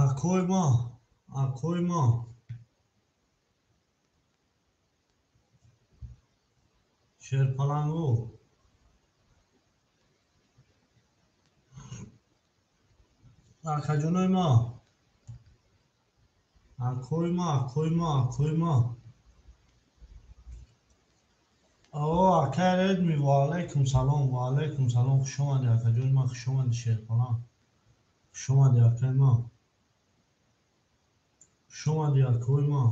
акои мо шерпалангу акаҷонои мо акои мо акай редми ваалайкум салом хуш омадӣ акаҷони мо хуш омадӣ шерпаланг хуш омадӣ акаи мо хуш омадӣ акои мо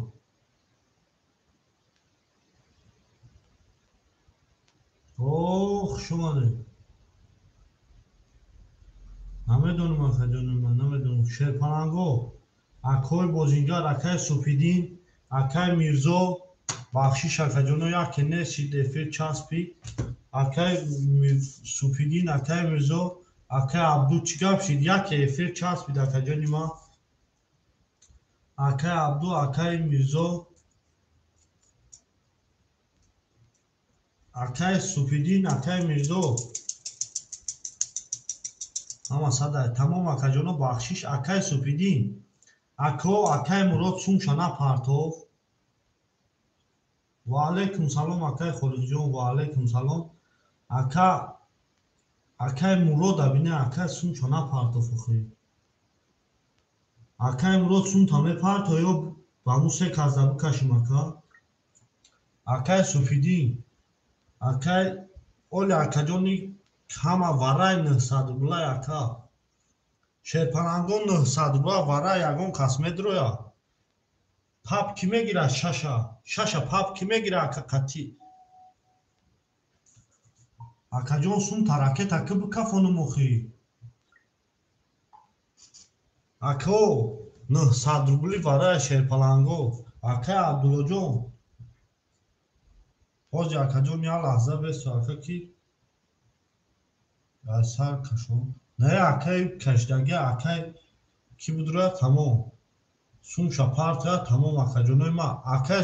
хуш омадӣ намедонам акаҷони мо намедонам шерпаланго акои бозингар акаи супидин акаи мирзо бахшиш акаҷоно яке несид эфир часпид акаи супидин акаи мирзо акаи абду чӣ гап шид яке эфир часпид акаҷони мо акаи абду акаи мирзо акаи супидин акаи мирзо ҳама садай тамом акаҷоно бахшиш акаи супидин акаи мурод сумша напартов ваалайкум салом акаи холиқҷон ваалайкум салом акаи мурода бинӣ акаи сумша напартов охӣ акаи мурод сумта мепартов ё ба мо се казда бикашим акаи супидин акаи оли акаҷони ҳама вараи 900 рублаи ака шерпаланго 900 рубла вараи ягон кас медироя пап кӣ мегира шаша пап кӣ мегира ака қатӣ акаҷон сумта ракета кӣ бикафонум охӣ ако 900 рубли вараи шерпаланго акаи абдуллоҷон ҳоҷи акаҷон як лаҳза бесто ака ки сар кашон не акаи кашдаги акаи кӣ будроя тамом сумша партоя тамом акаҷонои ма акаи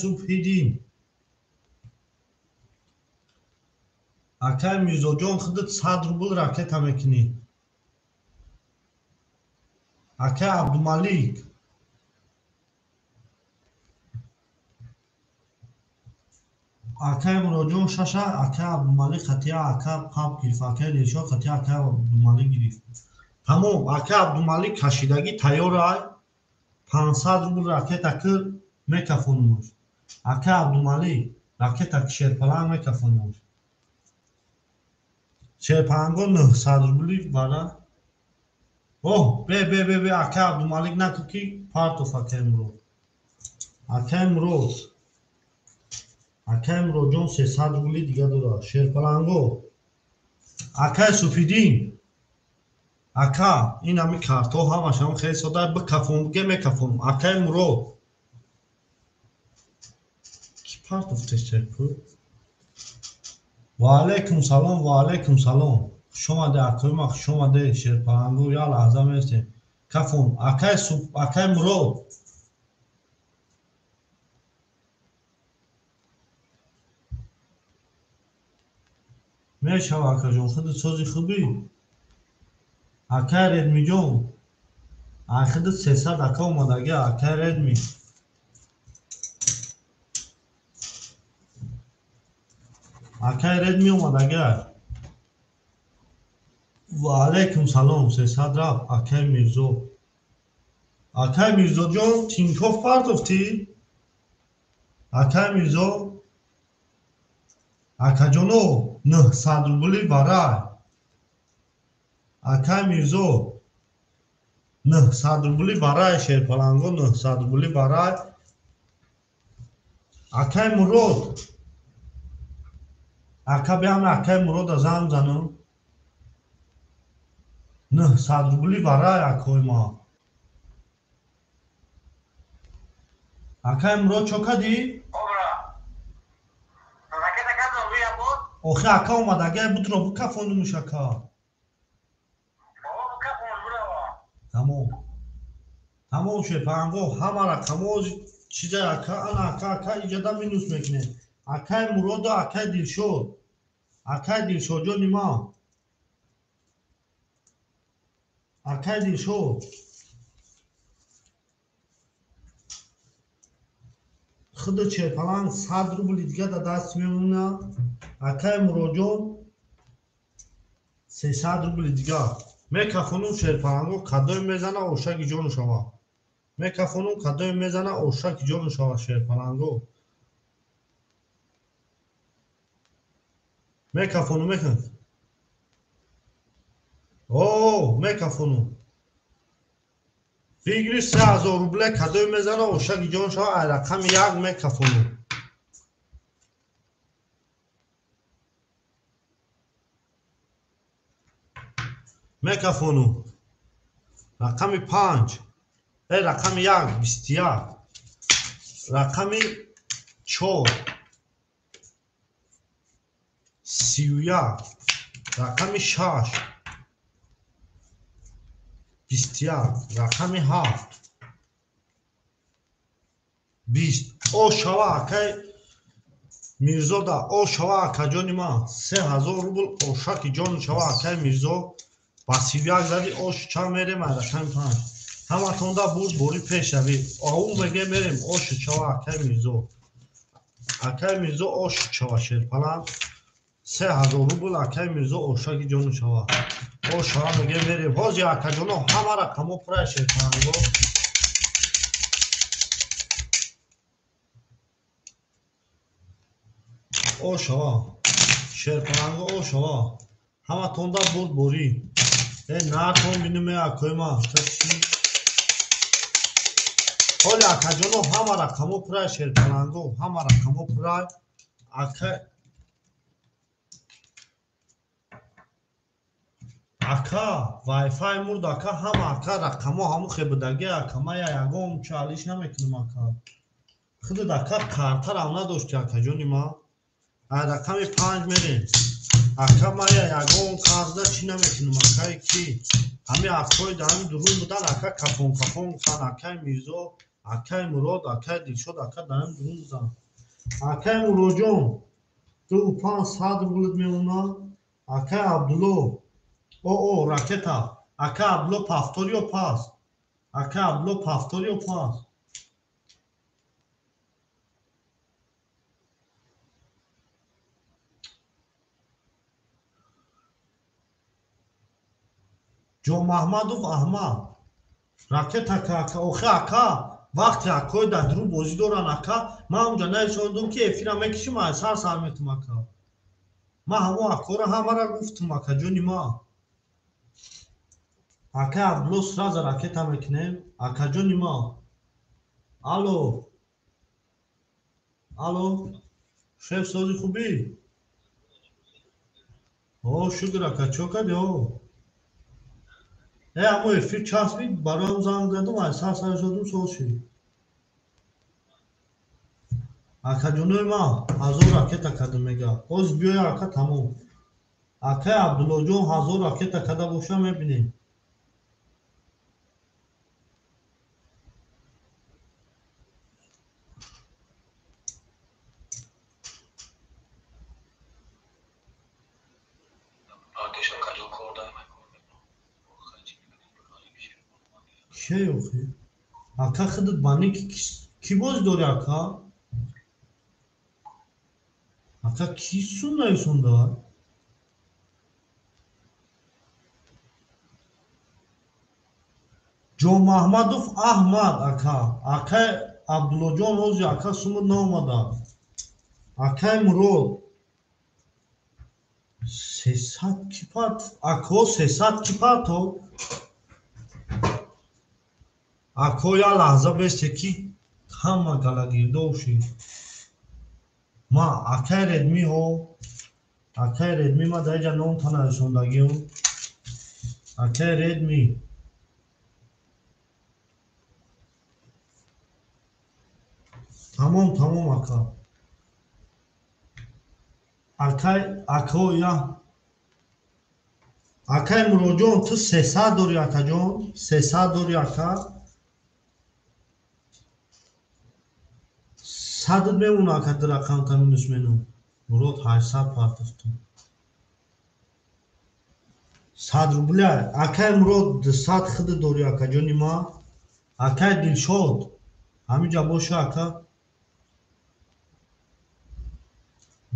супидин акаи мирзоҷон худат 100 рубл ракета мекунӣ акаи абдумалик акаи муроҷон шаша акаи абдумалик хатия ака пап гирифт акаи дилшод хатия акаи абдумалик гирифт тамом акаи абдумалик кашидаги тайёрай 500 рубл ракета ки мекафонумш акаи абдумалик ракета ки шерпаланг мекафонумш шерпаланго 900 рубли бара бе акаи абдумалик наку ки партов акаи муродҷон 300 рубли дига дорад шерпаланго акаи супидин ака ин ҳами картҳо ҳамашам хеле сода бикафон биге мекафонам акаи мурод ки партов течепу ваалайкум салом хуш омадӣ акои ма хуш омадӣ шерпаланго як лаҳза меистем кафон акаи мурод мешава акаҷон худат сози хубӣ акаи редмиҷон худат 300 ака омадаги акаи редми омадаги ваалайкум салом 300 рафт акаи мирзоҷон тинкоф партофтӣ акаи мирзо акаҷоно 900 рубли варай акаи мирзо 900 рубли варай шерпаланго 900 рубли варай акаи мурод ака биҳаме акаи мурода занг занам 900 рубли варай акои ма акаи мурод чо кадӣ охи ака омадаги бутро бикафонумш ака тамом шерпаланго ҳама рақамо чиза ака иҷода минус мекунем акаи муродо акаи дилшодҷони ма акай дилшо худи чепаланг 100 рубли дига да даст мемона. акай муроҷон 300 рубли дига мекафонум. шерпаланго кадой мезана ошаки ҷону шава. мекафонум кадой мезана ошаки ҷону шава шерпаланго. мекафонум мекан мекафонум фигри 3000 рубле кадой мезана ошаки ҷону шава. ай рақами як мекафонум. мекафонум рақами 5 рақами 1 21 рақами 4 31 рақами 6 21 рақами 7 20 о шава акай мирзода о шава акаҷони ман 3000 рубл ошаки ҷону шава акай мирзо ба 31 зади ош чанд мерем ай рақами 5 ҳаматонда буд бори пешави аун меге мерем ош чава акай мирзо ош чава шерпаланд 3000 рубл акай мирзо ошаки ҷону шава ош чава меге мерем ҳози акаҷоно ҳама рақамо пурай шерпаланго. о шава шерпаланго о шава ҳаматонда буд бори наатон бинуме акоима ҳоли акаҷоно ҳама рақамо пурай шерпаланго ҳама рақамо пурай ака вайфай мурд ака ҳама ака рақамо ҳаму хебудаги ака мая ягон чалиш намекунам ака худуд ака картарам надошти акаҷони ма ай рақами 5 мерем ака мая ягон қарда чӣ намекунам акае ки ҳами акои дарами дурун будан ака кафон гуфтан акай мирзо акай мурод акай дилшод ака дарами дурун будан акай муроҷон ту 500 рублит мемона акай абдулло ракета акай абдулло пафтор ё пас акай абдулло пафтор ё пас ҷон маҳмадов аҳмад ракета ака охи ака вақте акои дадуру бозӣ доран ака ман ҳамҷа наисондум ки эфира мекишим ай сар метум ака ман ҳамо акора ҳамара гуфтум акаҷони ма акай абдулло сраза ракета мекунем акаҷони ма алло шефсози хубӣ шукр ака чо кади ҳамо эфир часпид бароям занг задум ай саршодум соши акаҷонои ман 1000 ракета када мега ҳоз биёя ака тамом акай абдуллоҷон 1000 ракета када боша мебинем кӣ охи ака худут бани кӣ боз дори ака кӣ сум наисонда ҷон маҳмадов аҳмад ака акай абдуллоҷон ҳози ака сумут наомада акай мурод 300 кипат ако 300 кипато ако я лаҳза бесте ки ҳама галагирдоши ма акай редми ма даиҷа номта нарисондагио акай редми тамом ака акай муроҷон ту 300 дори акаҷон 300 дори ака садд мемона ака ду рақамта минус мену мурод 800 партофтум 100 рубля. Акай Мурод 100 хиди дори акаҷони ма. Акай Дилшод ҳаминҷа боша ака.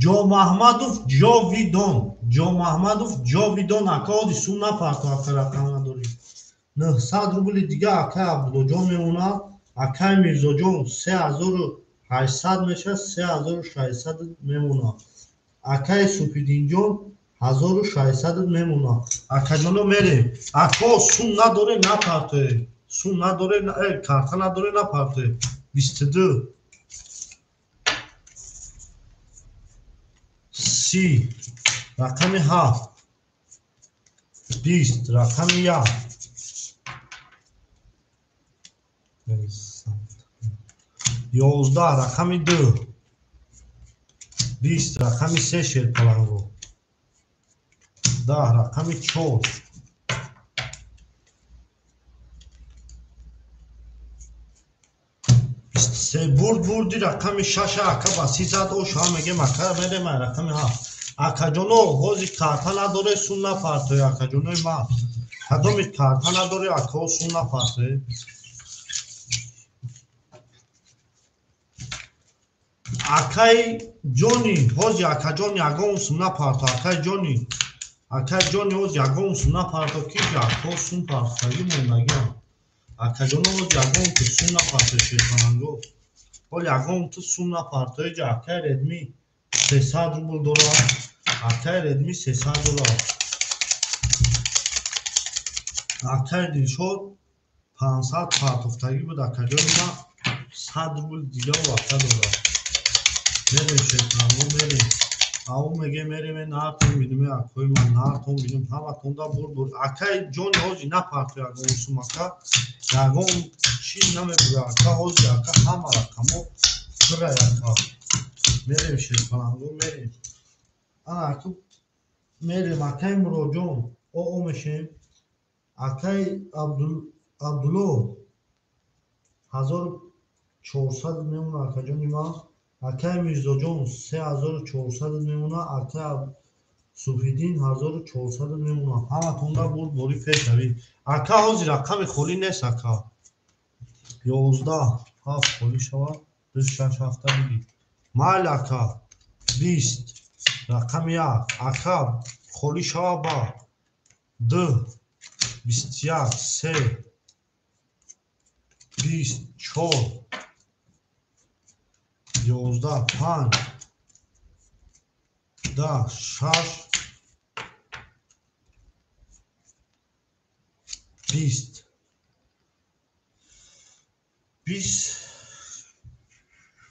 Ҷо Маҳмадов Ҷовидон. Ҷо Маҳмадов Ҷовидон ака оди сум напарто ака рақам надори. 900 рубли дига акай Абдуллоҷон мемонад. Акай Мирзоҷон 3800 мешавад, 3600 мемонад. Акай Субҳиддинҷон 1600 мемонад. Акаҷоно мерем. Ако сум надоре напартоe. Сум надоре, карта надоре напартоe. 22 30 рақами 7 20 рақами 1 11 рақами 2 20 рақами 3 шерпаланго 10 рақами 4 23 бурди рақами 6 ака ба 300 оша мегем ака мерем рақами 7 акаҷоно ҳози карта надоре сум напартоe акаҷонои ман кадоми карта надоре ако сум напартоe акай ҷони ҳози акаҷон ягон сум напарто акай ҷони ҳози ягон сум напарто ки ако сум партоги мондагиам акаҷоно ҳози ягон ту сум напарто шерпананго ҳол ягон ту сум напартои ҷа акай Redmi 300 рубл дора акай Redmi 300 доллар акай Дилшод 500 партофтагӣ буд акаҷони ман 100 рубл дига вақта дора мерем шерпананго мерем ав меге мереме нартон бинуме акои ман нартон бинум ҳаматонда бурбур акай ҷони ҳози напарто ягон сум ака ягон чӣ намебура ака ҳози ака ҳама рақамо пура ака мерем шерпананго мерем ана ака мерем акай Муроҷон оо мешем акай Абдулло 1400 мемона акаҷони ман акай Мирзоҷон 3400 мемона акай Субҳиддин 1400 мемона ҳаматонда бурбори пешавӣ ака ҳози рақами холӣ нест ака 11 7 холӣ шавад 26 ҳафта биги майли ака 20 рақами 1 ака холӣ шава ба 2 21 3 24 11 5 10 6 20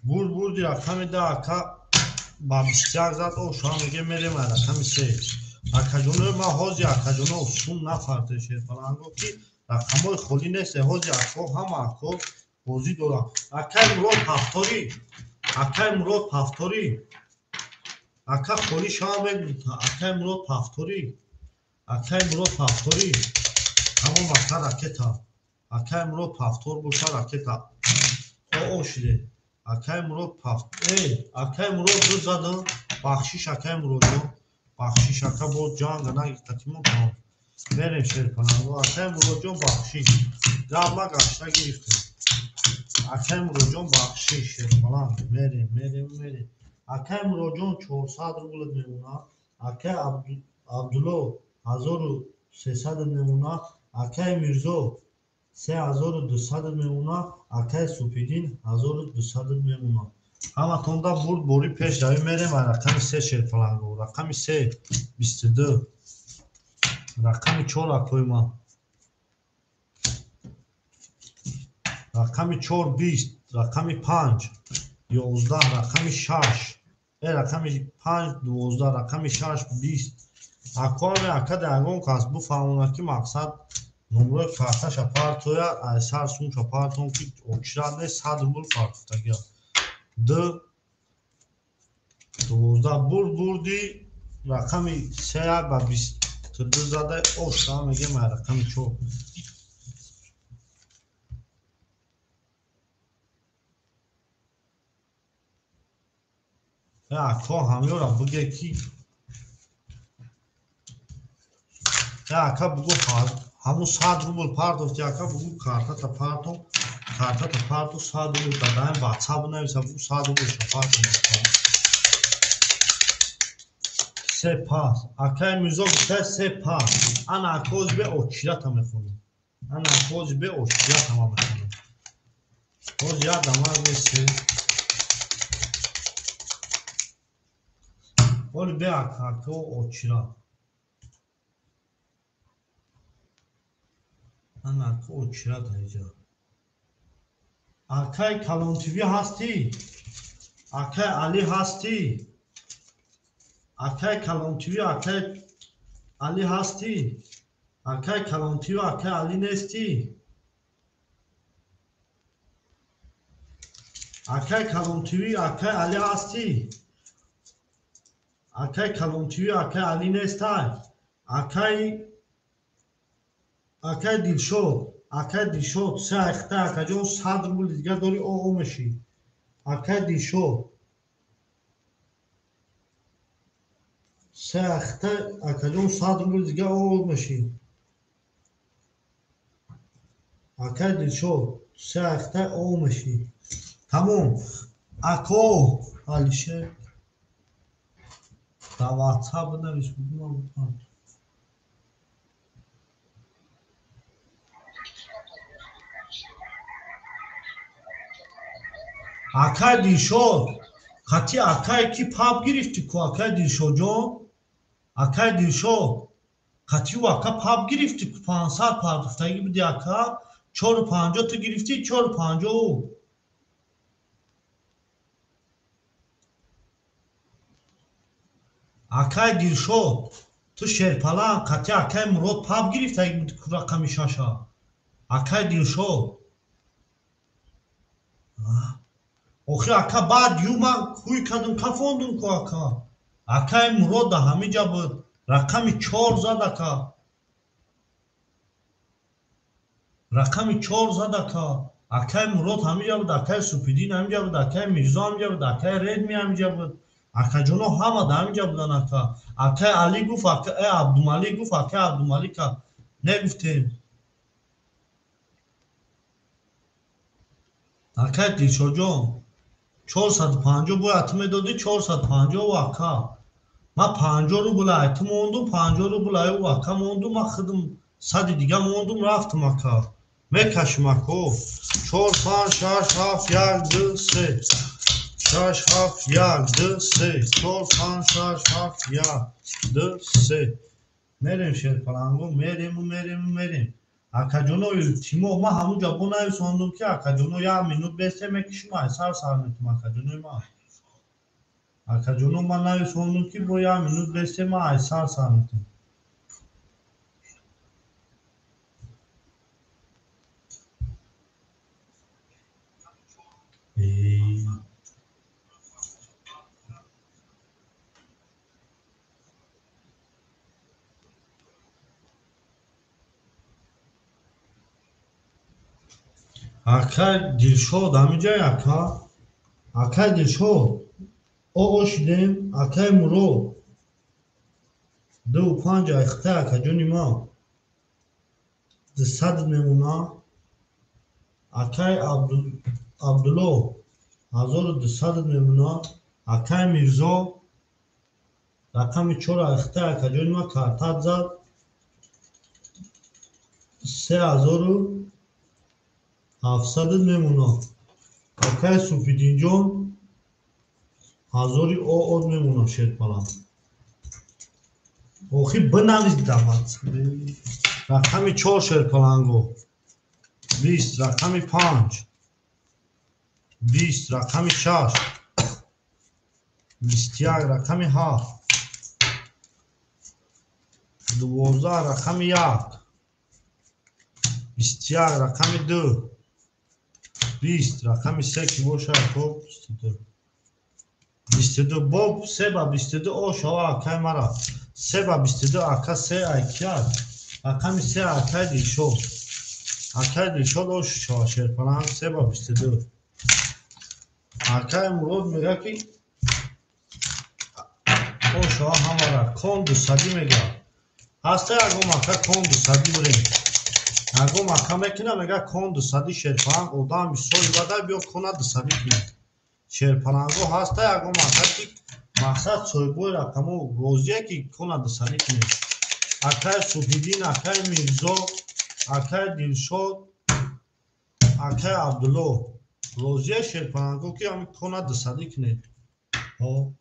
бурди рақами 10 ака ба 21 зад оша меге мерем рақами 3 акаҷонои ма ҳози акаҷоно сум напарте шерпаланго ки рақамои холӣ нест ҳози ако ҳама ако бозӣ дорам акай Мурод ҳафторӣ ака холӣ шава мегӯд акай Мурод ҳафторӣ тамом ака ракета акай Мурод ҳафтор боша ракета оо шиде акай Мурод акай Мурод ду зада бахшиш акай Муродҷон бахшиш ака боз ҷанга нагиртакимон тамом мерем шерпананго акай Муродҷон бахшиш гаҳма гашта гирифтем акай Муроҷон бахшиш шерпаланг мерем акай Муроҷон 400 рубл мемонад акай Абдулло 1300 мемонад акай Мирзо 3200 мемонад акай Субҳиддин 1200 мемонад ҳаматонда бурбори пешравӣ мерем рақами 3 шерпаланго рақами 3 22 рақами 4 акои ман рақами 4 20 рақами 5 11 рақами 6 рақами 5 12 рақами 6 20 акоами ака дар ягон кас буфаҳмонад ки мақсад номерои карташа партоя айсар сумша партон ки очирад нест 100 рубл партофтагия 2 12 бурди рақами 3 ба 22 зада оша мегем рақами 4 ако ҳамёра буге ки ака бугу ҳамун 100 рубл пардохти ака бугу картата парту 100 рубл дадаем ватсап нависа бугу 100 рубл шафарт сепас акаи мирзо гуфтаи сепас ана акози бе очирата мехонем ана акози бе очирата ма мехонем боз ядамаз несе оли бе ака очират ана ака очират инҷа акаи калонтиви ҳастӣ акаи али ҳастӣ акаи калонтиви акаи али ҳастӣ акаи калонтиви акаи али нестӣ акаи калонтиви акаи али ҳастӣ акаи калонтиви акаи али нестай акаи дилшод се айхта акаҷон 100 рубл дигар дори омешӣ акаи дилшод се айхта акаҷон 100 рубл дигар омешӣ акаи дилшод се айхта омешӣ тамом ако алише да ватсап навис акаи дилшод қатӣ акае ки паб гирифтӣ ку акаи дилшодҷон акаи дилшод қатӣ ӯ ака паб гирифтӣ ку 500 пардохтагӣ буди ака 450 ту гирифтӣ 450 акаи дилшод ту шерпалан қатӣ акаи мурод паб гирифтагӣ буди ку рақами 6 акаи дилшод охир ака баъд ю ман кӯй кардум кафондум ку ака акаи мурод ҳамиҷа буд рақами 4 зад ака рақами 4 зад ака акаи мурод ҳамиҷа буд акаи супидин ҳамиҷа буд акаи мирзо ҳамиҷа буд акаи редми ҳамиҷа буд акаҷоно ҳама да ҳамиҷа будан ака акаи али гуфт акаи абдумалик гуфт акаи абдумалика негуфтем акаи дилшодҷон 450 бояд ту медодӣ 450 ака ман 50 рубл ай ту мондум 50 рубл ай ӯ ака мондум ман худам 100 дига мондум рафтум ака мекашим ако 4 5 6 7 1 2 3 6 7 1 2 3 4 5 6 7 1 2 3 мерем шерпаланго мерем акаҷонои тимо ман ҳамунҷа бо нависондум ки акаҷоно 1 минут бесте мекишим ай сар метум акаҷонои ман акаҷоно ман нависондум ки бо 1 минут бесте ман ай сар метум акаи дилшод ҳамиҷай акаи дилшод шидем акаи мурод 25 айхта акаҷони ман 200 мемона акаи абдулло 1200 мемона акаи мирзо рақами 4 айхта акаҷони ман картат зад 3700 мемона акаи супидинҷон 1000 од мемона шерпалан охи бинавис давад рақами 4 шерпаланго 20 рақами 5 20 рақами 6 21 рақами 7 12 рақами 1 21 рақами 2 20 рақами 3 ки бошад 22 боб себа 22 ошава акаи мара себа 22 ака се айкияд рақами 3 акаи дилшод ошава шерпалан себа 22 акаи мурод мега ки ошава ҳамара кон 200 мега Hasta agom aka kondu sadi buraya. Agom aka mekina mega kondu sadi şerpan odam bir soy vada bir konadı sadi ki. Şerpanango hasta agom aka ki maksat soyboy rakamı roziye ki konadı sadi ki. Akay Sufidin, Akay Mirzo, Akay Dilshod, Akay Abdullah. Roziye şerpanango ki ami konadı sadi ki. O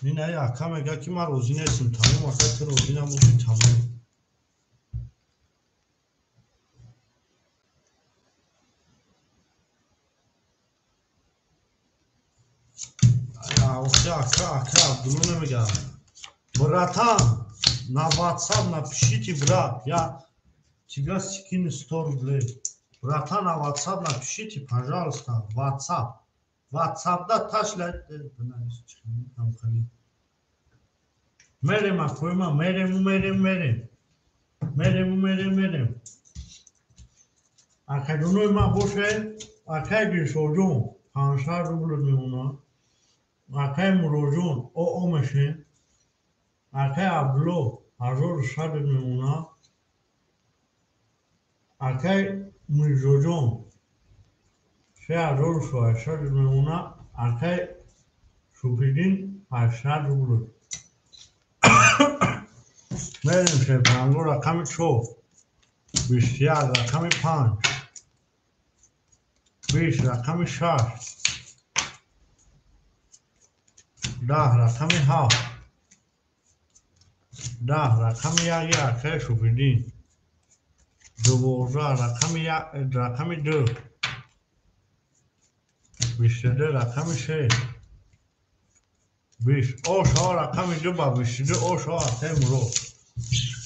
این ای اکا میگه که من روزی نیستم تمام وقت تو روزی نبودی تمام اوکی اکا عبدالو نمیگه براتان на WhatsApp напишите брат я тебя скину 100 рублей братан на WhatsApp напишите пожалуйста WhatsApp да ташлет Мерем акоима мерем акадуной ма боше акай бишожун 500 рубль мемуна акай мурожун о меше акай абло 1000 мемуна акай мурожун 3000 мемуна акай шупидин 800 рубль Merim şerpanango rakami çok. Biştiyar rakami 5. 20 rakami 6. 10 rakami 7. 10 rakami 1 akay şupidin. 12 rakami 4. 22 rakami 6. 20 o şava rakami 2 ba 22 o şava akay murod.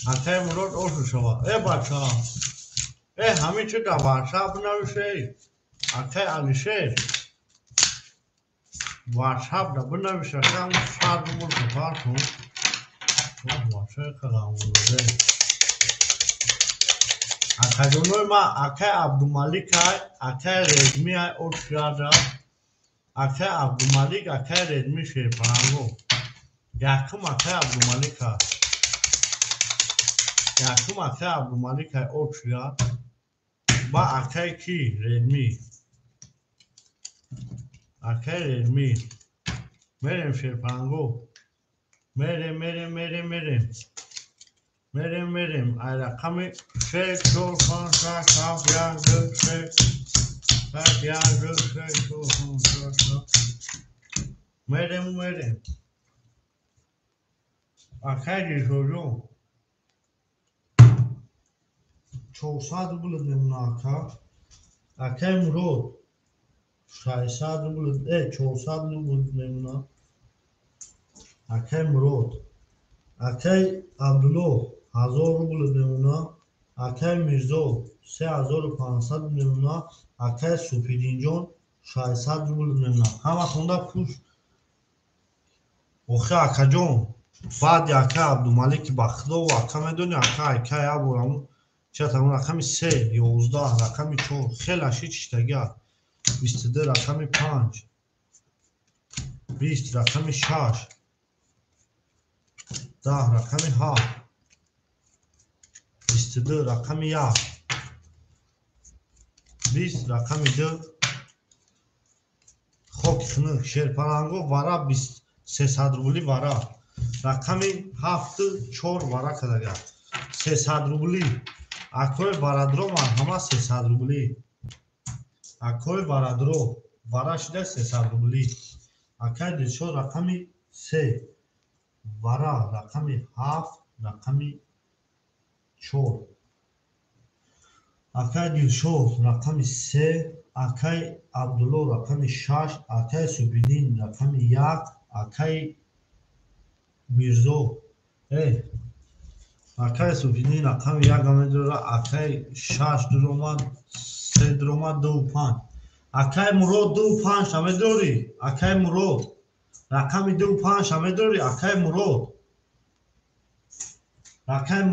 Akay murod o şava. Bacha. Hami çita WhatsApp navishe. Akay alishe. WhatsApp da navishe tam şartı bul kaparsın. WhatsApp kalamurde. Akay donoyma akay Abdumalik ay akay Redmi ay o şada. Akay Abdumalik akay Redmi şerpanango. Yakım akay Abdumalik ay. Yakım akay Abdumalik ay o şada. Ba akay ki Redmi. Akay Redmi. Merem şerpanango. Merem. Ay rakami şey çok fazla kaf yazdı şey. Kaf yazdı şey çok fazla. Merem. Akay çocuğum. Çok sadı buldum naka. Akay murod. Şaysadı buldum. Çok sadı buldum naka. Akay murod. Akay Abdullah 1000 rubl memuna Akay Mirzo 3500 memuna Akay Sufidinjon 600 rubl memuna hama khunda push oxe akajon bad Akay Abdumalik bakhdo و Akay medoni Akay aburam chatam rakami 3 11 rakami 4 khela shichtaga 22 rakami 5 20 rakami 6 10 rakami 7 22 rakami 1 20 rakami 2 خب خنک شرپرانگو وارا 300 روبلی وارا رقمی 7 4 وارا کداگا 300 روبلی اکوی بارادرو من همه 300 روبلی اکوی بارادرو وارا شده 300 روبلی اکای دیشو رقمی 3 وارا رقمی 7 رقمی 4 اکای دیشو رقمی 3 اکای عبدالله رقمی 6 اکای سوبیدین رقمی 1 اکای میرزو اکای سوبیدین رقمی 1 اکای 6 درومد 3 درومد 2 5 اکای مراد 2 5 همه دوری اکای مراد رقمی 2 5 همه دوری اکای مراد اکای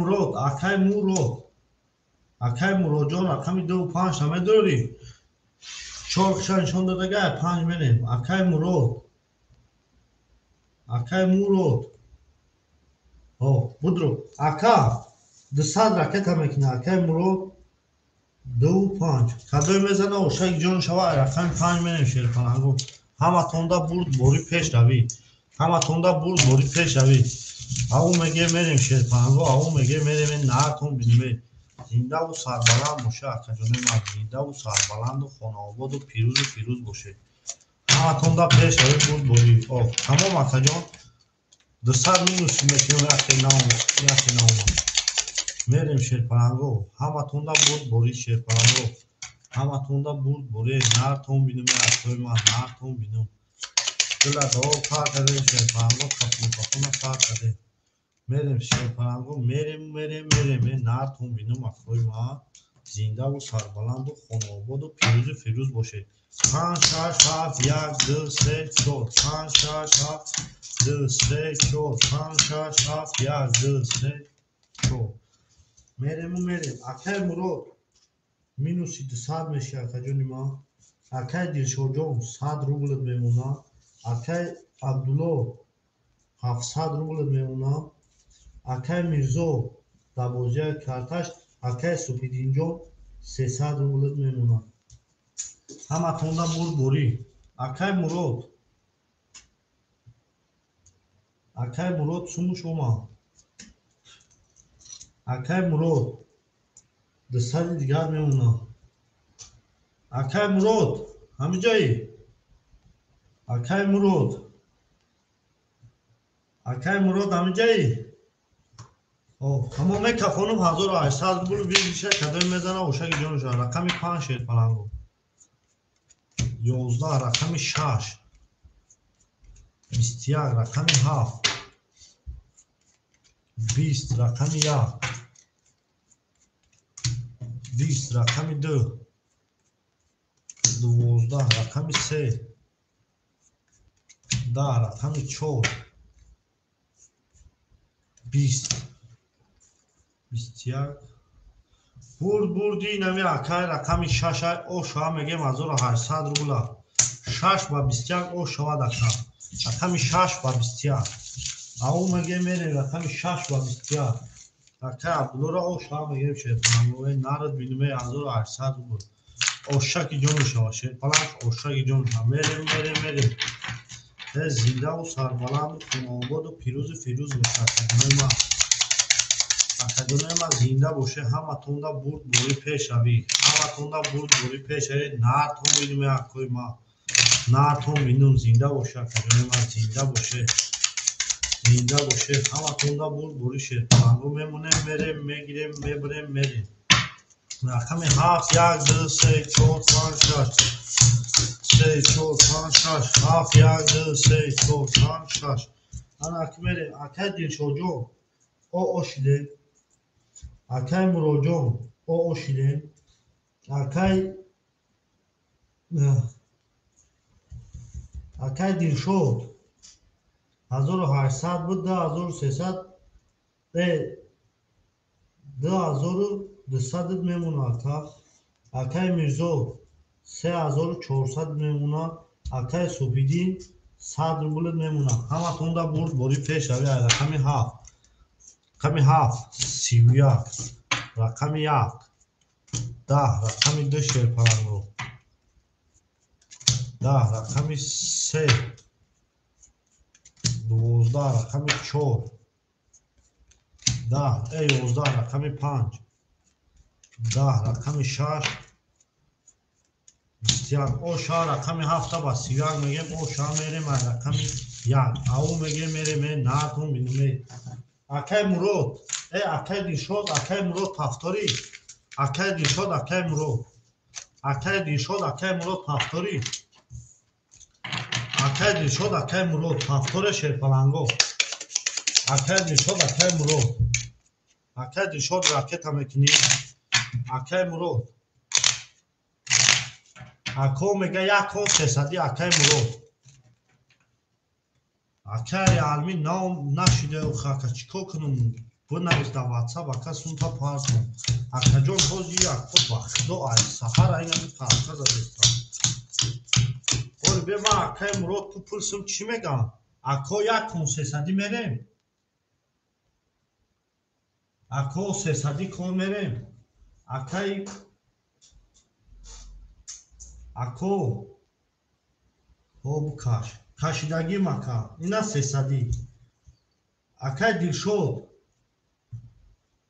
مراد جان رقمی 2 5 همه دوری چارکشان شون دادگه 5 منیم اکای مراد будро ака 200 ракета мекина акай мурод 2-5 кадой мезана ошак ҷон шава рақами 5 менем шерпананго ҳаматонда бурд бори пеш равӣ ҳаматонда бурд бори пеш равӣ аву меге мерем шерпананго аву меге мерем наатон биниме зиндаву сарбаланд боше акаҷони ман зиндаву сарбаланду хонаободу пирӯз бошед ҳаматонда пеш равӣ бурд бори тамом акаҷон 200 минус мекунем яке наомад мерем шерпананго ҳаматонда бурд бори шерпананго ҳаматонда бурд бори наатон биниме акои ман наатон бинум дилада кар кардем шерпананго капуна кар кардем мерем шерпананго мерем наатон бинум акои ман зиндаву сарбаланду хонаободу пирӯз бошед 5 6 7 1 2 3 4 5 6 7 2 3 4 5 6 7 1 2 3 4 мерем акай мурод минуси 200 меши акаҷони ман акай дилшодҷон 100 рублет мемона акай абдулло 700 рублет мемона акай мирзо давозяи карташ акай субҳиддинҷон 300 рублет мемона ҳаматонда бурд борӣ акай мурод сумуш ома акай мурод 200 дигар мемона акай мурод ҳамиҷаи акай мурод ҳамиҷаи тамом мекафонум 1800 рубл бигиша кадой мезана ошаки ҷонуша рақами 5 шерпананго 11 рақами 6 21 рақами 7 20 рақами 1 20 рақами 2 12 рақами 3 10 рақами 4 20 21 бурди нами акай рақами 6 о шава мегем 1800 рубла 6 ба 21 о шавад рақами 6 ба 21 аву мегем мерем рақами 6 ба 21 акай абдуллора о шава мегем шерпананго нарад биниме 1800 рубл ошаки ҷону шава шерпананг ошаки ҷону шава мерем зиндаву сарбаланду хонаободу пирӯз боша акаҷонои ман зинда боше ҳаматонда бурд бори пеш равӣ наатон биниме акои ман наатон бинум зинда боше акаҷонои ман зинда боше ҳаматонда бурд бори шерпананго мемонем мерем мегирем мебарем мерем рақами 7 1 2 3 4 5 6 3 4 5 6 7 1 2 3 4 5 6 ана аки мерем акай дилшодҷон о ошидем акай муроҷон о ошидем акай дилшод 1800 буд 2300 2200 мемона акай мирзо 3400 мемона акай субҳиддин 100 рублет мемона ҳаматонда бурд бори пеш рави рақами 7 31 рақами 1 10 рақами 2 шерпананго 10 рақами 3 12 рақами 4 11 рақами 5 10 рақами 6 21 о шава рақами 7 ба 31 мегем о шава мерем рақами 1 аву мегем мерем наатон биниме акай мурод акай дилшод акай мурод пафторӣ акай дилшод акай мурод пафторӣ акай дилшод акай мурод пафторе шерпананго акай дилшод акай мурод акай дилшод ракета мекунӣ акай мурод ако мега 1300 акай мурод акай алми наом нашиде хака чико кунум бинавис дар ватсап ака сунта паст акаҷон ҳози якбор ба худо ай саҳар айнами парка задестам ори бе ман акай мурод пупурсум чӣ мегам ако 1300 мерем ако сесади кон мерем акай ако об каш кашидаги мака ина сесади акай дилшод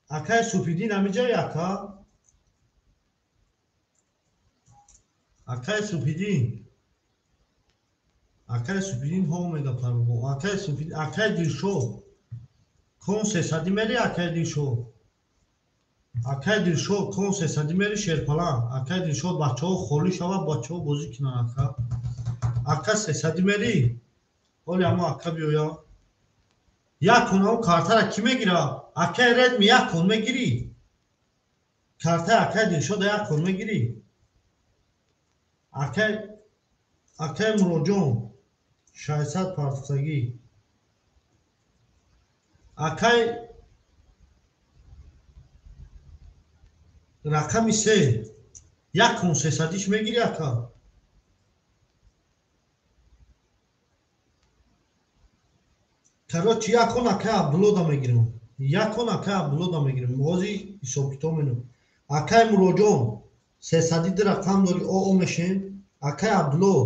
акай суфидин амиҷа яка акай суфидин ҳо мегапарбо акай суфидин акай дилшод кон сесади мери акай дилшод кон сесади мери шерпалан акай дилшод бачаҳо холӣ шавад бачаҳо бозӣ кунанд ака сесади мери оли амо ака биёя як кун ам картара кӣ мегира акай редми як кун мегирӣ картаи акай дилшода як кун мегирӣ акай муроҷон 600 партофтагӣ акай рақами 3 як кун сесадиш мегирӣ ака короче якон акай абдуллода мегирем бози ҳисоб китоб менам акай муроҷон сесади ду рақам дори оо мешем акай абдулло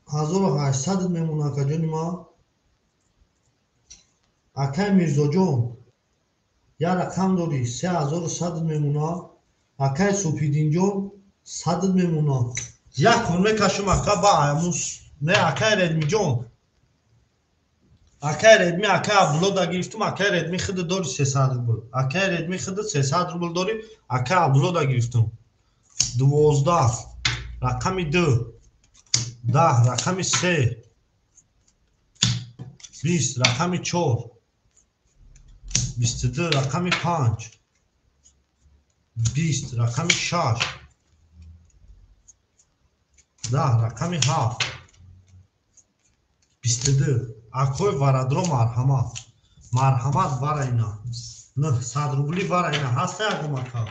1800 мемона акаҷони ма акай мирзоҷон як рақам дори 3100 мемона акай супидинҷон 100 мемона як кун мекашем ака ба амус не акай редмиҷон акай редми акай абдуллода гирифтум акай редми худо дори 300 рубл акай редми худо 300 рубл дори акай абдуллода гирифтум 12 рақами 2 10 рақами 3 20 рақами 4 22 рақами 5 20 рақами 6 10 рақами 7 22 акои варадро марҳамат варайна 900 рубли варайна ҳаста ягум ака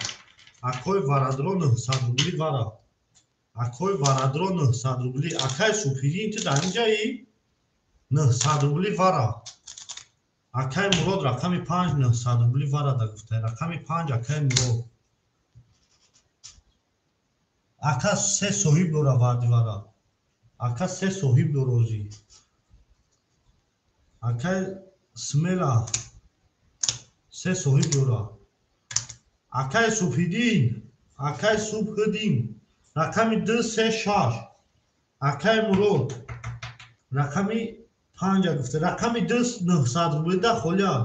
акои варадро 900 рубли вара акои варадро 900 рубли акай супирин ту дар инҷаи 900 рубли вара акай мурод рақами 5 900 рубли вара да гуфтай рақами 5 акай мурод ака се соҳиб дора варди вара ака се соҳиб дорозӣ акай смела се соҳиб дора акай субҳидин рақами 236 акай мурод рақами 5 гуфта рақами 900 рубли да холия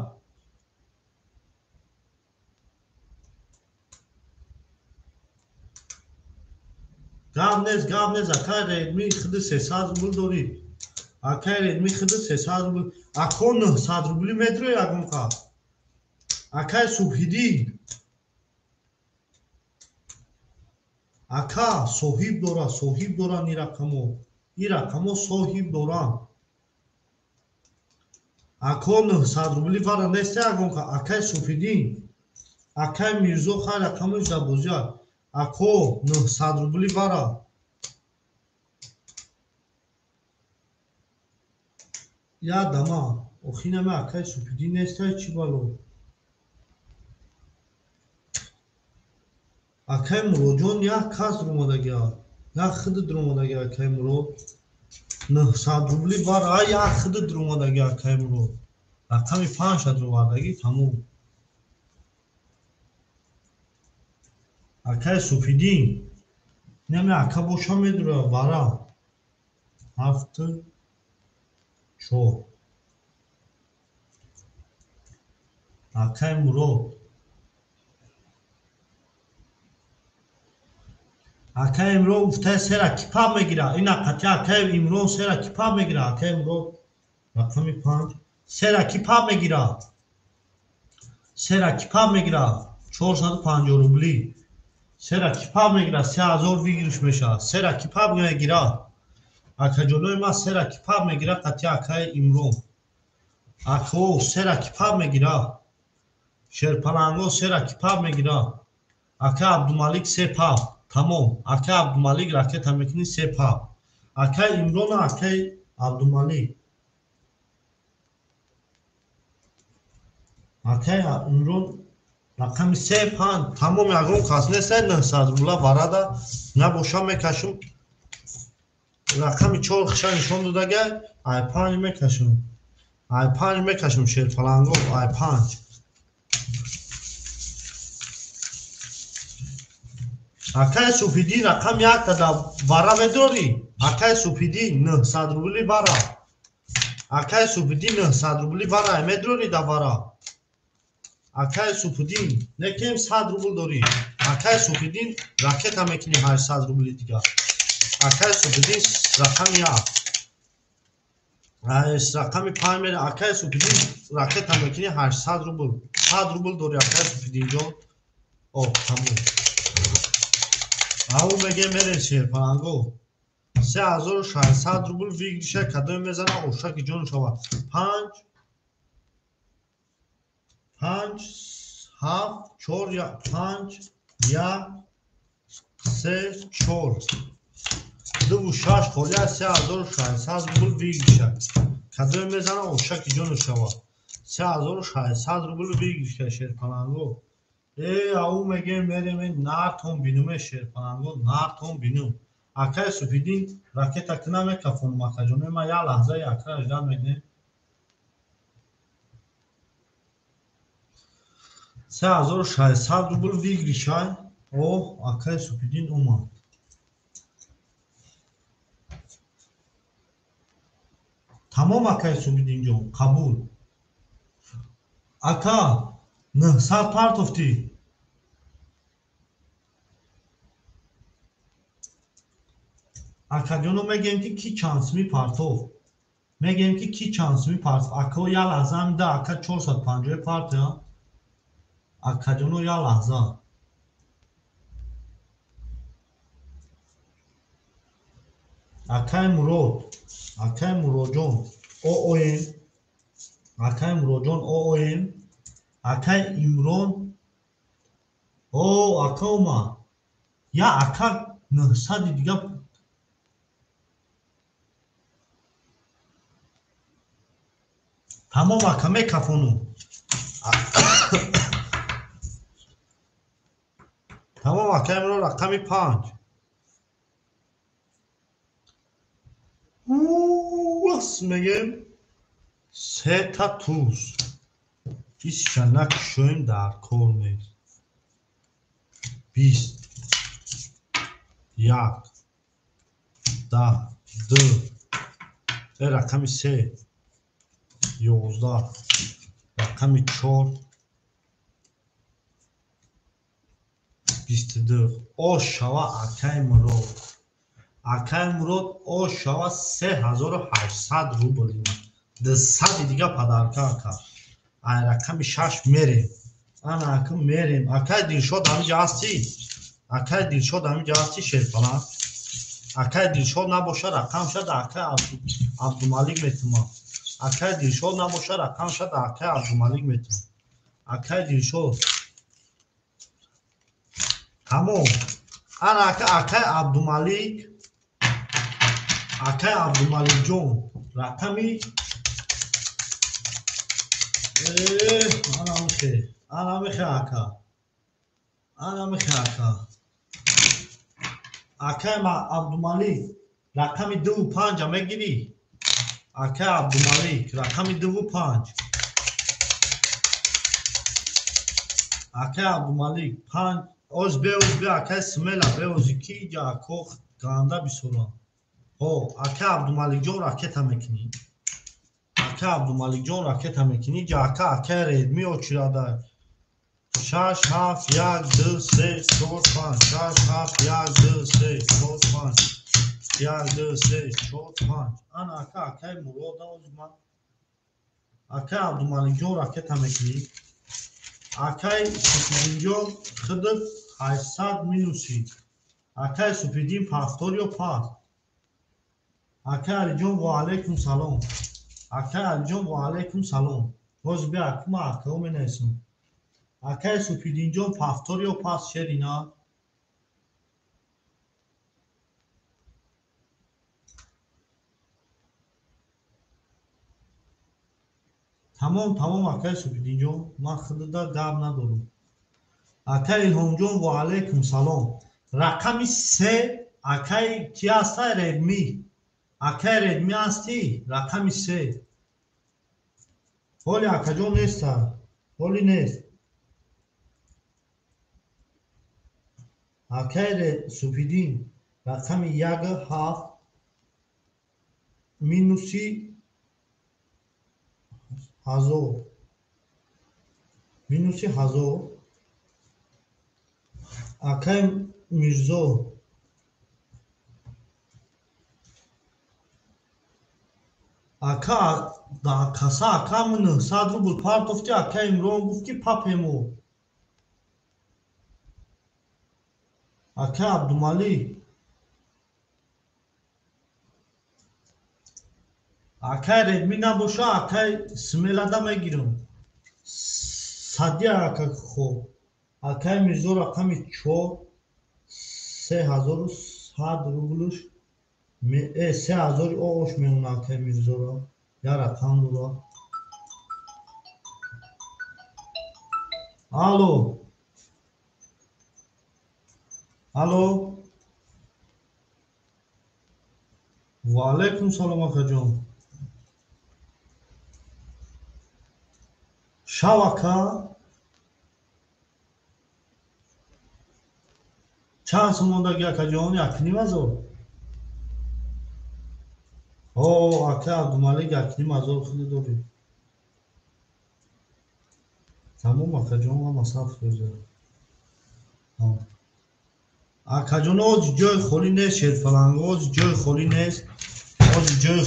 гап нест акай редми худи 300 рубли дорӣ акай редми худи 300 рубли ако 900 рубли медро ягон қаб акай субҳидин ака соҳиб доранд ин рақамо соҳиб доранд ако 900 рубли вара нест ягон қаб акай субҳидин акай мирзо хай рақамош забозия ако 900 рубли вара ядама охинаме акай субҳидин нестай чӣ бало акай муроҷон як кас дуромадагия як худи дуромадагия акай мурод 900 рубли вара як худи дуромадагия акай мурод рақами 5 дурумадагӣ тамом акай субҳидин нами ака боша медура вара 7 4 акай мурод акай имрон гуфтае сера кипаб мегира ина қатъи акай имрон сера кипаб мегира акай мурод рақами 5 сера кипаб мегира 450 рубли сера кипаб мегира 3000 вигириш мешавад сера кипаб мегира акаҷонои ман сера кипаб мегира қатъи акай имрон ако сера кипаб мегира шерпаланго сера кипаб мегира акай абдумалик се паб тамом акай абдумалик ракета мекунӣ се паб акай имрона акай абдумалик акай умрон рақами 3-5 тамом ягон кас нест 900 рубла барада набоша мекашум рақами 4 хиша нишон додага ай 5 мекашум ай 5 мекашум шерфаланго ай 5 акай суфидин рақам 1 дада бара медорӣ акай суфидин 900 рубли бара акай суфидин 900 рубли бара медорӣ да бара акай суфидин некем 100 рубл дорӣ акай суфидин ракета мекунӣ 800 рубли дига акай суфидин рақам 1 рақами 5 мера акай суфидин ракета мекунӣ 800 рубл 100 рубл дорӣ акай суфидин ҷон о тамом ау мегем мерем шерпананго 3600 рубл вигриша кадом мезана ошаки ҷон шава 5 7 4 5 1 3 4 ду 6 холия 3600 рубл вигриша кадом мезана ошаки ҷон шава 3600 рубл вигриша шерпананго ау мегем мерем нартон бинуме шерпананго нартон бинум акай суфидин ракета кина мекафонум акаҷоне ма я лаҳза якра идан мегем 3600 рубл вигриша о акай суфидин умад тамом акай суфидин ҷон қабул ака 900 партофтӣ акаҷоно мегем ки чансми партоф мегем ки чансми партоф ако я лаҳза мида ака 450 парта акаҷоно я лаҳза акай муродҷон оом акай муродҷон оом акай имрон о ака умад я ака 900 дига тамом ака мекафонум тамом ака имрон рақами 5 вас мегем сета туз исшанак шӯем дар кор нест 20 1 10 2 рақами 3 11 рақами 4 22 ош шава акай мурод ош шава 3800 рубл 200 дига падарка ака ай рақами 6 мерем ана ака мерем акай дилшод ҳамиҷа ҳастӣ акай дилшод ҳамиҷа ҳастӣ шерпалак акай дилшод набоша рақам шад акай абдумалик метумам акай дилшод набоша рақам шад акай абдумалик метумам акай дилшод тамом ана акай абдумаликҷон рақами ана мехе ака акай абдумалик рақами 25 мегирӣ акай абдумалик рақами 25 акай абдумалик 5 оз беоз акай смела беози ки ҷако ганда бисурам о акай абдумаликҷон ракета мекунӣ акай абдумаликҷон ракета мекунӣ ҷака акай редми очирада 6 7 1 2 3 4 5 6 7 1 2 3 4 5 1 2 3 4 5 ана акай мурода озма акай абдумаликҷон ракета мекунӣ акай суфидинҷон хидиб 800 минуси акай суфидин пафтор ё паст акай алиҷон ва алайкум салом акай алиҷон ва алайкум салом боз бе акма акао менависам акай суфидинҷон пафтор ё паст шерина тамом акай Субидинҷон, ман худда гап надорам. Акай Илҳомҷон ва алайкум салом. Рақами 3 акай ки ҳастай Redmi? Акай Redmi ҳастӣ? Рақами 3. ҳоли акаҷон неста? ҳоли нест? Акай Субидин рақами 1-7 минуси 1000 минуси 1000. Акай Мирзо ака да каса акамн 100 рубл партофти. Акай Имрон гуфт ки папемо. Акай Абдумалӣ акай Redmi набоша, акай Смелада мегирам. Садия ака хоб. Акай Мирзо рақами 4 3100 рублуш 3000 ош меона. Акай Мирзоро я рақам дора. Алло, алло, ва алайкум салом акаҷон. Шавака чанд сум мондаги акаҷон? 1500. О, акай Абдумалик 1500 худи дорем. Тамом акаҷон, ҳама саф доза. Акаҷон оз ҷой холӣ нест, шерфаланг оз ҷой холӣ нест. Оз ҷой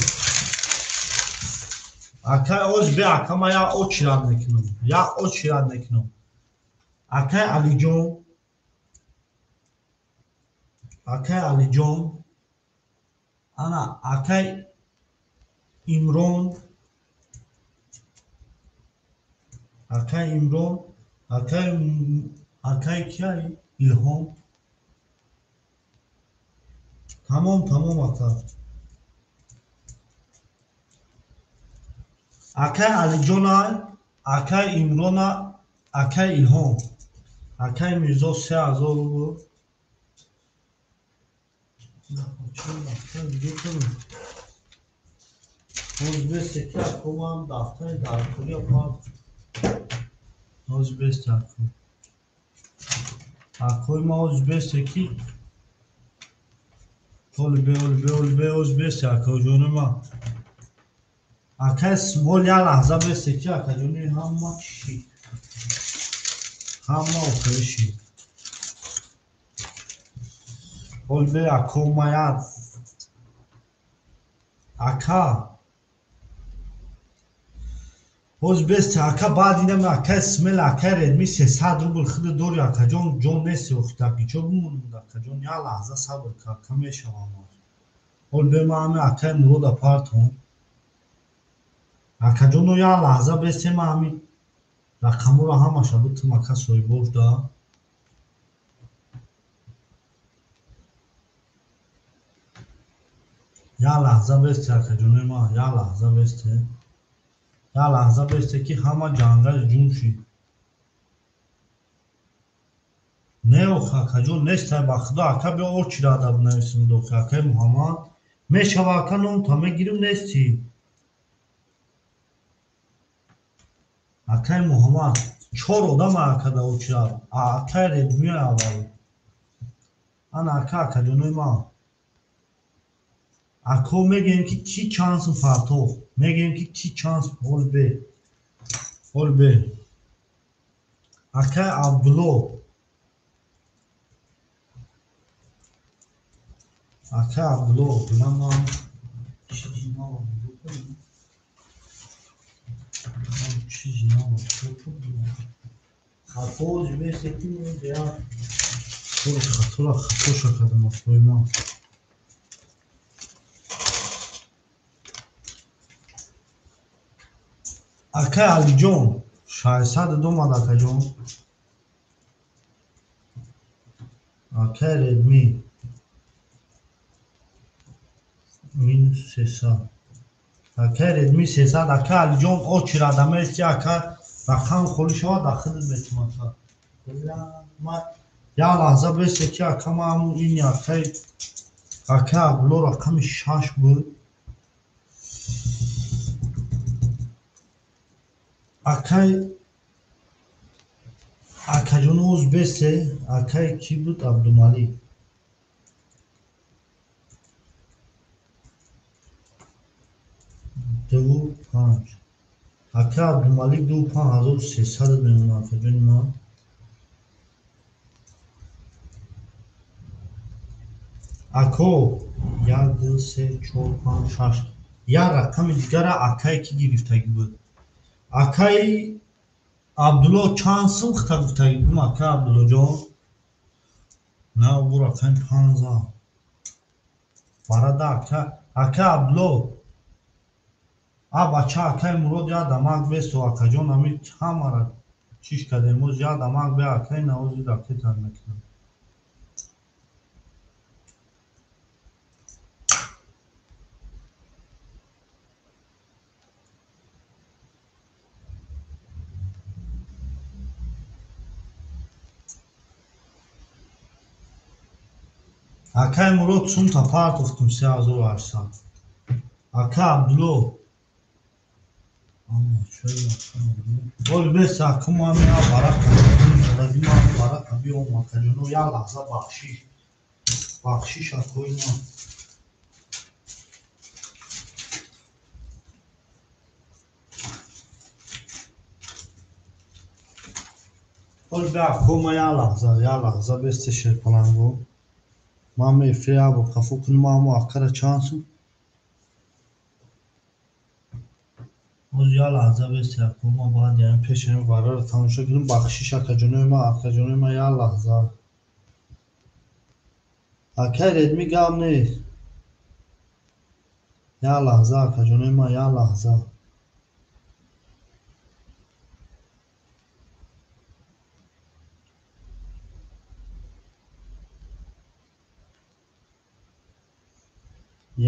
акай оз бе акама я оч рад мекунам. Я оч рад мекунам. Акай Алиҷон, акай Алиҷон, ана акай Имрон, акай Имрон, акай кияй Илҳом. Тамом ака. Акай Алиҷона, акай Имрона, акай Илҳом. Акай Мирзо 3000 рубл. Озбестеки акомам дафтари даркори апар. Озбесте аком. Акой ма озбестеки. Олбе озбесте акаҷони ма. Акай смол я лаҳза бестеки акаҷони ҳама чӣ. Ҳама охириши. Олбе акома я. Ака озбесте ака баъд инам акай Смел акай Redmi 300 рубл худи дори акаҷон ҷон нести охтаки чо бимонад акаҷон я лаҳза сабр ка ка мешавам. Олбе ма ҳами акай Мурод апартон. Акаҷоно я лаҳза бестем ҳами рақаморо ҳамаша битум ака соҳибош да. Я лаҳза бесте акаҷони ма, я лаҳза бесте. Я лаҳза бесте ки ҳама ҷангали ҷун шид. Не охи акаҷон нестай ба худо ака бё очи рада бинависим дохи акай Муҳаммад. Мешава ака номта мегирим нести. Акай Муҳаммад 4 одам ака да очи рад. Акай Redmi аввал. Ана ака акаҷонои ма. Ако мегӯем ки чӣ чансм фартох. Мегӯем ки чӣ чансм олбе. Акай Абдулло. Акай Абдулло билам чизи навам. Чизи навам. Ако озбесте ки мегӯя. Хатора хатоша кардам акои ма. Акай Алиҷон 600 домад акаҷон. Акай Redmi минус 300. Ака Redmi 300 ака Алиҷон очира дамести ака рақам холӣ шавад дахил метавонад. Я лаҳза бесте ки ака ма ҳамун ини ака Абдулло рақами 6 буд. акаҷон оз бесте акаи ки буд Абдумалик. Ду панҷ ака Абдумалик 5300 мемонад акаҷони ман. ако 1 2 3 4 5 6 як рақами дигара акае ки гирифтагӣ буд. акаи Абдулло чанд сум хита гуфтагӣ будум ака Абдуллоҷон? На бу рақами 15 барада ака Абдулло бача акаи Мурод я дамак бесту акаҷон ҳамин ҳамара чиш кардем муз я дамак бе акаи навози ракета мекунад. акаи Мурод сумта партовкум 3800. ака Абдулло бест акумами барака биом акаҷоно як лаҳза бахшиш акои ма. бе акома як лаҳза бесте шерпаланго ман мефрея бо кафо куним ҳамо акара чанд сум оз як лаҳза бесте акома баъд яъне пешани барара тамошо куним бахшиш акаҷонои ма як лаҳза акаи Redmi гап нест. як лаҳза акаҷонои ма як лаҳза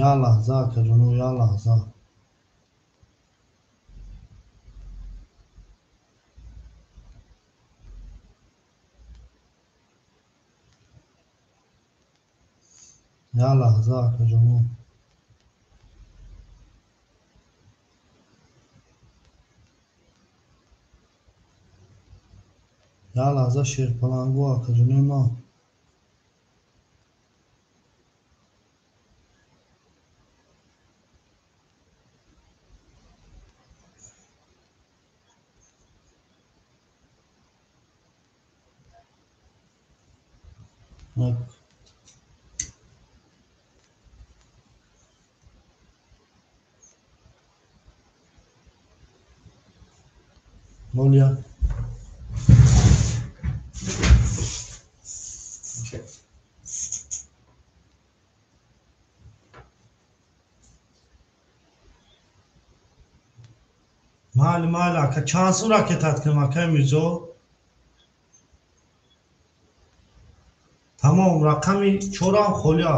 як лаҳза акаҷоно як лаҳза як лаҳза акаҷоно як лаҳза шерпаланго акаҷонои ма. Olha. Mayli aka chand so'm raketat qildim aka Mirzo. Tamom raqami 4 ham xolya.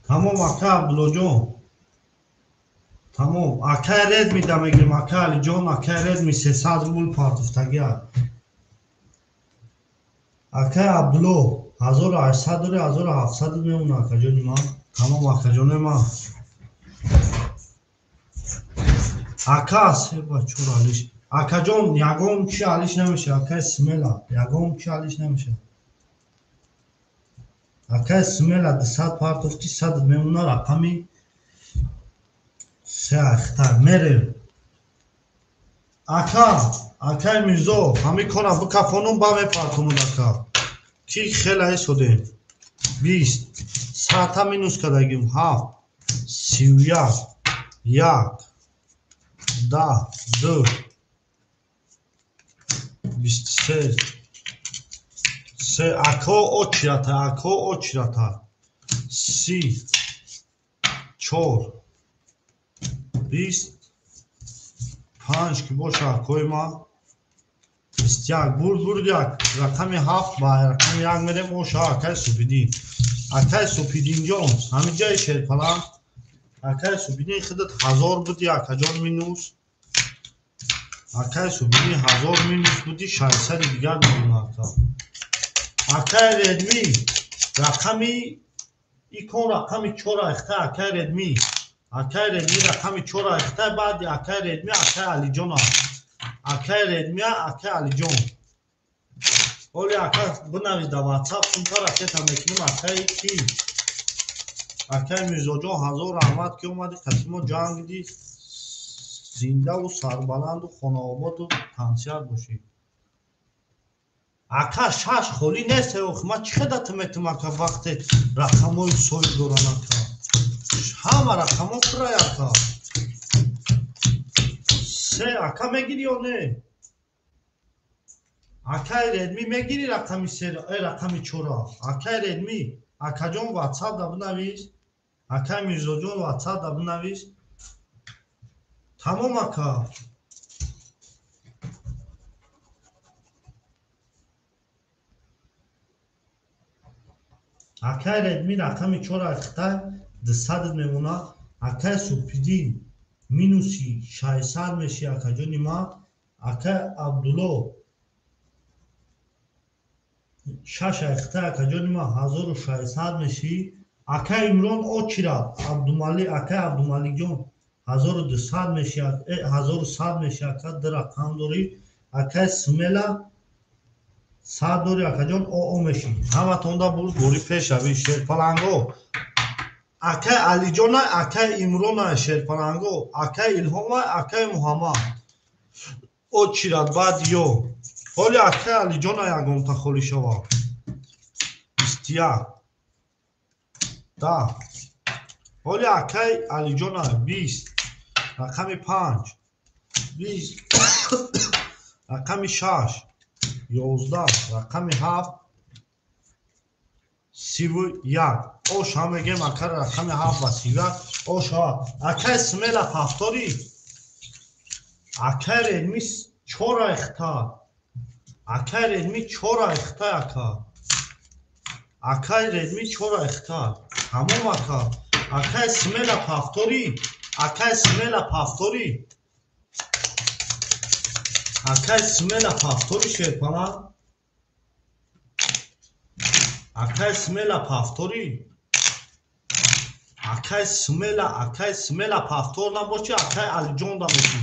Tamom aka Abdullajon. Tamom aka Redmi da megrim aka Alijon aka Redmi 300 mul partoftagiya. aka Abdullo 1800 dore 1700 memona akajon man. Tamom akajon man. aka se bachor alish akajon yagom chi alish nemishe aka smela yagom chi alish nemishe. aka smela 200 partofti 100 memona raqami Сеахтар мерем ака Мирзо ҳами кона бу кафонун ба мепартумуд ака ки хелаи судем 20 саата минус кадагим 7 31 1 10 2 23 ако очрата 30 4 20 5 ки боша акои ма 21 бурд як рақами 7 ба рақами 1 мерем оша акай супидинҷон ҳамиҷаи шерпаланд акай супидин худат 1000 буди акаҷон минус акай супидин 1000 минус буди 600 дигар мебунака акай редми рақами икон рақами 4 ахта акай редми рақами 4 ахта баъди акай редми акай алиҷон акай редми акай алиҷон оли акай бинавиз дар WhatsApp сумтар акета мекунем акай ки акай мирзоҷон ҳазор раҳмат ки омади қасимо ҷамъ гиди зиндаву сарбаланду хонаободу тансият бошед ака шаш холӣ нест ма чӣ хедат метум ака вақте рақамои сои дорам ака ҳама рақамо пура ака се ака мегири ё не акай редми мегири рақами се рақами чора акай редми акаҷон WhatsApp да бинавис акай мирзоҷон WhatsApp да бинавис тамом ака акай редми рақами 4 ахта 200 мемона акай супидин минуси 600 меши акаҷони ма акай абдулло 6 ахта акаҷони ма 1600 меши акай имрон очира абдумали акай абдумалиҷон 1200 меши 1100 меши ака ду рақам дори акай смела 100 дори акаҷон оо меши ҳаматонда буд бори пешави шерпаланго акай алиҷона акай имрона шерпаланго акай илҳома акай муҳаммад очирад баъд ё ҳоли акай алиҷона ягонта холӣ шава 21 10 ҳоли акай алиҷона 20 рақами 5 20 рақами 6 11 рақами 7 31 оша мегем акай рақами 7 ва 31 оша акай смела пафтори акай редми 4 ахта акай редми 4 ахта ака акай редми 4 ахта тамом ака акай смела пафтори акай смела пафтори акай смела пафтори шерпаланд акай смела пафтори акай смела пафтор набоши акай алиҷон да меши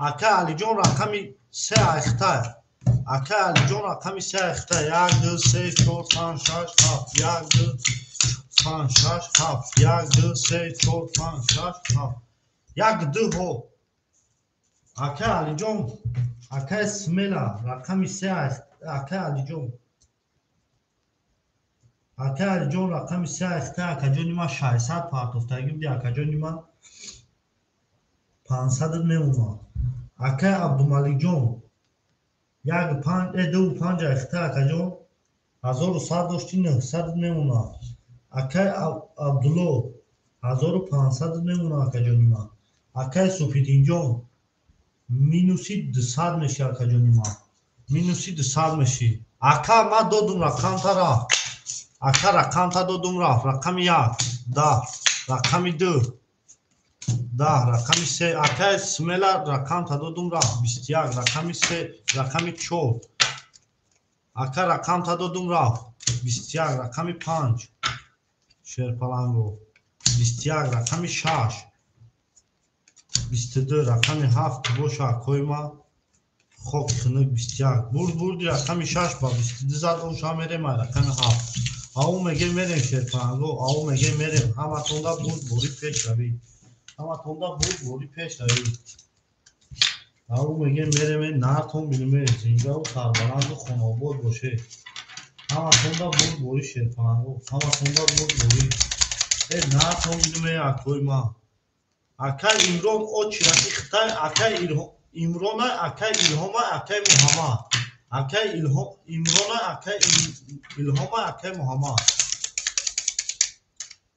акай алиҷон рақами 3 ахта акай алиҷон рақами 3 ахта 1 2 3 4 5 6 7 1 2 5 6 7 1 2 3 4 5 6 7 1 2 ҳо акай алиҷон акай смела рақами 3 акай алиҷон рақами 3 ахта акаҷони ма 600 партофтагӣ буди акаҷони ма 500 мемона акай абдумалиҷон 2 5 ахта акаҷон 1100 дошти 900 мемона акай абдулло 1500 мемона акаҷони ма акай супидинҷон минуси 200 меши акаҷони ма минуси 200 меши ака ма додум рақамта рафт ака рақамта додум рафт рақами 1 10 рақами 2 10 рақами 3 акай смела рақамта додум рафт 21 рақами 3 рақами 4 ака рақамта додум рафт 21 рақами 5 шерпаланго 21 рақами 6 22 рақами 7 боша акои ма хок хунук 21 бурди рақами 6 ба 22 зад оша мерем рақами 7 ау мегем мерем шерпаланго ау мегем мерем ҳаматонда буд бори пеш равӣ ҳаматонда буд бори пеш равӣ ау мегем мерем наатон билме зиндаву сарбаланду хонаобод бошед ҳаматонда буд бори шерпаланго ҳаматонда буд бори наатон билме акои ма акай имрон очира ихтай акай имрона акай илҳома акай муҳаммад акай имрона акай илҳома акай муҳаммад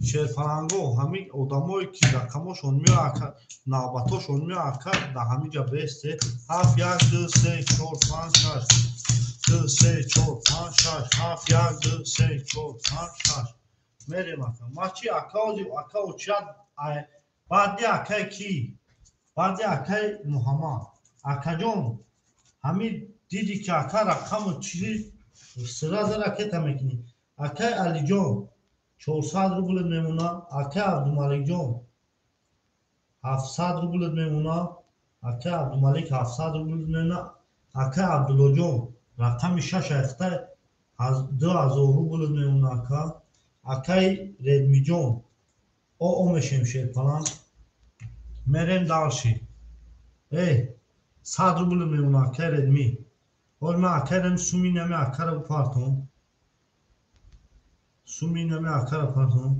шерфаранго ҳамин одамое ки рақамошон меака навбатошон меака да ҳамиҷа бесте 7 1 2 3 4 5 6 2 3 4 5 6 7 1 2 3 4 5 6 мерем ака мачи акаози акао чиад баъди акаи ки баъди акаи муҳаммад акаҷон ҳамин диди ки ака рақаму чизи сразара кета мекунӣ акаи алиҷон 400 рублет мемона акаи абдумаликҷон 700 рублет мемона акаи абдумалик 700 рублет мемона акаи абдуллоҷон рақами 6 ахта 2000 рублет мемона акаи редмиҷон оо мешем шерпалан мерем далши 100 рублет мемона акаи редми ҳол ман акаи редми суми нами акаро бупартон суми нами акаро партон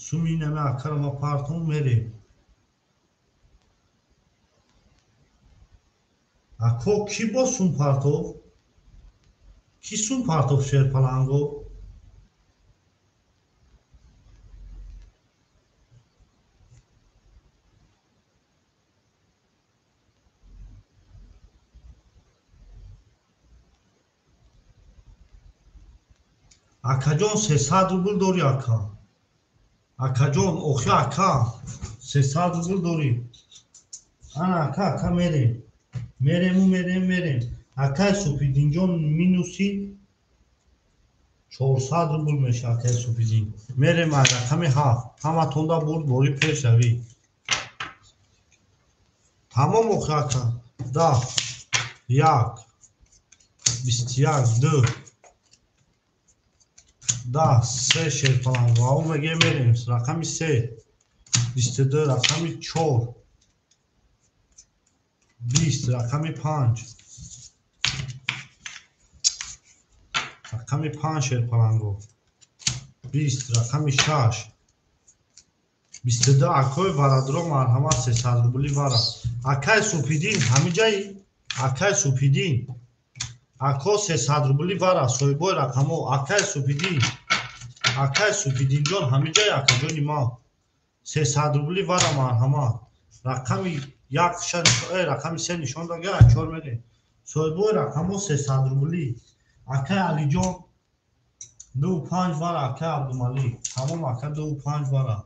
суми нами акаро ма партон мерем ако ки бо сум партов ки сум партов шерпаланго акаҷон 300 рубл дорӣ ака акаҷон охи ака 300 рубл дорӣ ана ака мерем акаи супидинҷон минуси 400 рубл меша акаи супидин мерем рақами 7 ҳаматонда бурд бори пешравӣ тамом охи ака 10 1 21 2 10 3 шерпаланго ав меге мерем рақами 3 22 рақами 4 20 рақами 5 рақами 5 шерпаланго 20 рақами 6 22 акои варадро марҳамат 300 рубли вара акаи супидин ҳамиҷаи акаи супидин ако 300 рубли вара соҳибои рақамо акаи супидинҷон ҳамиҷаи акаҷони ма 300 рубли вара марҳамат рақами 3 нишон дага 4 мерем соҳибои рақамо 300 рубли акаи алиҷон 25 вара акаи абдумалик тамом ака 25 вара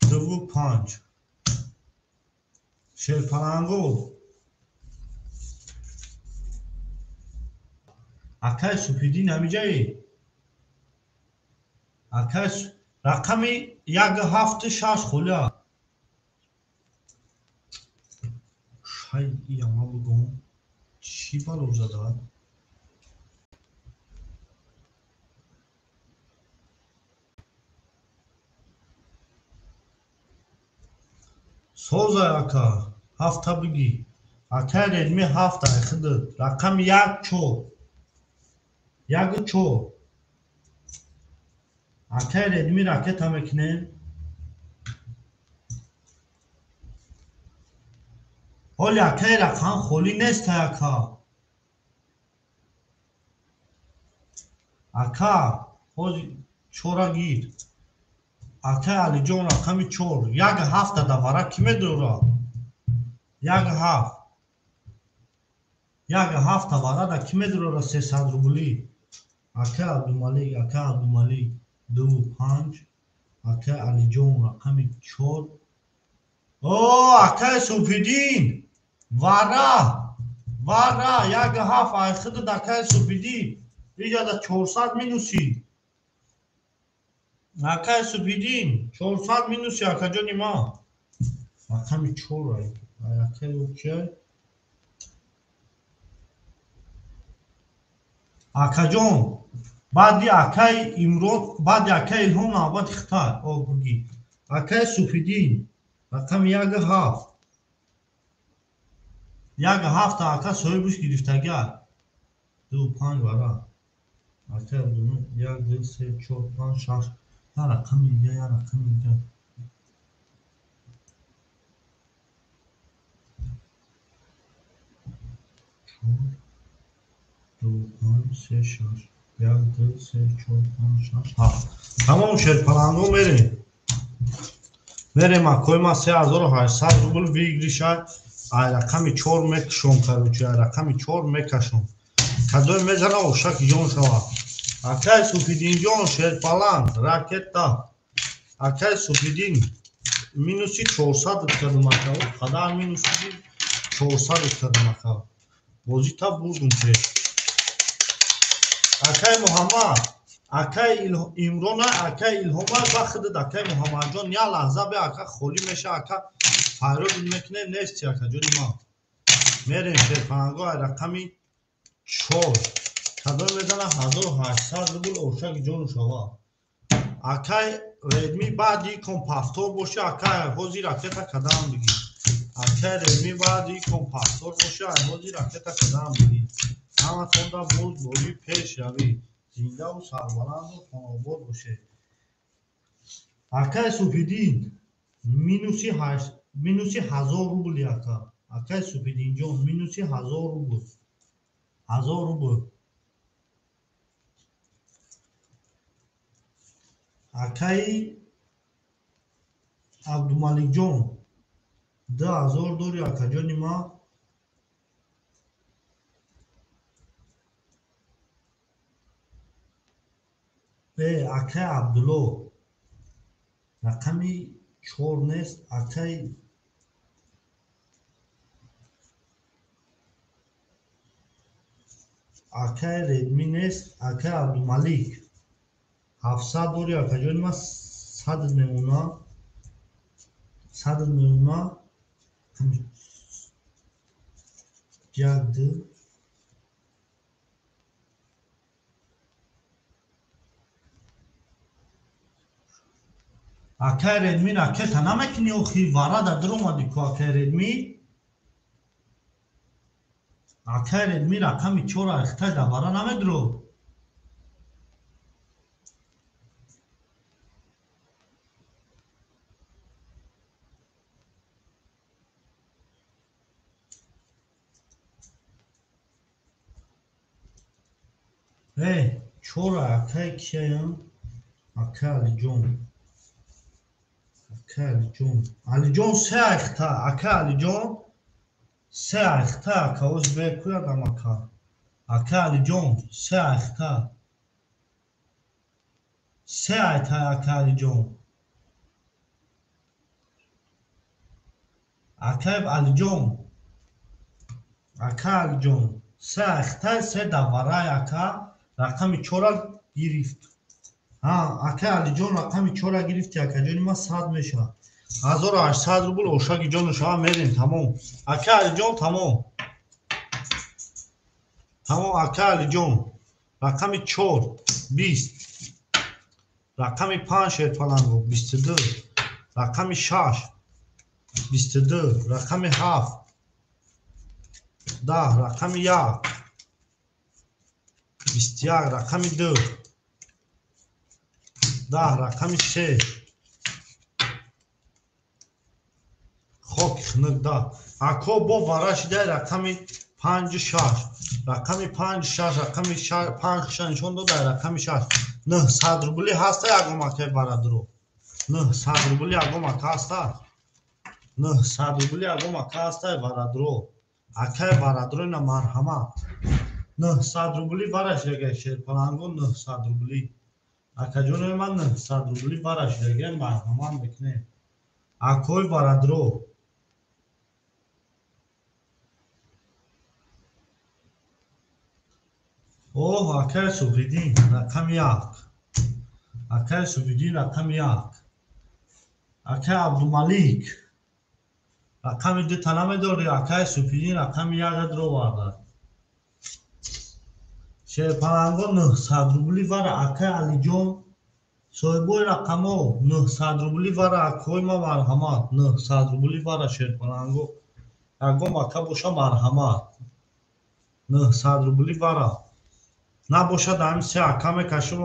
25 шерпаланго акаи супидин ҳамиҷае акаи рақами 176 холия шай яма бугон чӣ бало задад соза ака ҳафта бигӣ акаи редми ҳафта хидр рақами 1 4 акаи редми ракета мекунем ҳоли акаи рақам холӣ неста ака ҳози чора гир акаи алиҷон рақами 4 1 7 давара ки медора 1 7 варада ки медорора 300 рубли акаи абдумалик 25 акаи алиҷон рақами 4 акаи супидин вара 1 7 айхидид акаи супидин иҷада 400 минуси акаи супидин 400 минуси акаҷони ма рақами 4 акаи окей акаҷон баъди акаи имрон баъди акаи илҳом навбати хитай огугӣ акаи супидин рақами 1 7 ака соҳибиш гирифтага 25 вара акаи абдумалик 1 2 3 4 5 6 рақами дига 4 2 5 3 6 یک دو سه چهار پنج شش هفت. تمام شد پلنگو میریم اکوی ما 3800 روبل ویگریشه ای رقمی 4 میکشم کروچی ای رقمی 4 میکشم کدوی میزنه اوشک جون شوا اکای سوپیدین جون شد پلنگ راکت تا اکای سوپیدین минуси 400 кардам ака қадар минуси 400 кардам ака бозӣ та бурдум че акай муҳаммад акай имрона акай илҳома бахдад акай муҳаммадҷон я лаҳза бе ака холӣ меша ака файрод мекне нести ака ҷони ма мерем шерпанго ай рақами 4 кадом медана 1800 рубл ошак ҷону шава акай редми баъди компактор боши акай ҳози ракета кадам бигӣ акай редми баъди компактор боши ҳози ракета кадам бигӣ ҳаматонда боз бои пеш равӣ зиндаву сарбаланду хонобод бошед акай супидин минуси 1000 рубли ака акай супидинҷон минуси 1000 рубл 1000 рубл акаи абдумаликҷон 2000 дори акаҷони ма акай абдулло рақами 4 нест акай редми нест акай абдумалик 700 дори акаҷони ма 100 мемуна ягду акай редми ракета намекини охи варада дуромади ку акай редми рақами 4 ахтай да вара намедро чора акай кияям акай алиҷон се ахта акай алиҷон се ахта ака озбекуядам ака акай алиҷон се ахта се айта акай алиҷон акай алиҷон се ахта се даварай ака рақами 4 гирифт акай алиҷон рақами 4 гирифти акаҷони ма 100 меша 1800 рубл ошаги ҷону шава мерем тамом акай алиҷон тамом акай алиҷон рақами 4 20 рақами 5 шерпаланго 22 рақами 6 22 рақами 7 10 рақами 1 21 рақами 2 10 рақами 3 хоки хунукда ако бо вара шида рақами 56 рақами 56 рақами 5 нишон дода рақами 6 900 рубли ҳаста ягом акай барадро 900 рубли ягом ака ҳаста 900 рубли ягом ака ҳаста барадро акай барадро на марҳамат 900 рубли вараш ягай шерпаланго 900 рубли акаҷонои ман 900 рубли вараш ягай марҳамат мекунем акой барадро оҳ акай субҳиддин рақами 1 акай субҳиддин рақами 1 акай абдумалик рақами 2 та намедорӣ акай субҳиддин рақами 1 дро варда шерпаланго 900 рубли вара акай алиҷон соҳибои рақамо 900 рубли вара акои ма марҳамат 900 рубли вара шерпаланго ягом ака боша марҳамат 900 рубли вара набошад ҳамин се ака мекашум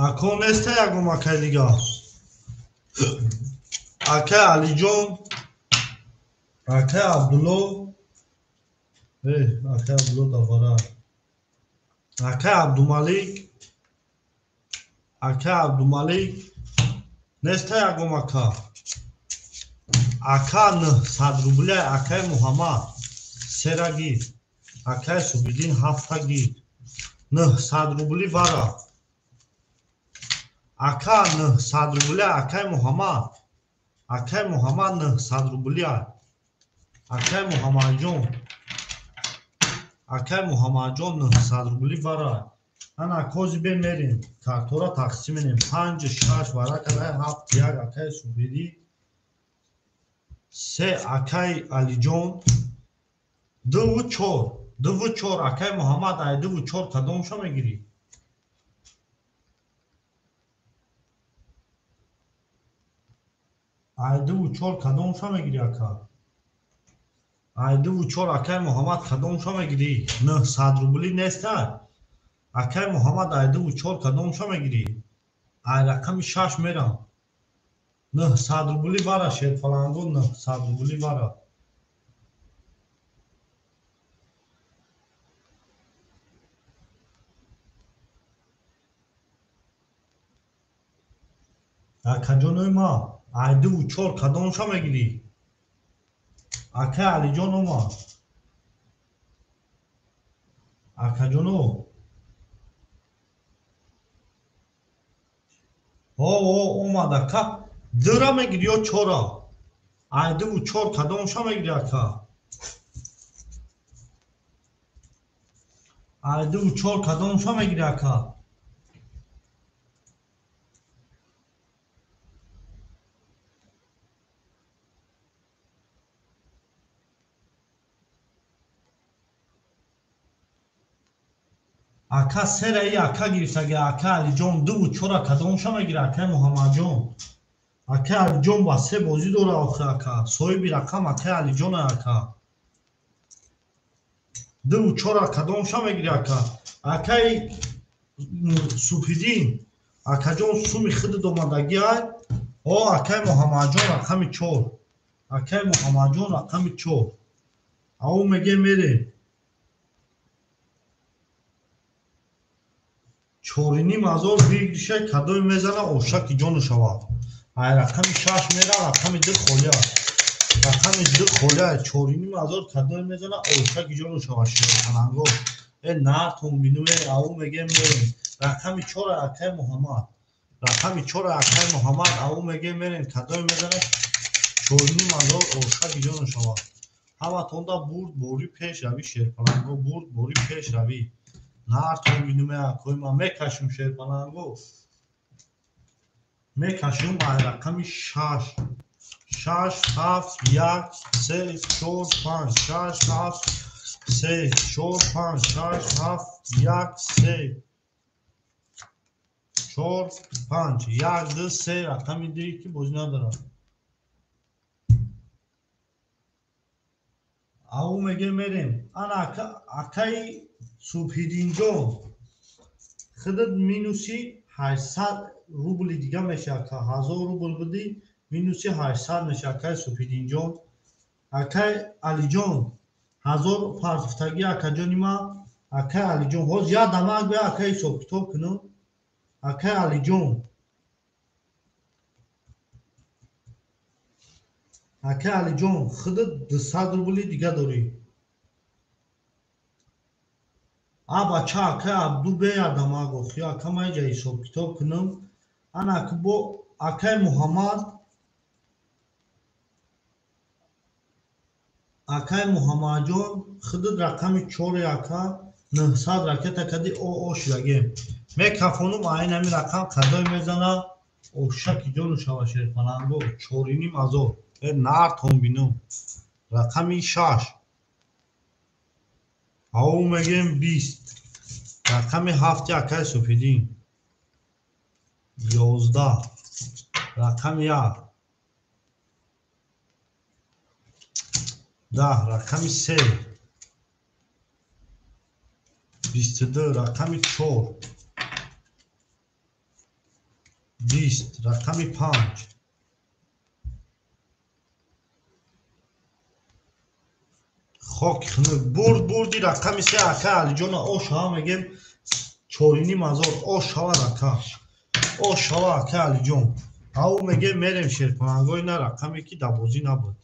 ако неста ягом акай дига акай Алиҷон, акай Абдулло, акай Абдулло давара, акай Абдумалик, акай Абдумалик, неста ягон ака. Ака 900 рубля, акай Муҳаммад сера гир, акай Субидин 7 гир, 900 рубли вара. Ака 900 рубля, акай Муҳаммад 900 рубля. Акай Муҳаммадҷон, акай Муҳаммадҷон 900 рубли вара. Ана кози бе мерем, картора тақсим менем. 5 6 вара кадай 7 як акай Субиди, 3 акай Алиҷон, 2 4 акай Муҳаммад. ай 2 4 кадомша мегирӣ? ай 2 4 кадомша мегирӣ ака? ай 2 4 акай Муҳаммад кадомша мегирӣ? 900 рубли неста? акай Муҳаммад ай 2 4 кадомша мегирӣ? ай рақами 6 мерам. 900 рубли вара шерфаланго, 900 рубли вара. акаҷонои ма ай 2 4 кадомша мегирӣ? акай Алиҷон омад. акаҷоно омад ака. 2 мегирӣ ё 4? ай 2 4 кадомша мегирӣ ака? ай 2 4 кадомша мегирӣ ака? ака сераи ака гирифтаги акай Алиҷон 2 4 кадомша мегирӣ акай Муҳаммадҷон? акай Алиҷон ба 3 бозӣ дора охир ака. соҳиби рақам акай Алиҷон ака. 2 4 кадомша мегирӣ ака? акай Субҳиддин, акаҷон суми худат омадаги ай? акай Муҳаммадҷон рақами 4. акай Муҳаммадҷон рақами 4. ав меге мерем. 4,500 бигриша кадой мезана ошаки ҷону шавад. ай рақами 6 мера, рақами 2 холия. рақами 2 холия 4,500 кадой мезана ошаки ҷону шавад. шерфаланго нартон бинуе ав меге мерем. рақами 4 акай Муҳаммад. рақами 4 акай Муҳаммад ав меге мерем. кадой мезана 4,500 ошаки ҷону шавад. ҳаматонда бурд бори пеш равӣ шерфаланго, бурд бори пеш равӣ. нартон бинуме акои ма мекашум шерфаланго. мекашум ай рақами 6 6 7 1 3 4 5 6 7 3 4 5 6 7 1 3 4 5 1 2 3 рақами диги ки бозӣ надорад. ав меге мерем. ана акай Субҳиддинҷон худат минуси 800 рубли дига меша ака. 1000 рубл будӣ минуси 800 меша акай Субҳиддинҷон. акай Алиҷон 1000 фарзуфтаги акаҷони ма. акай Алиҷон ҳоз я дамак бе акай ҳисоб китоб кунам. акай Алиҷон, акай Алиҷон худат 200 рубли дига дорӣ. бача акай Абду бея дамак охи ака майҷа ҳисоб китоб кунам. ана бо акай Муҳаммад, акай Муҳаммадҷон худат рақами 4 ака 900 ракета кади шидагем. мекафонум айн ҳами рақам кадой мезана ошаки ҷону шава шерфаланго. 4,500 нартон бинум. рақами 6 ав мегем 20. рақами 7 акай Субҳиддин 11. рақами 1 10. рақами 3 22. рақами 4 20. рақами 5 خاک خنه بردی رقم سه اکه علی جان آشا میگم چورینی مزار آشا رکا آشا اکه علی جان او میگه میریم شیرپناهگاه نه رقمی که دبوزی نبود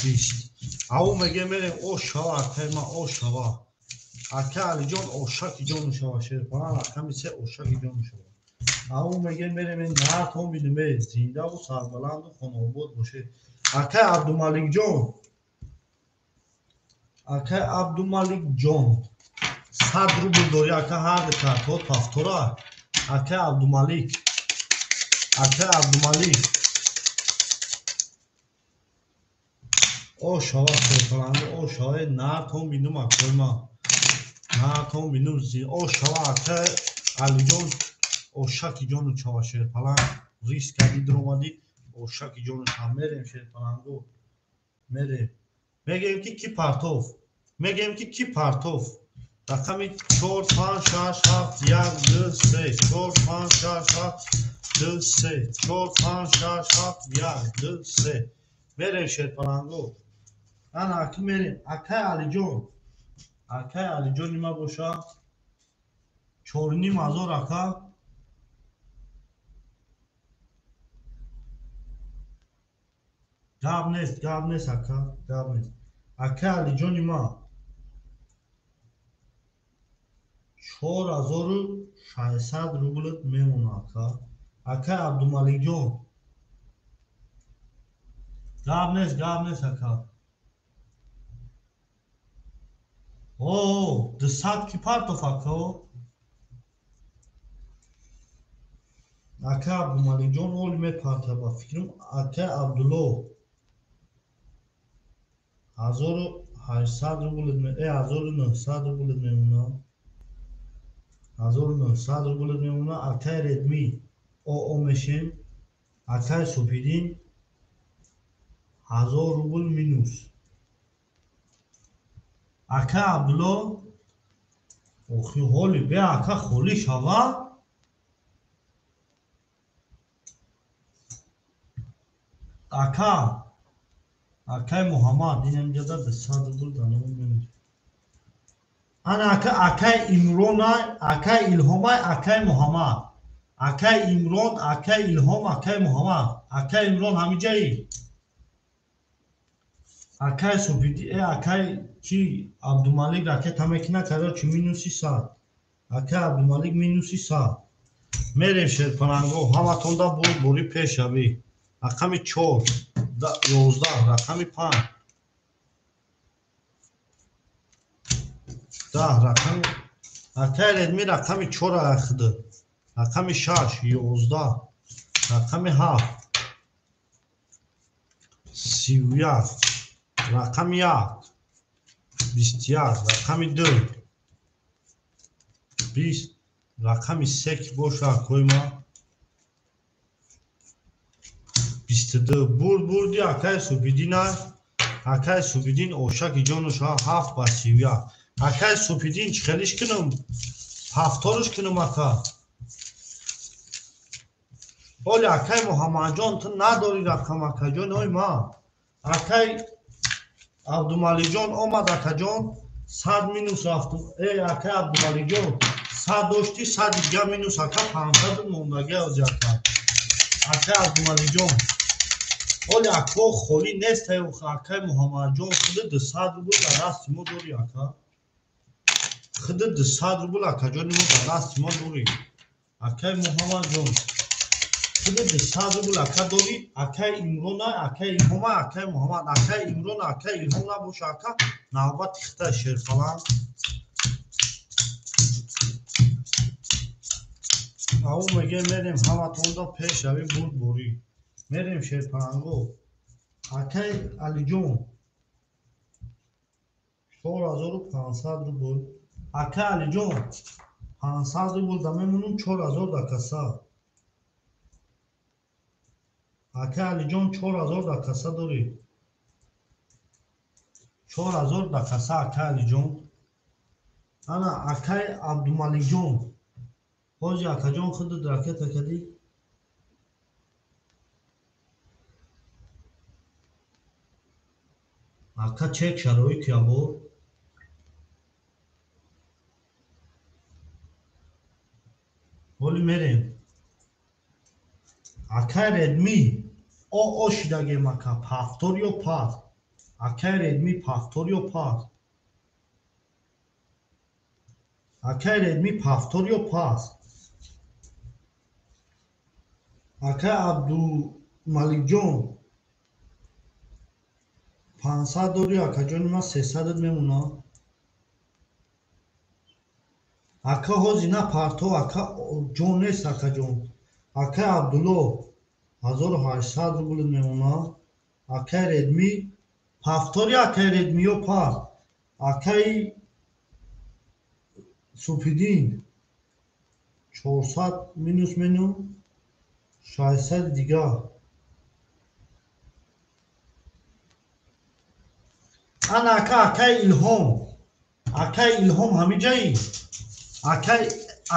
بیست او میگه میریم آشا اکه ما آشا اکه علی جان آشا کی جان شوا شیرپناه رقم سه آشا کی جان شوا او میگه میریم این نه تو میدونی زنده و سربلند و خانواد باشه اکه عبدالملک جان اکه عبدالملک جان 100 روبل داری اکه هر کارتات پافتورا اکه عبدالملک او شوا شیرپناه او شوا نه تو میدونم اکوی ما نه تو میدونم زی او شوا اکه علی جان اوشاکی جانو چاوا شیرپناه ریس کردی در اومدی اوشاکی جانو هم میریم شیرپناهگاه میریم میگیم که کی پارتوف رقمی 4 5 6 7 1 2 3 4 5 6 7 2 3 4 5 6 7 1 2 3 میریم شیرپناهگاه انا اکی میریم اکه علی جان ما باشه چورنی مزار اکه گاب نیست اکه گاب نیست اکه علی جان ما 4600 روبلت میمونه اکه عبدالملک جان گاب نیست اکه اوه 200 کی پارتوف اکه عبدالملک جان اول می پارتوفا فکرم اکه عبدالله 1800 روبلت می 1900 روبلت میمونه 1900 روبلت میمونه اکه ردمی او میشیم اکه سپیدین 1000 روبل مینوس اکه عبدالله اوخی حالی بیا اکه خولی شوا اکه محمد این اینجا در 200 روبل دانمون مینوس انا اکه امرون اکه الهام اکه محمد اکه امرون اکه الهام اکه محمد اکه امرون همی جایی اکه سپیدی اکه چی عبدالملک رکت همه که نکرده چی مینوسی 100 اکه عبدالملک مینوسی 100 میریم شیرپناهگاه همه تونده بوری پیش شوی رقم 4 11 رقم 5 10 رقم اکه ردمی رقم 4 اخده رقم 6 11 رقم 7 31 رقم 1 21 رقم 2 20 رقم 3 که باشه اکوی ما 22 بردی اکه سپیدین اکه سپیدین اوشک جانوش 7 با 31 اکه سپیدین چخلیش کنم هفتارش کنم اکه ولی اکه محمد جان تو نداری رقم اکه جان اوی ما اکه عبدالملک جان آمد اکه جان 100 مینوس رفت ای اکه عبدالملک جان 100 داشتی 100 دیگه مینوس اکه 500 موندگی از اکه عبدالملک جان ولی اکه خولی نیست اکه محمد جان خود 200 روبل در دست ما داری اکه خود 200 روبل اکه جان ما در دست ما داری اکه محمد جان خود 200 روبل اکه داری اکه امرون اکه الهام اکه محمد اکه امرون اکه الهام نباشه اکه نوبت خطه شیرپناه او میگه میریم همه تونده پیش شوی بوری میریم شیرپناهگاه اکه علی جان 4500 روبل اکه علی جان 500 روبل دا میمونم 4000 دا کسا اکه علی جان 4000 دا کسا داری 4000 دا کسا اکه علی جان انا اکه عبدالملک جان حاجی اکه جان خود درکت کدی ака чек шароит ябо ҳоли мерем акай редми о шидагем ака пафтор ё паст акай редми пафтор ё паст акай редми пафтор ё паст акай абдумаликҷон 500 дори акаҷони ман 300 мемона ака ҳози на парто ака ҷон нест акаҷон акай абдулло 1800 рубл мемона акай редми пафтори акай редмиё паст акай супидин 400 минус мену 600 дигар ана акай илҳом ҳамиҷаи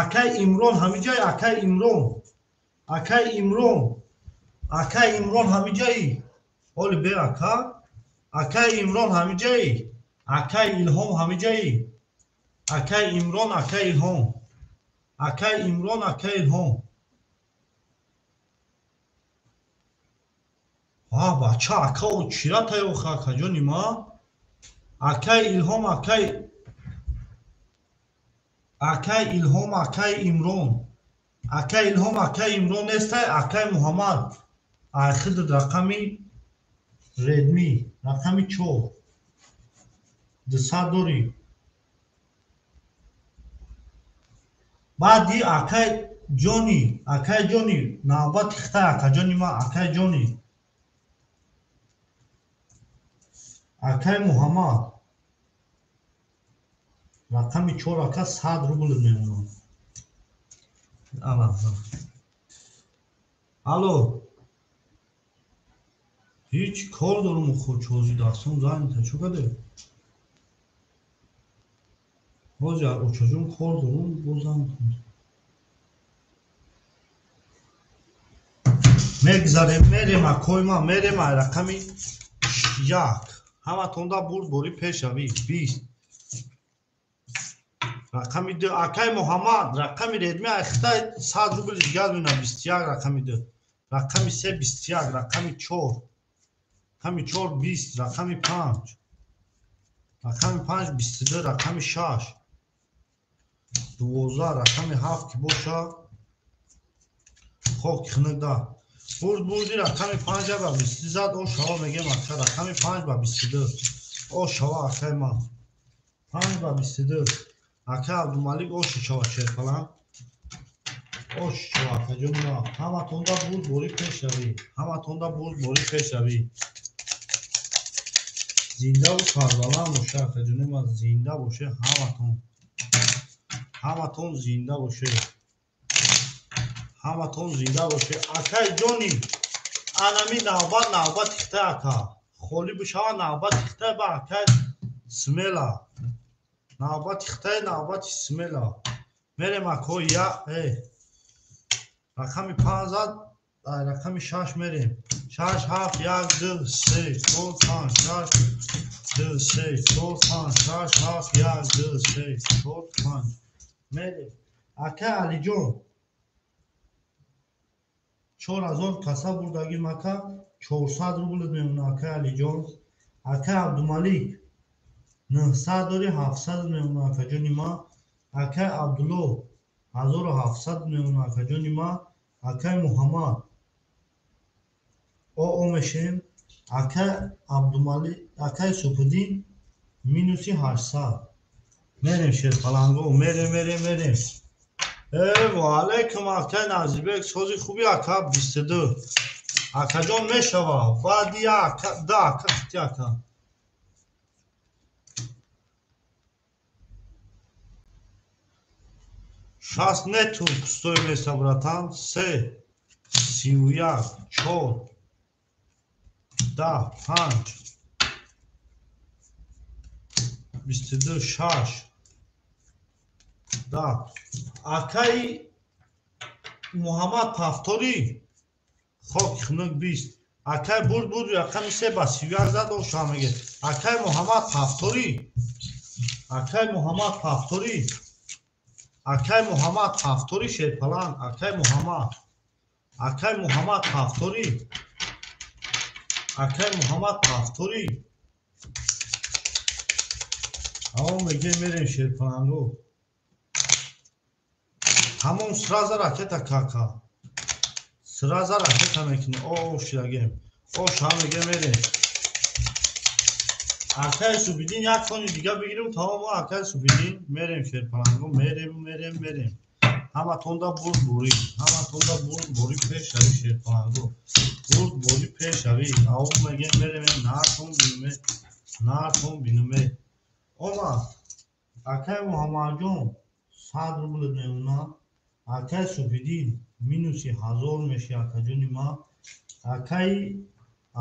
акай имрон ҳамиҷаи акай имрон ҳамиҷаи ҳоли бе акай имрон ҳамиҷаи акай илҳом ҳамиҷаи акай имрон акай илҳом бача ака чира таёха акаҷони ма акай илҳом акай имрон нестай акай муҳаммад айхидид рақами редми рақами 4 200 дори баъди акай ҷони навбати хитай акаҷони ма акай ҷони акай муҳаммад рақами 4 ака 100 рубл мемонад алло ҳеҷ кор дорум ҳози дастон занята чӯ каде ҳози очаҷон кор дорум бозан мегзарем мерем акои ман мерем ай рақами 1 ҳаматонда бурд бори пешави 20 рақами 2 акай муҳаммад рақами редми айхитай 100 рубли дигар мена 21 рақами 2 рақами 3 21 рақами 4 20 рақами 5 22 рақами 6 12 рақами 7 ки боша хок хинада бурди рақами 5 ба 20 зад о шава мегем ака рақами 5 ба 22 о шава акай ман 5 ба 22 акай абдумалик о шава черфалан о шава акаҷони ма ҳаматонда бурд бори пешравӣ зиндаву сарбаланд боше акаҷони ма зинда боше ҳаматон зинда боше акай ҷони анами навбат хитай ака холи бишава навбати хитай ба акай смела навбати хитай навбати смела мерем акои рақами 5 зад рақами 6 мерем 6 7 1 2 3 4 5 6 2 3 4 5 6 7 1 2 3 4 5 мерем акай алиҷон 4000 каса бурдагим ака 400 рубл мемона акай алиҷон акай абдумалик 900 дори 700 мемона акаҷони ма акай абдулло 1700 мемона акаҷони ма акай муҳаммад мешем акай абдумалик акай супидин минуси 800 мерем шерпаланго мерем ваалайкум акай назибек сози хуби ака 22 акаҷон мешава баъди ака хити ака шаст нету пустой места братан 3 31 4 10 5 22 6 акай муҳаммад пафтори хок хунук 20 акай бурд рақами се ба 31 зад ошамаге акай муҳаммад ҳафторӣ акай муҳаммад ҳафторӣ акай муҳаммад ҳафторӣ шерпалан акай муҳаммад ҳафторӣ акай муҳаммад ҳафторӣ амо меге мерем шерпаланго ҳамон сраза ракета кака сраза ракета мекунӣ ширагем шамеге мерем акай субидин як фони дига бигирем тамом акай субидин мерем шерпаланго мерем ҳаматонда бурд бурӣ пешави шерпаланго бурд бурӣ пешави ав меге мерем наатон бинуме ома акай муҳаммадҷон 100 рубл меуна акай субидин минуси 1000 меши акаҷони ма акай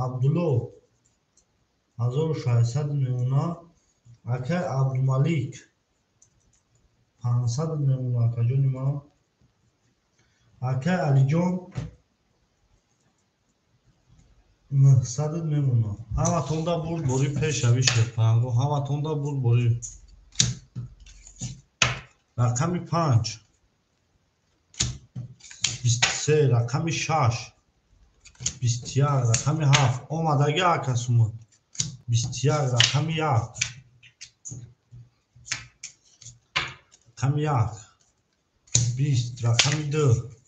абдулло 1600 меуна акай абдумалик 500 меуна акаҷони ма акай алиҷон 900 мемуна ҳаматонда бурд борӣ пешави шерпаланго ҳаматонда бурд борӣ рақами 5 23 рақами 6 21 рақами 7 омадаги акасумад 21 рақами 1 рақами 1 20 рақами 2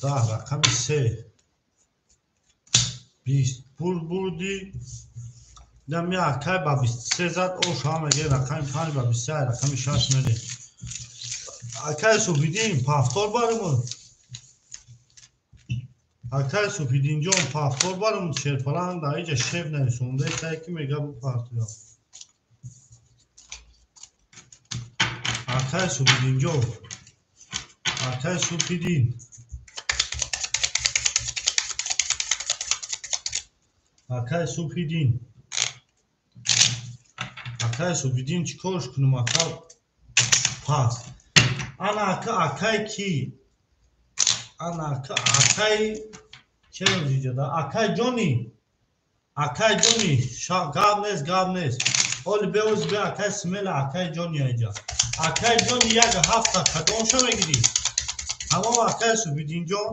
10 рақами 3 20 бурди дами акай ба 23 зад ошамаге рақами 5 ба 23 рақами 6 мере акай субидин пафтор бармуд акай субидинҷон пафтор бармуд шерпалан дар иҷа шеф нависонда ки мега бупартӯя акай субидинҷон акай субидин акай субидин чӣ корш кунум ака пас ана акай ки ана акай черозиҷада акай ҷони гап нест оли беоз бе акай смела акай ҷони аҷа акай ҷони як ҳафта кадомша мегирӣ ҳамон акай субидинҷон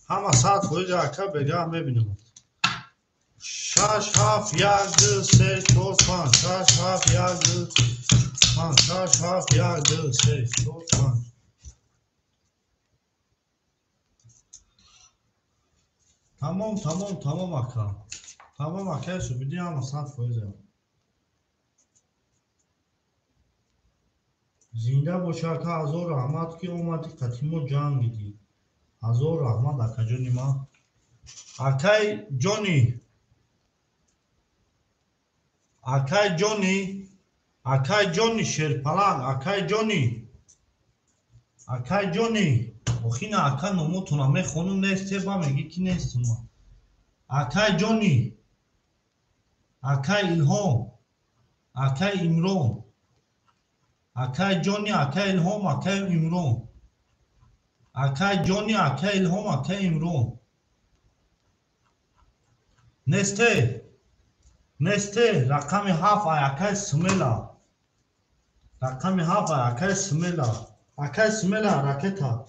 ҳама 100% акай бегаҳ мебинам 6 7 1 2 3 4 5 6 7 1 2 5 6 7 1 2 3 4 5 тамом ака тамом акай субидин ҳама 100% зинда боша ака ҳазор раҳмат ки омадӣ қатимо ҷанг идӣ ҳазор раҳмат акаҷони ма акай ҷони шерпаланг акай ҷони охина ака номотона мехонум несте ба мегӣ ки нестума акай ҷони акай илҳом акай имрон акай ҷони акай илҳом акай имрон акай ҷони акай илҳом акай имрон несте рақами 7 акай смела рақами 7 акай смела ракета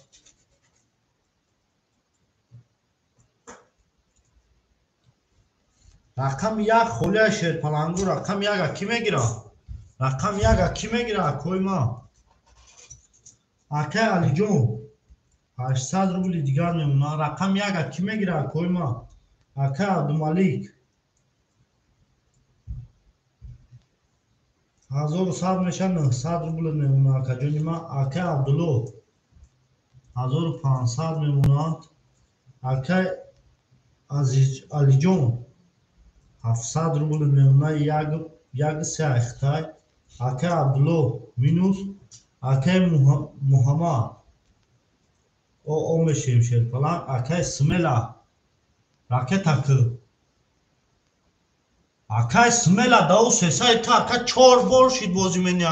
рақами 1 холия шерпалангу рақами 1 ки мегира рақами 1 ки мегира акои ма акай алиҷон 800 рубли дигар мемуна рақами 1 ки мегира акои ма акай абдумалик 1100 меша 900 рубл мемуна акаҷони ма акай абдулло 1500 мемунанд акай алиҷон 700 рубл мемуна як се ахтай акай абдулло минус акай муҳаммад мешем шерпалан акай смела ракетаку акай смела дау сесаи та ака 4 бор шид бозӣ мени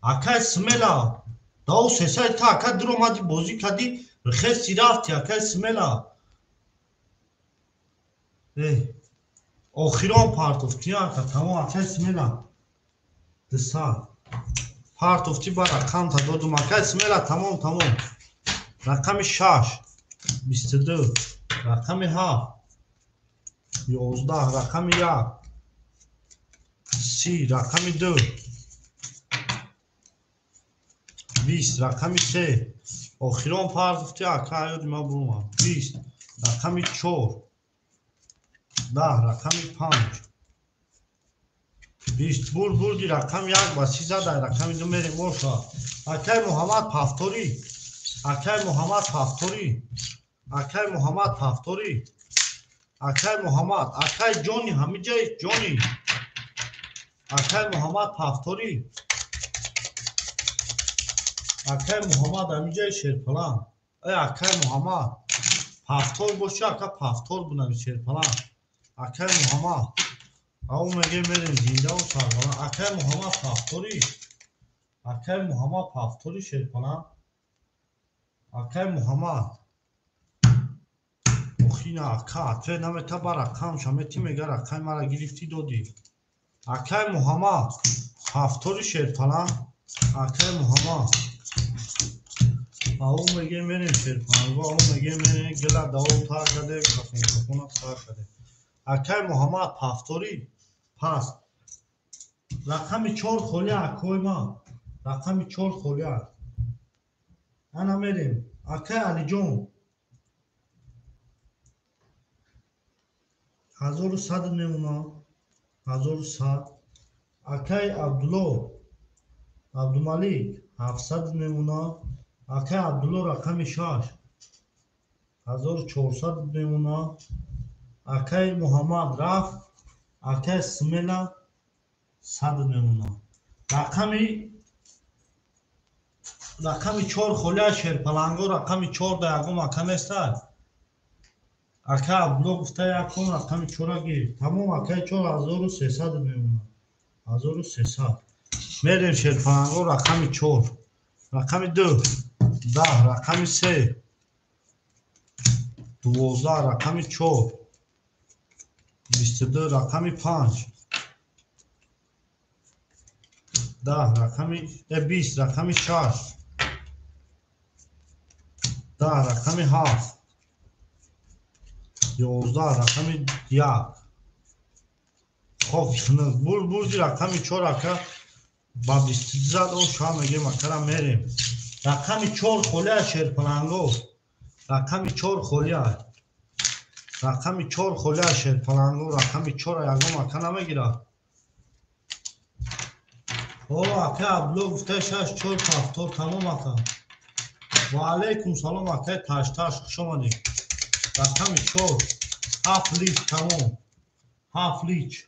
акай смела дау сесаи та ака дур омадӣ бозӣ кардӣ خیلی رفتی اکای سملا آخران پارتوفتی اکا تمام اکای سملا دسا پارتوفتی با رقم تا دودم اکای سملا تمام رقم 6 22 رقم 7 11 رقم 1 30 رقم 2 20 رقم 3 آخران پارتوفتی اکای ما بروم 20 رقم 4 10 رقم 5 20 بردی رقم 1 و 13 رقم 2 میریم باشا اکای محمد پافتوری اکای محمد پافتوری اکای محمد پافتوری اکای محمد اکای جونی همه جای جونی اکای محمد پافتوری اکای محمد همه جای شیرپلان ای اکای محمد پافتور باشه اکای پافتور بونم شیرپلان اکای محمد او میگه میریم زنده و سربلان اکای محمد پافتوری اکای محمد پافتوری شیرپلان اکای محمد مخینا اکا تو نمیتا بر اکام شمیتی میگر اکای مرا گرفتی دادی اکای محمد پافتوری شیرپلان اکای محمد او میگه میریم شیرپلان او میگه میریم گلا داو تا کده کفون تا کده اکای محمد پافتوری پس رقم 4 خولی اکوی ما رقم 4 خولی انا میریم اکای علی جون 1100 نمونه 1100 اکای عبدالله عبدالملیک 700 نمونه اکای عبدالله رقم 6 1400 نمونه اکای محمد رفت اکای سمیلا 100 نمونه رقم 4 خوله شیرپلنگو رقم 4 دایگم اکم استاد اکای عبدالله گفته یکم رقم 4 گیر تمام اکای 4 1300 نمونه 1300 میریم شیرپلنگو رقم 4 رقم 2 10 رقم 3 12 رقم 4 22 رقم 5 10 رقم 20 رقم 6 10 رقم 7 11 رقم 1 خب بردی رقم 4 اکا با 20 زد و شما میگه مکرم میریم رقم 4 خوله شیرپلنگو رقم 4 خوله رقم 4 خوله شیرپلنگو رقم 4 یکم اکا نمیگیره او اکا عبدالله گفته 6 4 پافتور تمام اکا و علیکم سلام اکا تاش خوش آمدید رقم 4 7 لیچ تمام 7 لیچ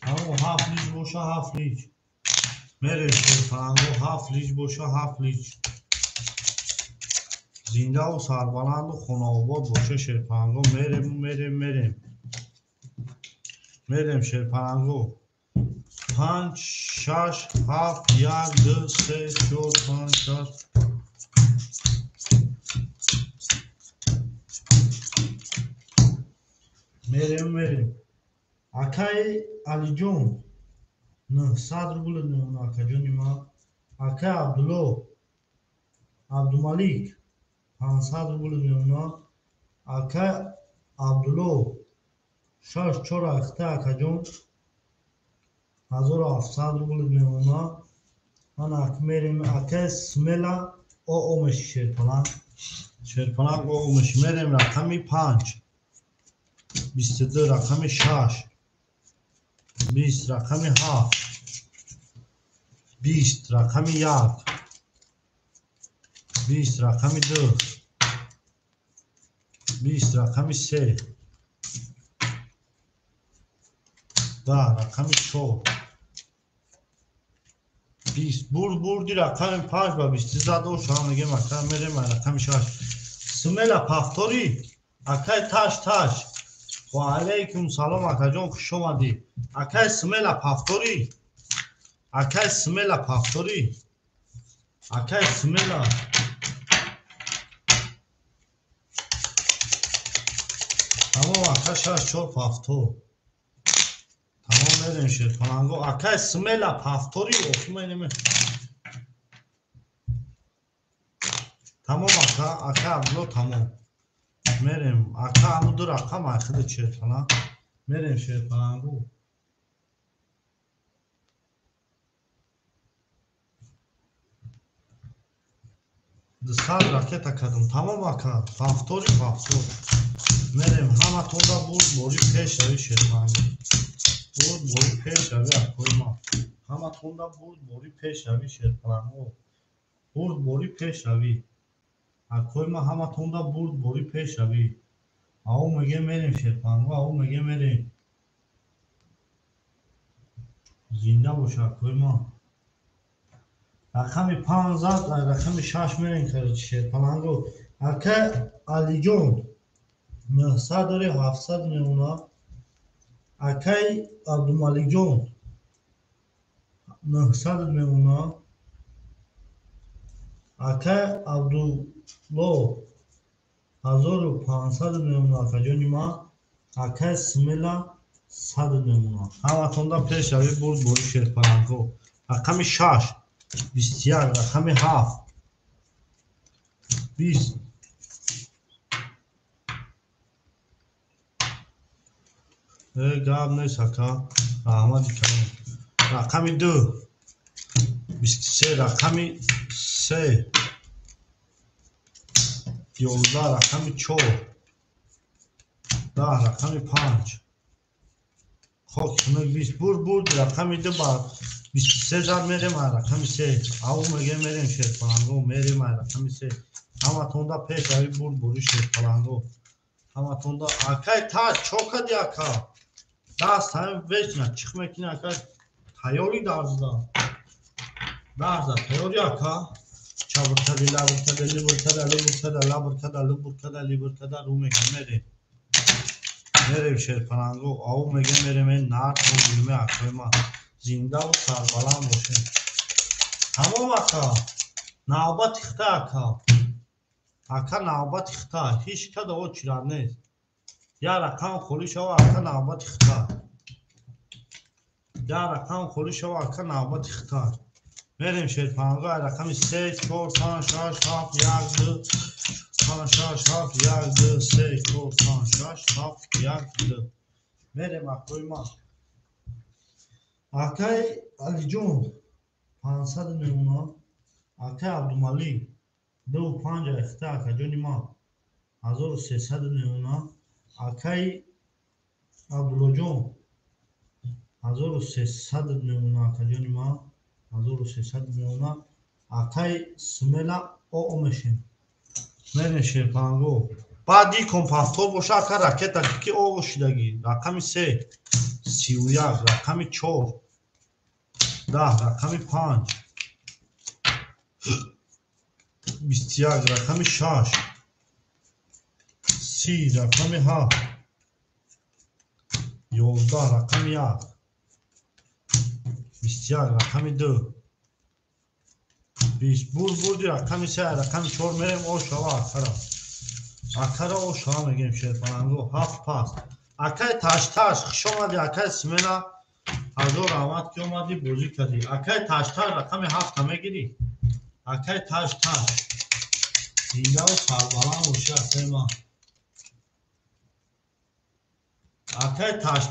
تمام 7 لیچ باشه 7 لیچ میریم شیرپلنگو 7 لیچ باشه 7 لیچ زنده و سربلند و خانواباد باشه شیرپلنگو میریم شیرپلنگو 5 6 7 1 2 3 4 5 6 میریم اکای علی جون نه صدر بوله نه اکا جونی ما اکای عبدالله عبدالملیک 500 بوله نه اکای عبدالله 6 4 اخته اکا جون 1700 بوله نه انا میریم اکای سمیلا او اومش شیرپلنگ او اومش میریم رقم 5 22 رقم 6 20 رقم 7 20 رقم 1 20 رقم 2 20 رقم 3 10 رقم 4 20 بردی رقم 5 با 20 زد و شما میگه مثلا میریم رقم 6 سمیلا پافتوری اکای تاش و علیکم سلام اکا جون خوش آمدی اکای سمیلا پافتوری اکای سمیلا Tamam aka 64 tamam merim şerpanango aka smela paftori okuma elime. Tamam aka ablo tamam. Merim aka amudur aka markada şerpana. Merim şerpanango. Dışarı raket akadım. Tamam aka. Paftori. Merim hama tonda boru peş avi şerpanango. Boru peş avi akoyma. Hama tonda boru peş avi şerpanango. Boru peş avi. Akoyma hama tonda boru peş avi. Au mege merim şerpanango. Au mege merim. Zinda boş akoyma. Rakami 15 rakami 6 merin karı şerpanango. Aka Alijon. 900 داره 700 میمونه اکای عبدالمالی جون 900 میمونه اکای عبدالله 1500 میمونه اکا جونی ما اکای سمیلا 100 میمونه همه تونده پیش روی برد بوری شرپرانگو رقمی 6 21 رقمی 7 20 گاب نیست اکا رحمت کنم رقمی 2 23 رقمی 3 11 رقمی 4 10 رقمی 5 خب کنه 20 برد رقمی 2 بعد 23 زار میریم رقمی 3 او میگه میریم شرپلنگو میریم رقمی 3 همه تونده پیش روی بوری شرپلنگو همه تونده اکای تاش چوکا دی اکا دست همه ویچنه چیخ میکنه اکا تایوری درزده درزده تایوری اکا چابرکده لابرکده لیبرکده لیبرکده لابرکده لیبرکده لیبرکده رو میگه میریم میریم شرپلنگو او میگه میریم این نرد و گلمه اکای ما زنده و سربلند باشیم تمام اکا نوبت اخته اکا نوبت اخته هیچ کده او چرا نیست یا رقم خوری شو اکا نوبت اخته یا رقم خوری شو اکا نوبت اخته میریم شرپلنگو رقم 3 4 5 6 7 1 2 5 6 7 1 2 3 4 5 6 7 1 2 میریم اکوی ما اکای علی جون 500 میمونه اکای عبدالمالی 2 5 اخته اکا جونی ما 1300 میمونه اکای عبدالله جون 1300 میمونه اکا جونی ما 1300 میمونه اکای سمیلا او میشیم میریم شرپلنگو بعد یک کمپافتور باشه اکا راکت که او شدگی رقمی 3 31 رقمی 4 10 رقمی 5 21 رقمی 6 30 رقمی 7 11 رقمی 1 21 رقمی 2 20 بردی رقمی 3 رقمی 4 میریم او شوا اکرا او شوا میگیم شرپلنگو 7 پاس اکای تاش خوش اومدی اکای سمینا هزار رحمت که اومدی بازی کردی اکای تاش رقمی 7 میگیری اکای تاش زنده و سربلند باشی اکای ما اکای تاش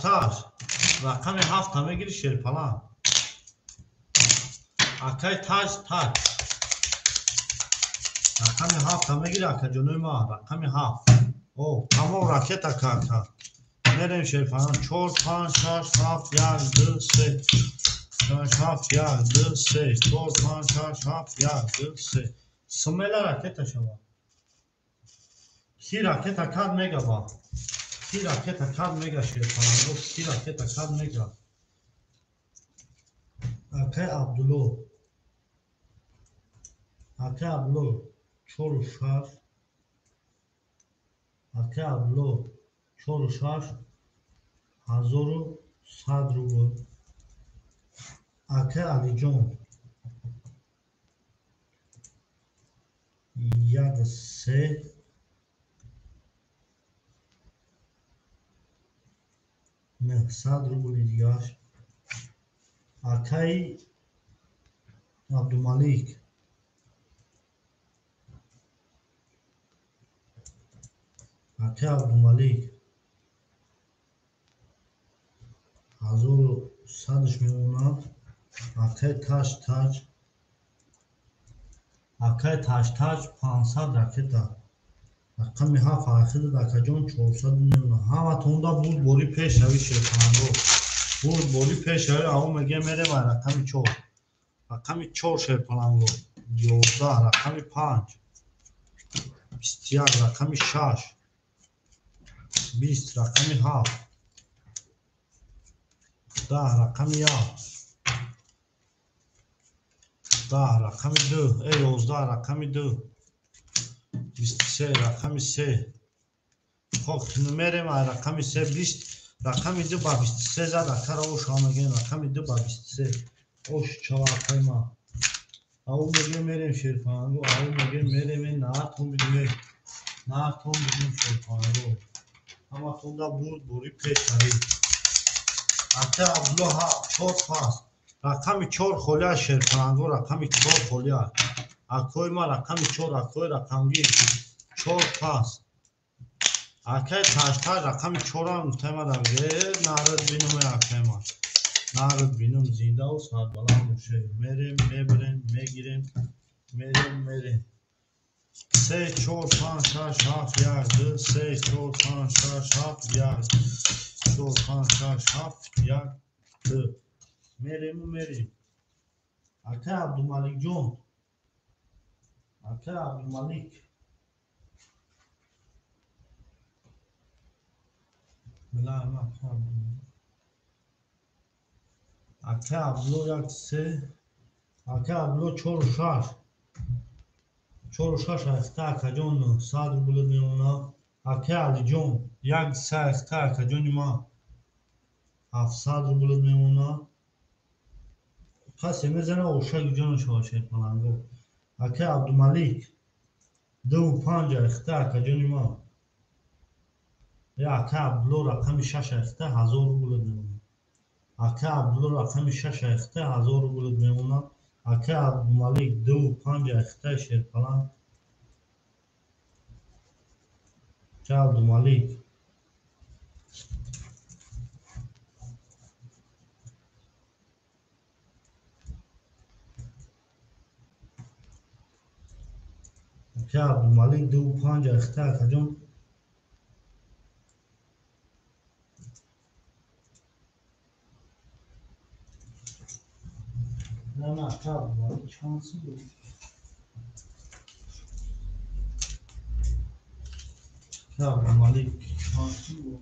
رقمی 7 میگیری شرپلنگ اکای تاش رقمی 7 میگیری اکا جنوی ما رقمی 7 او تمام راکت اکا میریم شرپلنگ 4 5 6 7 1 2 3 5 7 1 2 3 4 5 6 7 1 2 3 سمیلا راکت شما کی راکت اکاد میگا با کی راکت اکاد میگا شرپلنگو کی راکت اکاد میگا اکای عبدالله 4 و 6 اکای عبدالله 4 و 6 1100 روبل اکای علی جون 1 3 نه 100 روبل دیگهش اکای عبدالملیک اکای عبدالملیک 1100 میموند اکای تاج 500 ракета рақами 7 ахида дакаҷон 400 миёна ҳаматонда бурд-бори пешрави шерпананго бурд-бори пешрави аво мега мерем ай рақами 4 шерпананго 11 рақами 5 21 рақами 6 20 рақами 7 10 рақами 1 10 рақами 2 11 рақами 2 23 рақами 3 хоб мерем ай рақами 3 20 рақами 2 ба 23 зад акара ош омаген рақами 2 ба 23 ош чавакай ма аво меге мерем шерпананго аво меге мерем наатон бидем шерпананго ҳаматонда бурд-бори пешрави акай абдулло 4 пас рақами 4 холия шерпананго рақами 4 холия акои ма рақами 4 акои рақамгир 4 пас акай таштар рақами 4-ам темадамге нарад бинум акайма нарад бинум зиндаву сарбаланд боше мерем мебарем мегирем мерем 3 4 5 6 7 1 2 3 4 5 6 7 1 4 5 6 7 1 2 мерем акай абдулмалик ҷон акай абдулмалик акай абдулло 1 акай абдулло 4 6 ахта акаҷон 100 рубл меона акай алиҷон 1 ахта акаҷони ма 700 рубл меона қасе мезана ошаги ҷонашо шерпананго акай абдулмалик 2 5 ахта акаҷони ма акай абдулло рақами 6 ахта 1000 рубл меона акай абдулло рақами 6 ахта 1000 рубл меона акай абдулмалик 2 5 ахта шерпаланд акай абдулмалик акай абдулмалик 2 5 ахта акаҷон نه akay abdulmalik şansı bu akay abdulmalik şansı bu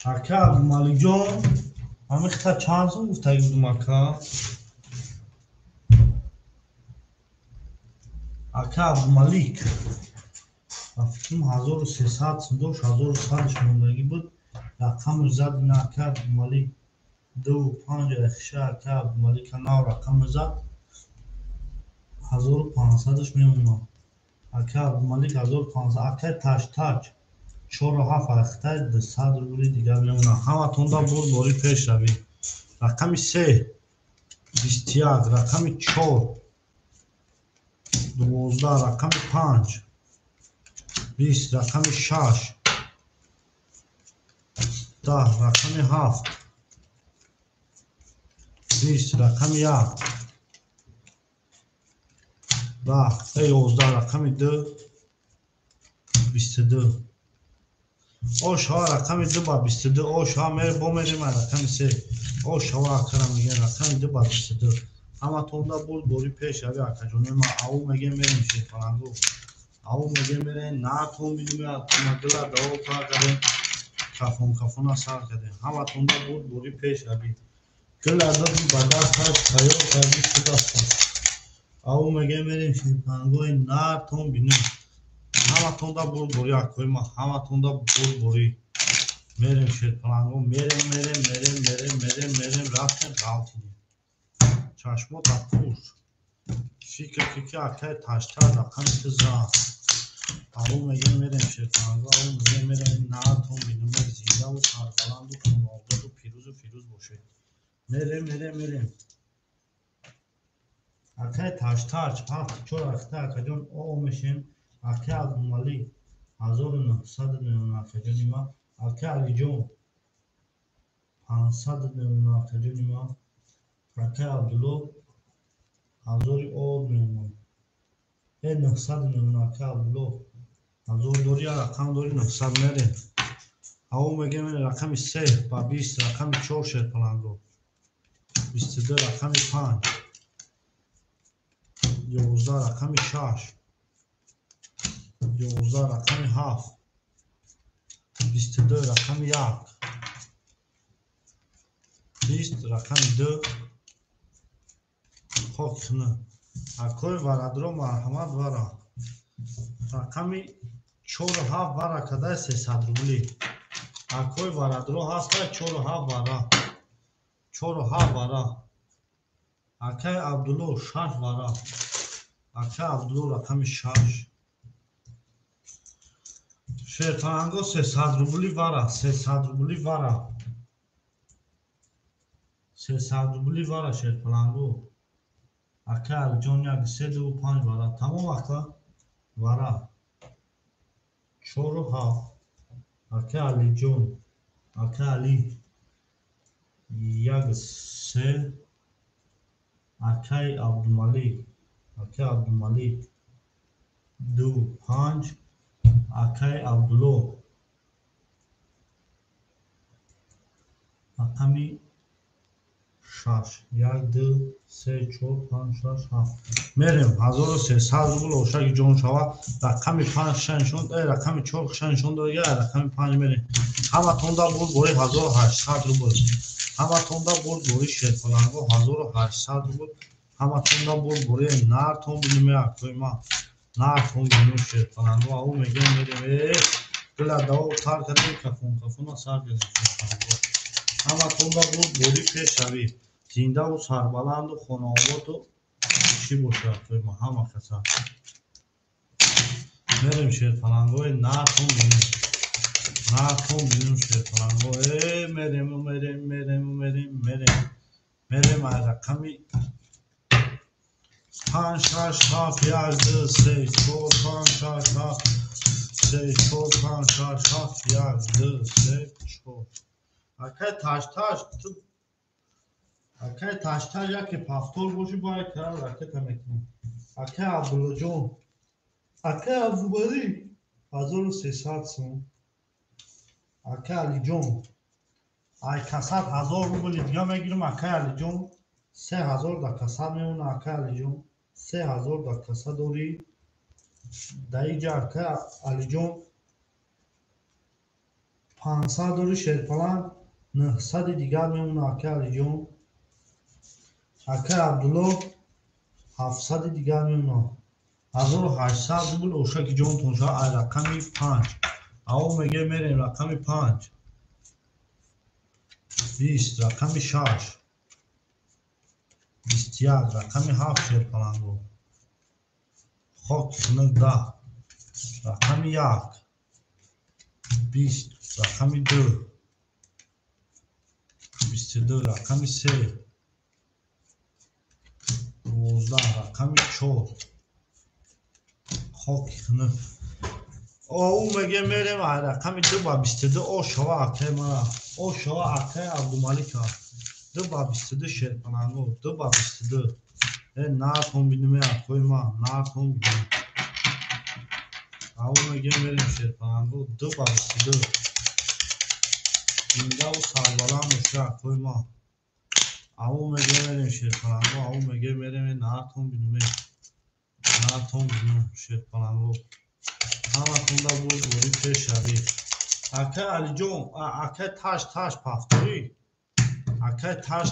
akay abdulmalik jon ҳамихта чанд сум гуфтаги будум ака акай абдулмалик фикрам 1300 сум дошт 1100 мондагӣ буд рақамро зад ин акай абдулмалик 2 5 ахша акай абдулмалик нав рақамро зад 1500 мемонад акай абдулмалик 1500 акай таштаҷ 4 7 ахта 100 рубли дигар мемонад ҳаматонда бурд-бори пешравӣ рақами 3 21 рақами 4 12 рақами 5 20 рақами 6 10 рақами 7 20 рақами 1 10 11 рақами 2 22 ошҳо рақами 2 ба 22 ошҳо бомерем рақами 3 ошҳо акара мегем рақами 2 ба 22 ҳаматонда бурд-бори пешрави акаҷони ма аво мегем мерем шерпананго аво мегем мерем наатон бидуме акумагила даво кардем кафона сар кардем ҳаматонда бурд-бори пешрави гила дади ба дасташ тайёр карди шудааст аво мегем мерем шерпанангои наатон бинем ҳаматонда бурд-бори акои ма ҳаматонда бурд-бори Мерем шерпаланго, мерем рафтем галтидим. Чашмо да пуш. Фикр ки акай таштар рақами тизас. Аву мегем мерем шерпаланго, аву мегем мерем наатон бинуме зинда ва сарбаланду хунободу пирӯз бошед. Мерем. Акай таштар ҳафт чор ахта акаҷон о мешем. Акай Абдумалик 1900 акаҷони ма. Акай Алиҷон 500 акаҷони ма. Акай Абдулло 1000 од меомад. 900 акай Абдулло 1000 дори я рақам дори 900 мерем. Аву мегем рақами 3 ба 20 рақами 4 шерпаланго. 22 рақами 5 11 рақами 6 11 рақами 7 22 рақами 1 20 рақами 2 хокхна акой варадро марҳамат вара рақами 47 вара кадай 300 рубли акой варадро ҳаста 47 вара 47 вара акай Абдулло 6 вара акай Абдулло рақами 6 шерпаланго 300 рубли вара 300 рубли вара 300 рубли вара шерпаланго акай Алиҷон 135 вара тамом ахта вара 47 акай Алиҷон акай Али 13 акай Абдумалик 25 акай Абдулло рақами 6 1 2 3 4 5 6 7 мерем 1300 рубл ошаки ҷон шава рақами 5 шаншон рақами 4 шаншон дорга рақами 5 мерем ҳаматонда буд бори 1800 рубл ҳаматонда буд бори шерпаланго 1800 рубл ҳаматонда буд бори нартон бинуме акоима нартон бинуме шерпаланго аву мегем мерем гила даво тар кардем кафона сар кардем ҳаматонда буд бори пешави зиндаву сарбаланду хонободу чӣ бошад тоима ҳама каса мерем шерпалангои нартон бинем шерпаланго мерем ай рақами 5 6 7 1 2 3 4 5 6 7 3 4 5 6 7 1 2 3 4 акай таштар яке пафтор боши бо кара ракета мекунем акай Абдуллоҷон акай Абдумалик 1300 сум акай Алиҷон ай касад 1000 рубли дига мегирам акай Алиҷон 3000 да касад мемона акай Алиҷон 3000 да касад дори даиҷа акай Алиҷон 500 дори шерпаланг 900 дигар мемона акай Алиҷон акай Абдулло 700 дигар мемона 1800 рубл ошаки ҷонтон шава ай рақами 5 аву мегем мерем рақами 5 20 рақами 6 21 рақами 7 шерпаланго хоки хунак 10 рақами 1 20 рақами 2 22 рақами 3 12 рақами 4 хоки хунак ову мегем мерем ай рақами 2 ба 22 о шава акай мара о шава акай Абдумалика 2 ба 22 шерпаланго 2 ба 22 нартон бинуме акои ма нартон бинум аву мегем мерем шерпаланго 2 ба 22 зиндаву сарбаланд боша акои ма аву мегем мерем шерпаланго аву мегем мерем нартон бинум шерпаланго ҳаматонда буд бори пешави акай Алиҷон акай таш пафторӣ акай таш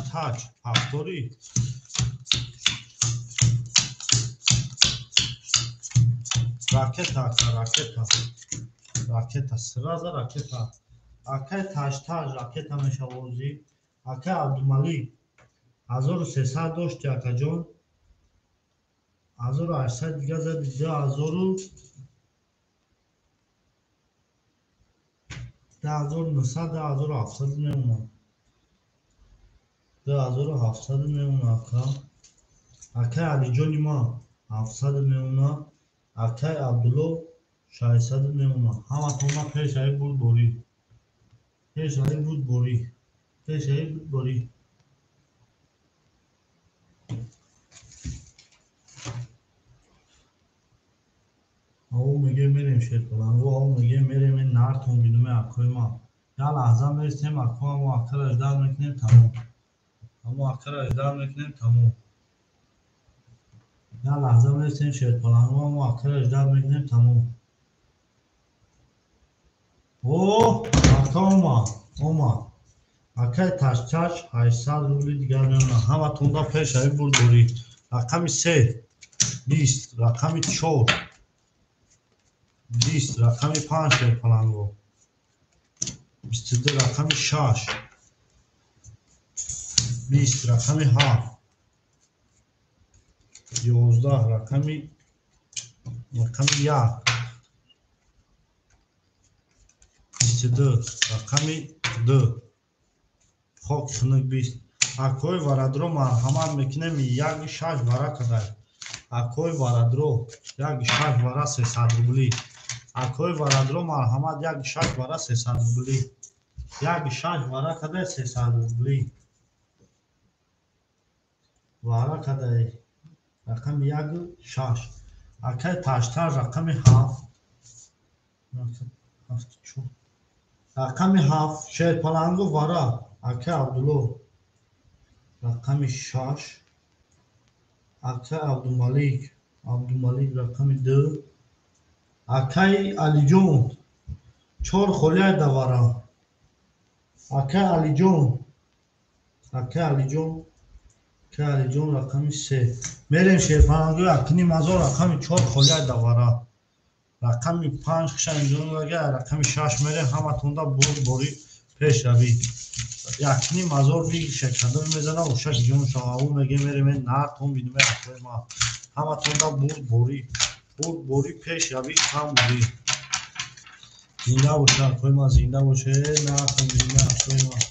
пафторӣ ракета сразу ракета акай таштаж ракета мешавозӣ акай абдумалик 1300 дошти акаҷон 1800 дига зади 10900 мемонад 2700 мемонад акай алиҷони ман 700 мемонад акай абдулло 600 мемонад ҳаматона пешаи будборӣ ҳаво мегӯ мерем шерпаланго ҳаво мегӯ мерем ин нартон бидуме акои ман я лаҳза меистем акоамо акара аждар мекунем тамом я лаҳза меистем шерпаланго амо акара аждар мекунем тамом ака омад акай ташташ 800 рубли дигар мемонад ҳаматонда пешаи бурдборӣ рақами 3 20 рақами 4 20 рақами 5 шерпаланго 22 рақами 6 20 рақами 7 11 рақами 1 22 рақами 2 хок хунук 20 акои варадро марҳамат мекунем 1.6 вара кадай акои варадро 1.6 вара 300 рубли акои варадро марҳамат 1.6 вара 300 рубли 1.6 вара кадай 300 рубли вара кадай рақами 1.6 акай таштар рақами 7 рақами 7 шерпаланго вара акай абдулло рақами 6 акай абдумалик рақами 2 акай алиҷон 4 холияй давара акай алиҷон рақами 3 мерем шерпалангои акини мазор рақами 4 холияй давара рақами 5 хиша инҷонага рақами 6 мерем ҳаматонда бурдборӣ пеш равӣ якини мазор бигиша кадоми мезана ушак ҷонша ҳаво меге мерем нартон бидуме акои ман ҳаматонда бурдборӣ пеш равӣ кам бурӣ зинда боша акои ман зинда боша нартон бидуме акои ман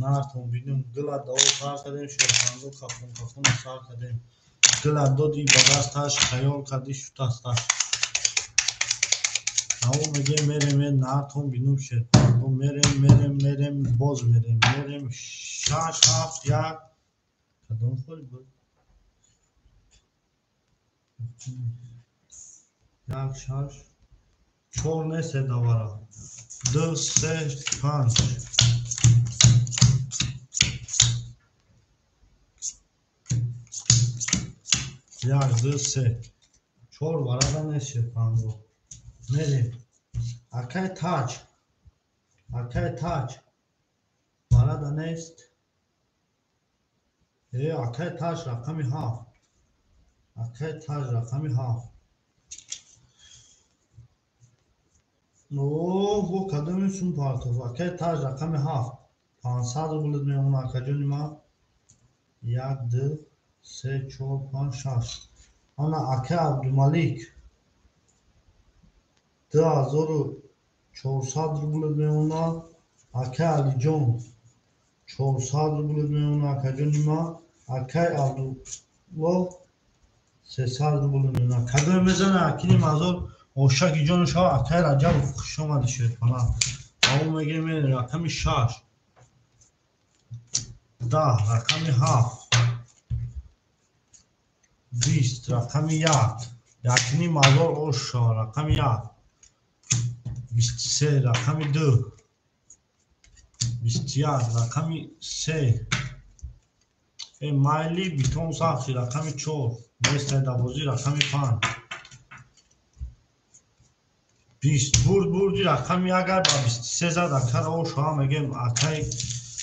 нартон бидум дила даво сар кардем шерпаланго кафон сар кардем дила доди ба дасташ хаёл карди шутасташ ҳаво меге мерем нартон бидум шерпаланго мерем боз мерем 6 7 1 кадом хӯри буд 1 6 4 несе давара 2 3 5 1 2 3 4 варада нест шерпаланго мерем акай таҷ варада нест акай таҷ рақами 7 бо кадоми сум партоф акай таҷ рақами 7 500 рубли мемонад акаҷони ман 1 2 3 4 5 6 ана акай абдумалик 2400 рубли мемонад акай алиҷон 400 рубли мемонад акаҷони ман акай абдулло 300 рубли мемонад кадоме мезана акини мазор ошаки ҷонашо акай раҷабов хушомади шерпалан ҳаво меге мерем рақами 6 10 рақами 7 20 рақами 1 якини мазор ошо рақами 1 23 рақами 2 21 рақами 3 майли битон сахши рақами 4 нестайдабозӣ рақами 5 20 бурди рақами 1 ба 23 зад акара ошоа мегем акай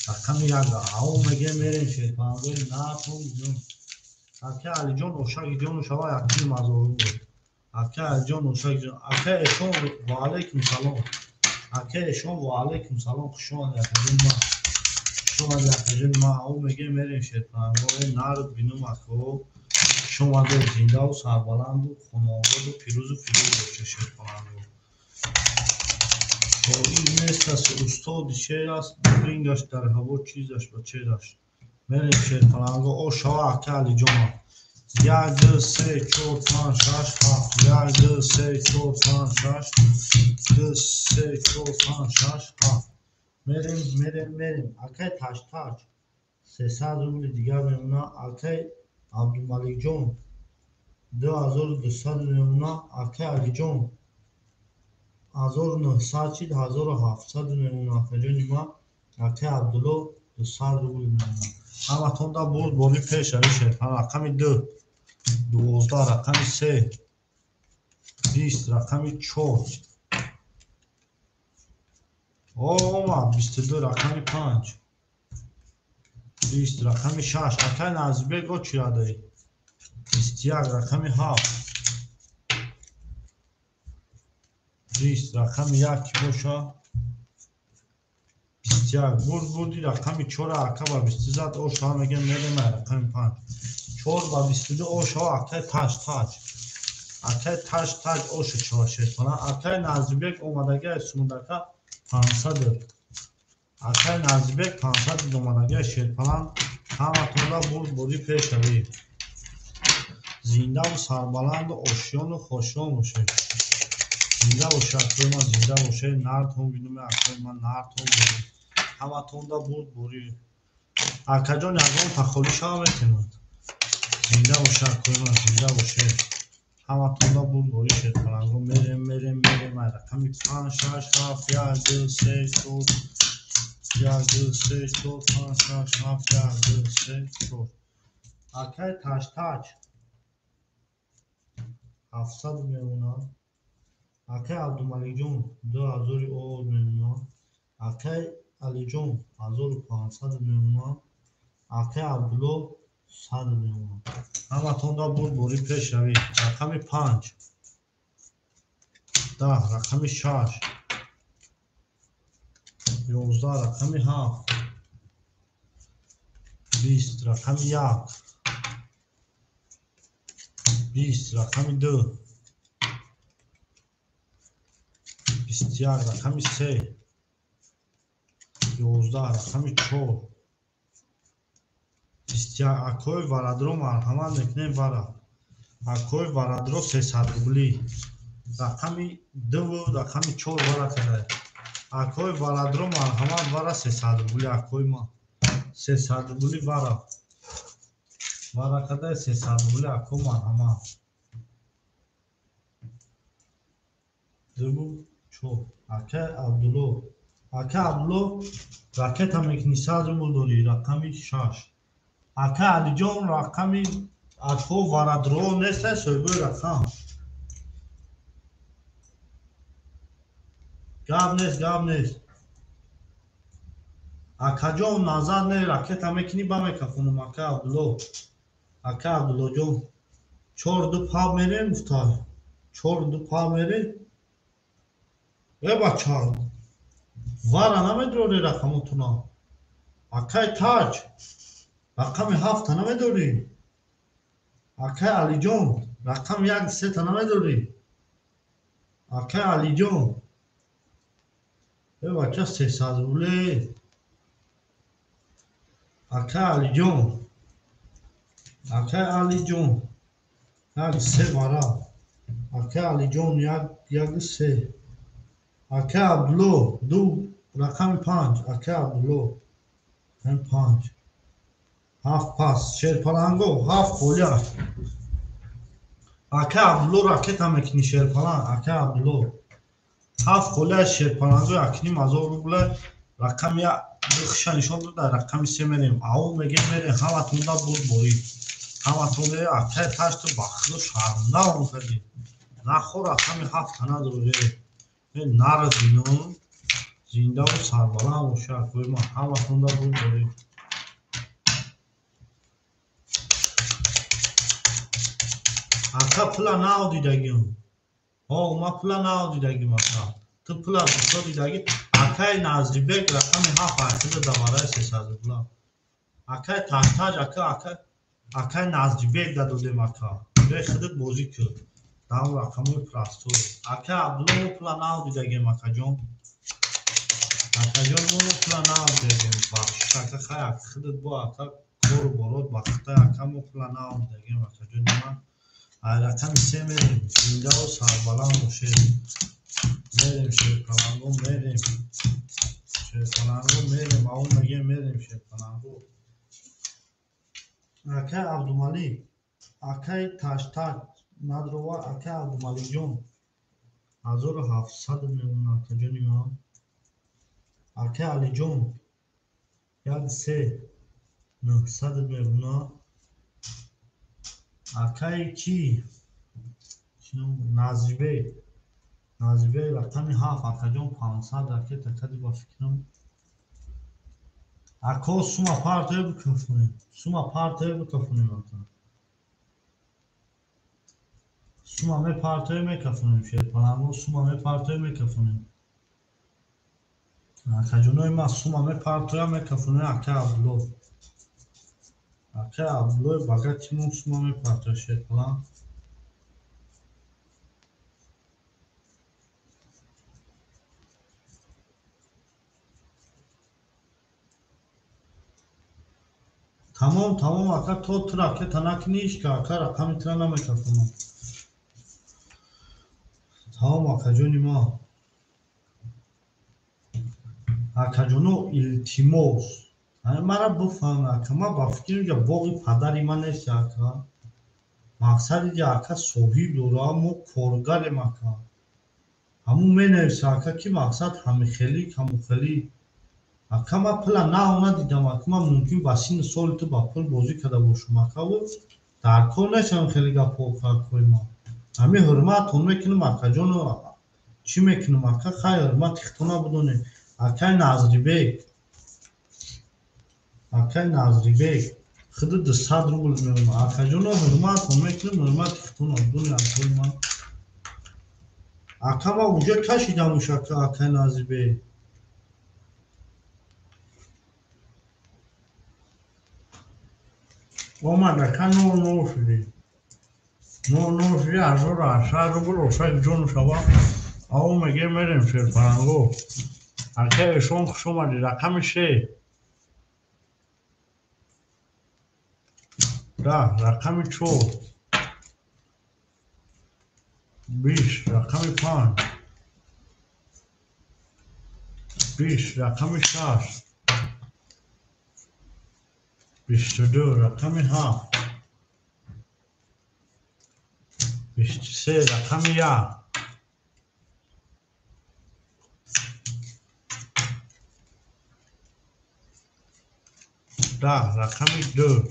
рақами 1 ҳаво меге мерем шерпалангои натон бидун акай алиҷон ошаки ҷонушава якини мазору буд акай алиҷон ошаки ҷон акай эҳсон ва алайкум салом اکه شما و علیکم سلام خوش آمدید ما شما در ما او میگه میریم شیطان و نارد بینم اکو شما در زنده و سربلند و خانواده و پیروز و باشه شیطان و این نیست از استاد شیر است برینگش در هوا چیزش با چه داشت میریم شیطان او شما اکه علی جمع 1 2 3 4 5 6 7 1 2 3 4 5 6 2 3 4 5 6 7 میریم اکه تاش 300 روبل دیگر میمونه اکه عبدالملیک جون 2200 میمونه اکه علی جون 1900 چید 1700 میمونه اکه جونی ما اکه عبدالله 200 روبل میمونه همه تون دا بود بولی پیش همیشه رقمی 2 12 رقمی 3 20 رقمی 4 اوه 22 رقمی 5 20 رقمی 6 اکه نزبه گو چی را داری 21 رقمی 7 20 رقمی 1 باشه 21 بردی رقمی 4 اکه با 20 زد او شما میگه میریم رقمی 5 4 با 22 او شما اکه تاش اکه تاش او شما شیطانه اکه نزبه اومدگه سمودکه 500 اکه نزبه 500 اومدگه شیطانه همه طولا بردی پیش روی زنده و سربلند و آشیان و خوشیان باشه زنده باشه اکوی من زنده باشه نرد هم بینومه اکوی من نرد هم بینومه همه تونده بوری اکا جان یکان تخولی شما میتیمد زنده باشه اکوی من زنده باشه همه تونده بوری شیطانگو میریم رقمی 5 6 7 1 2 3 4 1 2 3 4 5 6 7 1 2 3 4 اکای تاش 700 میمونه اکای عبدالملیک جون 2000 او میمونه اکای علی جون 1500 میمونه اکای عبدالله 100 میمونه همه تونده بوری پیش روی رقمی 5 10 رقمی 6 11 رقمی 7 20 رقمی 1 20 رقمی 2 21 رقمی 3 11 رقمی 4 21 اکوی ورادرو مرحمت میکنیم ورا اکوی ورادرو 300 روبلی رقمی 2 و رقمی 4 ورا کرده اکوی ورادرو مرحمت ورا 300 روبلی اکوی ما 300 روبلی ورا کرده 300 روبلی اکوی مرحمت 2 4 اکه عبدالله راکت هم میکنی 100 روبل داری رقمی 6 اکه علی جان رقمی اکو ورادرو نیست سویگوی رقم گاب نیست اکه جان نظر نه راکت هم میکنی با میکفونم اکه عبدالله جان 4 دو پا میره مفتای 4 دو پا میره بچه ورا نمیداری رقمتونا اکه تاج رقم 7 نمیداری اکه علی جان رقم 1 3 نمیداری اکه علی جان بچه 300 روبله اکه علی جان یک 3 ورا اکه علی جان یک 3 اکه عبدالله 2 رقم 5 اکه عبدالله 5 7 پاس شیرپلنگو 7 خولیا اکه عبدالله راکت هم اکنی شیرپلنگ اکه عبدالله 7 خولیا شیرپلنگو اکنی مزار رو بله رقم یا بخشنشان دو در رقم 3 میریم او میگه میریم همه تونده بوری همه تونده اکه تشت بخلو شرمده هم کردی نخور رقم 7 نداره نرد بینون زنده و سرباله هم باشه اکوی ما همه تونده بوری اکه پلا ناو دیدگیم ما پلا ناو دیدگیم اکه تو پول از اصلا دیدگی اکای نازری بیگ رقمی 7 اکده دواره 300 پول اکای تاج اکای نازری بیگ دادیم اکا به خودت بازی کرد دام رقمی پلاستور اکای عبدالله پول ناو دیدگی اکا جون اکا جون مو پول ناو دیدگی بخش اکا خیلی خودت با اکا کور برود بخته اکا مو پول ناو دیدگی اکا جون من رقم 3 میریم اینجا و سربالان باشه میریم شیرپلنگو میریم شیرپلنگو میریم اون مگه میریم شیرپلنگو اکای عبدالمالی اکای تاشتاک ندروار اکای عبدالمالی جون 1700 میمونه اکا جونی ما اکای علی جون 900 میمونه اکای کی نازیبه رقمی 7 اکا جون 500 اکای تکدی با فکرم اکا سوما پارتای بکفونیم اکا سوما می پارتای میکفونیم شیرپلنگو سوما می پارتای میکفونیم اکا جونای ما سوما می پارتای میکفونیم اکا عبدالله بگه تیمون سوما می پارتای شیرپلنگ تمام اکا تو ترکه تنک نیش که اکا رقمی تره نمیکفونم تمام اکا جونی ما اکا جونو التیموس مرا بفهم اکا ما با فکر که باقی پدری من نیست اکا مقصد دی اکا صحیح دورا مو کارگریم اکا همون می نویسه اکا کی مقصد همه خیلی اکا ما پلا نه دیدم اکا ما ممکن بسین سال تو با پل بازی کده باشم اکا و در کار نشم خیلی گپا کوی ما همین حرمت اون میکنم اکا جونو چی میکنم اکا خیلی حرمت اختنا بدونه اکای نازری بیگ خود 200 روبل میمونه اکا جونو حرمت اون میکنم حرمت اختنا بدونه اکای ما اکا ما اونجا کشیدمش اکا اکای نازری بیگ اومد اکا نور شدی 1800 روبل اوشک جون شما او مگه میریم شیرپلنگو اکا ایشون خوش اومدی رقم 3 رقم 4 20 رقم 5 20 رقم 6 22 رقم 7 23 رقم 1 رقم 2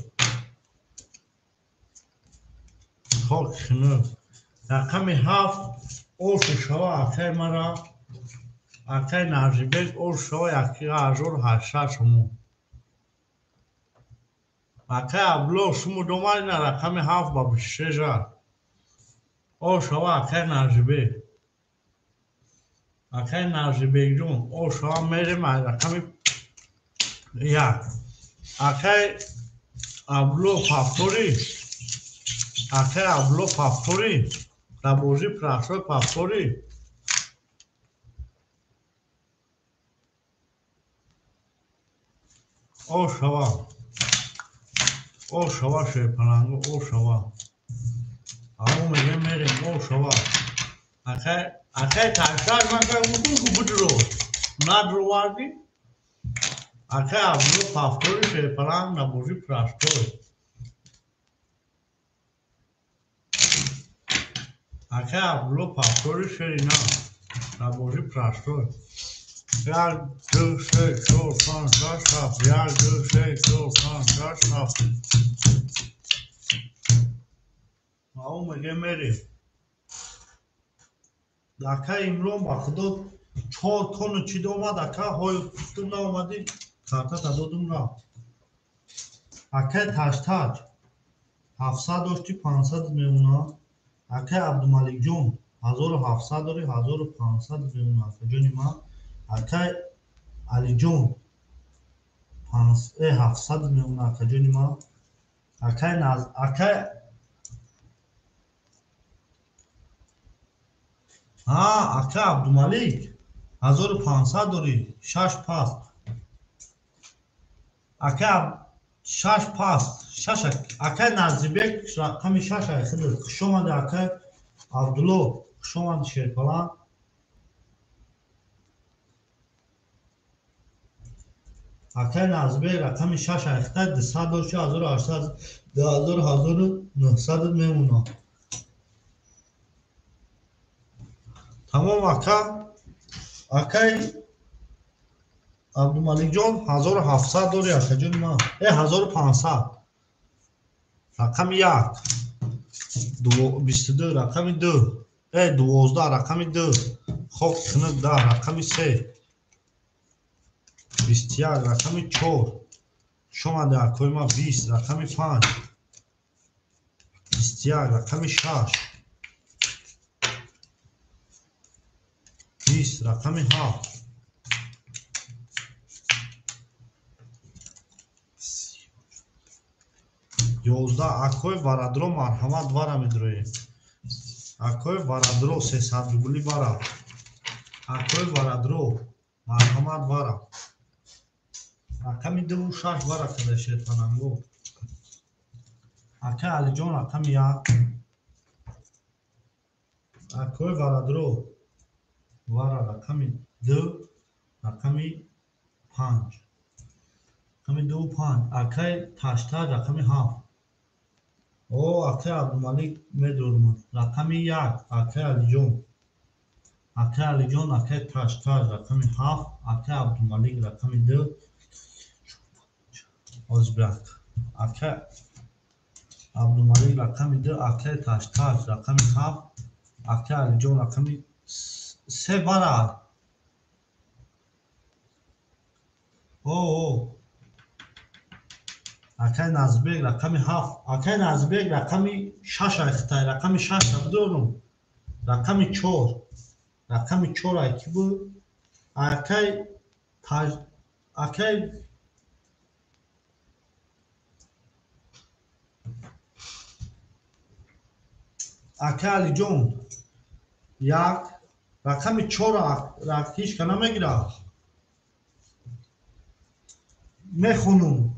خاک خنو رقم 7 اوش شوا اکای مرا اکای نازری بیگ اوش شوا 1800 شمو اکای عبدالله شمو دوماری نه رقم 7 با 23 جا او شوا اکای نازری بیگ جون او شوا میریم رقم 1 اکای عبدالله پافتوری در بازی پراشوی پافتوری او شوا شیرپلنگو او شوا او میگه میریم او شوا اکای تاشتاک من که بودون که بودرو ندرو واردی اکای عبدالله پافتوری شیرپلنگ در بازی پراشوی اکای عبدالله پافتوری شیرینا در بازی پراشوی 1 2 3 4 5 6 7 1 2 3 4 5 6 7 او میگه میریم اکای امرو با خدا 4 تن چیده اومد اکا های تو نامدی کارتا دادم را اکای تاشتاک 700 داشتی 500 میمونه اکای عبدالمالیک جون 1700 داری 1500 میمونه آقا ما اکای علی جون 700 میمونه آقا ما اکای ناز اکای اکای عبدالملیک 1500 داری 6 پاس اکای 6 پاس 6 اکای نازیبک رقم 6 خیلی شما ده اکای عبدالله شما شیرپلان اکای نازیبک رقم 6 اختر 200 داری 1800 1900 میمونه تمام اکای عبدالملیک جان 1700 داری اکای جان ما 1500 رقم 1 22 رقم 2 12 رقم 2 خب کنه 10 رقم 3 21 رقم 4 شما در اکای ما 20 رقم 5 21 رقم 6 20 رقم 7 11 اکای برادرو مرحمت وارا میدروی اکای برادرو 300 روبلی بارا اکای برادرو مرحمت وارا رقم 2 6 بارا کده شیطانانگو اکای علی جان رقم 1 اکای برادرو وارا رقم 2 رقم 5 رقم 2 5 اکای تاشتا رقم 7 اکای عبدالملیک میدورم رقم 1 اکای علی جان اکای تاشتا رقم 7 اکای عبدالملیک رقم 2 ازبک اکای عبدالملیک رقم 2 اکای تاشتا رقم 7 اکای علی جان رقم 3 بارا اکای نازبک رقم 7 اکای نازبک رقم 6 اختای رقم 6 بدونم رقم 4 رقم 4 اکی بود اکای اکای اکای علی جان 1 رقم 4 رقیش کنه میگیره میخونم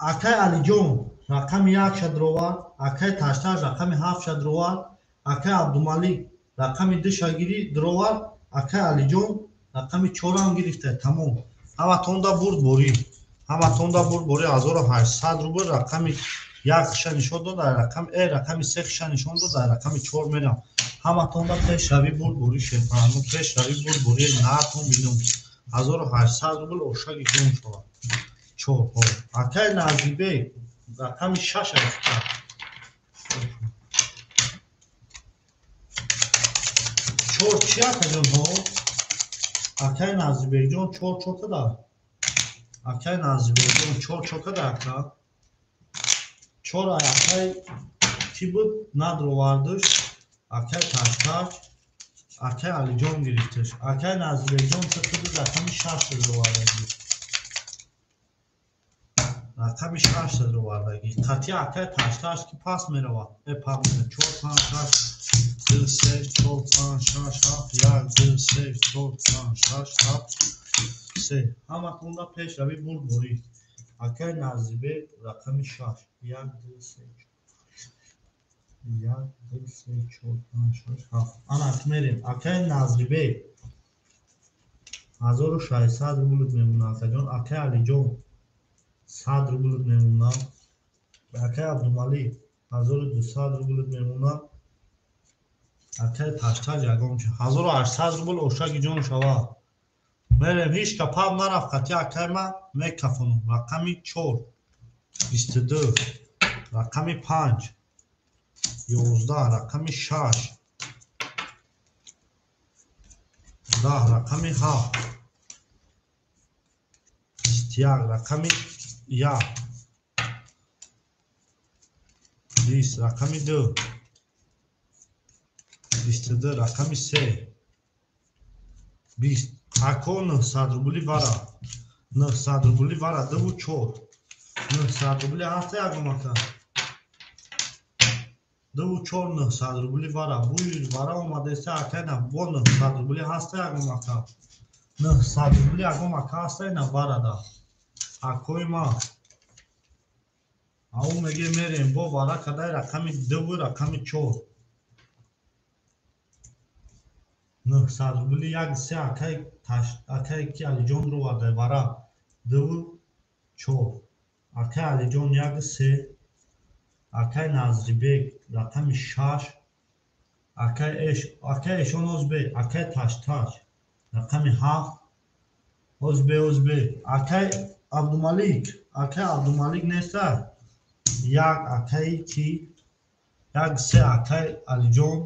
اکای علی جان رقم 1 شدروار اکای تاشتا رقم 7 شدروار اکای عبدالملیک رقم 2 شگیری دروار اکای علی جان رقم 4 هم گرفته تمام همتون دا برد بوری 1800 روبل رقم 1 خشن نشون داد رقم رقم 3 خشن نشون داد رقم 4 میرم همتون دا پیش روی برد بوری شیطانو پیش روی برد بوری ناتون بینم 1800 روبل اوشاگی جون شد 4 اکای نازیبک رقم 6 افتاد 4 چیا کجون اکای نازیبک جان 4 چوکه دار اکای نازیبک جان 4 چوکه دار اکا 4 اکای کی بود ندرو واردش اکای تاشتاش اکای علی جان گرفتش اکای نازیبک جان چطور رقم 6 رو واردش رقم 6 رو واردگی قطعی اکای تاشتاش کی پاس میروا پاس 4 5 6 2 3 4 5 6 7 1 2 3 4 5 6 7 3 همتون دا پیش روی برد بوری اکای نازیبک رقم 6 1 2 3 1 2 3 4 5 6 7 انا میریم اکای نازیبک 1600 روبل میمونه اکای جان اکای علی جان 100 روبل میمونه اکای عبدالملیک 1200 روبل میمونه اکای تاشتا جگام 1800 روبل اوشاگی جان شوا میریم هیچ کپاب نرفت قطعی اکای ما میکفونم رقم 4 22 رقم 5 11 رقم 6 10 رقم 7 21 رقم 1 20 رقم 2 22 рақами 3 20 ако 900 рубли вара 900 рубли вара 2 4 900 рубли ҳафта ягон ака 2 4 900 рубли вара буй вара омадеста акайна бо 900 рубли ҳаста ягон ака 900 рубли ягон ака ҳаста ина варада акои ма ау меге мерем бо вара кадай рақами 2 рақами 4 900 рубли як се акай ки алиҷон ро варда вара 2 4 акай алиҷон як се акай назрибек рақами 6 акай эшон озбек акай ташташ рақами 7 озбек акай абдумалик неста як акай ки як се акай алиҷон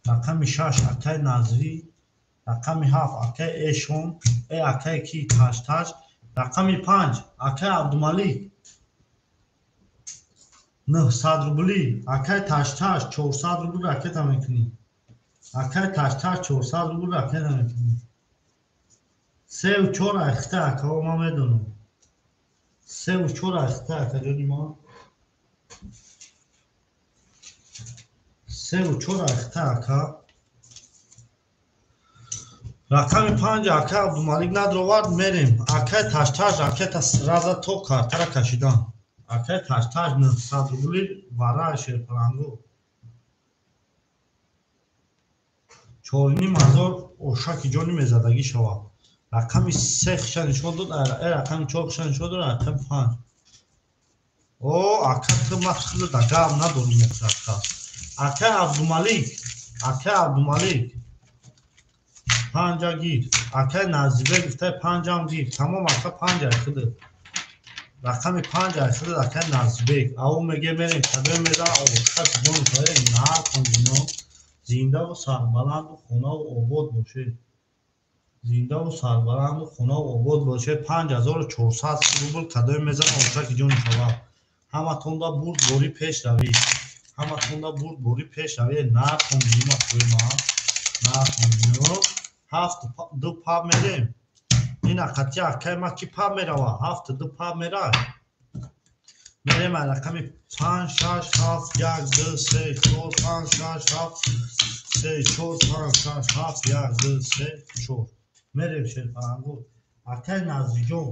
рақами 6 акай назри рақами 7 акай эшон акай ки ташташ рақами 5 акай абдумалик 900 рубли акай ташташ 400 рубли ракета мекунӣ акай ташташ 400 рубли ракета мекунӣ 3 4 ахта акао ма медонам 3 4 ахта акаҷони ма 3 4 ахта ака рақами 5 акай абдумалик надровард мерем акай ташташ ракета раза то картара кашидан акай ташташ 900 рубли вара шерпаранго 4500 ошаки ҷони мезадагӣ шавад рақами 3 хиша нишон дод рақами 4 хиша нишон дод рақами 5 о ака ту махсула да гам надорум мехсаста акай абдумалик 5 гир акай назибек гуфта 5 гир тамом ака 5 ахида рақами 5 ахида акай назибек ау меге мерем кадой меза ошак ҷон шоя на кондино зиндаву сарбаланду хонаву обод бошед зиндаву сарбаланду хонаву обод бошед 5400 рубл кадой меза ошаки ҷон шава ҳаматонда бурд бори пеш равӣ на кондино акоима на кондино 7 паб мерем ина қатъи акай ма ки паб мерава 7 2 паб мерад мерем рақами 5 6 7 1 2 3 4 5 6 7 3 4 5 6 7 1 2 3 4 мерем шерпаранго акай назриҷон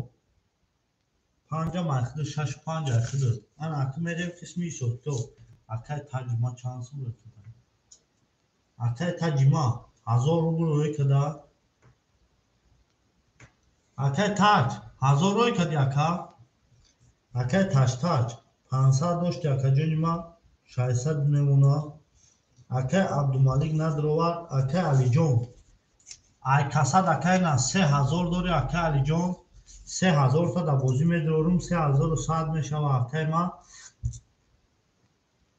5 махида 6 5 ахида ана ака мерем қисми сотто акай таҷима чанд сум рекада акай таҷима 1000 рубл рӯй када акай таҷ 1000 рӯй кади ака акай таштаҷ 500 дошти акаҷони ма 600 мемона акай абдумалик надровард акай алиҷон ай касад акайна 3000 дори акай алиҷон 3000 та да бозӣ медорум 3100 мешава акай ма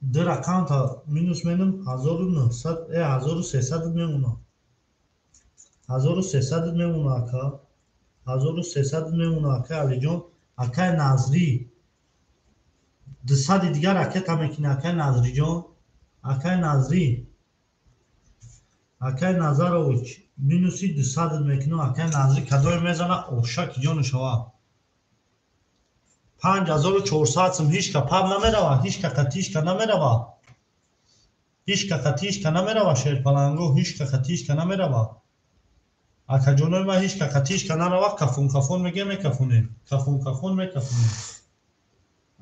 ду рақам та минус менам 1900 1300 мемона 1300 мемона ака 1300 мемона акай алиҷон акай назри 200 дигар ракета мекунӣ акай назриҷон акай назарович минуси 200 мекунам акай назри кадой мезана ошаки ҷону шава 5400 сум ҳичка паб намерава ҳичка қатишка намерава шерпаланго ҳичка қатишка намерава акаҷонои ма ҳичка қатишка нарава кафон меге мекафонем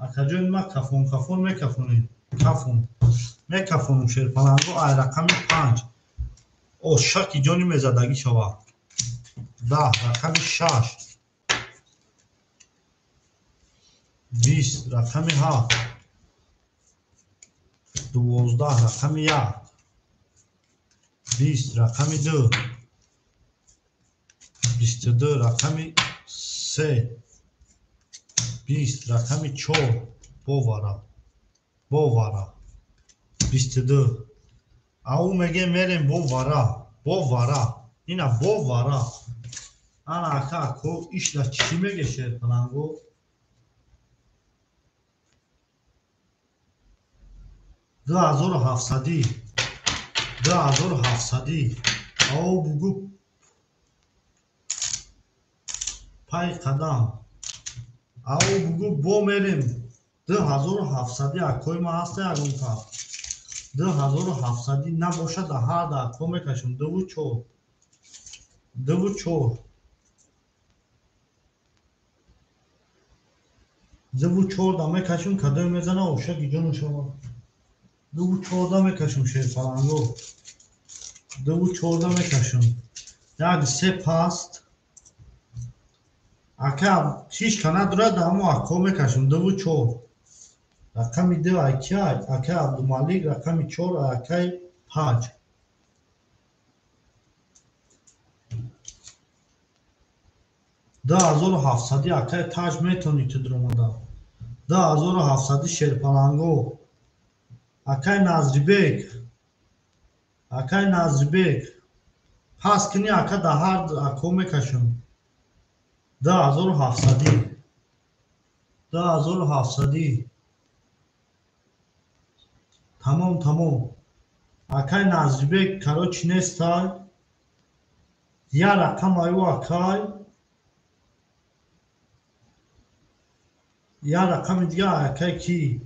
акаҷони ма кафон мекафонем кафон мекафонум шерпаланго ай рақами 5 ошаки ҷони мезадагӣ шава 10 рақами 6 20 рақами 7 12 рақами 1 20 рақами 2 22 рақами 3 20 рақами 4 бовара 22 ау меге мерем бовара ина бовара ана ака ко ишда чӣ меге шерпаланго 2700 2700 او بگو پای قدم او بگو بو میریم 2700 اکوی ما هسته اگون تا 2700 نباشد هر در اکو میکشم 24 دا میکشم کدوی میزنه اوشک جون شما 24 دا میکشم شیر فلانگو 24 دا میکشم یک سه پاست اکا هیچ کنه داره دامو اکو میکشم 24 رقمی دو اکی اکی عبدالمالک رقمی 4 اکی 5 2700 اکی تاج میتونی تو درمودا 2700 شیرپلنگو اکی نظریبک پس کنی اکی ده هر اکو میکشم 2700 تمام اکی نظریبک کروچ نیستای یا رقم ایو اکی یا رقم دیگه اکی کی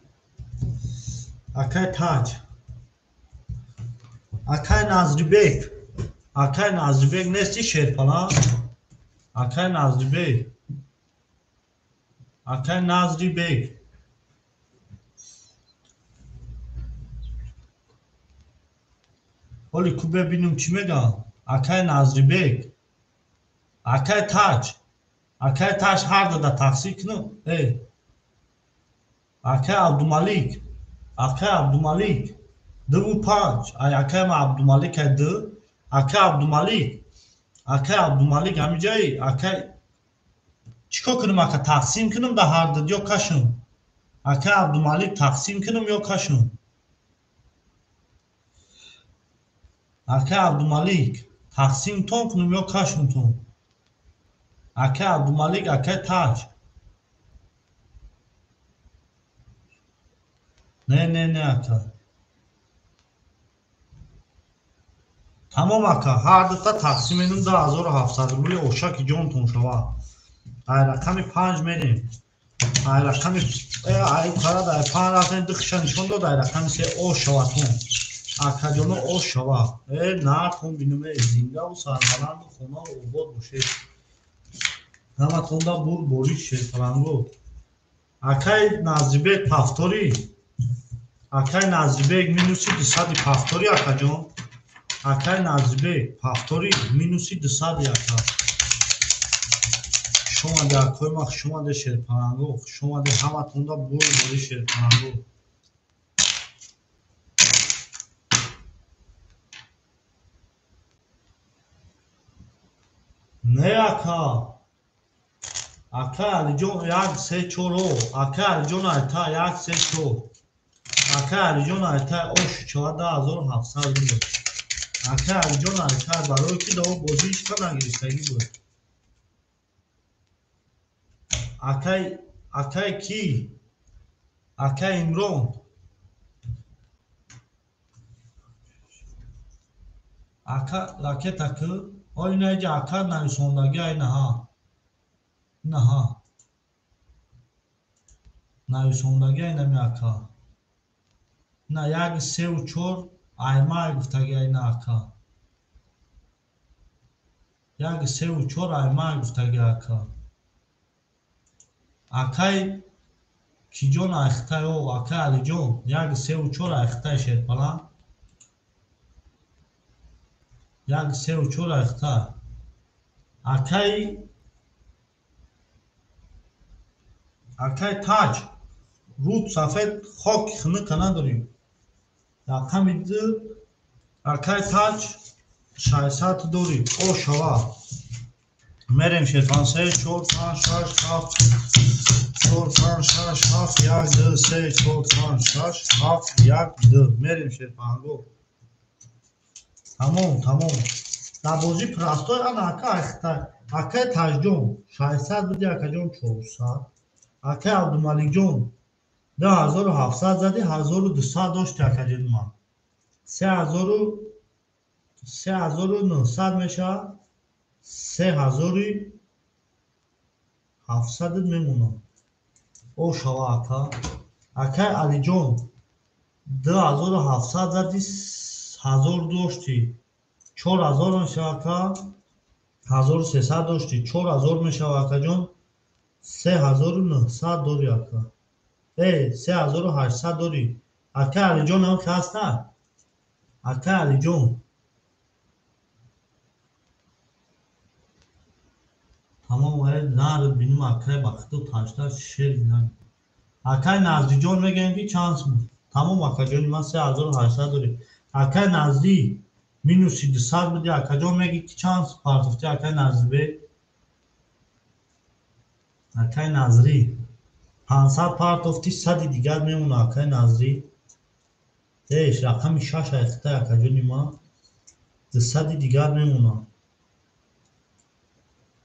اکی تاج اکی نظریبک نیستی شیرپلنگ اکی نظریبک ولی کو ببینم چی میگم اکی نظریبک اکی تاج هر دو دا تقسیم کنم اکی عبدالمالک 25 اکی ما عبدالمالک دو اکی عبدالمالک همی جایی اکی چیکار کنم اکی تقسیم کنم دا هر دو یا کشم اکی عبدالمالک تقسیم کنم یا کشم اکی عبدالمالک تقسیم تون کنم یا کشم تون اکی عبدالمالک اکی تاج نه اکی تمام اکی هر دوتا تقسیم اینم 2700 روی اوشک جون تون شوا ای رقم 5 میریم ای رقم ای کارا در 5 رقم دخشن نشون داد ای رقم 3 او شوا تون اکی جونو او شوا نه تون بینومه زینگه و سربلند و خونه و عباد باشه نمت خونده بوری شیر فلنگو اکی نظریبک پفتاری اکی نظریبک مینوسی 200 اکی جون اکی نظریبک پفتاری مینوسی 200 اکی شما ده اکوی ما شما ده شیر فلنگو شما ده همه تونده بوری شیر فلنگو نه اکی علی جون یک سه چورو اکی علی جون ایتا یک سه چور اکی علی جون ایتا اوش 14700 بود اکی علی جون ایتا برای که دو بازیش که نگریستگی بود اکی کی اکی امرون اکی لکه تکو آلی نیجا اکی نویسوندگی ای نه نویسوندگی ای نمی اکی نه یک سه و چور ایمای گفتگی ای نه اکی یک سه و چور ایمای گفتگی اکی اکی کی جون ایخته او اکی علی جون یک سه و چور ایخته شیرپلنگ یک سه و چور ایخته اکی تاج رود سفید خاک خنه کنه داریم رقم دو اکی تاج 600 داریم او شوا میریم شیرپلنگ 3 4 5 6 7 4 5 6 7 1 2 3 4 5 6 7 1 2 میریم شیرپلنگو تمام در بازی پرستای انا اکی تاج جون 600 بودی اکی جون 400 اکی عبدالمالک جون 2700 زدی 1200 داشت اکی جون ما 3000 3900 میشه. 3700 میمونه. او شوا اکا. اکا علی جون 2700 زدی 1000 داشتی 4000 میشه اکا. 1300 داشتی 4000 میشه اکا جون. 3900 داری اکا. 3800 داری اکا علی جون. هم که هسته اکا علی جون. تمام باید نار بینیم اکای بخت و تاشتا شیر بینم اکای نزدی جون میگن که چانس بود. تمام اکا جون من 3800 داری اکای نزدی مینوس 200 بودی اکا جون میگی که چانس پارتفتی اکای نزدی به اکای نظری 500 پارتفتی 100 دیگر میمونه اکای نظری. ایش رقم 6 اخته اکا جون ما 100 دیگر میمونه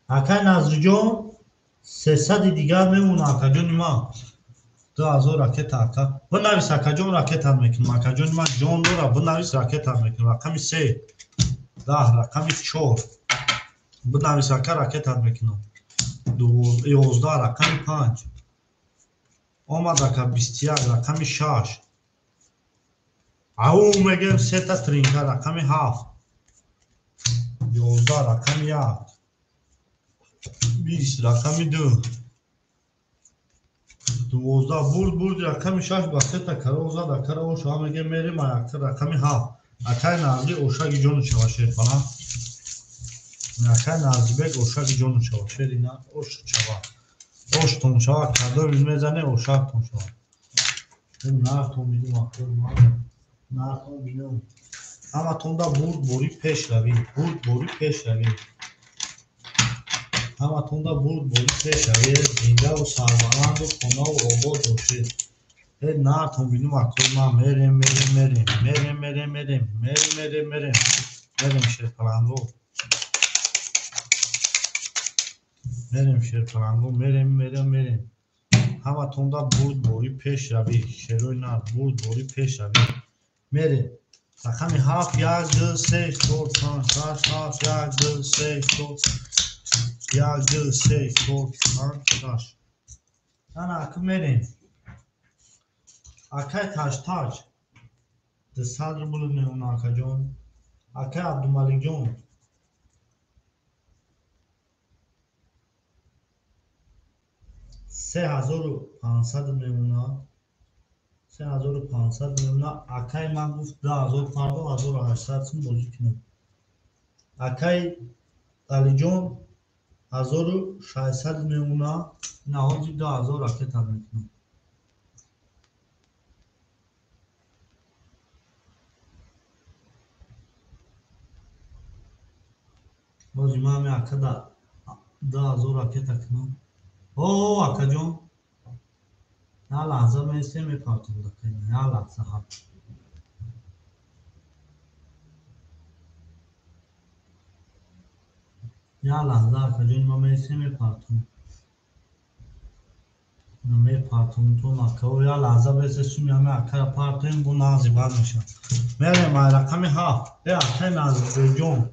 اکای نظری جون 300 دیگر میمونه اکا جون ما 2000 راکت اکا بنویس اکا جون راکت هم میکنم اکا جون ما جون داره بنویس راکت هم میکنم رقم 3 10 رقم 4 بنویس اکا راکت هم میکنم 11 رقم 5 آمد اکا 21 رقم 6 او میگم 3 تا ترینکا رقم 7 11 رقم 1 20 رقم 2 12 برد رقم 6 با 3 تا کرو زد اکا او شما میگه میریم اکا رقم 7 اکای نازلی اوشاگی جون چواشیر فلان اکای نازلی بگ اوشاگی جون چواشیر اینا اوش چوا اوش تون چوا کادر میزنه اوشاگ تون چوا نه تون میدیم اکا ما نه تون بینم اما تون دا بوری پیش روی بوری پیش روی اما تون دا بوری پیش روی زنده و سرمانند و خونه و آباد باشید نه تون بینیم اکا ما میریم شیرپلنگو میریم همه توندا بوری پیش روی شروع نه بوری پیش روی میریم رقم 7 1 2 3 4 5 6 7 1 2 3 4 1 2 3 4 5 6 نه اکا میریم اکای تاج ده صدر بلو نیون اکا جون اکای عبدالملک جون 3500 میمونه 3500 میمونه اکای من گفت 10000 فردا 1800 سون بازی کنم اکای علی جون 1600 میمونه نهازی 2000 راکت هم میکنم بازی من همی اکا 2000 راکت کنم اوه اکا جون یا لحظه میسته میپاتم دکنه یا لحظه ها یا لحظه اکا جون ما میسته میپاتم تو اکا و یا لحظه میسته سومی همه اکا را پارتیم بو نازی بار میشن میریم رقم 7 اکای نازی جون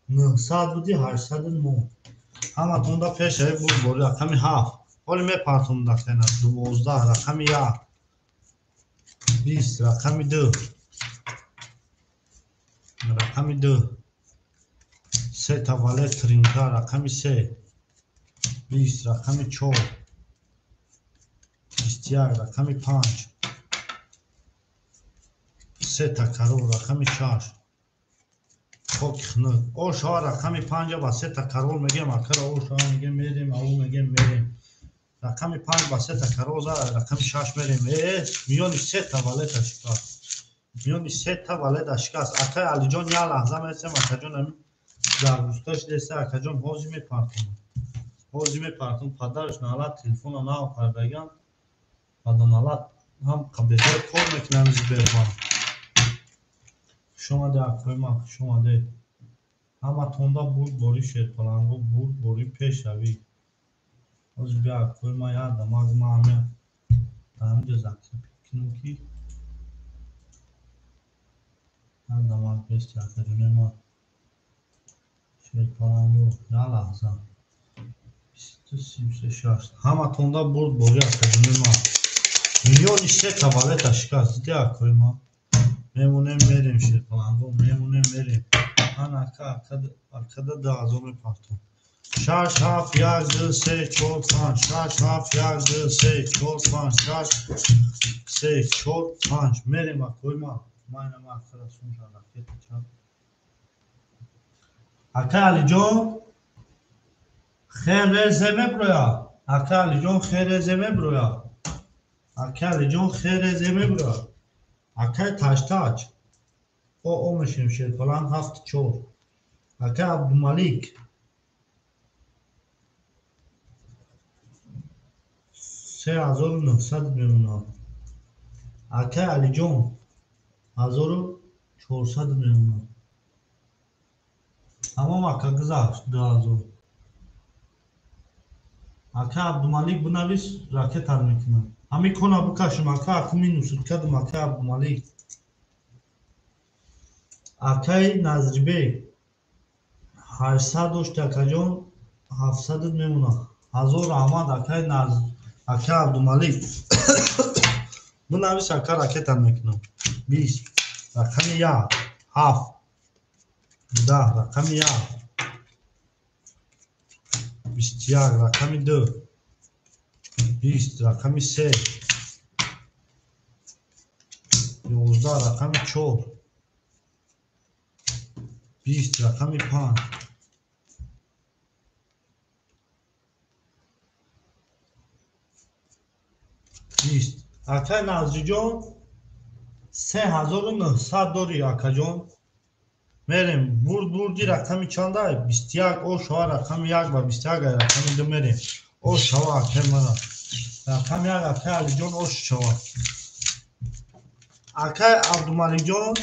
900 بودی 809 همه تون دا پیش های بود رقم 7 ولی میپاتم دکنه 12 رقم 1 20 رقم 2 رقم 2 3 تا والت ترینکا رقم 3 20 رقم 4 21 رقم 5 3 تا کرول رقم 6 خوک خنک او شما رقم 5 با 3 تا کرول میگم اکر او شما میگه میریم او میگه میریم رقم 5 با 3 تا کرول زد رقم 6 میریم میونی 3 تا والت اشکاست میونی 3 تا والت اشکاست اکر علی جان یا لحظه میسیم اکر جان در روستاش دسته اکر جان حوزی میپرتم پدرش نالت تلفون رو ناو کردگم پدر نالت هم بهتر کار میکنم از برمان شما ده اکوی ما شما ده همه تونده بوری شیرپلنگو بوری پیش روی از بیا اکوی ما یادم از ما همه همینجا زکسی کنم که Damak best arkadaşlar ama şerpalango ya lahza. Simse şarj. Hama tonda bol boya arkadaşlar ama milyon işte tavale taşıkaz diye koyma. Memunem verim şerpalango memunem verim. Arkada da azonu parton. Şarj haf yargı se çok fan. Şarj haf yargı se çok fan. Şarj se çok fan. Merima koyma. Mayna arkadaşım şarj. Aka Ali John خیر زمه برویا اکالی جون خیر زمه برویا اکالی جون خیر زمه برویا اکای تاش تاج او مشیم شد فلان هفت چور اکای عبدالملیک 3900 میمونه اکای علی جون 1400 میمونه اما اکا گذاشت 2000 اکای عبدالملیک بنویس راکت حل میکنم همی کنه بکشم اکای اکمی نوسید کدم اکای عبدالملیک اکای نظری بیگ 800 داشت اکا جون 700 میمونه هزار احمد اکای نظر اکای عبدالملیک بنویس اکای راکت حل میکنم 20 رقم 1 7 10 رقم 1 21 رقم 2 20 رقم 3 11 رقم 4 20 رقم 5 20 اکای نظری جون 3900 داری اکا جون میریم بردی رقمی چنده 21 او شوا رقم 1 و 21 رقم 2 میریم او شوا اکای مرا رقم 1 اکای علی جون او شوا اکای عبدالملیک جون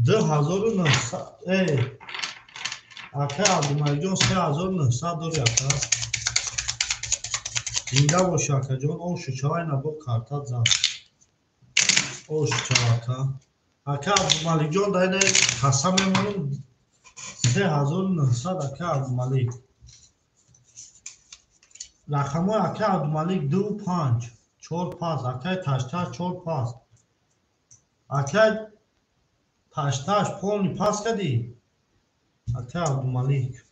2900 اکای عبدالملیک جون 3900 داری اکا اینجا باشه اکا جون او شوا اینا با کارتات زن او شوا اکا اکا عبدالملیک جون داینه قسم میمونم 3900 اکا عبدالملیک رقم های اکا عبدالملیک 2 5 4 5 اکای تاشتاش 4 5 اکای تاشتاش پولنی پاس کدی اکا عبدالملیک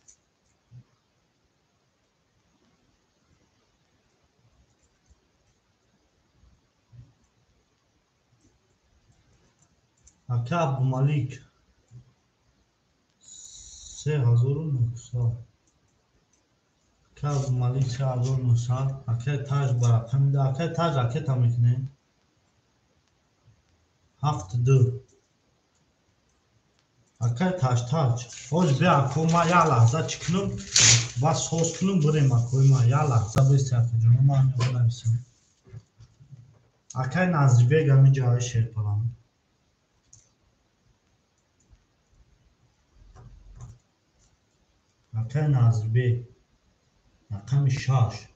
اکا عبدالملیک 3900 اکا عبدالملیک 3900 اکای تاج برقم ده اکای تاج راکت هم میکنه 72 اکای تاج اوج بیا اکو ما یا لحظه چکنم بس خوز کنم بریم اکوی ما یا لحظه بیستی اکا جونم ما همه نویسم اکای نظری بیگ همی جای شیر پلان اکای نظری بیگ رقم 6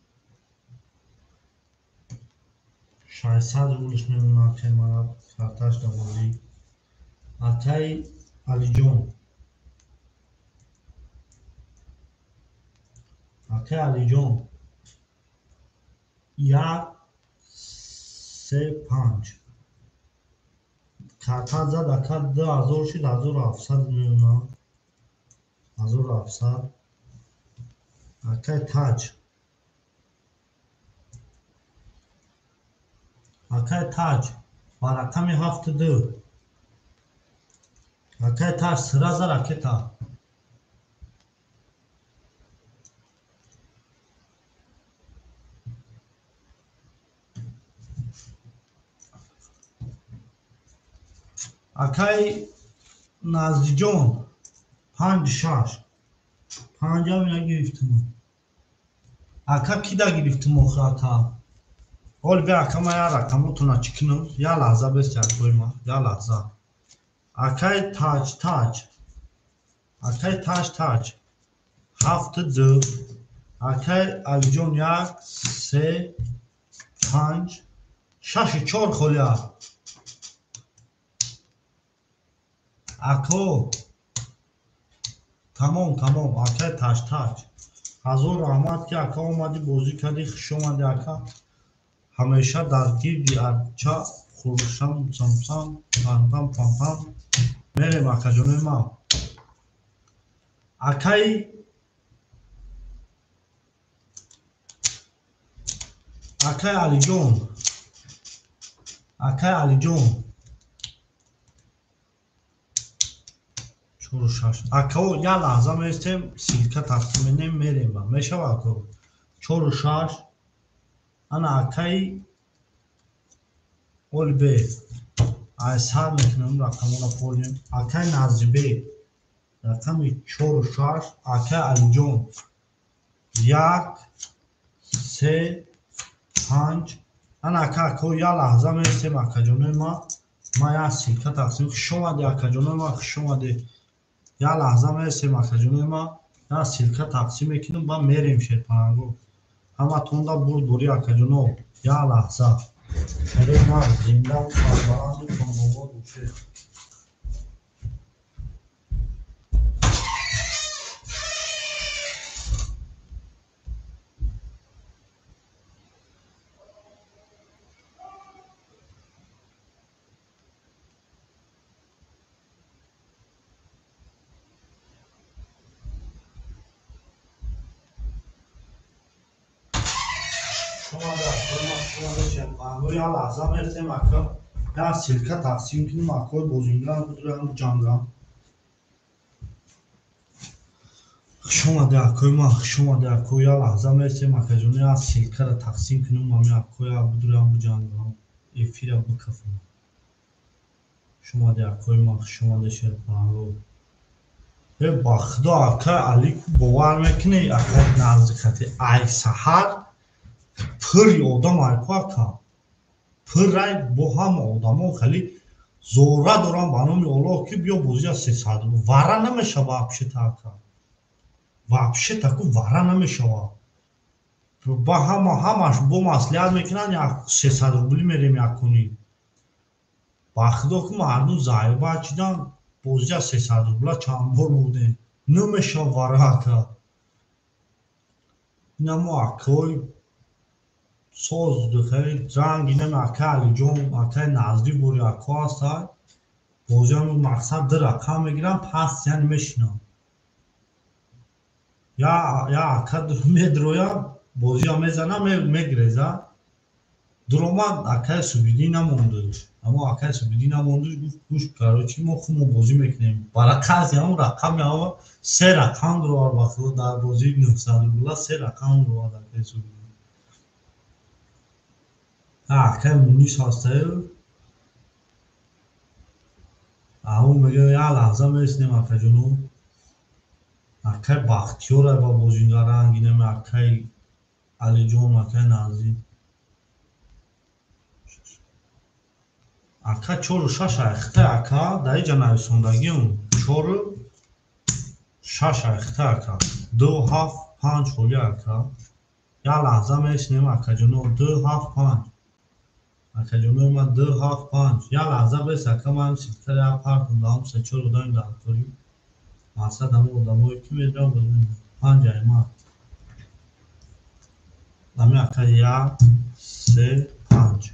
600 رولش میمونه اکای مرا کارتاش دوالی اکای علی جون اکای علی جون 1 3 5 کارتاش زد اکا 2000 شد 1700 میمونه 1700 اکای تاج اکای تاج با رقم 72 اکای تاج سراز راکتا اکای نظری جون 5 6 5 هم نگرفتم اکا کی دا گرفتم اخراتا اول بیا اکا ما یا رقمو تونه چکنم یا لحظه بسید کویما یا لحظه اکای تاج اکای تاج 72 اکای علی جون 1 3 5 6 4 خولیا Ако тамом акай таштач ҳазор раҳмат ки ака омадӣ бозӣ кардӣ хуш омадӣ ака ҳамеша дар гирди арча хурушам самсам пампам пампам мерем акаҷонои ман акай алиҷон ако як лаҳза меистем силка тақсим менем мерем ба мешава ако 46 ана акаи олбе айсар мекунем рақамона полем акаи назрибе рақами 46 акаи алиҷон 1 3 5 ана ако як лаҳза меистем акаҷонои ман як силка тақсим хуш омадӣ акаҷонои ман хуш омадӣ як лаҳза меистем акаҷонои ман як силка тақсим мекунем ба мерем шерпаранго ҳаматонда бур дорӣ акаҷоно як лаҳза шерои ман зинда сарбаланду тонобод бошед як лаҳза меистем ака як силка тақсим кунем акои бозингарам будурам ҷангам хуш омадӣ акои ман хуш омадӣ ако як лаҳза меистем акаҷоно як силкаро тақсим кунем ами акоя будурам буҷангам эфира бикафам хуш омадӣ акои ман хуш омадӣ шерпаранго ба худо акаи алику бовар мекунӣ акаи наздикати ай саҳар пури одам айку ака пуррай бо ҳама одамо хали зора дорам ба номи Аллоҳ ки биё бозия 300 рубл вара намешава вообще-то ака вообще-то ку вара намешава ба ҳамаш бо маслиҳат мекунанд як 300 рубли мерем якунӣ ба худо ку мардум заҳиба чидан бозия 300 рубла чанд бор будем намешава вара ака инамо акои соз духаи ранги нами акаи алиҷон акаи назди бори ако ҳаста бозиам мақсад ду рақам мегирам пас яъне мешинам я ака медроя бозиам мезанам мегиреза дуромад акаи субиди намондуш аммо акаи субиди намондуш гуфт гӯш карочи мо хумо бозӣ мекунем барақази ҳамон рақами ава 3 рақам дуровар ба худо дар бозии 900 рубла 3 рақам дуровар акаи субиди акаи мунис ҳастаю аҳу мегӯям як лаҳза меистем акаҷоно акаи бахтиёра ба бозингар ангинами акаи алиҷон акаи назди ака 46 айхта ака дар иҷа нависондагиум 46 айхта ака 275 ҳоли ака як лаҳза меистем акаҷоно 275 акаҷонои ман 275 як лаҳза бес ака ман силкаро як партам даҳам 3-4 одами даркорӣ мақсад ҳамо одамое ки медирам панҷаи ман ами ака 1 3 5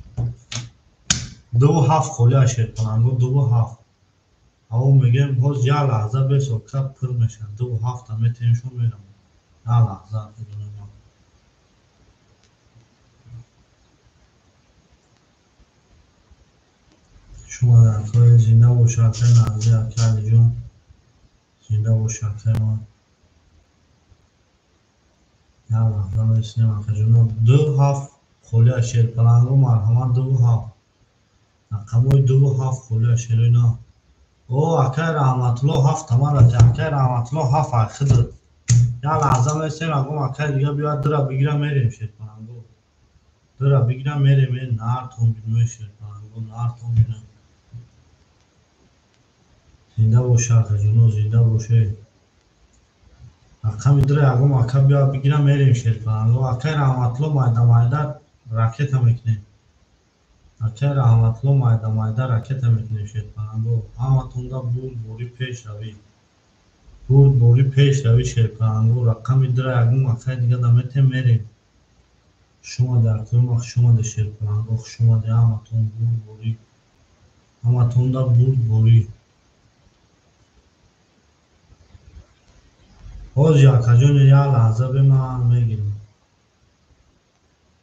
27 холия шерпаранго 27 ҳаво мегем боз як лаҳза бес ака пур мешавад 27 та метеншон мерам як лаҳза акаҷонои ман шумо акои зинда боша акаи назди акаи алиҷон зинда боша акаи ман як лаҳза меистем акаҷоно 27 холия шерпаранго марҳамат 27 рақамои 27 холия шерои на о акаи раҳматулло 7 таман ати акаи раҳматулло 7 айхи дод як лаҳза меистем агом акаи дига биёяд дура бигирам мерем шерпаранго дура бигирам мерем нартон бинӯи шерпаранго нартон бинӯ зинда боша акаҷоно зинда бошед рақами дура ягом ака биёяд бигирам мерем шерпаранго акаи раҳматулло майда ракета мекунем акай раҳматло майда ракета метонем шерпаранго ҳаматонда бурд бори пеш равӣ шерпаранго рақами дра ягон акай дига да метем мерем хушомаде акоима хушомаде шерпаранго хушомаде ҳаматон бурд бори ҳаматонда бурд бори ҳоз якаҷоне як лаҳза беман мегирем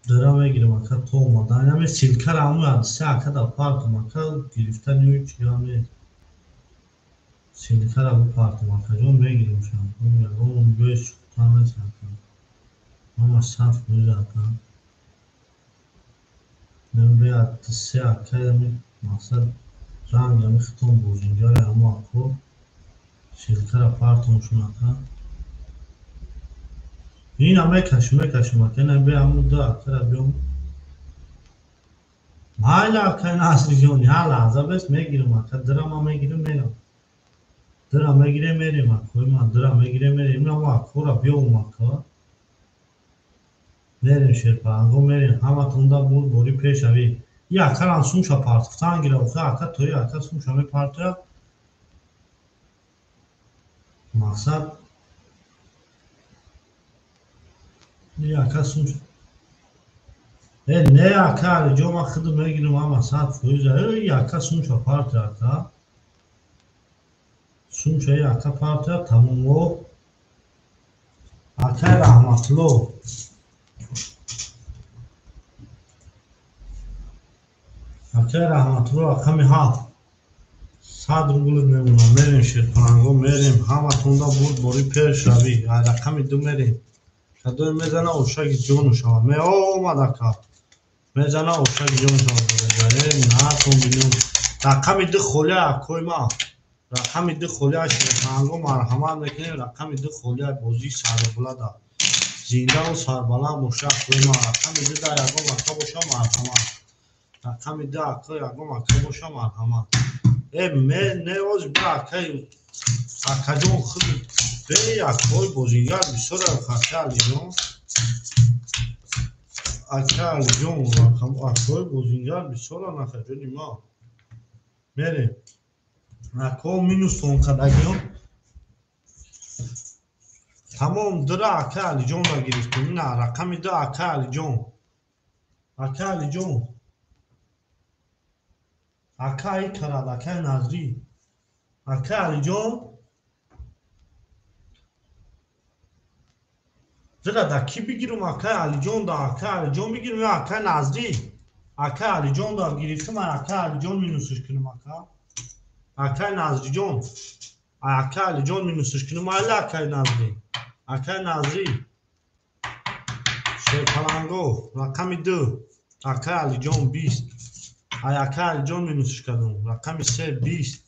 дара мегирем ака то омадан ҳаме силкара ҳамои адисе ака да партум ака гирифтани ӯ чига нест силкара бу партум акаҷон мегирем шампун ягон бӯи сухтан нест ака ҳама саф бӯза ака набе адисе ака ҳами мақсад ранг ҳами хитон бозингаре ҳамо ако силкара партумшон ака ина мекашим ака ина бе ҳаму ду акара биём майли ака насриҷон як лаҳза бес мегирем ака дирама мегирем мерам дира мегирем мерем акоима дира мегирем мерем ин ҳамо акора биёвум ака мерем шерпаранго мерем ҳаматонда бурд бори пеш авӣ и акарам сумша партофтан гира оха ака тои ака сумша мепартоя мақсад и ака сумша не ака алиҷон ма худо мегирем ҳама сад фоиза и ака сумша партоя ака сумша и ака партоя тамомо акай раҳматло акай раҳматло рақами 7 рублик мемонад мерем шерпаранго мерем ҳаматонда бурд бори пеш равӣ рақами 2 мерем кадои мезана ошаги ҷону шавад меомад ака мезана ошаги ҷону шавад натон бинем рақами 2 холия акоима рақами 2 холия шерпаранго марҳамат мекунем рақами 2 холия бозии сарбулада зиндаву сарбаланд боша акоима рақами 2 да ягон ака боша марҳамат рақами 2 ака ягон ака боша марҳамат не оз ба акай акаҷон худ бе акои бозингар бисёр ака алиҷон ака алиҷон акои бозингар бисёран акаҷони ма мерем ако минус тонкадагиён тамом дира ака алиҷонро гирифтем ина рақами 2 ака алиҷон ака икарад акай назрӣ ака алиҷон зира да кӣ бигирам акай алиҷон да ака алиҷон бигирам ё акай назрӣ ака алиҷон да гирифтам ака алиҷон минусш кунам акай назриҷон ака алиҷон минусш кунам майли акай назрӣ шерпаранго рақами 2 акай алиҷон 20 ака алиҷон минусш кардам рақами 3 20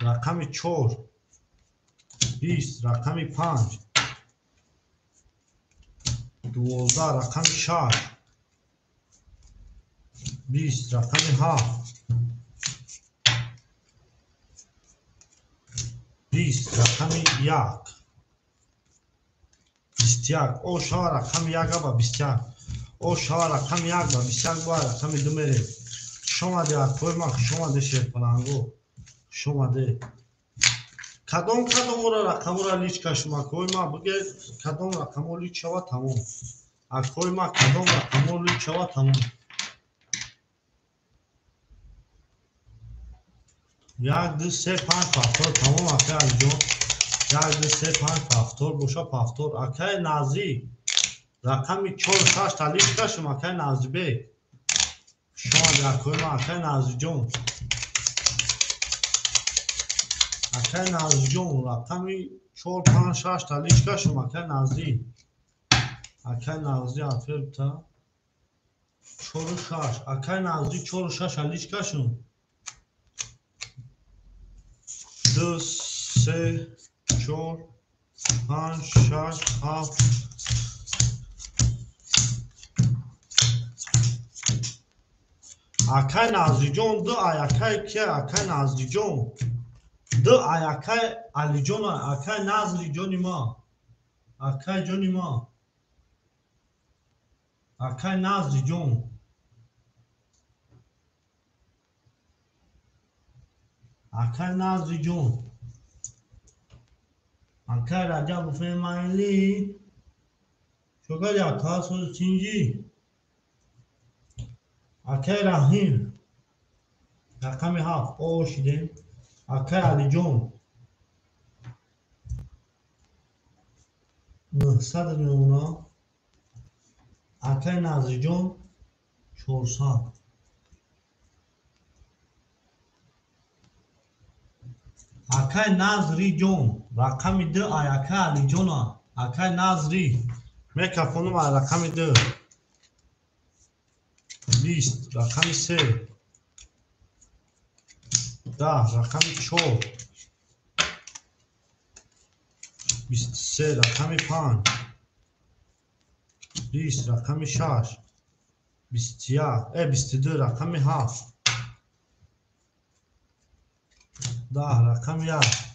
рақами 4 20 рақами 5 12 рақами 6 20 рақами 7 20 рақами 1 21 о шава рақами 1 ба 21 о шава рақами 1 ба 21 ба рақами 2 мерем хушомаде акоима хушомаде шерпаранго хушомаде кадомро рақамро лич кашум акоима биге кадом рақамо лич шава тамом акоима кадом рақамо лич шава тамом 1 2 3 5 пафтор тамом акай алиҷон 1 2 3 5 пафтор боша пафтор акай назрӣ рақами 4 6 та лич кашум акай назрибек хушомаде акоима акай назриҷон акай назриҷон рақами 4 5 6 та лич кашум акай назрӣ аферта 4 6 акай назрӣ 4 6 алич кашум 2 3 4 5 6 7 акай назриҷон 2 аякай ки акай назриҷон 2 аякай алиҷон акай назри ҷони ма акай ҷони ма акай назри ҷон Akay Nazri John. Akay Rajab Femaili. Şoka ya taso Çinci. Akay Rahim. Rakami haf o şidin. Akay Ali John. Mıhsad Meuna. Akay Nazri John. Çorsan. Akay Nazri John. Rakami de Akay Ali John'a. Akay Nazri. Mekafonum var rakami de. List. Rakami se. Da. Rakami çor. 23 rakami 5. List. Rakami 6. 22 rakami 7. Da. Rakami 8.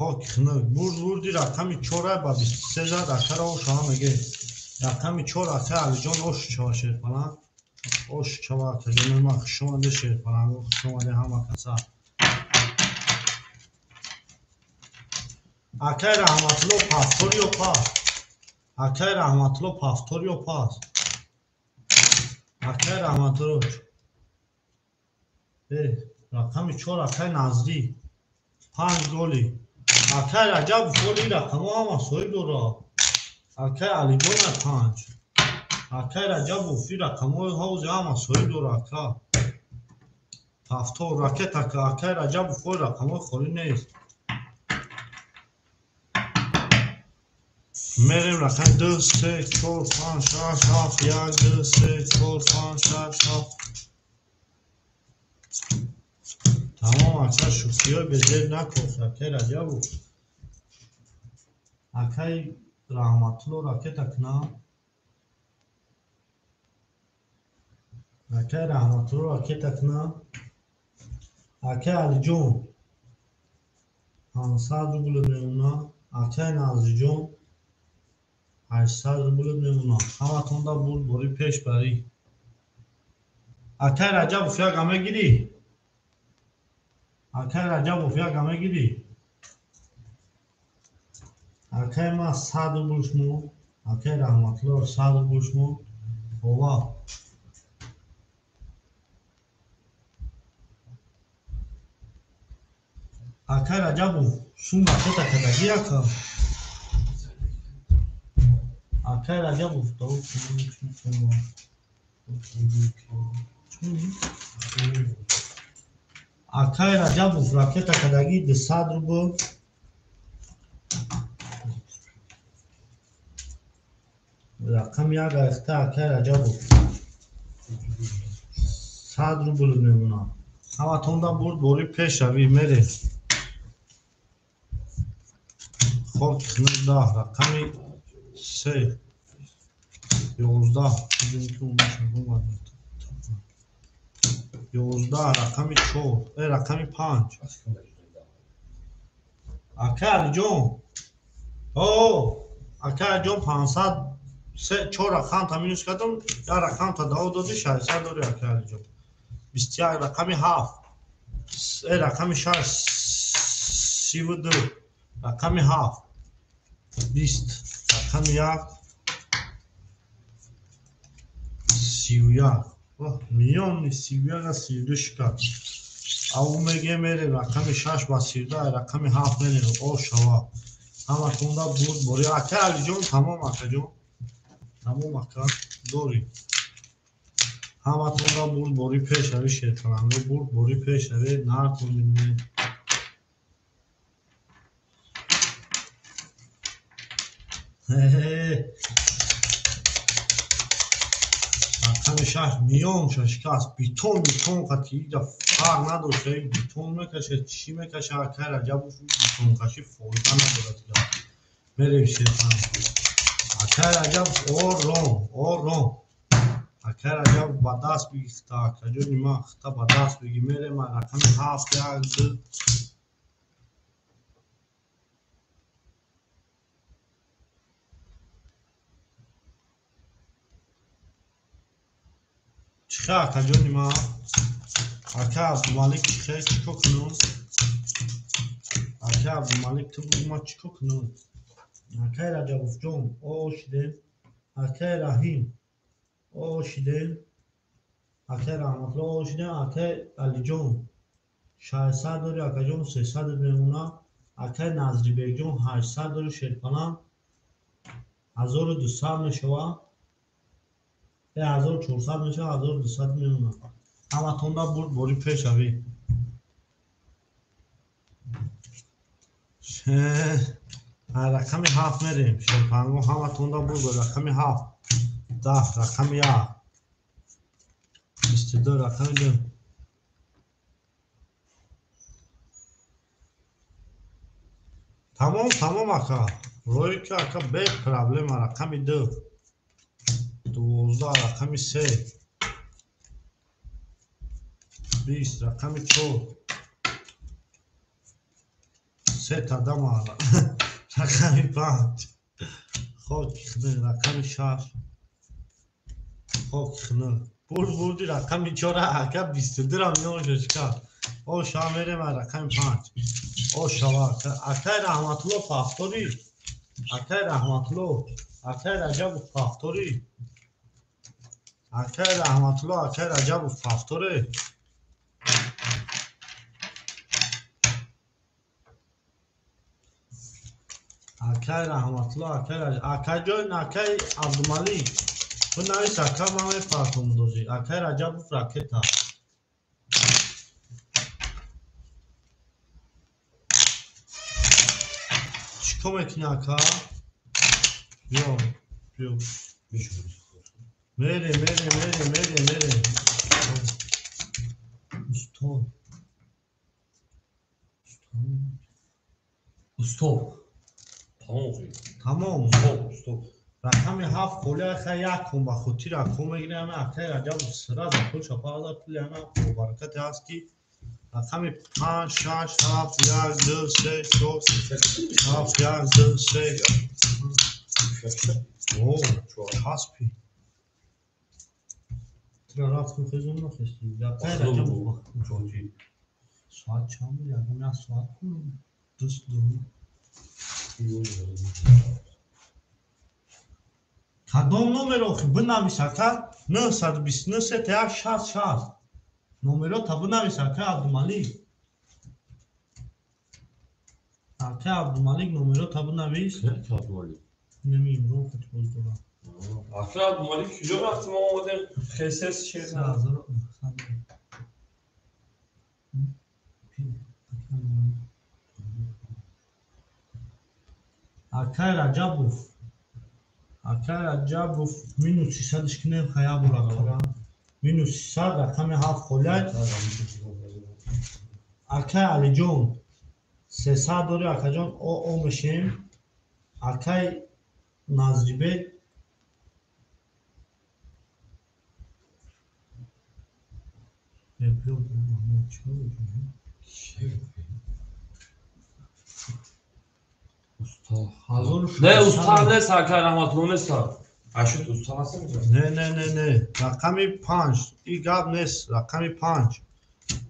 خاک خنک بردی رقمی 4 با 23 دکتر آش همه رقمی 4 اخه علی جان آش چوا شد falan آش چوا که جنم شما نشد falan شما نه همه کسا اکه رحمتلو پافتوریو پاس اکه رحمتلو پافتوریو پاس اکه رحمتلو رقمی 4 اکه نزدی 5 گلی Akay Rajab Foli rakamı ama soydu ra. Akay Ali Jona 5. Akay Rajab Ufi rakamı havuz ama soydu ra ka. Hafta raket Akay Rajab Foli rakamı kholi neyiz. Merim rakam 2 3 4 5 6 7 2 3 4 5 6 Tamam Akay şukiyor becer nakos Akay Rajab Akay rahmatlı raket akna Akay rahmatlı raket akna Akay Ali John Hansad bulud memuna Akay Nazri John 800 bulud memuna Hamatonda bul bori peş bari Akay Rajab Ufiya game giri Akay Rajab Ufiya game giri Akay ma 100 buluşmu Akay rahmatlı 100 buluşmu Ova Akay Rajab Sun raket akadagi aka Akay Rajab Tavuk Akay Rajab raket akadagi de 100 ruble رقم یک اخته اکه رجب 100 رو بلد میمونا همه تونده برد بوری پیش روی میره خاک خنک ده رقمی 3 11 11 رقمی 4 رقمی 5 اکه علی جون اکه علی جون 500 4 رقم تامینش کردم یا رقم تا داو دادی 600 داری اکه علی جون 21 رقمی 7 رقمی 6 32 رقمی 7 20 رقمی 1 31 میلیون 31 32 شکر او میگه میره رقمی 6 با 32 رقمی 7 میره او شوا همه تونده بود بوری اکه علی جون تمام اکه جون تمام اکه دوری همه تونده بود بوری پیش روی شیطانگو بود بوری پیش روی نکنیم رقم 6 میلیون شکست بیتون قطعی فرق نداشته بیتون میکشه چی میکشه اکه رجب بیتون کشی فایده نداره میریم شیطان اکه رجب آرام اکه رجب با دست بگیخته اکه جو نیمه اخته با دست بگی میریم رقم 7 یک چخه اکه جو نیمه Aka Abdülmalik şey çok konu. Aka Abdülmalik tu bu maç çok konu. Aka Racabov John o şide. Aka Rahim o şide. Aka Rahmatli o şide. Aka Ali John. Şahesar dori Aka John 300 بمونه. Aka Nazri Bey John 800 داری شیرپناه 1200 میشوه 1400 میشه 1200 میمونه همتون دا برد بری پیش اوی رقم 7 میریم شیرپناه همتون دا برد رقم 7 10 رقم 1 22 رقم 2 تمام اکا روی که اکا به پرابلم رقم 2 12 رقم 3 20 رقم 4 3 تا دم رقم 5 خاک خنه رقم 6 خاک خنه بردی رقم 4 اکا 22 را میانش کرد او شامره من رقم 5 او شوا اکا رحمت الله فافتوری اکا رحمت الله اکا رجب فافتوری اکا رحمت الله اکا رجب فافتوری اکا رحمت الله اکا رجب اکا جای اکا عبدالملیک تو نویس اکا مامی فاطم دوزی اکا رجب فراکتا چیکو میکنی اکا؟ بیا میره استوب تمام استوب رقم 7 خوله خیلی یک کن با خودتی رقم میگیره همه اکای رجب سرا در کل شپا در پولی همه برکت هست که رقم 5 6 7 1 2 3 4 7 1 2 3 اوه حسبی ترا رفتم خیزون نخستی اکای رجب ساعت چند بود یکم نه ساعت کنم دوست دارم کدام نمره آخی بنویس اکا 929 31 60 نمره تا بنویس اکا عبدالملیک اکا عبدالملیک نمره تا بنویس نه که عبدالملیک نمیم رو خود باز دارم اکا عبدالملیک کجا رفتیم آمدیم خیسیس شیر اکا رجبوف اکا رجبوف مینوس 300 اشکنه خیاب برا مینوس 300 رقم 7 خوله اکا علی جون 300 داری اکا جان او میشیم اکا نازریبه نه استاد نیست اکا رحمتلو نیست اشوت استاد هست نه رقم 5 این گاب نیست رقم 5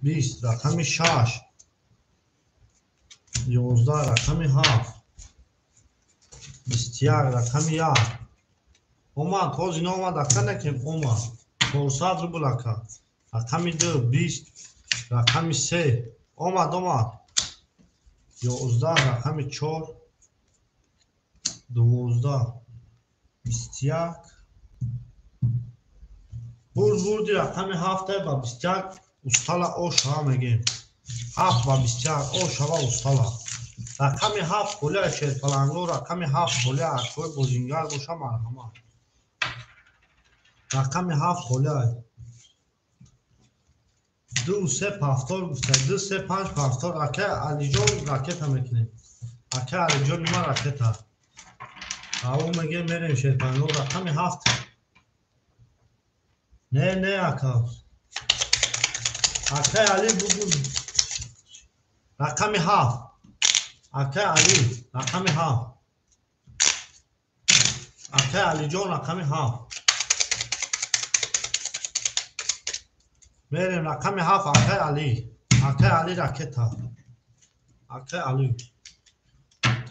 20 رقم 6 11 رقم 7 21 رقم 1 اومد خوز اینا اومد اکا نکیم اومد 400 رو بلکا رقم 2 20 رقم 3 اومد 11 رقم 4 12 21 بردی رقم 7 با 21 ustala o şaha megim 7 با 21 o şava ustala رقم 7 خوله شیرپلنگو رقم 7 خوله اکوی بوزینگر گوشا مرحمه رقم 7 خوله 2 3 پافتور گفته 2 3 5 پافتور اکه علی جون راکت هم میکنیم اکه علی جون ما راکت ها او میگه میریم شیرپلنگو رقم 7 نه اکا اکه علی بگو رقم 7 اکه علی رقم 7 اکه علی جون رقم 7 میریم رقم 7 آقای علی. آقای علی راکت ها. آقای علی.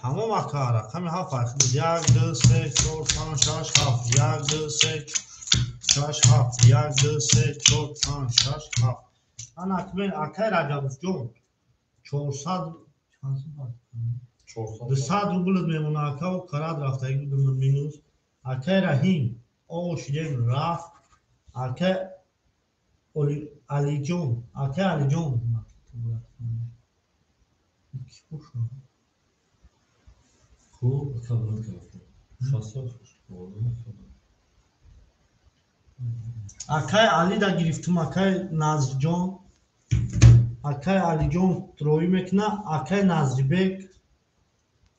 تمام آقا رقم 7 1 2 3 4 5 6 7 1 2 3 6 7 1 2 3 4 5 6 7 انا اکبر آقای رجب جون 400 200 روبل میمونه آقا و کرد رفته بود مینوس آقای رحیم او شدیم رفت آقای علی جون آقای علی جون خوب kabul kıldım. Şahsen oldu. آقای علی دا گرفتم آقای ناظر جون آقای علی جون تروی میکنه آقای ناظری بیگ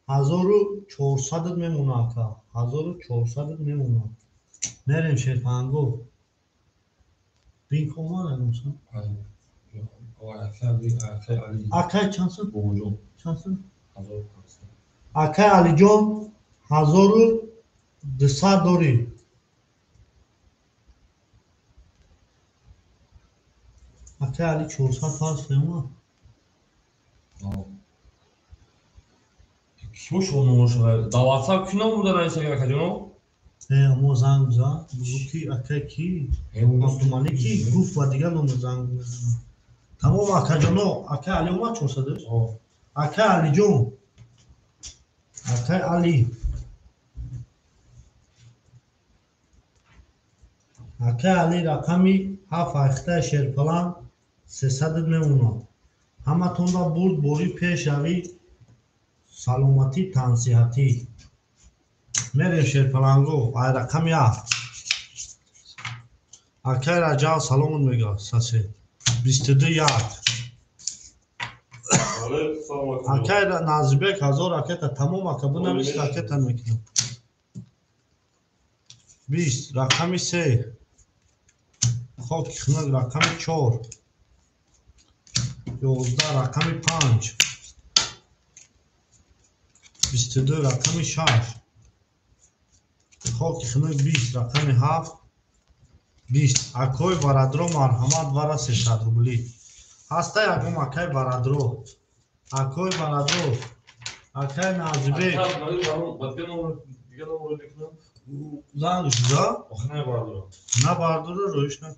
1400 میمونه آقا 1400 میمونه میریم شیرپنگو بین کمان نمیشن آقای چانسون Boğucu. چانسون Hazır kalsın. آقای علی جون 1200 داری آقای علی 400 فرض کنیم Tamam. Kimmiş olmuş? Davasa kino mu da neyse gerek acaba? مو زنگ بزن بگو کی اکه کی عبدالمالک کی گفت و دیگه نمو زنگ بزن تمام اکه جانو اکه علی اومد 400 اکه علی جون اکه علی اکه علی رقمی 7 اخته شیرپلان 300 میمونه همه تون دا برد بوری پیش روی سلامتی تنصیحاتی میریم شیرپلنگو ای رقم 7 اکه رجال سلامون میگه ساسی 22 1 اکه نازبک 1000 اکه تا تمام اکه بو نمیست اکه تا میکنم 20 رقم 3 خاک خنگ رقم 4 11 رقم 5 22 رقم 6 خاک خنگ 20 رقم 7 20 اکوی برادرو مرحمت ورا 300 روبلی هسته یکم اکای برادرو اکوی برادرو اکای نازبک زنگش دا نه بردارو رویش نکن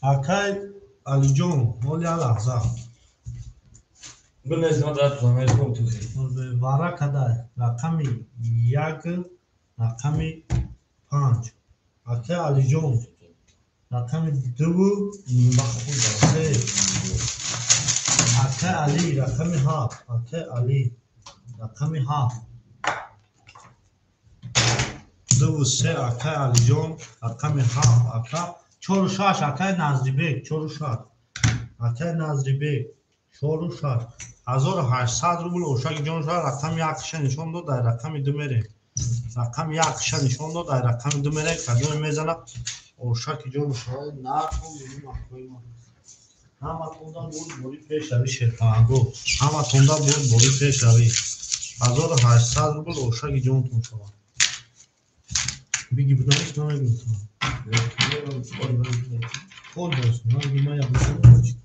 اکای علی جون مولی لحظه Ben ne zaman daha tutamaya çalışıyorum. وارا کدای رقمی 1 رقمی 5 اکای علی جون رقمی 2 3 اکای علی رقمی 7 اکای علی رقمی 7 2 3 اکای علی جون رقمی 7 اکای 4 6 اکای نازری بیگ 4 6 اکای نازری بیگ 4 6 1800 روبل اوشاک جون شد رقم 1 نشون داد در رقم 2 میره رقم 1 نشون داد در رقم 2 میره کدوم میزنه اوشاک جون شد نه همه توندا بود بوری پیش روی شیرپنگو همه توندا بود بوری پیش روی 1800 روبل اوشاک جون تون شد بگی بدانش نمیگم خود دوست نمیگم من یادم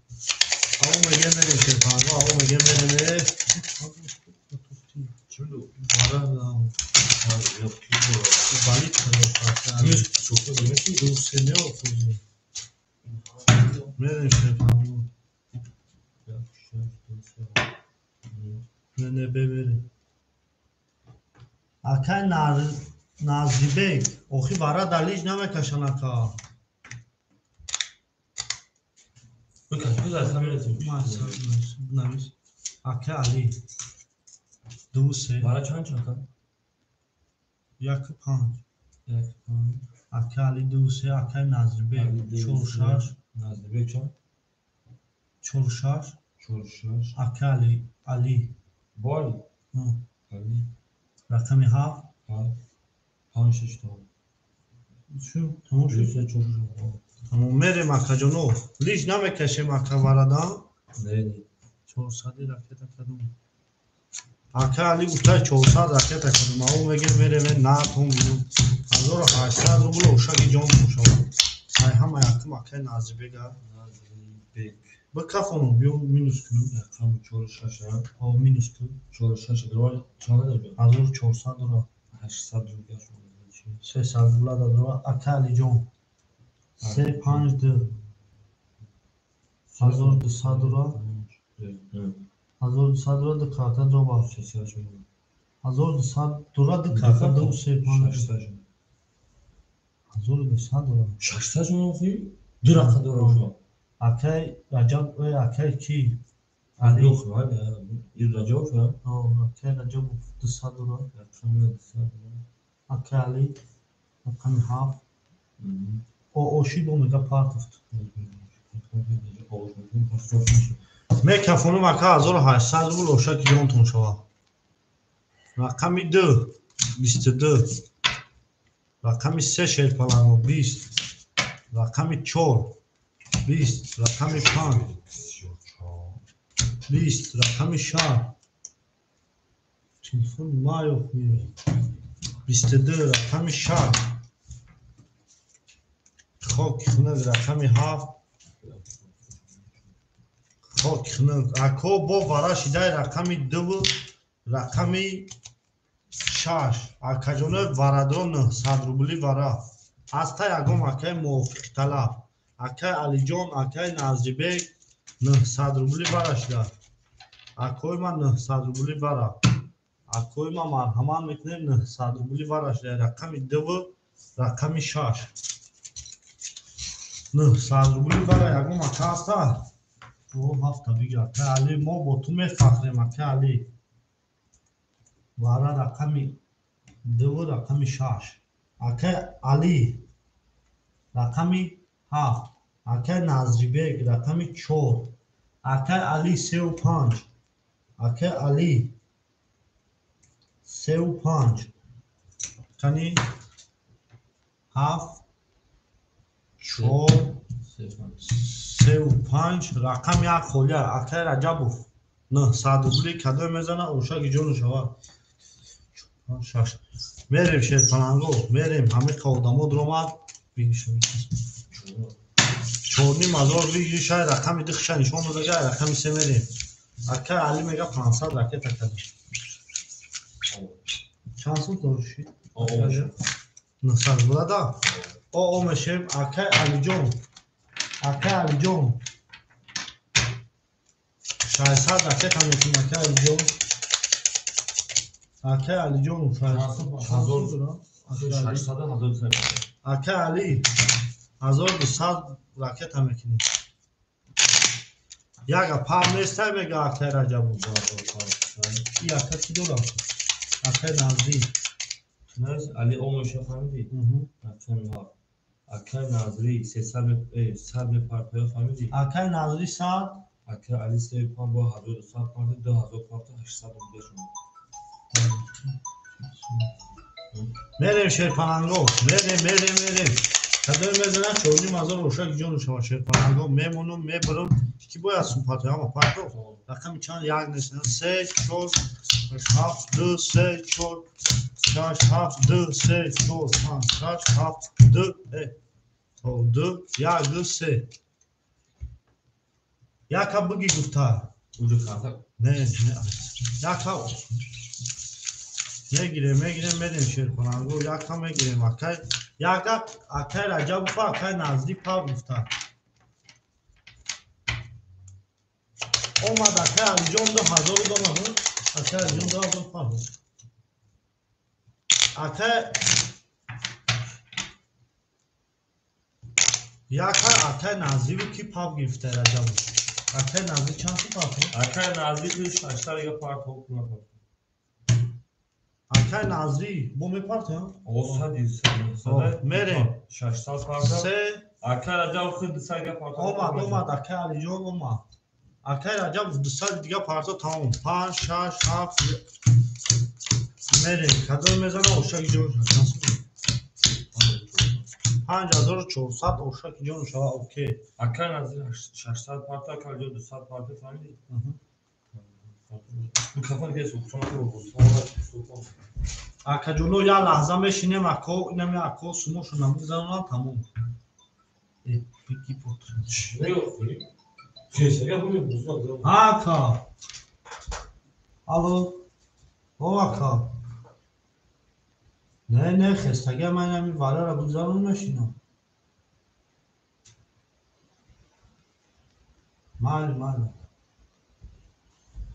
او میگه میریم شیرپنگو او میگه میریم Şimdi بالیت کنه çok da demek ki دوست نه میریم شیرپنگو نه ببریم اکای نازری بیگ اوخی برا دلیج نمیکشن اکا güzel samimiyetim. نمیش اکای علی 2 3 Bana çan çakan. 1 5 اکای علی 2 3 اکای نازری بیگ 4 6 Nazlı Bekçan. 4 6 Çorşaş. اکای علی علی Boy. ها. Ali. رقمی 7 Ha. Hanşiş tamam. شو تموم شد Yüzse çorşaş. تموم میریم اکا جانو لیج نمیکشیم اکا وردان Neydi? 400 رکت کدوم اکا علی گفته 400 رکت کدوم او میگه میره نه تون بیرون 1800 روبل اوشاکی جان تون شد ای هم Akay Nazibega. Bek. Bakafonu bir minus kunum. Rakam çoğu şaşa. O minus kun. Çoğu şaşa. Dura çana da diyor. Azur çorsa dura. 800 rupiya sonra. Se sadrula da dura. Akay Alijon. Se panjdı. Azur da sadura. Azur da sadura da karta doba. Sesi açmıyor. Azur da sadura da karta doba se panjdı. Şaşta. Azur da sadura. Şaşta mı okuyor? Dura kadar oldu. Akay Rajab ve Akay ki. Ali yok var ya. İrraca yok ya. O Akay Rajab da sadura. Rakam da sadra. Akay Ali. Akay Haf. O şey domega part of. Mekafonu vaka azor 800 rubl oşa ki jon ton şava. Rakami 2 22. Rakami 3 şerpalango 20. Rakami 4 20. Rakami 5 20. Rakami 4. Telefon ma yok mu? 22 rakami 4. خاک خنک رقمی 7 خاک خنک اکو با وراش دای رقمی 2 رقمی 6 اکجونه وردرو 900 روبلی ورا استا یگم اکای موافق طلب اکای علی جان اکای نازیبک 900 روبلی وراش داد اکوی من 900 روبلی ورا اکوی من مرحمان میکنیم 900 روبلی وراش دای رقمی 2 رقمی 6 900 روبلی برای یگم اکا هستا او هفته بیگه اکا علی ما با تو میفخریم اکا علی وارا رقمی 2 رقمی 6 اکا علی رقمی 7 اکا نازریبک رقمی 4 اکا علی 35 اکا علی 35 کنی 7 4 35 رقم یک خولیا اکای رجبوف 900 روبلی کدو میزنه اوشا گیجونو شوا شاش میریم شیرپنانگو میریم همه کودامو درومد بگیشم چورنی مزار بگیری شاید رقم دخشا نشون داده گه رقم سه میریم اکای علی میگه 500 رکت اکدی چانسون دارشی 900 بوده دا او میشیم اکای علی جون اکای علی جون 600 رکت هم میتونیم اکای علی جون اکای علی جون 800 اکای علی 1200 رکت هم میتونیم یک پا میسته بگه اکای رجبون ای اکای چی دارم اکای نازی علی اومشه فهمیدی؟ رقم ها اکای نازری 300 به پارتای فهمیدی؟ اکای نازی 100 اکای علی 35 با 1200 پارت 2000 پارت 800 بوده شما میریم شیرپنانگو میریم کدوی میزنن چونی مزار روشا که جونو شما شیرپنانگو میمونم میبرم کی باید سوپاته اما پارتو رقم چند یک نشنه 3 4 7 2 3 4 6 7 2 3 4 5 6 7 2 2 1 2 3 یکا بگی گفتا اونجا خطا نه یکا میگیریم بریم شیرپنانگو یکا میگیریم اکای رجب پا اکای نزدی پا گفتا اومد اکای علی جون 2000 دومه اکای علی جون 2000 پا اکای اکای نزدی کی پا گرفته رجب اکای نزدی چند تا پا اکای نازری 800 یا پارت ها کنه اکای نزدی بو میپارت ها او 100 میریم 600 پارت سه اکای رجب خود 200 یا پارت اومد اکای علی جون اومد اکای رجب 200 دیگه پارتا تمام 5 6 7 میریم کدوم میزنه اوشاکی جون 5400 اوشاکی جون شما اوکی اکای نازری 600 پارت اکای رجب 200 پارت فهمیدی؟ میکروفون گیس اوپشنات رو بود اکا جونو یا لحظه میشینیم اکو اینم اکو سموشو نمیزنن تمام بگی بود Ne yok ki? Şeyse yapılıyor musun? Aka. Alo. O aka. Ne خستگی من همین والا را بگذارون نشینم مال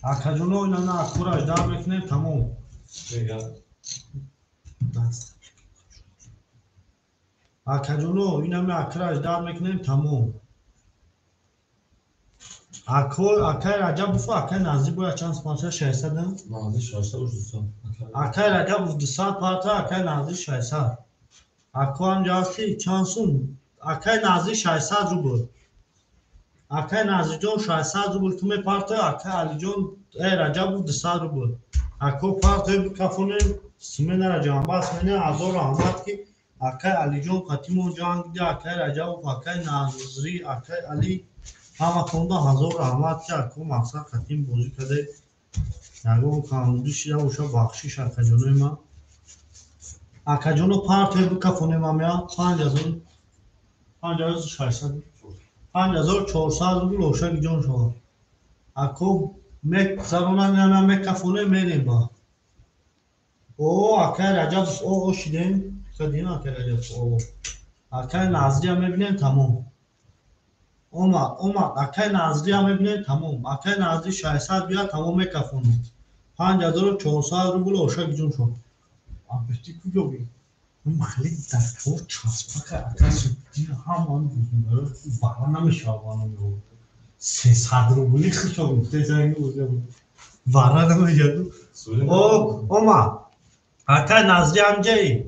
اکا جونو اینا نه اکوراج دار میکنه تموم Şey ya. بس اکا جونو اینا می اکوراج دار میکنه تموم اکا رجب بفو اکا نزدی boya چند سپانسر 600 Nazlı şaşta ucuzsa. اکا رجب بفو 200 پارتا اکا نزدی 600 اکا هم جاستی چانسون اکا نزدی 600 رو بود اکا نزدی جون 600 رو بود تو می پارتا اکا علی جون رجب بفو 200 رو بود اکا پارتا بکفونه سمنه رجب بس منه ازور رحمت کی اکا علی جون قتیمون جان گیده اکا رجب بفو اکا نزدی اکا علی همه کنده هزار رحمت که اکا مقصد قتیم بوزی کده نگو کامودی شیده اوشا بخشیش اکا جونوی ما اکا جونو پارتا بکفونه ما میا 5600 5400 روبل اوشا جون شما اکو مک زرونن نمیم مکفونه میریم با او اکا رجب او شیدین کدین اکا رجب او اکا نزدی هم میبینین تمام اومد اکا نزدی هم میبینین تمام اکا نزدی 600 بیا تمام مکفونه 5400 روبل اوشا جون شما آبشتی کجا بی اون خیلی دستور چسبه که اکا سبتی همان بودن بارا نمیشه آبانو میبود 300 روبلی خیلی گفته زنگی بوده بود بارا نمیشه اوما اکا نزدی هم جایی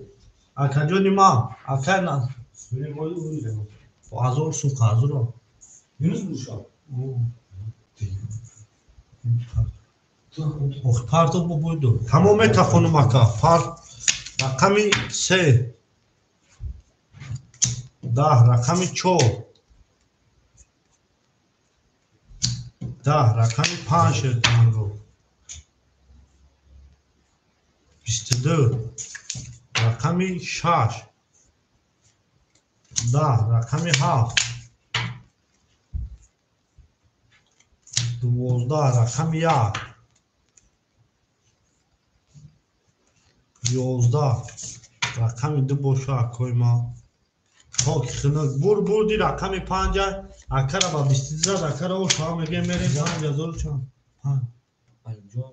اکا جونی ما اکا نزدی Suyun boyu uyuyor. Azor su kazuro. Yunus mu şu an? Pardon bu buydu. Tamam kafonu maka. Rakami se. Da rakami ço. Da rakami 5 tango. 22. Rakami 6. Da rakami 7. 12 rakami 1. 11 rakami دو boşa koyma. Çok xınık bur di rakami 5 akara ba 23 akara o şu an mege mere 5 zor çan. Hani Can.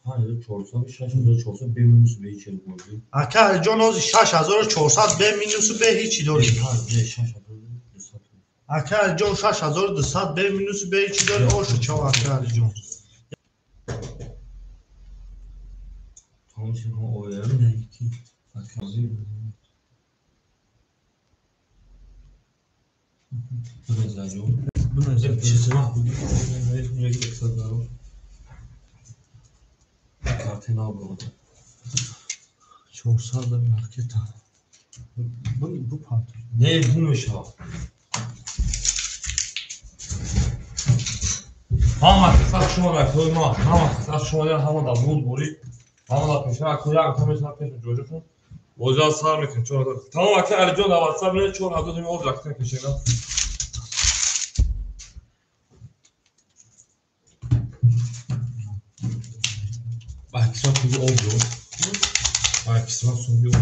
Hani çorsa bir şaşırdı çorsa bir minus bir içeri koydu. Akar jonoz 6400 be minus be hiç dori. Hani şaşırdı. Akar jon 6200 be minus be hiç dori o şu çava akar jon. Tamam şimdi o ayarı ne ki? Akazı. Bu ne zaten? Bu ne Bir çizim var. Ne gidiyorsa da o. Kartını al burada. Çok sağda market. Bu part. Ne bulmuş ha? Hamma kısa şuna koyma. Hamma kısa şuna hamma da bul buri. Hamma da peşine koyar. Tam peşine peşine çocuksun. Ocağı sağ mı ki? Tamam akı Alican da WhatsApp ne çoğun adı değil olacak tek peşine. Belki sana kuzu oldu. Belki sana son bir oldu.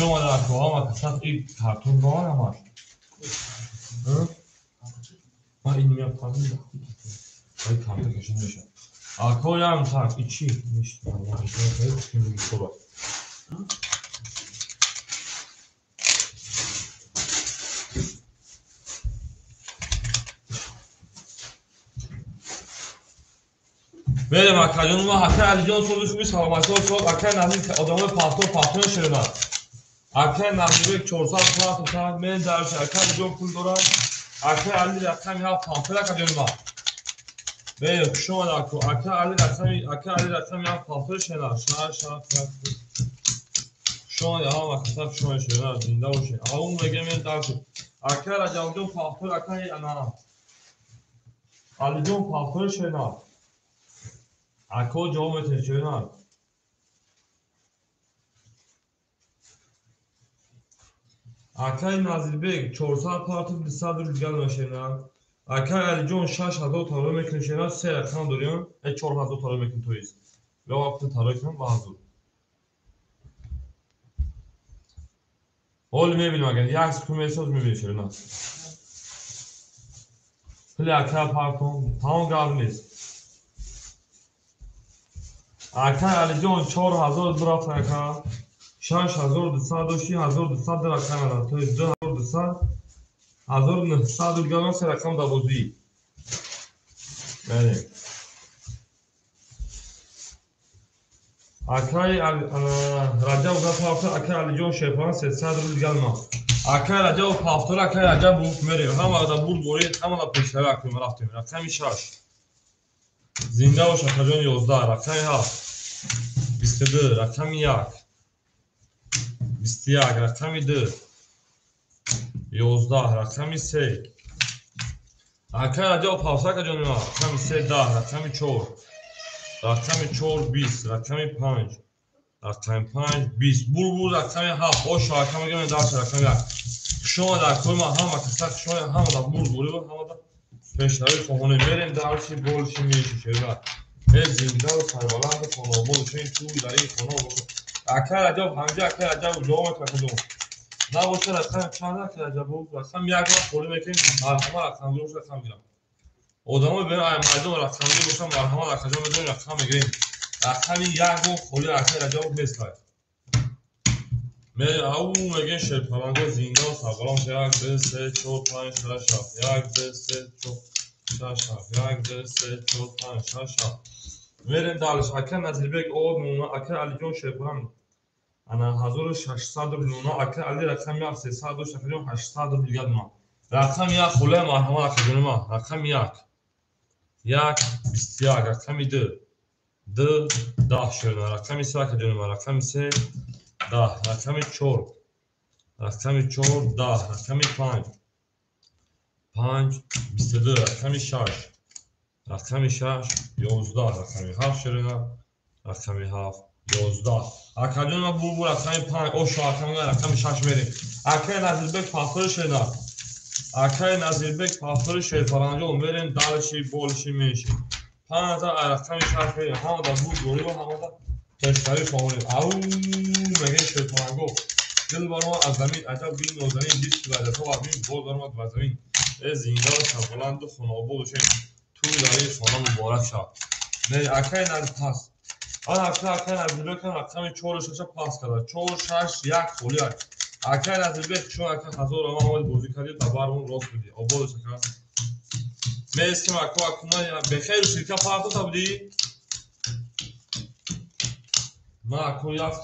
شما در کام اصلا این کارتون دارن همش من این میام پایین این کارت کشون میشه آکوی هم tak içi işte Allah aşkına şimdi bir soru Böyle makarnonuma Hakan Alican sorusu salaması olsun Hakan Alican adamı patron şerine Hakan Alican çorsal patron men dersi Hakan Alican pul doran Hakan Alican Hakan ya pamfla kadınma Böyle şu an Hakan Alican ya pamfla şerine şu an ya vakıflar şu an şerine zinde o şey ağun ve gemen dersi Hakan Alican pamfla Hakan ana Alican pamfla şerine Ako جواب تجربه Акай Назирбек 400 партов 200 рубля мешена. Акай Алиҷон 6000 таро мекунӣ шена, се рақам дорем, 4000 таро мекунӣ тоиз. Ё вақти таро кунам ба ҳазур. Ҳол мебинем агар як секунд месоз мебинем шена. Пили акай партон, тамом гап нест. Акай Алиҷон 4000 бират ака. 6200 дошти 1200 рақам ада. То есть 2200 1900 рубля се рақам да бозӣ. Бale. Акай Раҷаб гафта акай Алиҷон шепан 300 рубля ма. Акай Раҷаб пафтор акай Раҷаб бук мерем. Ҳама да бурд борид, ҳама да пештара рахтем рафтем. Рақами 6. Зинда бош акаҷон 11 рақами 7. 22 рақами 1. 21 рақами 2. 11 рақами 3. Акай Раҷаб пафтор акаҷон ма. Рақами 3 10 рақами 4. Рақами 4 20 рақами 5. Рақами 5 20. Бур рақами 7. Ош рақами гем дар рақами 1. Шумо дар кома ҳама касак шумо ҳама да бур буриб ҳама да пешрави хоҳоне мерем дарчи болши мешишера. Зинда ва сарбаланд хонобод шин туи дари хонобод. Акай Раҷаб ҳамҷа акай Раҷаб ҷомат рақадум. Набоша рақами чанд акай Раҷаб рақам як вақт холи мекунем марҳама рақам гирем рақам гирам. Одамо берем ай майдон рақам гирем боша марҳама рақаҷон медонем рақам мегирем. Рақами як вақт холи акай Раҷаб меслай. Мере ау мегин шерпаранго зинда ва сарбаланд 1 2 3 4 5 6 7 1 2 3 4 6 7 1 2 3 4 5 6 7. Мерем далш акай Назирбек од муна акай Алиҷон шерпаранд ана 1600 рубля акай Али рақами 300 дош акаҷон 800 рубля ма. Рақами 1 холи марҳама акаҷон ма. Рақами 1 1 21 рақами 2 2 10 шерна рақами 3 акаҷон ма. Рақами 3 10 рақами 4 рақами 4 10 рақами 5 5 22 рақами 6 рақами 6 11 рақами 7 шерна рақами 7 11 акаҷон ма бур рақами 5 ош рақами 6 мерем. Акай Назирбек пафтор шерна. Акай Назирбек пафтор шерфаранҷон мерем далши болши меши. 5000 рақами 6 мерем. ҳама да бур бориб ҳама да пешкари хоҳонем. Ау мегин шерфаранго. Дил барома аз замин аҷаб бин нозанин дист вайдато ва бин боз барома аз замин. Зинда ва сарбаланду хонобод шен туи дари хона муборак шав. Не акай Назирбек пас. Акай Назирбек рақами 4 6 пас карда. 4 6 1 холи ак. Акай Назирбек шумо акай ҳазор ама омад бозӣ кардед да бармон рост бидӣ. Обод шака. Месим ако акумай бехайр ширка партота будӣ? Ма ако як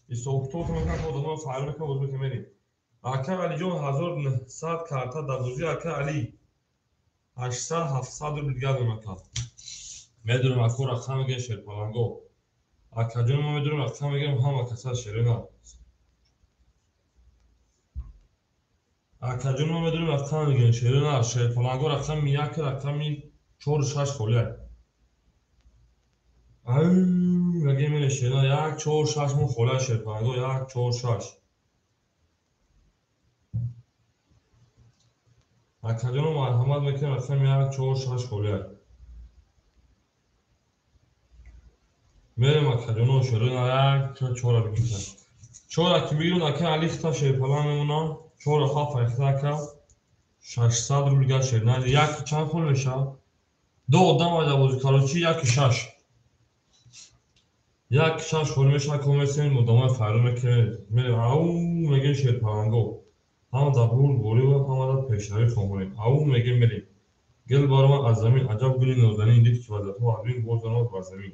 исоухтот мекунам ко дома фаъл мекунам боз мекунам мерим. Акай Алиҷон 1900 карта да бозӣ акай Али 800 700 рубля мекард. Медонем ако рақам мегирем шерпаланго. Акаҷон ма медонем рақам мегирем ҳама каса шерена. Акаҷон ма медонем рақам мегирем шерена шерпаланго рақами 1 рақами 4 6 холи. Ай мегирем мене шерена 1 4 6 мо холи шерпаланго 1 4 6. Акаҷон ма марҳамат мекунем рақами 1 4 6 холи. Мерем акаҷоно шерена 1 4 бигирем. 4 ки бигирем акай Али хита шерпалан мемона 4 7 файхта 600 рубля шерна. Як чанд хол мешав? До одам айда бозӣ карочи 1 6. 1 6 хол мешав ко месем мудома файру мекунем. Мерем ау мегин шерпаланго. ҳама да бур бориб ҳама да пешрави хоҳонем. Ау мегин мерем. Гел барома аз замин аҷаб гули нозанин дид ки вазато аз бин боз барома ба замин.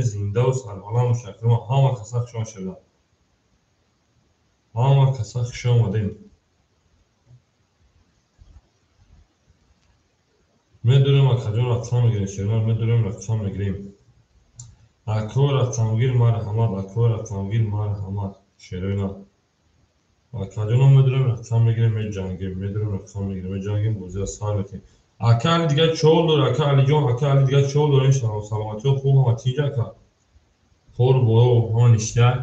Зинда ва сарбаланд шакрма ҳама каса хуш омадем. ҳама каса хуш омадем. медонем акаҷон рақам мегирем шерна медонем рақам мегирем. ако рақамгир марҳамат ако рақамгир марҳамат шерена. акаҷоно медонем рақам мегирем меҷангем медонем рақам мегирем меҷангем бозиро сар мекунем. акай Али дига чол дор акай Алиҷон акай Али дига чол дор иншалло саломатиро хуб ҳама тинҷ ака. Кор боро ҳама ништак.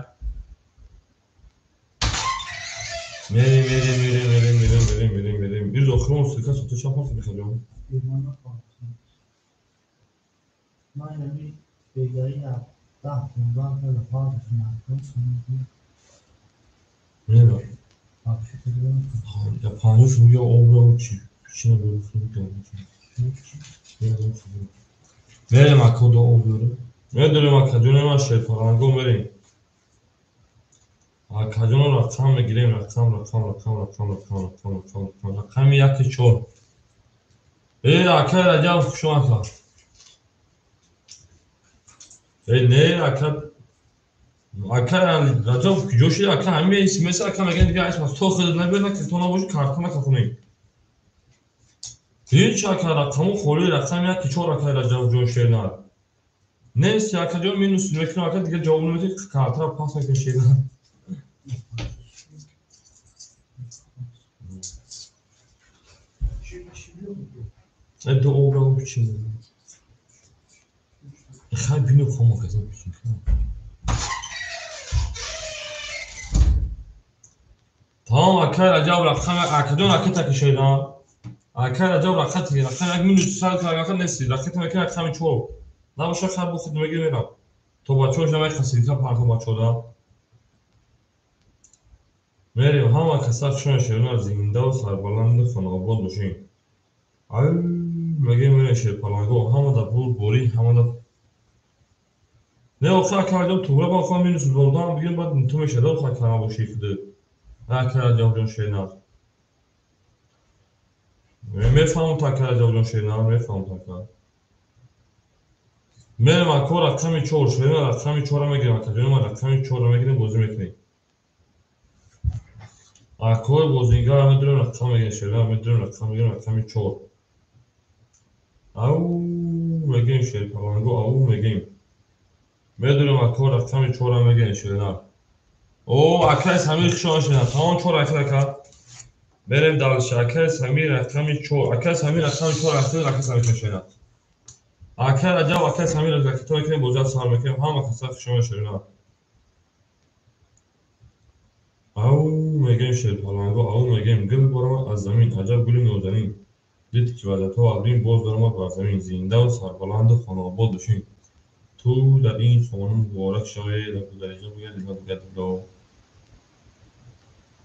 Мерим. Bir oxurum sirka satış yaparsın bakalım. Miami pegaria da bundan böyle fazla Ne var? Akşekerim. Yabancı suya oğlan için. İçine böyle suyu gelmiş. Verim akılda oluyorum. Ne diyorum akılda dönem aşağı falan go vereyim. Akadyon rakam ve gireyim rakam yakı çoğu. Akar acaba şu an. Ne akar yani acaba coşuyor akar hem bir isim mesela akar mekan diye açmaz. Tohidine böyle ki tona boşu kartına katılmayın. Hiç akar rakamı koruyor rakam yakı çoğu akar acaba coşuyor ne? Neyse akadyon minus vekil akar diye cevabını verir kartına pas etme şeyler. Evde oğlan biçimde. Her günü koma kazanmışsın. Tamam akar acaba rakam akadyon akar şeyler. Akar acaba rakam minus saat rakam nesi rakam rakam çoğu. Ne başka kadar bu khidme girelim. تو بچه‌ها جمع خاصیتا پارتو بچه‌ها میریم همه کسات شون شیرنا زنده و سربلند خانواد باشیم ای مگه میره شیر پلنگو همه دا بوری همه دا نه آخه کردم تو را با خانم مینوس بردم بگیم بعد تو میشه دو خواهد کنم باشی کده اکر جان شیرنا میفهمم تکر جان شیرنا میفهمم تکر میرم اکو رقمی چور شدیم رقمی چور میگیرم اکادیون رقمی چور میگیریم بازی میکنیم اکو بازیگر میدونم رقم میگیرم شدیم میدونم رقم میگیرم رقمی چور او میگیم شیر پلنگو او میگیم میدونم اکو رقمی چور میگیرم شدیم او اکای سمیر خشان شدیم تمام چور اکا بریم دالش اکای سمیر رقمی چور اکای سمیر رقمی چور اکای سمیر شدیم اکر عجب اکر سمیر از کتابی که بوجا سال میکنیم هم کسات شما شرینا او میگیم شیر پلنگو او میگیم گل برام از زمین عجب گل نوزنین دید که وجه تو آدرین باز درما بر زمین زنده و سربلند و خانواباد بشین تو در این خانم مبارک شوی در درجه بگرد اینا بگرد دو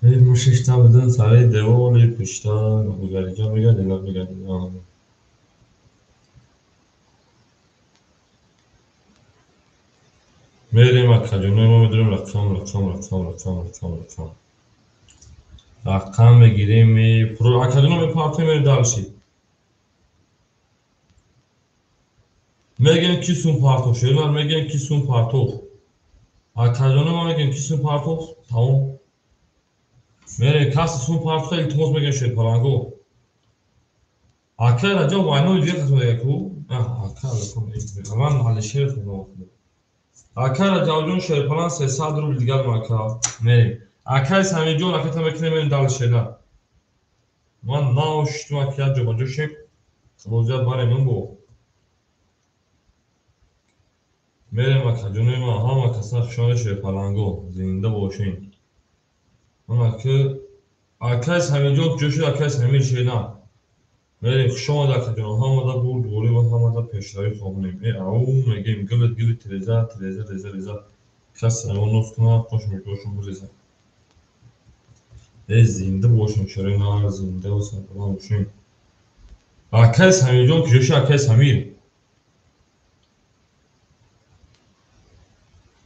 این مششتا بدن سرای دیوالی پشتا بگرد بگرد اینا بگرد میریم اکادیون ما میدونیم رقم بگیریم پرو اکادیون می پارتی میریم دالشی میگیم کی سون پارتو شیرلر میگیم کی سون پارتو اکادیون ما میگیم کی سون پارتو تمام میریم کاس سون پارتو التماس میگیم شیر پلنگو اکاد راجع وانو دیگه کسو دیگه کو اکاد لکن من حال شیر کنم اکر جاوجون شیرپلان 300 روبل دیگر ماکا میریم اکر سمی جون اکر تمکنه میریم دال شینا من ناوشتم اکر جوان جوشیم روزیات باره من بو میریم اکر جونوی ما همه کسا خشان شیرپلانگو زنده باشین من اکر سمی جون جوشی اکر سمی شینا میریم خشان اکر جون همه دا بود دوری و همه دا پیشتایی خوابونیم او میگیم گلت تریزه کس اونوز کنه خوشم جوشم بریزه زنده باشیم شرینا زنده و سربلند باشیم اکر سمی جون جوشی اکر سمیر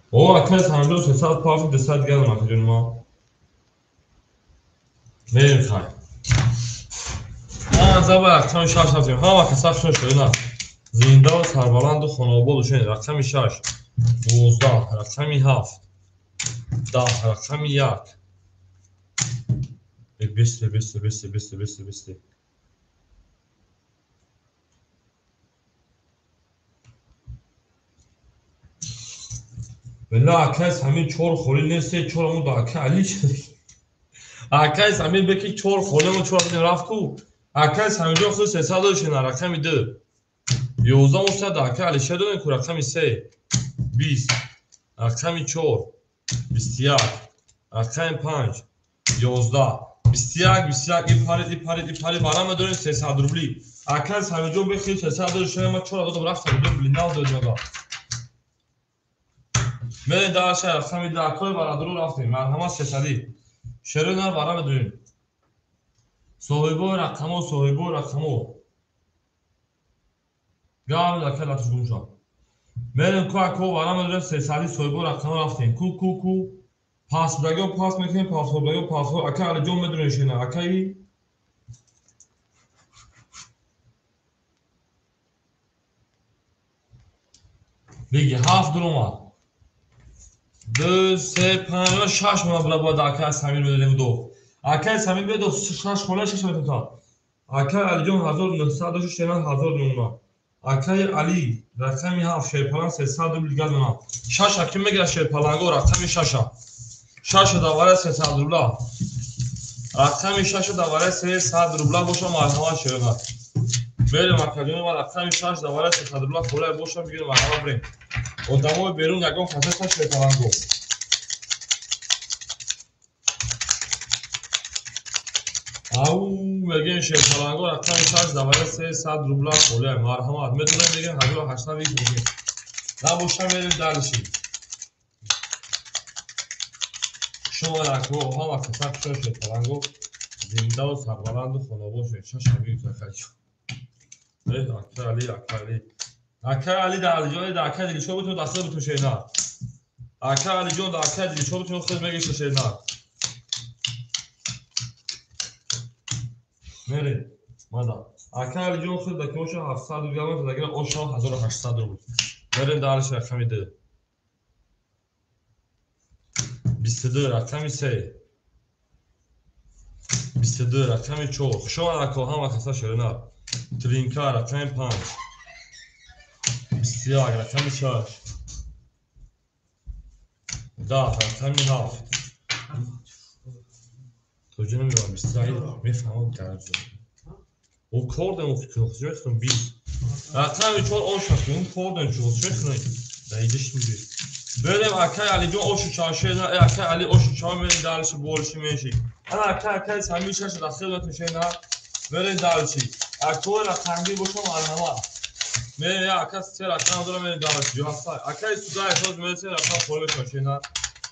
او اکر سمی جون 300 پارتی دستت گردم اکر جون ما میریم خواهی زبر رقم 6 هستیم همه کسا خشون شرینا زنده و سربلند و خانواباد باشین رقم 6 12 رقم 7 10 رقم 1 بیسته بله اکیس همین چور خوری نیسته چورمون دا اکی علی شده اکیس همین بکی چور خوریمون چورمون رفت تو اکیس همین جا خود 300 داشتین رقم 2 11 مستد اکی علی شده این که رقم 3 20 رقم 4 21 رقم 5 11 21 ипарит бара медорем 300 рубли. Акан Самиҷон бихи 300 рубли шума 4 додам рафтам рубли нав додам. Мен дар шаҳр рафтам дар кор барадуру рафтем. Марҳама 300. Шерона бара медорем. Соҳибо рақамо. Гам дар кала тушгумша. Мен ко бара медорем 300 соҳибо рақамо рафтем. Ку پاس بگو پاس میکنیم پاس اکا علی جون میدونیشونه اکایی بگی 7 درما 2 3 5 6 ما بلا بود اکا سمیر میدونیم دو اکا سمیر میدونیم 6 خونه 6 میتون تا اکا علی جون 1900 شنان 1000 درما اکای علی رقمی 7 شیپلان 300 بیلگا دونم 6 اکی میگیره شیپلانگو رقمی 6 شش دوباره 300 روبلا رقم 6 دوباره 300 روبلا باشه مرحمت شما بریم مکانیون ما رقم 6 دوباره 300 روبلا پول باشه میگیم مرحمت بریم آدمو بیرون یکم خاطر شیطانگو او میگیم شیطانگو رقم 6 دوباره 300 روبلا پول مرحمت میدونم میگیم 18 میگیم نباشه میریم دلشی شما رکو ها و کسب شش تلنگو زنده و سربلند و خانوار شد چه شبیه تخیل اکر علی در جای اکر دیگه شو بتون دسته بتون شینا اکر علی جون در اکر دیگه شو بتون خود میگیش شینا میری مادا اکر علی جون خود دکوش 700 روبل دیگه اوشا 1800 روبل میریم دارش رقمی ده 22 رقمی 3 22 رقمی 4 شما رکو هم وقتا شرنا ترینکا رقمی 5 21 رقمی 6 10 رقمی 7 توجه نمیدونم 21 میفهمم درجه او کردم فکر کنم 20 رقمی 4 اون شکل اون کردم چون شکل نیدش میگه بریم اکای علی جون اوشو چاشه نه اکای علی اوشو چا میریم دارش بولشی میشی انا اکای همیشه داخل میشه نه بریم دارشی اکو رقمی باشه مرحمت من اکای سه رقم دارم میریم دارش جو هست اکای سودا احساس میشه رقم پول میشه نه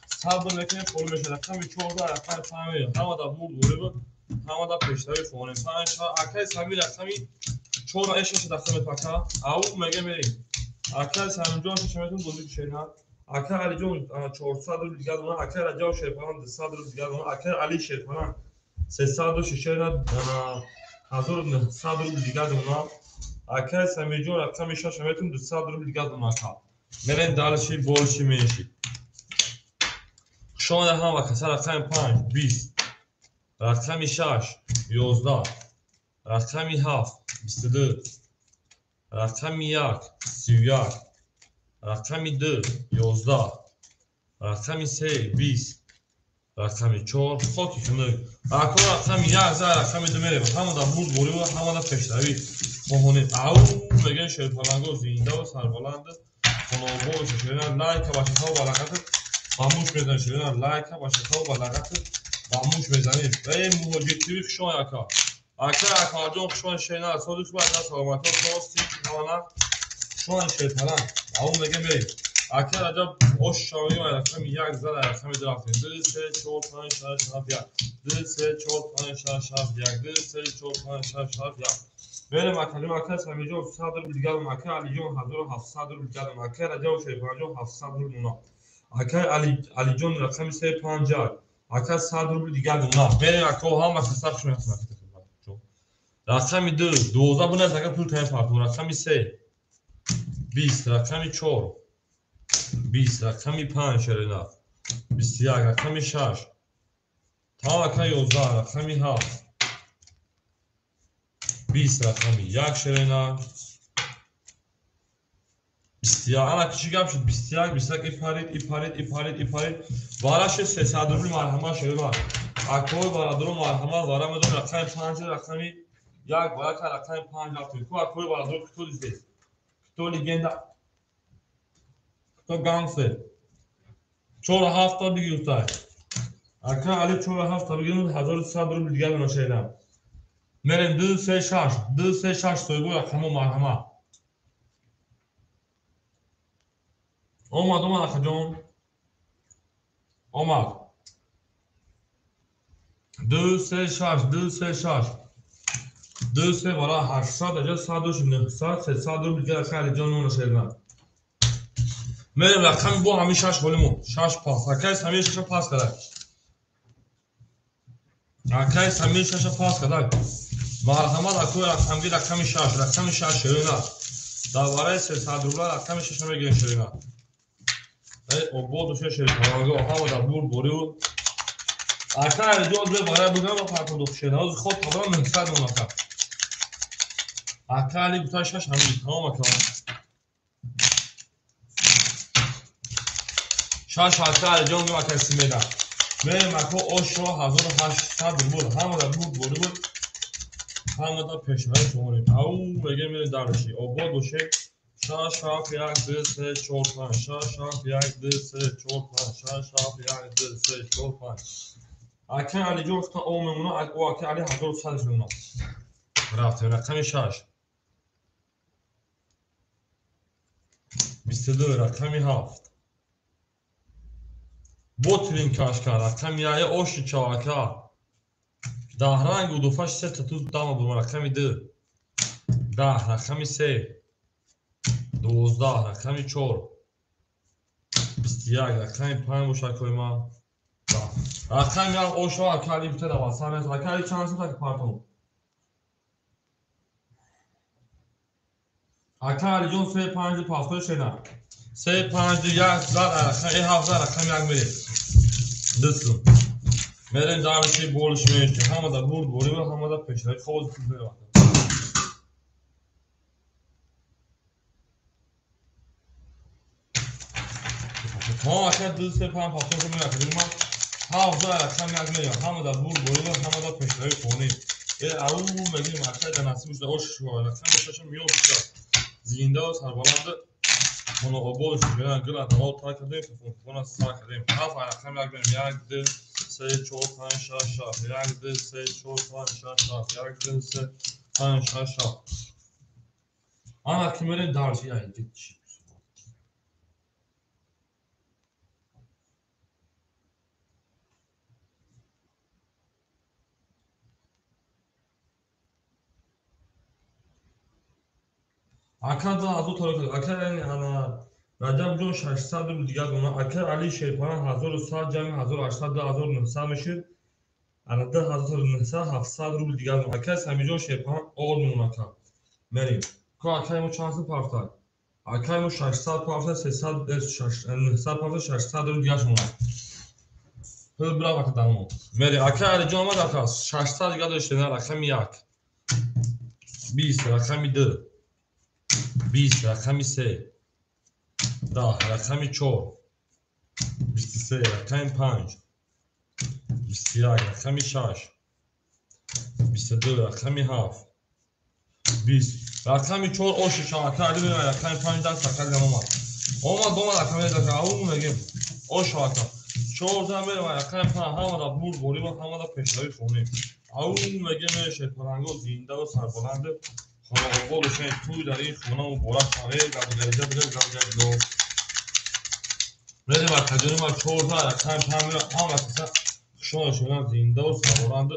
صبر میکنیم پول میشه رقم 14 رقم 5 همه دا بود بود همه دا پیشتری فون 5 اکای سمی رقمی 14 اشش داخل میپکا او میگه میریم اکای سمی جون شما تون بودید شینا اکر علی جون 400 روبل دیگه دونه اکر رجاو شیپان 200 روبل دیگه دونه اکر علی شیپان 306 نه 1900 روبل دیگه دونه اکر سمی جون رقم 6 شمتون 200 روبل دیگه دونه کا میرین دالشی بولشی میشی شما هم وقت رقم 5 20 رقم 6 11 رقم 7 22 رقم 1 31 رقم 2 11 رقم 3 20 رقم 4 خاکی کنه اکو رقم 11 رقم 2 میره همه دا بود بوری و همه دا پشتوی مهونه او میگن شیطانگو زنده و سربلند خانوار شیرین لایک و شکاو بلغت خاموش میزنید شیرین لایک و شکاو بلغت خاموش میزنید ای موجودی شما اکا اکا جون شما شینا سودش باید سلامت و سوستی کنه شما شیطان اون میگه بریم اکر عجب اوش شامی و رقم 1 زد رقم 2 رفتیم 2 3 4 5 6 7 1 2 3 4 5 6 7 1 2 3 4 5 6 7 1 بریم اکلیم اکر سمی جون 700 روبل دیگه دارم اکر علی جون 1700 روبل دیگه دارم اکر عجب شیطان جون 700 روبل اونا اکر علی جون رقم 350 اکر 100 روبل دیگه دارم بریم اکو هم واسه شما رقم 2 12 بونه زگه پول تایم پارتون رقم 3 20 رقم 4 20 رقم 5 شرنا 21 رقم 6 تا رقم 11 رقم 7 20 رقم 1 شرنا 21 انا چی گپ شد 21 ایپارید باراش 300 روبل مرحمت شرنا اکو برادرو مرحمت وارا مدون رقم 5 رقمی 1 بالا تا رقم 5 رفتیم کو اکو برادرو کتو دیده تو لیگندا تو گانسه چور هفته دیگه اوتای Akar Ali 47 tabii günün 1300 ruble دیگر نشیدم. میریم 236 سویگو رقم و مرحمه. اومد آقا جون. اومد. 2 برای 80 اجا 109 300 روبل دیگر خیلی جان اون نشیدم. میریم رقم بو همین 6 بولیمون 6 پاس. اکیس همین 6 پاس کرد. اکیس همین 6 پاس کرد. مرحمه دکتر رقم 6 شیرینا. درباره 300 روبل رقم 6 میگن شیرینا. او بود دوشه شیرینا. ها و دبور بوریو. اکر جز به برای بودن با فرق دوشه ناز خود طبعا منصد اون اکر. اکر علی بتا 6 همین تمام اکر. 6 اکر جون به اکر سیمیدا. به مکو اوشو 1800 روبل. هم دبور بوریو. هم دا پیشنهاد شماریم. او بگه میره درشی. او بود دوشه 6 7 1 2 3 4 5 6 7 1 2 3 4 5 6 7 1 2 3 4 5 اکر علی جون تا او میمونه او اکر علی 1100 میمونه رفتیم رقم 6 22 رقم 7 بوترین کاشکا رقم یای اوش چاکا دهرنگ و دوفاش 3 تو دام بوم رقم 2 10 رقم 3 12 رقم 4 21 رقم 5 مشکل ما رقم یا اوشو اکالی بته دوازده متر اکالی چند سمت که پارتون اکالی جون 3 5 پاسپورت شدن 3 5 1 رقم 7 رقم یک میره دستون میرین دانشی بولش میشه همه دا برد بوری و همه دا پیشنهاد خود میره ها اکالی 2 3 5 پاسپورت میره کدوم ها رقم یک میره همه دا برد بوری و همه دا پیشنهاد خونی او میگیم اکالی در نصیبش دا اوش شو رقم شش میاد زنده و سربلند اون آبادش میرن گل اتمام تا کردیم فون سا کردیم هفت رقم یک بریم 1 2 3 4 5 6 7 1 2 3 4 5 6 7 1 2 3 5 6 آن که میریم درسی یعنی چی اکر دا از دو طرف اکر یعنی انا رجب جون 600 روبل دیگر دونه اکر علی شیپان 1100 جمع 1800 2900 میشه انا 10900 700 روبل دیگر دونه اکر سمیجون شیپان اول میمونه که مریم که اکر مو چند پارتا اکر مو 600 پارتا 300 900 پارتا 600 روبل دیگر شما هر برا وقت دامو مری اکر علی جون ما داخل 600 دیگر داشته نه رقم 1 20 رقم 2 20 رقم 3 10 رقم 4 23 رقم 5 21 رقم 6 22 رقم 7 20 رقم 4 اوش شاکر علی میره رقم 5 دست سکر اومد دوما رقم دست اون میگیم اوش شاکر 14 میره رقم 5 همه دا بوری و همه دا پیشنهاد خونی اون میگه میشه پرنگو زنده و سربلند خونه و بولش توی در این خونه و بورا شاقه گردگریزه بگردگردگردگو میده و تجربه ما 14 رقم 5 میره همه کسا شما زنده و سربلند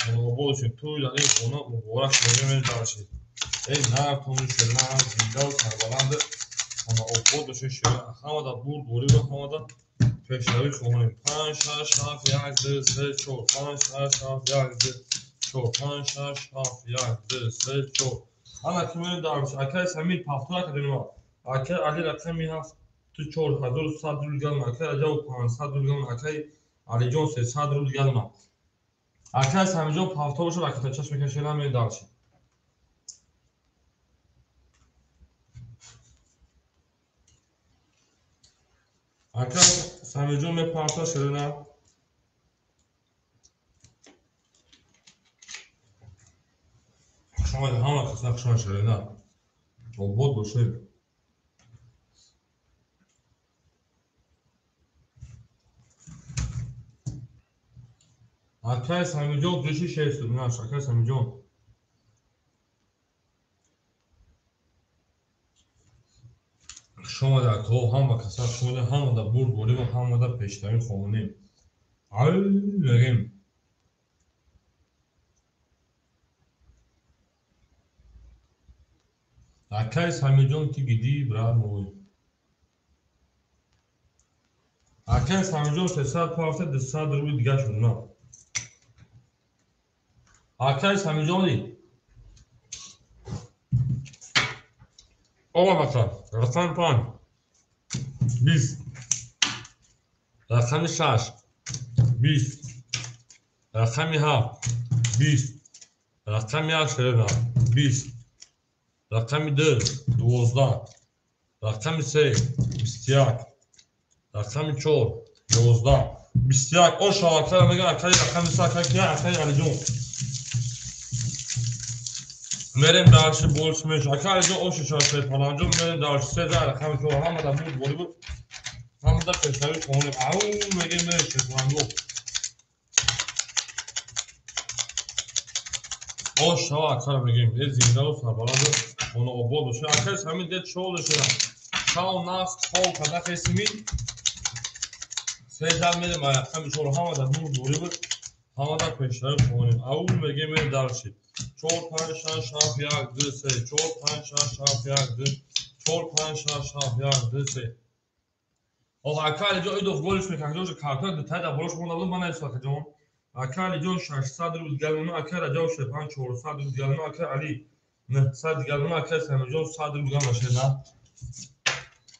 خونه و بولش توی در این خونه و بورا شاقه میره دارشید ای نه تونی شدن زنده و سربلند خونه و بولش همه دا بوری و همه دا پیشنهاد خونیم 5 6 7 1 2 3 4 5 6 7 1 2 4 5 6 7 1 2 3 4 انا کمی دارش اکر سمیر پافتور کردیم اکر علی رقم 7 تو 4100 روبل گلم اکر جو 500 روبل گلم اکر علی جون 300 روبل گلم اکر سمیر جو پافتور شو رکت چشم میکشیدم می دارش اکر سمیر جون می پافتور شده نه شما همه کسا شما شده نه و بود باشه Akay Samijon düşü şey sürmüş. Akay Samijon. شما در تو هم و کسر شده هم در برد بودیم و هم در پیشتری خونیم بگیم اکای سامیجون که گیدی برای موی اکای سامیجون 300 پافته 200 روی دیگه شد نه اکای سامیجونی آقا بکن رقم 5 20 رقم 6 20 رقم 7 20 رقم 8 20 رقم 2 12 رقم 3 21 رقم 4 11 21 o şarkılar mega akay rakam sakaki akay alıcım Merim darşı bolsmuş akay alıcım o şarkı falancım merim darşı seza rakam şu hamada bu hamada peşleri konu au mega merim şarkı o şarkılar mega zinde olsa baladı onu o bol şu akay sami de çoğu şey Kal nas kol kadar resmi Seydan benim ayakta bir soru havada bu doğru havada peşleri koyun. Avul ve gemeri darşı. Çor panşan şafiyar dese. Çor panşan şafiyar de. Çor panşan şafiyar dese. O akali jo ido golüş mekanı jo kartlar da tada boş bunalım bana esakacağım. Akali jo şaş sadr uzgalını akara jo şepan çor sadr uzgalını akara Ali. Ne sadr uzgalını akara sen jo sadr uzgalını şena.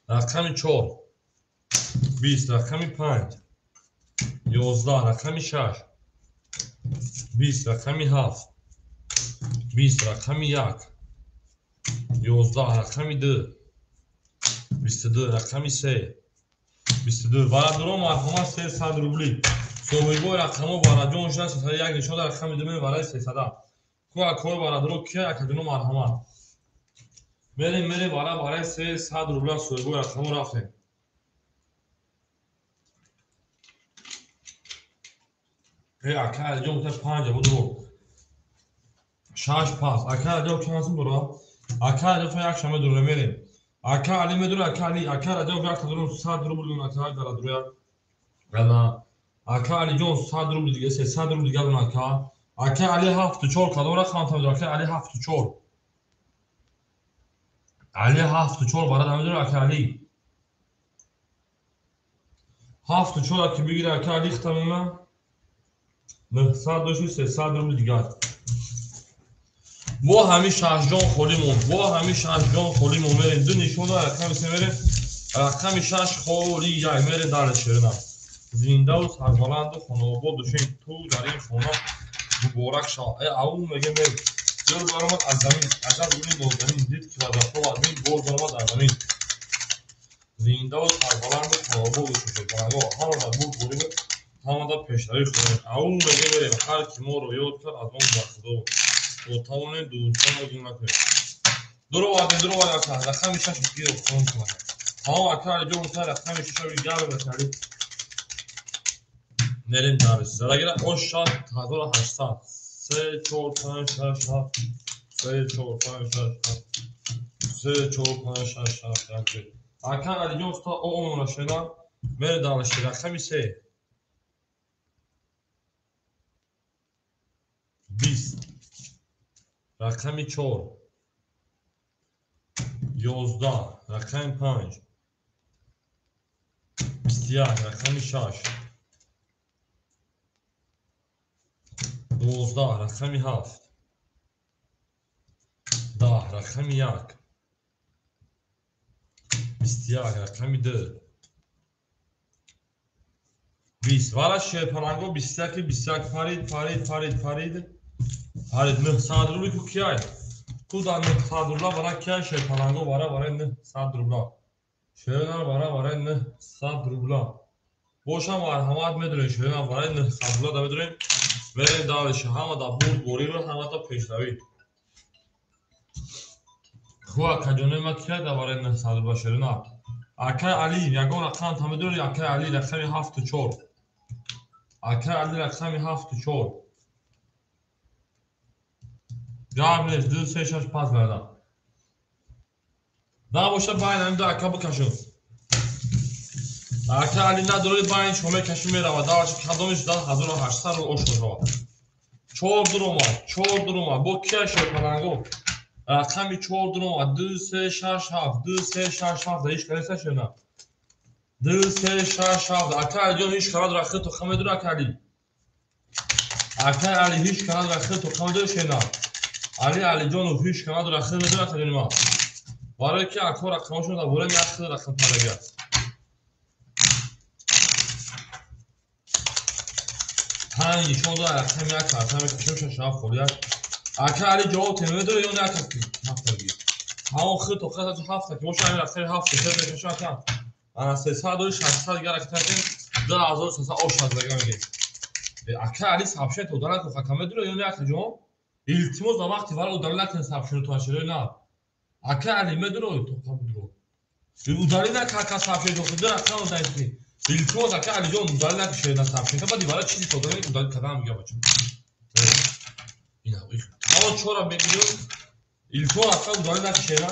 Rakami çor. 20 رقمی 5 11 رقمی 6 20 رقمی 7 20 رقمی 1 11 رقمی 2 22 رقمی 3 22 varadro marhuma 300 rubli sohiboi raqamo varajon shida satari yak nishon dar raqami dume varay 300 ko akor varadro kiya akadino marhuma mere varay 300 rubla sohiboi raqamo raftem akay jo ta 5 budu 6 pas akay jo kansım dura akay jo yak shame dura mere akay ali me dura akay jo yak dura 100 rubl akay dara dura gana akay ali jo 100 rubl dige 300 rubl dige dura akay ali 7 kadora khantam dura akay ali 7 ali 7 bara dam dura akay ali 7 ki bigire akay ali khtamuna نه 300 روبل دیگه با همین شهرجان خولیمون میرین دو نشون داره رقم سه میرین رقم 6 خولی یک میرین در شیرنا زنده و سربلند و خانواباد دوشین تو در این خونه مبارک شا او میگه میرین جور برامد از زمین عجب بودین دولدنین دید که وزرفا و ادمین گل برامد از زمین زنده و سربلند و خانواباد دوشین همه در بود بودیم همه پیشتری خونه اون میگه بریم هر کی ما رو یاد کرد از اون بخدا و تمام دوستان رو دون نکنیم درو وارد رقم 6 گیر خون کنه ها اکر جو مثلا رقم 6 رو گیر بکنید نریم دارش زراگیره او شات 1800 3 4 5 6 7 3 4 5 6 3 4 5 6 7 اکر علی جو ستا او اون شنا بر دانش رقم 3 20 رقم 4 11 رقم 5 21 رقم 6 12 رقم 7 10 رقم 1 21 رقم 2 20 وارا شپرانگو 21 فرید نه صادرولی کو کیای کو دا نه صادرولا وارا کیای شپرانگو وارا نه صادرولا شهرنا وارا نه صادرولا بوشم وار همات میدونی شهرنا وارا نه صادرولا دا میدونیم بریم داوش همه دا بود گوری رو همه دا پیشروی خو کجونه ما کیای دا وارا نه صادرولا شهرنا اکای علی یگان رقم تا میدونی اکای علی رقم 7 4 اکر علی رقمی 7-4 جواب نیست 2-3-6 پاس بردم نباشه باید همین دو اکر بکشون اکر علی نداره باید شما کشون میره و دارش کدامش داد 1800 رو اوش رو 4 درما با کیا شپرانگو رقمی 4 درما 2-3-6-7 هیچ کنیسه شده 2-3-6-7 اکر علی هیچ کناد رخی تو خمه دور اکر علی هیچ کناد رخی تو خمه دور شده علی جان هیچ کناد رخی ندور اکر جانی ما برای که اکر رقمشون دا بوله میاخد رقم پرگه پنج شما دو رقم یک کارتم کشم شاف خوریت اکر علی جواب تنوی داره یا نه اکر هفته بگیر همون خیلی تو خیلی از هفته که موشه همین رقم هفته خیلی بکشم اکر انا 300 و 600 دیگر رقم تنکن 2300 آشاد بگم میگه اکر علی سابشه تو دارن که خکمه داره یا نه اکر جواب التماس دا وقتی وارد دارن که سابشون تو اشاره نه اکر علی مدرو تو خم درو udali na kaka safhe do khuda rakam daytni iltimo da ali jo udali na sheda safhe ka badi wala chizi to dare udali kadam miga bachun ina ama chora begiro iltimo rakam udali na sheda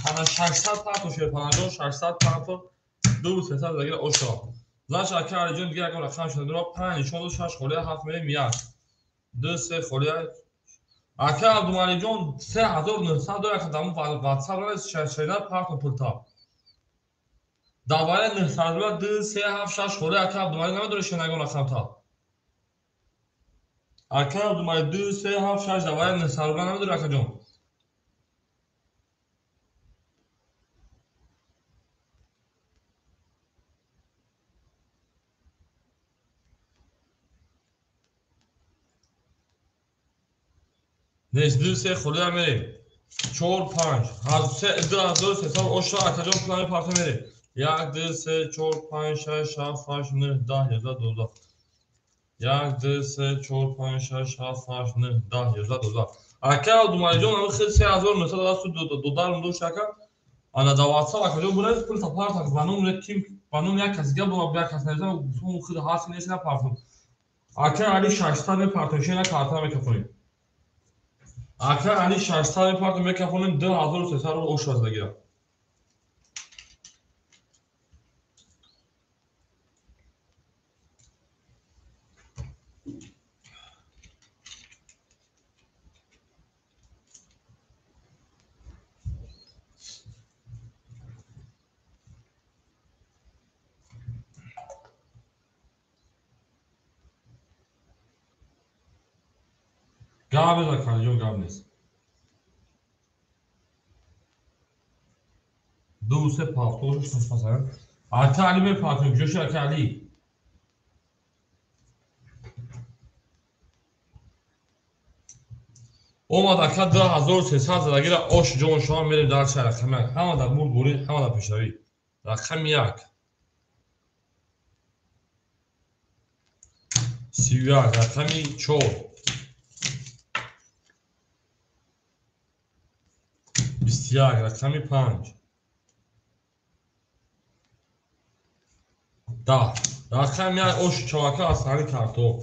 ana 600 ta to sheda panajo 600 ta to 200 da gira osho zash akar ali jo diga rakam rakam sheda do 5 shod 6 kholiya 7 mele miyad 2 kholiya اکر عبدالمانی جان 3900 داره که دامو واتساپ را شیدن پارت پولتا دواره 900 2 3 7 6 خوره اکر عبدالمانی نمیداره شنگان رقم تا اکر عبدالمانی 2 3 7 6 دواره 900 نمیداره اکر جان نیست 2 3 خوره میره 4 5 هر 3 2 3 اوشا اکر جان پلان پارت میره 1 2 3 4 5 6 7 8 9 10 11 12 1 2 3 4 5 6 7 8 9 10 11 12 اکر عبدالمانی جان اون خیلی 3900 دو دارم دو شکر انا دا واتساپ اکر جان برای پول تا پارت که بانم تیم بانم یک کسی گپ با یک کسی نمیزنم اون خود حاصل نیست نه پارتم اکر علی 600 پارتش نه کارتا میکفونیم اکر علی 600 پارت میکفونیم 2300 رو اوشاز بگیرم گاب از اکر جان گاب نیست 2 3 پافتوش مثلا اکر علی به پارتم جوش اکر علی اومد اکر 2300 زدگیر آش جان شما میریم در چه رقم یک همه در مول بوری همه در پیشروی رقم یک 31 رقمی 4 21 رقمی 5 10 رقم یک آش چواکه از سری کارتو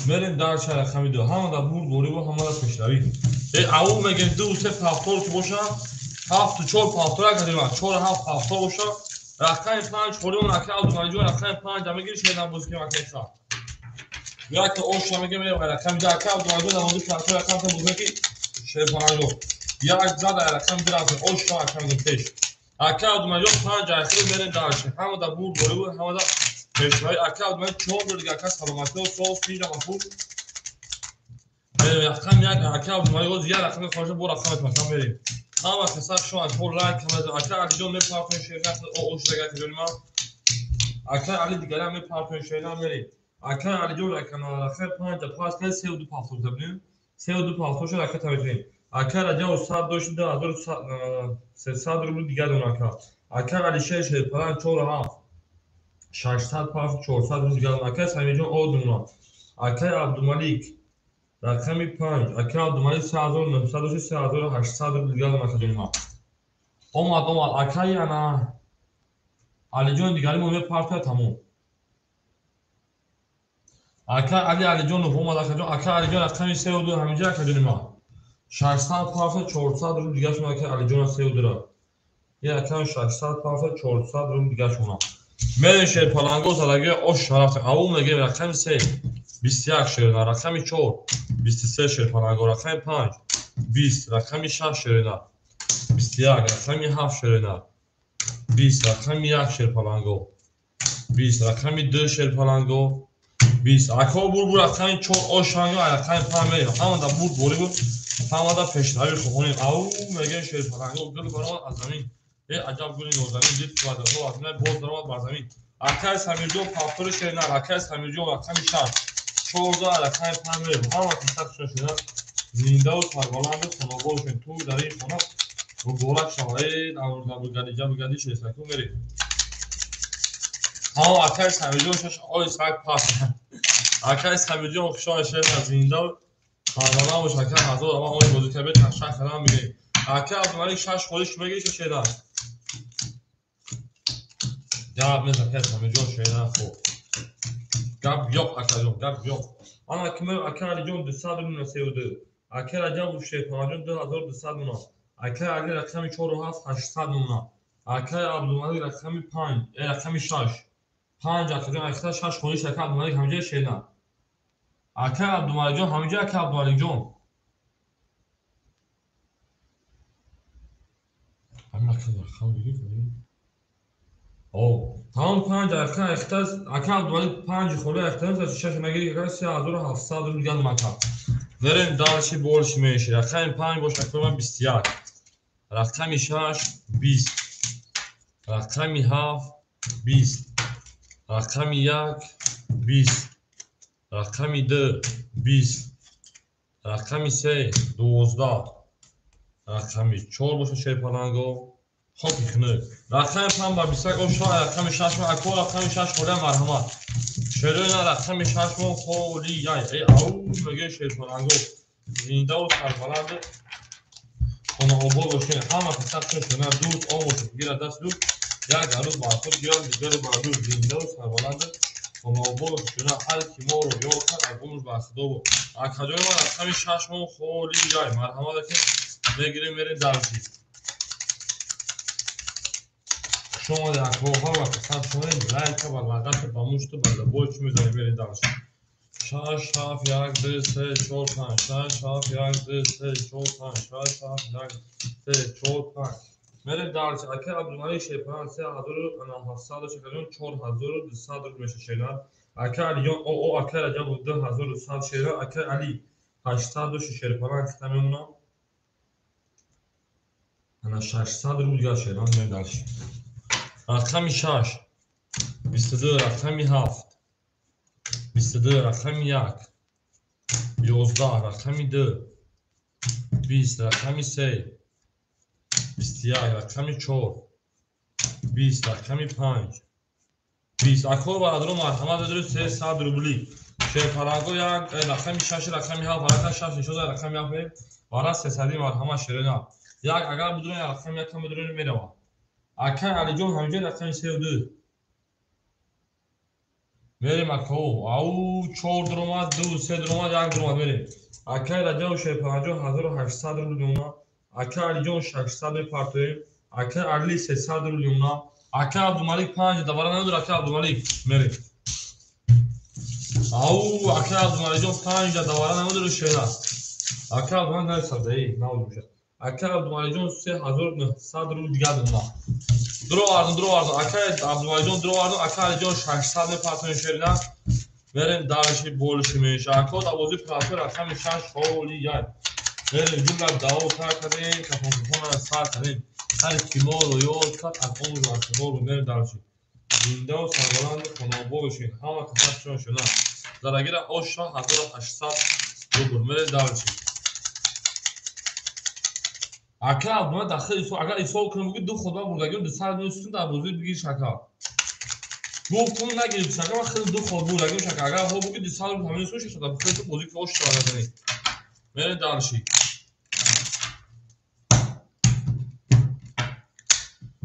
میریم در چه رقمی دو همه در مول بوری و همه در پیشروی او میگه 2 3 پافتور که باشه 7 4 پافتور کردیم 4 7 پافتور باشه رقم 5 خوریم اکر عبدالمانی جان رقم 5 هم میگیری شیدن بازی کنیم اکر سا یا که اوش هم میگه رقم ده اکر عبدالمانی جان نمازی پافتور رقم تا بزنی که شیدن رو یا اجزا در رقم درازه اوش تا اکر میگه پیش اکر عبدالمانی جان 5 اخیر میرین دارشه همه در مول بوری و همه در پیشروی اکر عبدالمانی 4 رو دیگه اکر سلامتی و صوف پیش مفهوم رقم یک اکر عبدالمانی جان زیاد رقم خارجه بو رقم مثلا میریم همه حساب شما پول رای کنه اکر علی جان میپارتون شیرین اوش دیگه که ما اکر علی دیگه هم میپارتون شیرین میری اکر علی جان رقم آخر 5 پاس که 32 پافتور دبلیم 32 پافتور شد اکر تمرین اکر علی جان استاد داشت 2300 رو دیگه دون اکر علی 6 پلان 4 7 600 پاس 400 رو دیگه اکر سمی جان اودون اکر عبدالملیک رقمی 5 اکر عبدالملیک 3900 3800 رو دیگه دون ما اومد اکر یعنی علی جان دیگه مون پارت تموم Ака Али Алиҷонов омад акаҷон. Ака Алиҷон рақами 32 ҳаминҷа акаҷони ма. 600 пафа 400 рубл дигаш ма ака Алиҷон 32. Я акам 600 пафа 400 рубл дигаш ма. Мерем шерпаланго залаги ош шараф. Аву мегем рақами 3 21 шерина, рақами 4 23 шерпаланго, рақами 5 20, рақами 6 шерина, 21, рақами 7 шерина, 20, рақами 1 шерпаланго, 20, рақами 2 шерпаланго, 20. Ако бур рақами 4 ошанго, рақами 5 мерем. Ҳамада бур боригу ҳамада пешрави хухонем. Аву мегем шерпаланго гул баромад аз замин. Аҷаб гули нозанин дид вадаҳо аз май боз даромад бар замин. Акай Самирҷон пафтори шерина, акай Самирҷон рақами 6 14 рақами 5 мерем. Ҳама тисақшон шуда зиндаву сарбаланду хонобошен туй дар ин хона муборак шавед авурдаду гадиҷабу шесаку мерем. Ҳама акай Самирҷон шаш ои сак пас. Акай Самирҷон хушон шерина зиндаву сарбаланду шакар ҳазор ама ои бозикабе ташак кардам мегирем. Акай Абдумалик шаш холиш мегири ки шеда. Гап мез акай Самирҷон шеда хоб. Гап ёк акаҷон, гап ёк. Ана кимер ака Алиҷон 200 рубл 32. Ака Раҷабов Шерпанаҷон 2200 муна. Ака Али рақами 47 800 муна. Ака Абдумалик рақами 5, рақами 6. 5 акаҷон акта 6 холиш ака Абдумалик ҳамҷа шеда. Ака Абдумаликҷон ҳамҷа ака Абдумаликҷон. Ама ки рақам бигир. Тамом 5 ака ихтас ака Абдумалик 5 холе ихтас 6 мегири ака 3700 рубл ган мака. Верем дальше больше меньше. Рақами 5 бош акама 21. Рақами 6 20. Рақами 7 20. Рақами 1 20. Рақами 2 20. Рақами 3 12. Рақами 4 боша шерпаланго. Хоб ихнӯ. Рақами 5 ба 20 ош шоя рақами 6 ма ако рақами 6 холя марҳамат. Шерӯна рақами 6 мо холи яй. Ау меге шерпаланго. Зиндаву сарбаланду хонаобод бошен. Ҳама тасақшон шуна дуст омош гира даст дуст. Як арӯз ба худ гирад дигар ба дуст зиндаву сарбаланду хонаобод шуна ҳар ки моро ёд кард аз умр ба худо. Акаҷои ма рақами 6 мо холи яй. Марҳамат аки мегирем мерем дарси. Шумо дар акоҳо ва тасақшон лайка ва лагати ба мушту ба забой чӣ мезанем мерем дарси. 6 7 1 2 3 4 5 6 7 1 2 3 4 5 6 7 1 2 3 4 5 мерем дарси. Ака Абдумалик Шерпанан 3700 шакарон 4200 рубл мешашенад. Ака Алиҷон ака Раҷабов 2200 шерад. Ака Али 800 Шерпанан хита мемонам. Ана 600 рубл дигар шерад мерем дарси. Рақами 6 22 рақами 7 22 рақами 1 11 рақами 2 20 рақами 3 21 рақами 4 20 рақами 5 20 ако барадро марҳамат бедоред 300 рубли. Шерпаланго як рақами 6 рақами 7 барака 6 нишода рақами 7 мерем. Бара 300 марҳамат шерена. Як агар будурен рақами якам бедорен мерава. Ака Алиҷон ҳамҷа рақами 32. Мерем акао. Ау 4 дуромад 2 3 дуромад 1 дуромад мерем. Ака Раҷабов Шерпанаҷон 1800 рубл мемона. Ака Алиҷон 600 мепартоем. Ака Али 300 рубл мемона. Ака Абдумалик 5 давара надор ака Абдумалик мерем. Ау ака Абдумаликҷон 5 давара надор шена. Ака Абдумалик насадаи наудуша. Ака Абдумаликҷон 3900 рубл дигар мемона. Дuro ardım. Aка Abdumaliҷон duro ardım. Aка Алиҷон 600 мепартоем шерина. Мерем дарши болиши меша. Ака давози плато рақами 6 холи яй. Мерем ҷумла даво кар кардем. Кафонкафона сар кардем. Ҳар ки моро ёд кард аз умр ва худоро мерем дарши. Зиндаву сарбаланду хонобод бошед. Ҳама тасақшон шуда. Зарагира оша 1800 рубл мерем дарши. Ака Абдумалик дахили со агар исол кунам буги ду худба бурдагим 200 меустун дар бозӣ бигир шакар. Гуфтум нагирид шакар ва хеле ду худба бурдагим шакар. Агар ҳо буги 200 рубл ҳамин сӯ шуда бихеле бозӣ ки ош шавадазани. Мерем дарши.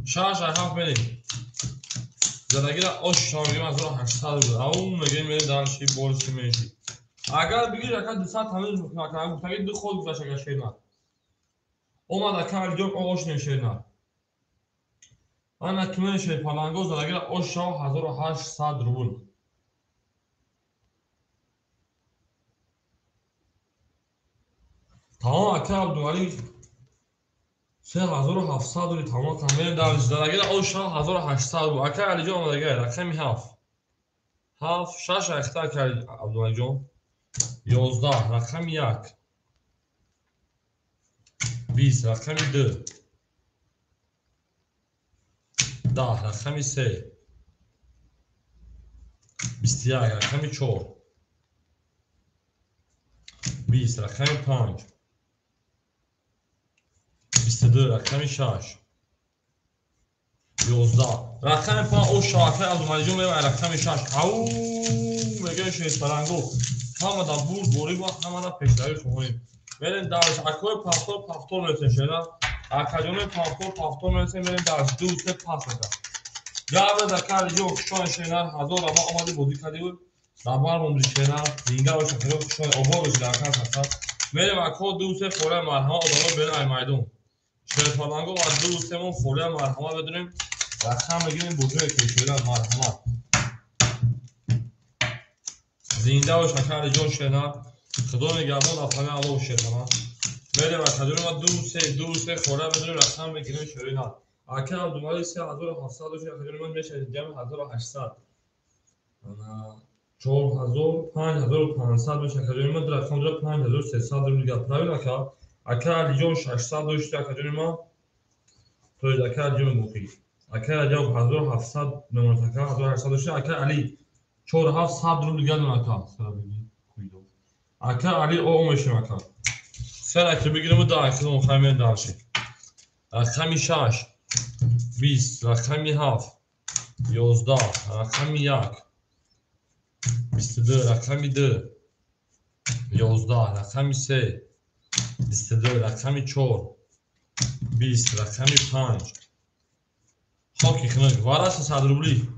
Шаш ай ҳафт мерем. زدگیر آش شما میگیم 1800 بود اون میگیم میره دانشی بورسی میشی اگر بگیر اگر 200 تمیز میکنه که دو خود گذاشت اگر شیر نه اومد اگر علی جان آش نمیشه نه آن کمی شیر پالانگو زدگیر آش شما 1800 روبل تمام اگر عبدالعلی 3700 دوری تمام تمام در زدگیر آش شما 1800 بود اگر علی جان زدگیر رقمی هفت شش اختار کرد عبدالعلی جان 11 رقم 1 20 رقم 2 10 رقم 3 21 رقم 4 20 رقم 5 22 رقم 6 11 رقم 5 او شاکر عبدالعلی جان میگه رقم 6 او میگه شیش پلنگو همه دا بوری با همه دا پیشتری شماییم بریم درش اکوی پافتور میرسیم شیرن اکاجون پافتور میرسیم بریم درش دو سه پاس میدن یا به دکار جو کشان شیرن هزار اما آمده بودی کردی بود دبار مومدی شیرن دینگه و شکره کشان اوبا بشی درکن سختا بریم اکو دو سه خوره مرحمه آدامه بریم ای مایدون شیر پلنگو و دو سه مون خوره مرحمه بدونیم رقم بگیریم بودوی که شیرن مرحمه زنده و شکر جون شیرن خدا نگهبان افغانی الله شیرن بریم اکاجون و دو سه خوره بدونیم رقم بگیریم شیرن اکر عبدالعلی 3700 دوشی اکاجون من میشه جمع 1800 4000 5500 دوشی اکاجون من رقم داره 5300 رو دیگه پراویل اکر علی جان 600 دوشی اکاجون من توی اکر جون بخی اکر جان 1700 نمونتکه 1800 دوشی اکر علی 4700 رو دیگه نمونتکه سر بگی کویدو اکر علی او میشه اکر سر اکر بگیرم و دا اکر مخیمه دارشی رقمی 6 20 رقمی 7 11 رقمی 1 22 رقمی 2 11 رقمی 3 22 رقمی 4 20 رقمی 5 خاکی خنک وارا 300 روبلی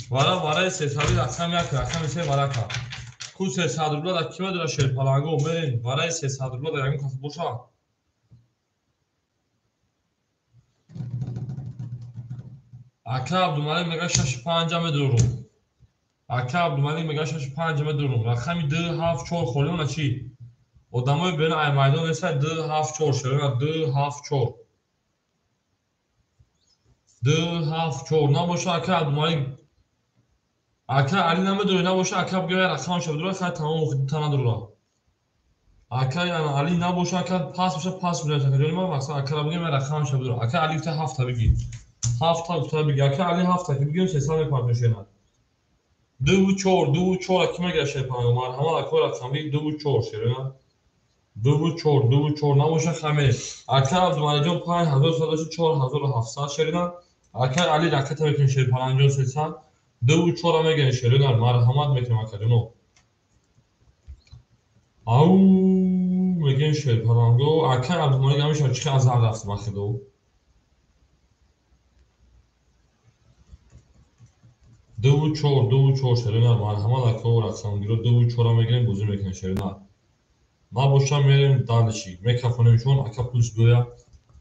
وارا 300 رقم 1 رقم 3 وارا کا کو 300 روبلا دا کیما داره شیر پلنگو برین وارا 300 روبلا دا یعنی کاسه بوشا اکر عبدالعلی میگه 65 درم اکر عبدالعلی میگه 65 درم رقمی 274 خوریم چی آدمای بین ای میدان است 274 شیرن 274 274 نباشه اکر عبدالعلی اکر علی نمیدونه نباشه اکر بگه رقم شد درست خیلی تمام خود تنها درست اکر یعنی علی نباشه اکر پاس بشه پاس میده که جلوی من مثلا اکر بگه رقم شد درست اکر علی تا 7 تا بگی 7 تا تو بگی اکر علی 7 تا که بگیم 300 پارتنرشن 2 کime geçer pano marhama akor akşamı 2 şerine 2 نباشه خمه اکر عبدالعلی جان 5000 سالش 4700 شرینن اکر علی رکت میکنه شیر پلنجان 300 2 میگه شرینن مرحمت میکنه اکرونو او میگه شیر پلنگو اکر عبدالعلی همیشه چیکار از هر رفت مخدو 2 شرینن مرحمت اکر اکسانگیرو 2 میگیریم بوزی میکنه شرینن ما باشم میریم دانشی میکروفونم چون اکا پوز دویا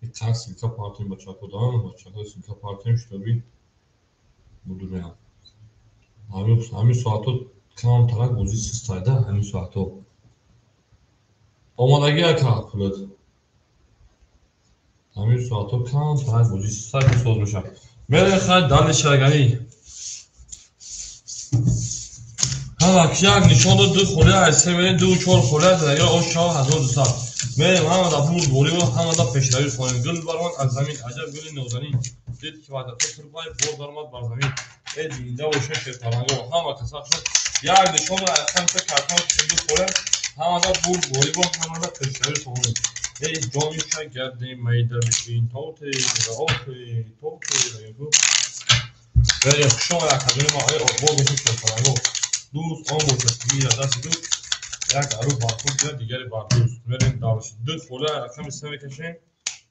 یک سیلکا پارتیم با چاکو دارم با چاکو سیلکا پارتیم شتابی بودوریم همین ساعتو کام ترک بوزی سیستایده همین ساعتو آمادگی اکا پولد همین ساعتو کام ترک بوزی سیستایده سوز میشم میریم خیلی دانشی اگری ها کیاک نشان دو خوله از سمین 2 خوله زده یا آشا 1200 میریم همه دا بود بوری و همه دا پیشروی کنیم گل برمان از زمین عجب گل نوزنی دید که بعد تو تربای بور درمات بر زمین ای دینده و شش پلنگو همه کسا شد یک نشان را اخم سه کارتان دو خوله همه دا بود بوری و همه دا پیشروی کنیم ای جامی شگردیم میده بشین توتی توتی بریم شما را کجایی ما ای آقا بشین پلنگو دوست آن بوشستی یا دست دوست یک عروب بارکود یا دیگری بارکود بریم دارشید دو خوله رقم 3 میکشیم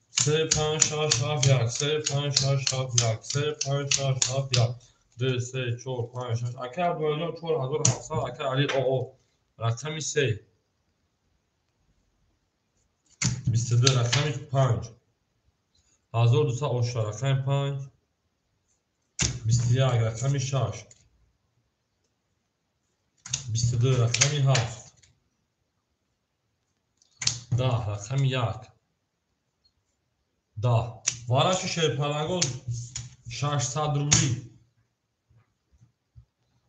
3 5 6 7 1 3 5 6 7 1 3 5 6 7 1 2 3 4 5 6 اکر عبدالله 4700 اکر علی او رقمی 3 22 رقمی 5 1200 رقمی 5 21 رقمی 6 22 رقمی 7 10 رقمی 1 10 وارش شیرپلنگو 600 روبلی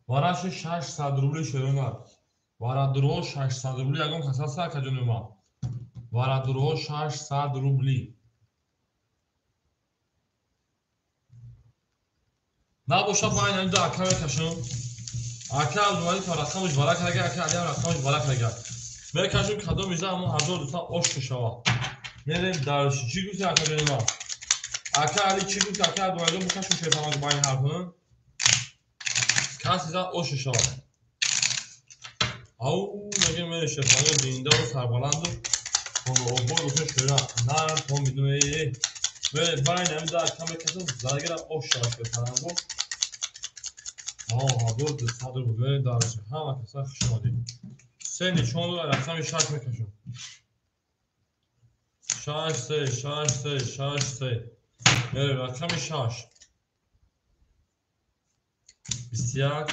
وارش 600 روبلی شروع وارا درو 600 روبلی اگم کساس کجون ما وارا درو 600 روبلی نباشه با این دو اکر کشم اکر دوباره تا رقمش بالا کرده اکر علی رقمش بالا کرده میکشم کدوم میزه اما 1200 اوش شوا میریم درش چی گوشه اکر ما اکر علی چی گوشه اکر دوباره میکشم شیطان با این حرفون کسی زد اوش شوا او میگه من شیطان دینده و سربلند و اون اوبر روش شده نه تو میدونی ve bayram da kamerasız zargara oşağı falan bu. Dur da sadır bu böyle darışı. Ha bak sen hoşuma değil. Seni çoğunluğu arasam bir şart mı kaçım? Şaştı. Böyle rakam şaş. Bisiyar.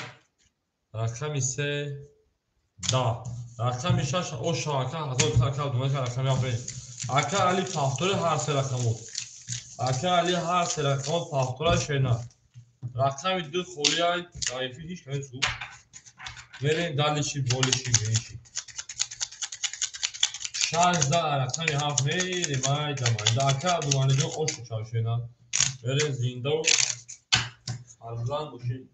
Rakam ise da. Rakam şaş o şaka hazır takal duman rakam yapayım. Aka Ali tahtları her şey rakam oldu. اکر علی هر سه رقم فاکتورای شنا رقم دو خولیای ضعیفی هیچ کنید سو برین دلشی بولشی بینشی 16 رقم هفت میری مای دمای اکر دوانه جو اوش چاو شنا برین زینده و فرزان باشی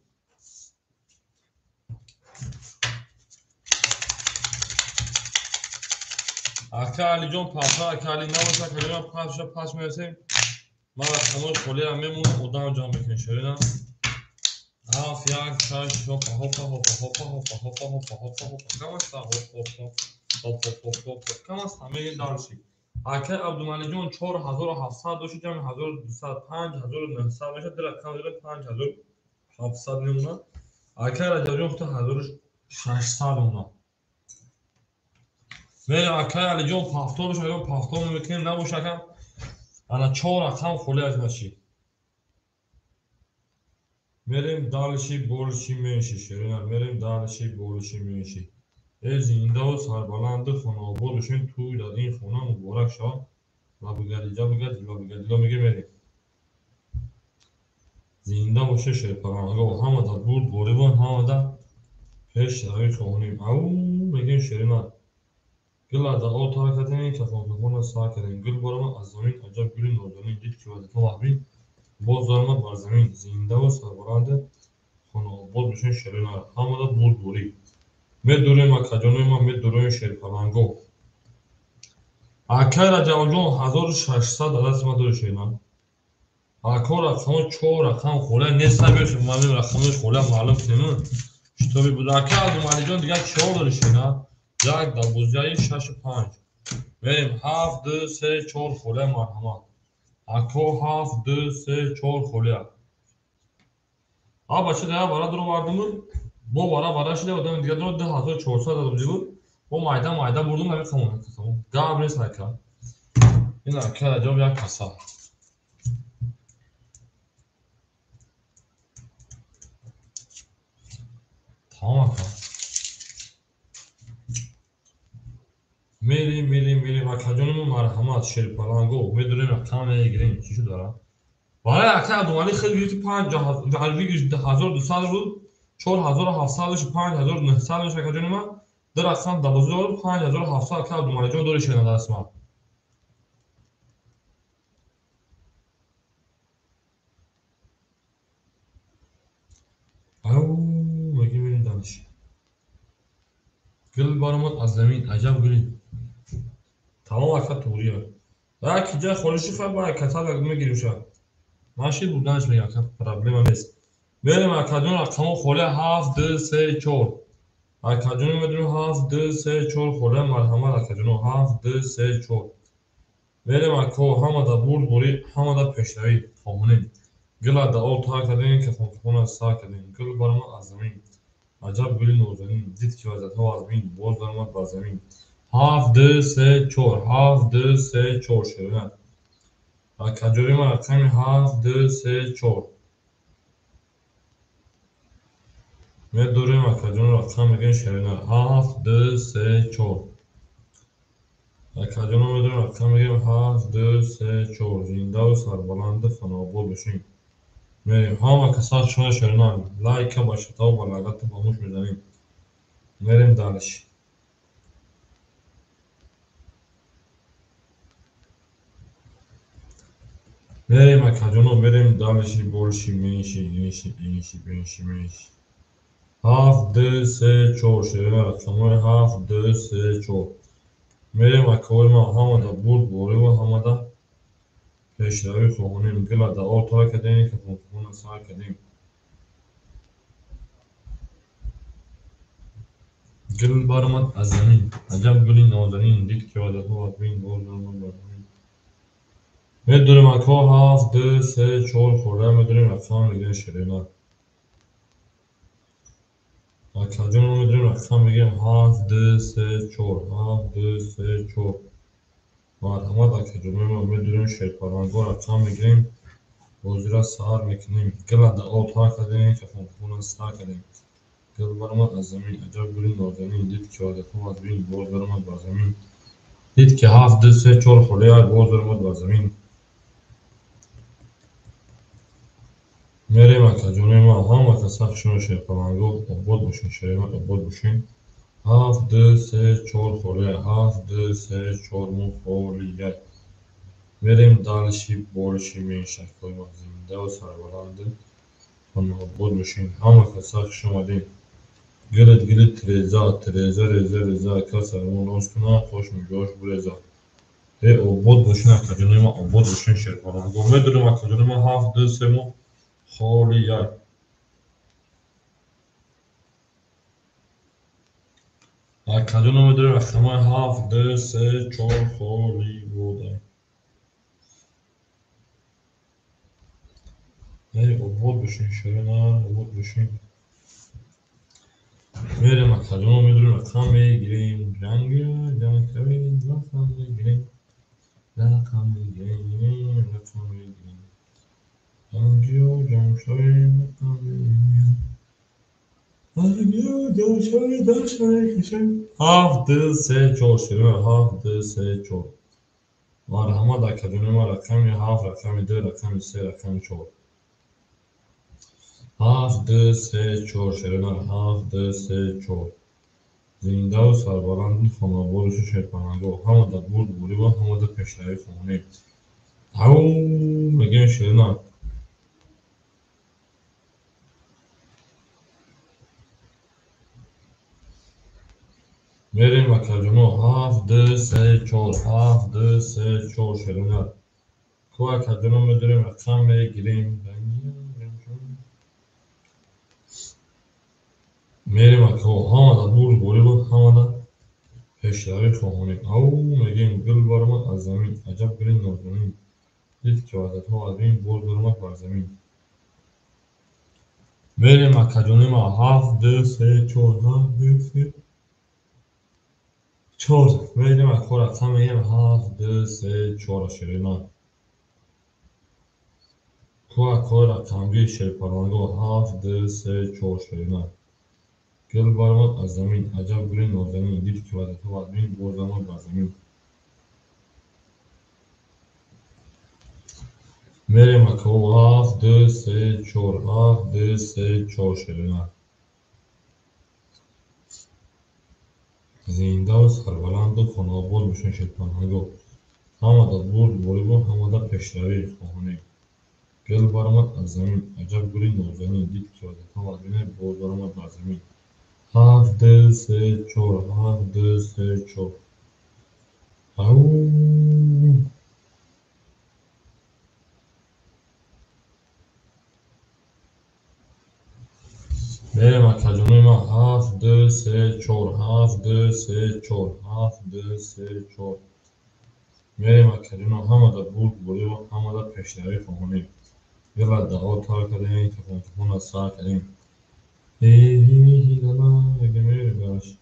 اکر علی جون پاسا اکر علی نباشه کلمه پاس میرسیم ما رقم‌های کلی هم میمونه ادام جام بکنیم شرینا هاف یک شش هوپا کم است هوپ کم است همه این دارشی اکر عبدالمالی جون 4700 دوشی جمع 1200 5900 میشه در رقم داره 5700 میمونه اکر عجبی خود 1600 میمونه میریم اکر علی جون پافتور بشه میگم پافتور میکنیم نباشه کم انا 4 رقم خوله از ماشی میریم دالشی بولشی میشی شرینا میریم دالشی بولشی میشی از این دو سربلند خونه بولشین توی داد این خونه مبارک شد و بگردی میگه میریم زنده باشه شیرپلنگا و همه دا بود بوریبان همه دا پیش روی خونیم او میگیم شرینا گل از آقا تا کردیم که خونه سا کردیم گل برام از زمین عجب گلی نوردنی دید که وقتی محبین باز دارم بر زمین زنده و سربلند خونه باز بشین شرینا همه دا بود بوری می دوریم اکجانوی ما می دوریم شیرپلنگو اکر عجب جون 1600 دست ما دور شرینا اکر رقم 4 رقم خوله نیست نبیرشیم معلوم رقمش خوله معلوم کنیم شطوری بود اکر عبدالمالی جون دیگه 4 داره شرینا یک دوازده 6 5 بریم 7 2 3 4 خوله مرحمت اکو 7 2 3 4 خوله بچه دیگه برای درو بردیم با برای شده بودم دیگه درو 2400 دادم بود با مایده بردم نمی خمونه گام نیست نکرد این اکر عجب یک کسا تمام اکر میریم اکجانمون مرحمت شیرپلنگو میدونیم رقم میگیریم چی شو داره برای اکر عبدالمالی خیلی بیوتی 5200 بود 4700 5900 میشه اکجان من در رقم 12700 اکر عبدالمالی جان دوری شده دست من او میریم دانش گل بارمون از زمین عجب گلی تمام اکر توریه و کی جای خورشی خواهد باید کتاب میگیریم شد ماشی بودنش میگه اکر پرابلم هم نیست بریم اکجان رقم خوله 7 2 3 4 اکجان میدونیم 7 2 3 4 خوله مرحمت اکجان 7 2 3 4 بریم اکو همه دا بورد بوری همه دا پیشنوی خامونیم Gila da ol ta kadin ke fonfona sa kadin. Gil barma azamin. Acab gülün ozanin. Dit ki vazat havazmin. Boz barma bazamin. Haf de se çor. Haf de se çor şerine. Kacori ma rakami haf de se çor. Ve durum akacını rakam gen şerine. Haf de se çor. Akacını medun rakam gen haf de se çor. Zinda ve sarbalandı fana bol beşin. Merim hama kasar şuna şerine. Like başı tav balagatı bamuş mezanin. Merim dalış. Merim akacını merim dalışı bolşi menşi. Haf de se çor şerine rakamı haf de se çor. Merim akavima hamada burd boriva hamada peşravi khonim gila da orta kadeni kapuna sağ kadeni. Gil barmat azanin. Acab gülün ozanin dit ki vada huvat bin bozulman barmin. Medurum akava haf de se çor khora medurum rakam ligin şerina. Akacun medurum rakam ligin haf de se çor. Haf de se çor. Var hamad akacun medurum şerparan rakam ligin bozira sağır mekinim. Gila da orta kadeni kapuna sağ kadeni. Gil barmat azamin. Acab gülün ozanin dit ki vada huvat bin bozulman barmin. Dit ki haf de se çor khora bozulman barmin. Merim akacunu ma hama kasak şunu şey falan go obod buşun şey obod buşun. Haf de se çor khore haf de se çor mu kholiye. Merim dalişi bolşi min şakoy mazinde o sarvalandı. Onu obod buşun hama kasak şunu din. Gilit reza kasar mu noskuna hoş mu joş bu reza. Obod buşun akacunu ma obod buşun şey falan go medurum akacunu ma haf de se mu kholiye. Akacunu medurum akama haf de se çor kholi buda. Obod buşun şerina obod buşun. Merim akacunu medurum akame gireyim. Cankari lakame gireyim. Lakame gireyim. Cankio cankari lakame gireyim. Haf de se çor şerina haf de se çor. Var hamad akacunu rakami haf rakami de rakami se rakami çor. Haf de se çor şerina haf de se çor. Zinda ve sarbalandı fana boruşu şerpanango. Hamada burd buriva hamada peşravi fani. Au megen şerina. Merim akacunu haf de se çor haf de se çor şerina. Ku akacunu müdürüm akşam ve gireyim. Merim akava hamada burd buriva hamada peşravi fani. Au megen gül barma azamin. Acab gülün ozamin. Dit ki vazat havazmin bozdurmak var zemin. Merim akacunu ma haf de se çor haf de se çor. Merim akora kameyem haf de se çor şerina. Ku akora kamgi şerparango haf de se çor şerina. Gül barmak azamin. Acab gülün ozamin. Dit ki vazat havazmin bozdurmak var zemin. Merim akava haf de se çor haf de se çor şerina. Zinda ve sarvalandı fana bol buşun şerpanango. Hamada burd boriva hamada peşravi fani. Gel barmak azamin. Acab gülün ozamin. Dit ki vazat havazmin bozdurmak var zemin. Haf de se çor haf de se çor. Au Merim akacunu ma haf de se çor haf de se çor haf de se çor. Merim akacunu hamada burd buriva hamada peşravi fani. یلا دعا تار کردیم تکون از سر کردیم هی لالا اگه میره باش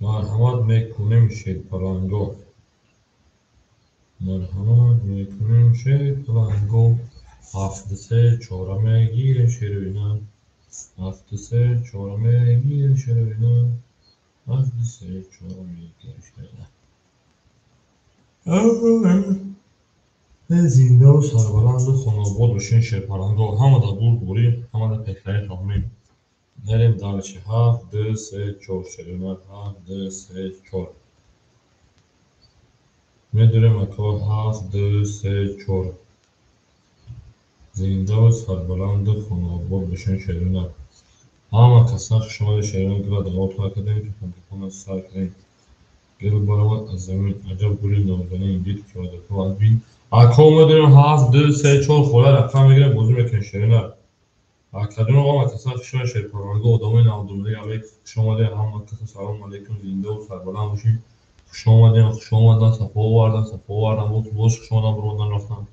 مرحمت میکنیم شیرپلنگو مرحمت میکنیم شیرپلنگو هفت سه چهارم گیر شیرینم هفت سه چهارم گیر شیرینم هفت سه چهارم گیر شیرینم زنده و سربلند و خانواد باشین شیرپلنگو همه دا بور بوری همه دا پکره خواهمیم نریم دارچه هفت دو سه چهار شیرینم هفت دو سه چهار میدونیم اکا هفت دو سه چهار زنده و سربلند و خانواد باشین شیرینم همه کسان شمال شیرین گل دعا تا کردیم که پنکفون سر کردیم گل برامد از زمین عجب گلی نازنین دید که وادتو از بین اکا میدونیم هفت دو سه چهار خوره رقم میگیریم بازی میکنیم شیرینم اکادون آقا کسان شمال شیرپلنگو آدمای نودومده علیک خوش آمده همه کسان سلام علیکم زنده و سربلند باشین خوش آمدین خوش آمدن صفا آوردن باز خوش آمدن بروندن رفتن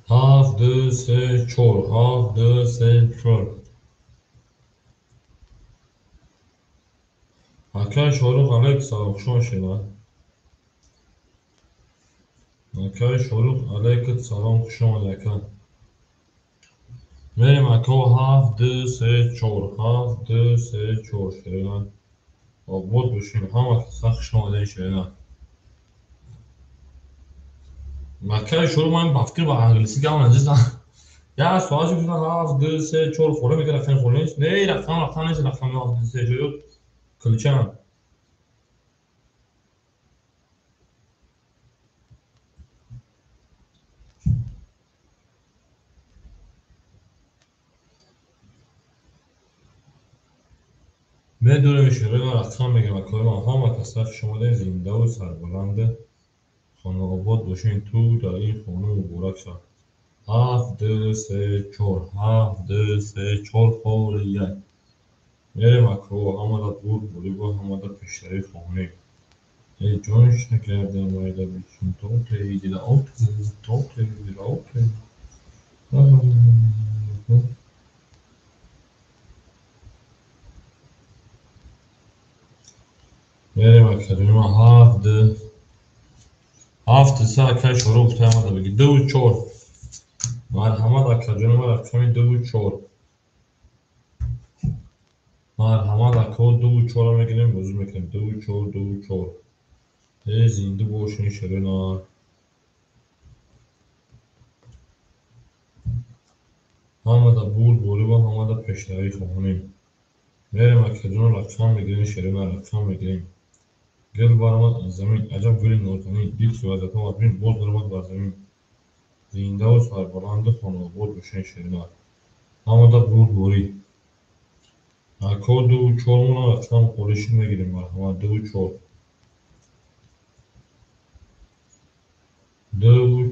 هفت دو سه چهار هفت دو سه چهار اکای شاروخ علیک سلام خوش آمدین اکای شاروخ علیک سلام خوش آمدین اکا میریم اکا هفت دو سه چهار هفت دو سه چهار شیرینم آباد باشین همه کسان خوش آمدین شیرینم اکای شاروخ من بفکر با انگلیسی که همون نجیز یا سوالش بودن هفت دو سه چهار خوره میگه رقم خوره نیست نه رقم نیست رقم هفت دو سه چهار کلیچه هم میدونیم شیرین رقم میگم اکای ما همه کسان خوش آمدین زنده و سربلند خانه آباد باشین تو در این خانه مبارک شد هفت دو سه چهار هفت دو سه چهار خوره یک میریم اکا همه دا دور بوری با همه دا پیشتری خانه ای جانش نکرده مایده بیشون توته دیده آته توته دیده آته میریم اکادمی ما هفت سه اکای شروع بوده همه دا بگی دو چهار مرحمت اکادمی ما رقمی دو چهار مرحمت اکا دو چهار میگیریم بازی میکنیم دو چهار ای زنده باشین شیرین همه دا بور بوری و همه دا پیشتری خواهنیم میریم اکادون رقم میگیریم شیرین رقم میگیریم گل برآمد از زمین عجب گلی نازنین دید که وضعیت ما بین باز برآمد بر زمین زنده و سربلند خانه آباد باشین شیرین همه دا بور بوری اکا دو چهارمون رقم خورشی میگیریم مرحمت دو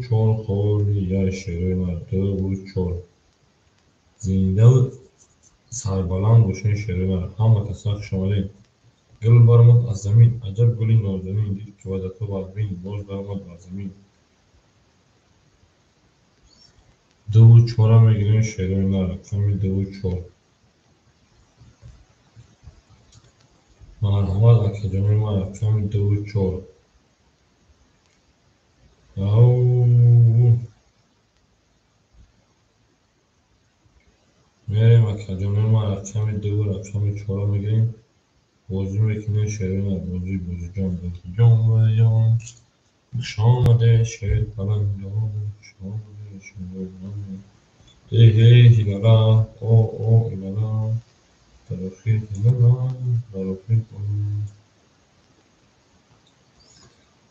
چهار خوری یا شیرین دو چهار زنده و سربلند باشین شیرین همه کسان خوش آمدین گل برآمد از زمین عجب گلی نازنین دید که وضعیت بر بین باز برآمد بر زمین دو چهار میگیریم شیرین رقم دو چهار مرحمت اکادمی ما رقم دو چهار میریم اکادمی ما رقم چهار میگیریم بازی میکنیم شیرین بازی جان خوش آمده شیرپلنگو خوش آمده شیرپلنگو هی هیلالا او هیلالا ترخی هیلالا ترخی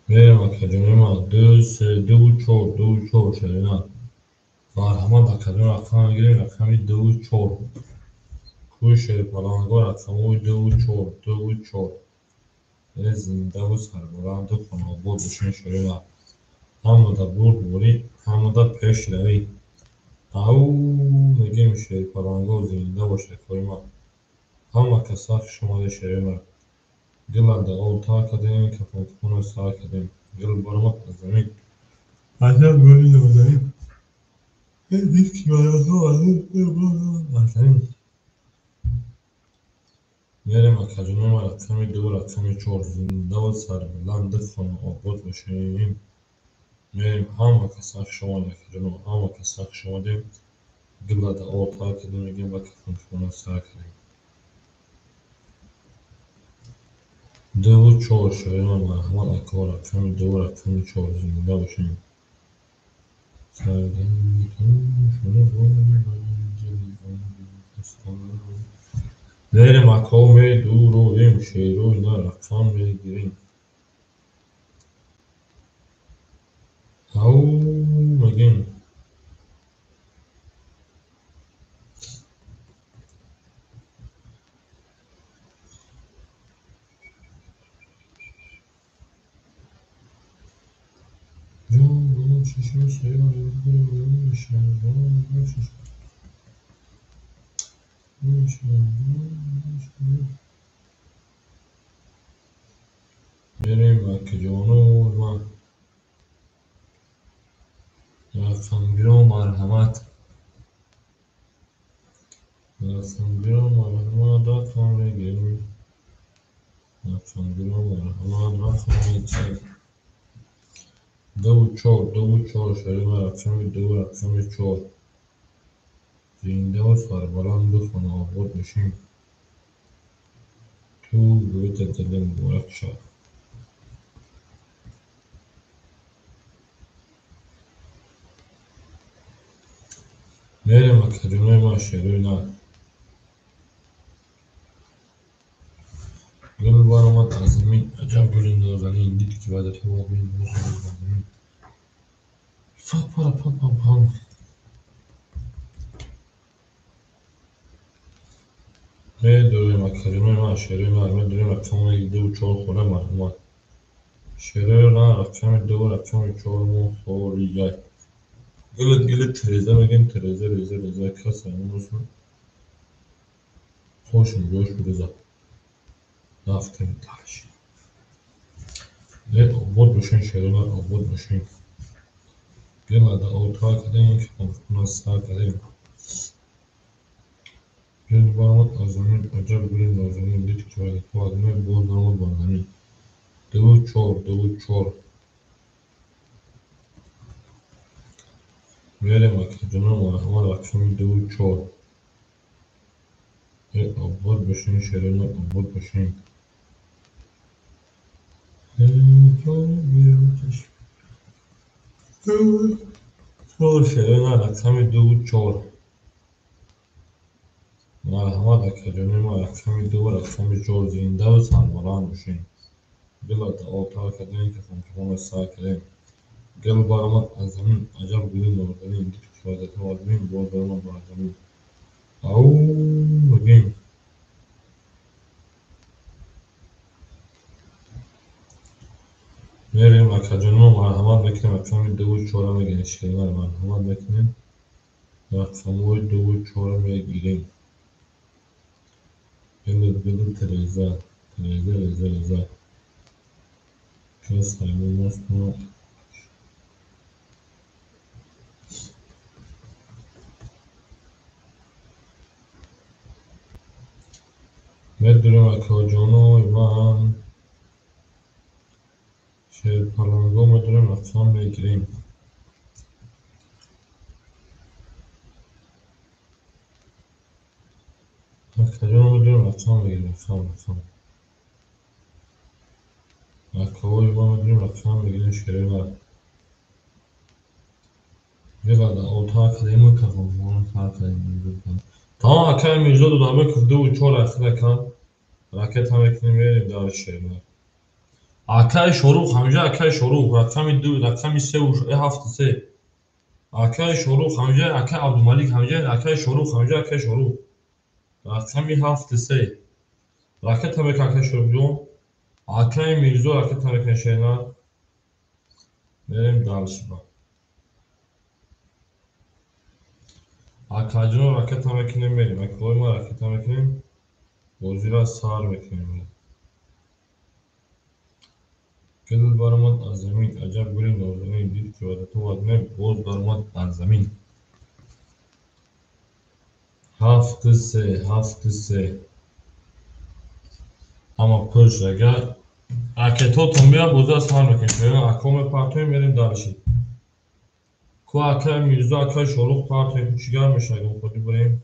میریم اکادمی ما دو سه دو چهار شیرین مرحمت اکادمی رقم میگیریم رقمی دو چهار کوی شیرپلنگو رقم دو چهار ای زنده و سربلند و خانه آباد باشین شیرین همه دا بور بوری همه دا پیش روی Au میگیم شیر پرانگو زنده باشه کویما همه کساف شما شیرنا گل دا اول کدیم که فوتبال سا کدیم گل برمت از زمین عجب گلی نمیداریم دیسک مثلا میریم اکاجونه ما کمی دور کمی چور زنده و سر بلند خانه آباد باشیم میریم همه کساف شما اکاجونه همه کساف شما دیم گل دا اول کدیم میگیم با که فوتبال سا کدیم دو چور شیرنا مرحمت اکارا کمی دور کمی چور زنده باشیم Değerim akome duro dem şehro ina rakam ve girin. How again? Değerim akıconu ma rakam biro marhamat. Rakam biro marhamat rakam ve girin. Rakam biro marhamat rakam ve girin. دو چهار شریمه رقم دو رقم چهار زنده و سربلند بخونه آباد بشیم تو بیت دل مبارک شد میریم اکادمی ما شروع نه گل بارمت از زمین عجب گلی نازنین دید که بعد تو بین بزنین پام میدویم اکادمی ما شروع نه میدویم رقم دو چهار خونه مرحمت شروع نه رقم دو رقم چهار مو خوریه گلت تریزه میگیم تریزه ریزه کس همونوزون خوشم جوش بریزه رفتیم تلش نه آباد بشین شروع آباد بشین گل ادا اوتا کدیم که کنفرانس سا کدیم گل بارمت از زمین عجب گلی نازنین دید که باید تو آدمه بود نامد بازنین دو چهار میریم اکادمی مرحمت رقم دو چهار آباد بشین شروع آباد بشین شروع رقم دو چهار مرحمت اکادمی ما رقم دو رقم چهار زنده و سربلند بشین گل ادا اوتا کدیم که کنفرانس سا کدیم گل بارمت از زمین عجب گلی نازنین دید که باید تو آدمه بود نامد بازنین او بگیم میریم اکادمی مرحمت میکنیم رقم دو چهار میگیریم شیرینه مرحمت میکنیم رقم دو چهار میگیریم گل تریزه ریزه کس همون است ما میدونیم اکاجانو من شیر پرانگو میدونیم رقم میگیریم اکاجانو میدونیم رقم میگیریم رقم اکاوی ما میدونیم رقم میگیریم شیرینه بقدر اوتا کدیم که کنفرانس سا کدیم tamam akar mevzu da dame kırdı uçuyor aslında kan raket hamekini verim daha şeyler akay şoru hamca akay şoru rakam ise uç haftası akay şoru hamca akay Abdülmalik hamca akay şoru hamca akay şoru rakam haftası raket hamek akay şoru akay mevzu raket hamek şeyler verim daha Akacını raket hamekine vereyim. Koyma raket hamekine. Bozuyla sağır mekinim. Gül barmat az zemin. Acab gülün dozunu bir kivadeti vadine boz barmat az zemin. Haftı se. Ama pırşaga. Aketo tombiya bozda sağır mekinim. Akome partiye verin darışı. Ku akay mirza akay şoruk partiye küçüger meşagım. Kodi burayım.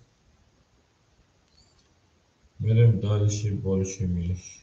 Verim darışı barışı miyiş.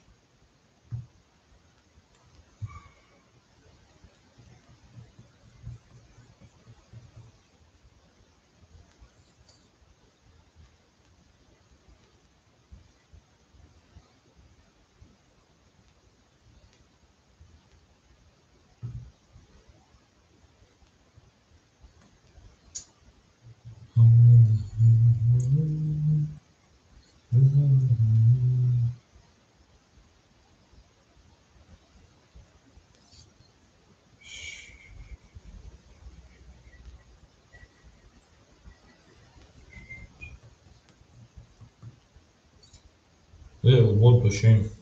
Bol peşin.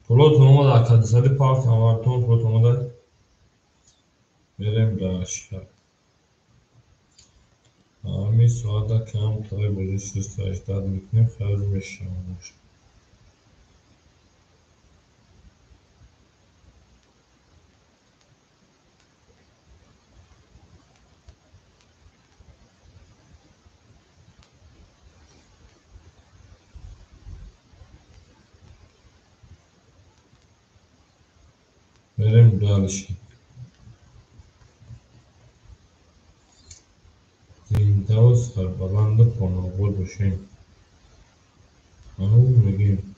Protonuma da akadisali parti avarton protonuma da verem daşka. Ami suada kam tabi bozuşu saçtad mitne fazla meşamış. Verem daşka. Zindavuz harbalandı konu bol peşin. Anıl megim.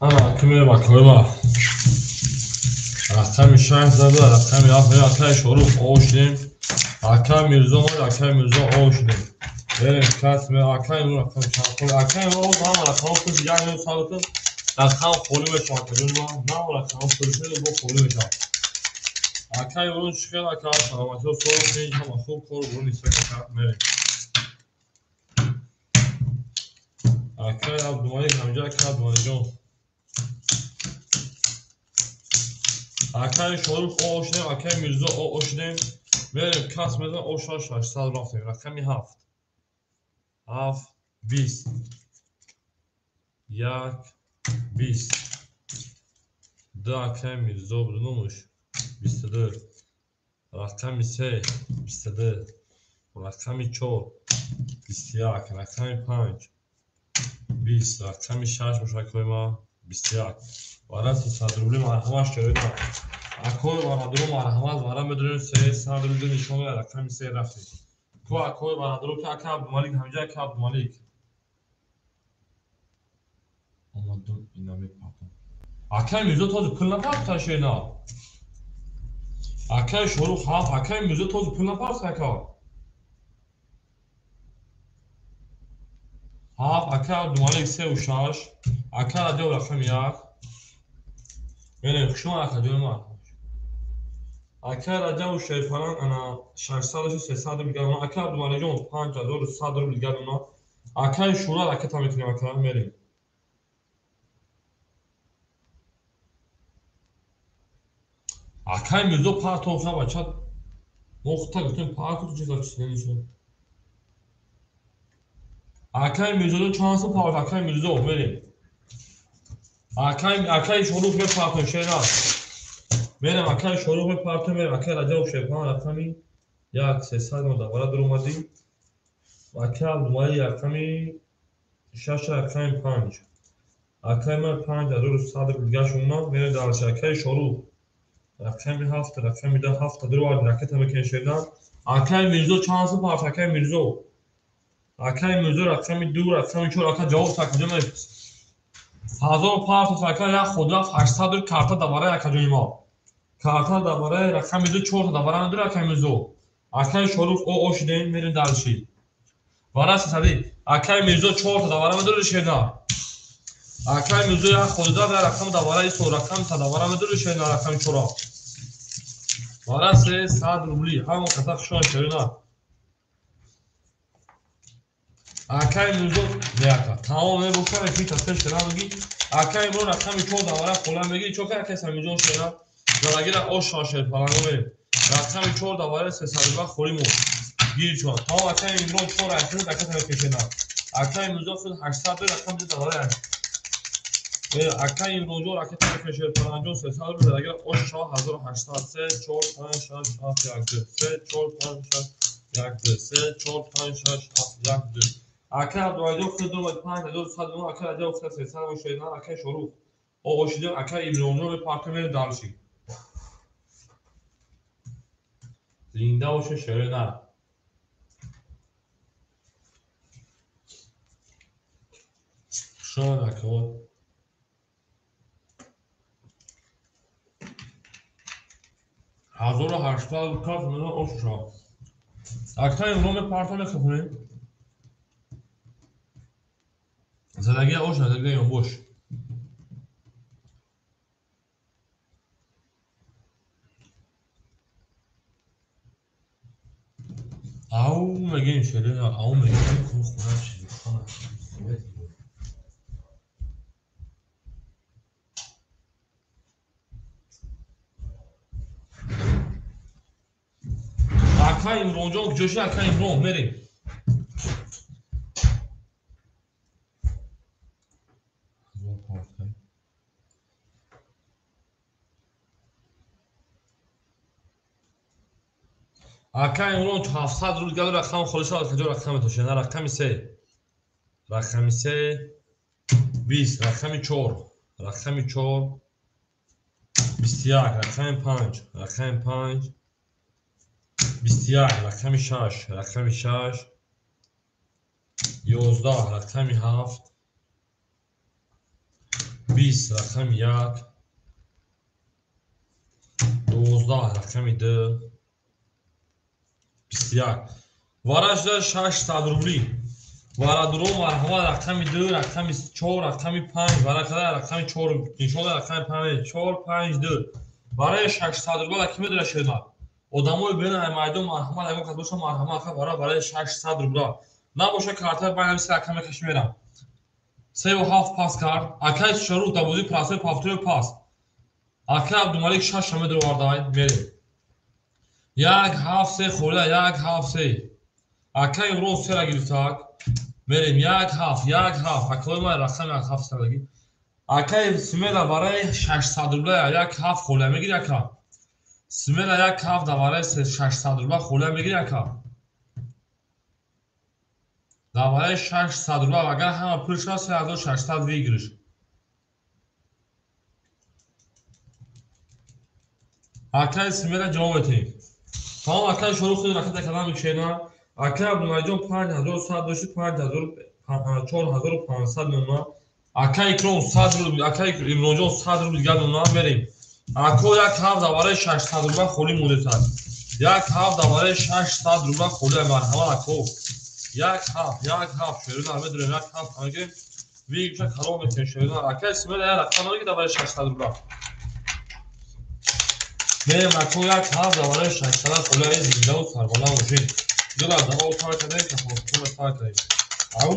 Ana kime bak koyma. Rakam şans zadı rakam ya akay şoru oşlim. Akay mirzo akay mirzo oşlim. Verin kasme akay mı rakam şans. Akay mı o zaman rakam kız yani sağlıklı. Rakam kolu ve şartlarım var. Ne var rakam kırışını bu kolu ve şart. Akay bunun çıkan akay ama çok soğuk değil ama çok kolu bunun istek akay verin. Akay abdumalik hamca akay abdumalikon. Akay şoruf o oşnem akay mirzo o oşnem. Verim kasmeden o şaş sal raftem. Rakami haft. Haft 20. Yak 20. Da akay mirzo bulunmuş. 24. Rakami 3. 24. Rakami 4. 21. Rakami 5. 20. Rakami 6 مشاکل 21. وارد 300 روبل مرحمت شده. اکوی وارد رو مرحمت وارد بدون 300 روبل نشون میده رقم 3 رفته. کو اکوی وارد رو که اکاب مالک همجا اکاب مالک. اومدم اینا میپاتم. اکای میزو توز پول نپاس تاشه نه. اکای شروع خواهد اکای میزو توز پول نپاس اکا. هاف اکاب مالک 3 و 6. اکا رجع رقم 1. بله شما اکادیون ما. اکا رجع و شیفران انا 600 و 300 میگم اکا مالجون 5000 و 100 رو میگم اونا. اکای شورا اکا تا میتونیم اکا میریم. اکای میزو پارت اوخا بچه مختار گفتیم پارت تو چیزا چیزی نمیشه. اکای میزو چانس پارت اکای میزو میریم. اکای شروع به پارت شینا. میرم اکای شروع به پارت میرم اکای رجع و شیفران رقمی 300 مدا وارد رو اومدیم. اکای دومایی رقمی 6 رقم 5. اکای من 5000 و 100 دیگه شما میره دارش اکای شروع رقمی 7 رقمی 7 درو رکت هم کنشیدن. اکای میرزو چانس پارت اکای میرزو. اکای میرزو رقمی 2 رقمی 4 اکای جواب ساکجا میرفت. هزار پارت اکای یا خود رفت 800 کارتا دوباره اکای ما. کارتا دوباره رقمی 2 4 دوباره نداره اکای میرزو. اکای شروع او اوشدین میره دارشی. وارد 300 اکای میرزو 4 دوباره نداره شیدن. акай мирзо як ходида ва рақами давараи со рақами садавара медури шайна рақами чора вара 300 рубли ҳама каса хушон шайна акай мирзо меяка тамом мебошад ки тасир шайна меги акай мирзо рақами 4 давара қулам меги чока акай самиҷон шайна зарагира ош шайд фаланго мерем рақами 4 давара 300 рубли хоримо гир чор тамом акай мирзо 4 акай акай самиҷон шайна акай мирзо худ 800 рақами давара акай имрӯҷо ракета фешер паранҷо 300 рубли зарагира ош 1800 3 4 5 6 7 1 2 3 4 5 6 1 2 3 4 5 6 7 1 2 акай абдуайдо худ 5100 акай аҷа худ 300 шайна акай шорух оғошиде акай имрӯҷо партнер дарши зинда боше шайна шон акай ҳазору ҳаштад кас миллион оша акай имроме парто мехӯнем задагия оша задагия ёнбош ау мегем шелена ау мегем кун хона шелена акай имронҷон ҷӯши акай имрон мерем акай имрон 700 рубли гало рақам холиса каҷо рақаме тошена рақами 3 рақами 3 20 рақами 4 рақами 4 21 рақами 5 рақами 5 21 рақами 6 рақами 6 11 рақами 7 20 рақами 1 12 рақами 2 21 варажда 600 рубли варадуро марҳама рақами 2 рақами 4 рақами 5 варакада рақами 4 нишода рақами 5 4 5 2 барои 600 рубли ки медара шуда одамои бена майдон марҳама ягон кас боша марҳама ака барои 600 рубли набоша карта байнам се акаме каш мерам 3.5 пас кард акай шару табузи прасой пафтои пас акай абдумалик 6 медара вардай мерем 1.7 хӯрда 1.7 акай имрон сера гирифтак мерем 1.7 акои ман рақами 1.7 садаги акай смела барои 600 рубли 1.7 хӯрда мегири ака смела 1.7 барои 600 рубли хӯрда мегири ака давараи 600 рубли агар ҳама пул шуда 3600 вигириш акай смела ҷавоб метем тамом акай шуруъ худи ракета кардан мекушена акай абдумаҷон 5100 дошти 4500 мемона акай икром 100 рубли акай имронҷон 100 рубли дигар мемона мерем ако як ҳафт давараи 600 рубли холӣ монетад як ҳафт давараи 600 рубли холӣ марҳама ако як ҳафт шерина медонем як ҳафт агем вигша калом мекунем шерина акай смела як рақам наги давараи 600 рубли мерем ако як ҳафт давараи 600 холӣ зиндаву сарбаланд бошем дила даво тар кардем тафоттуна тар кардем ау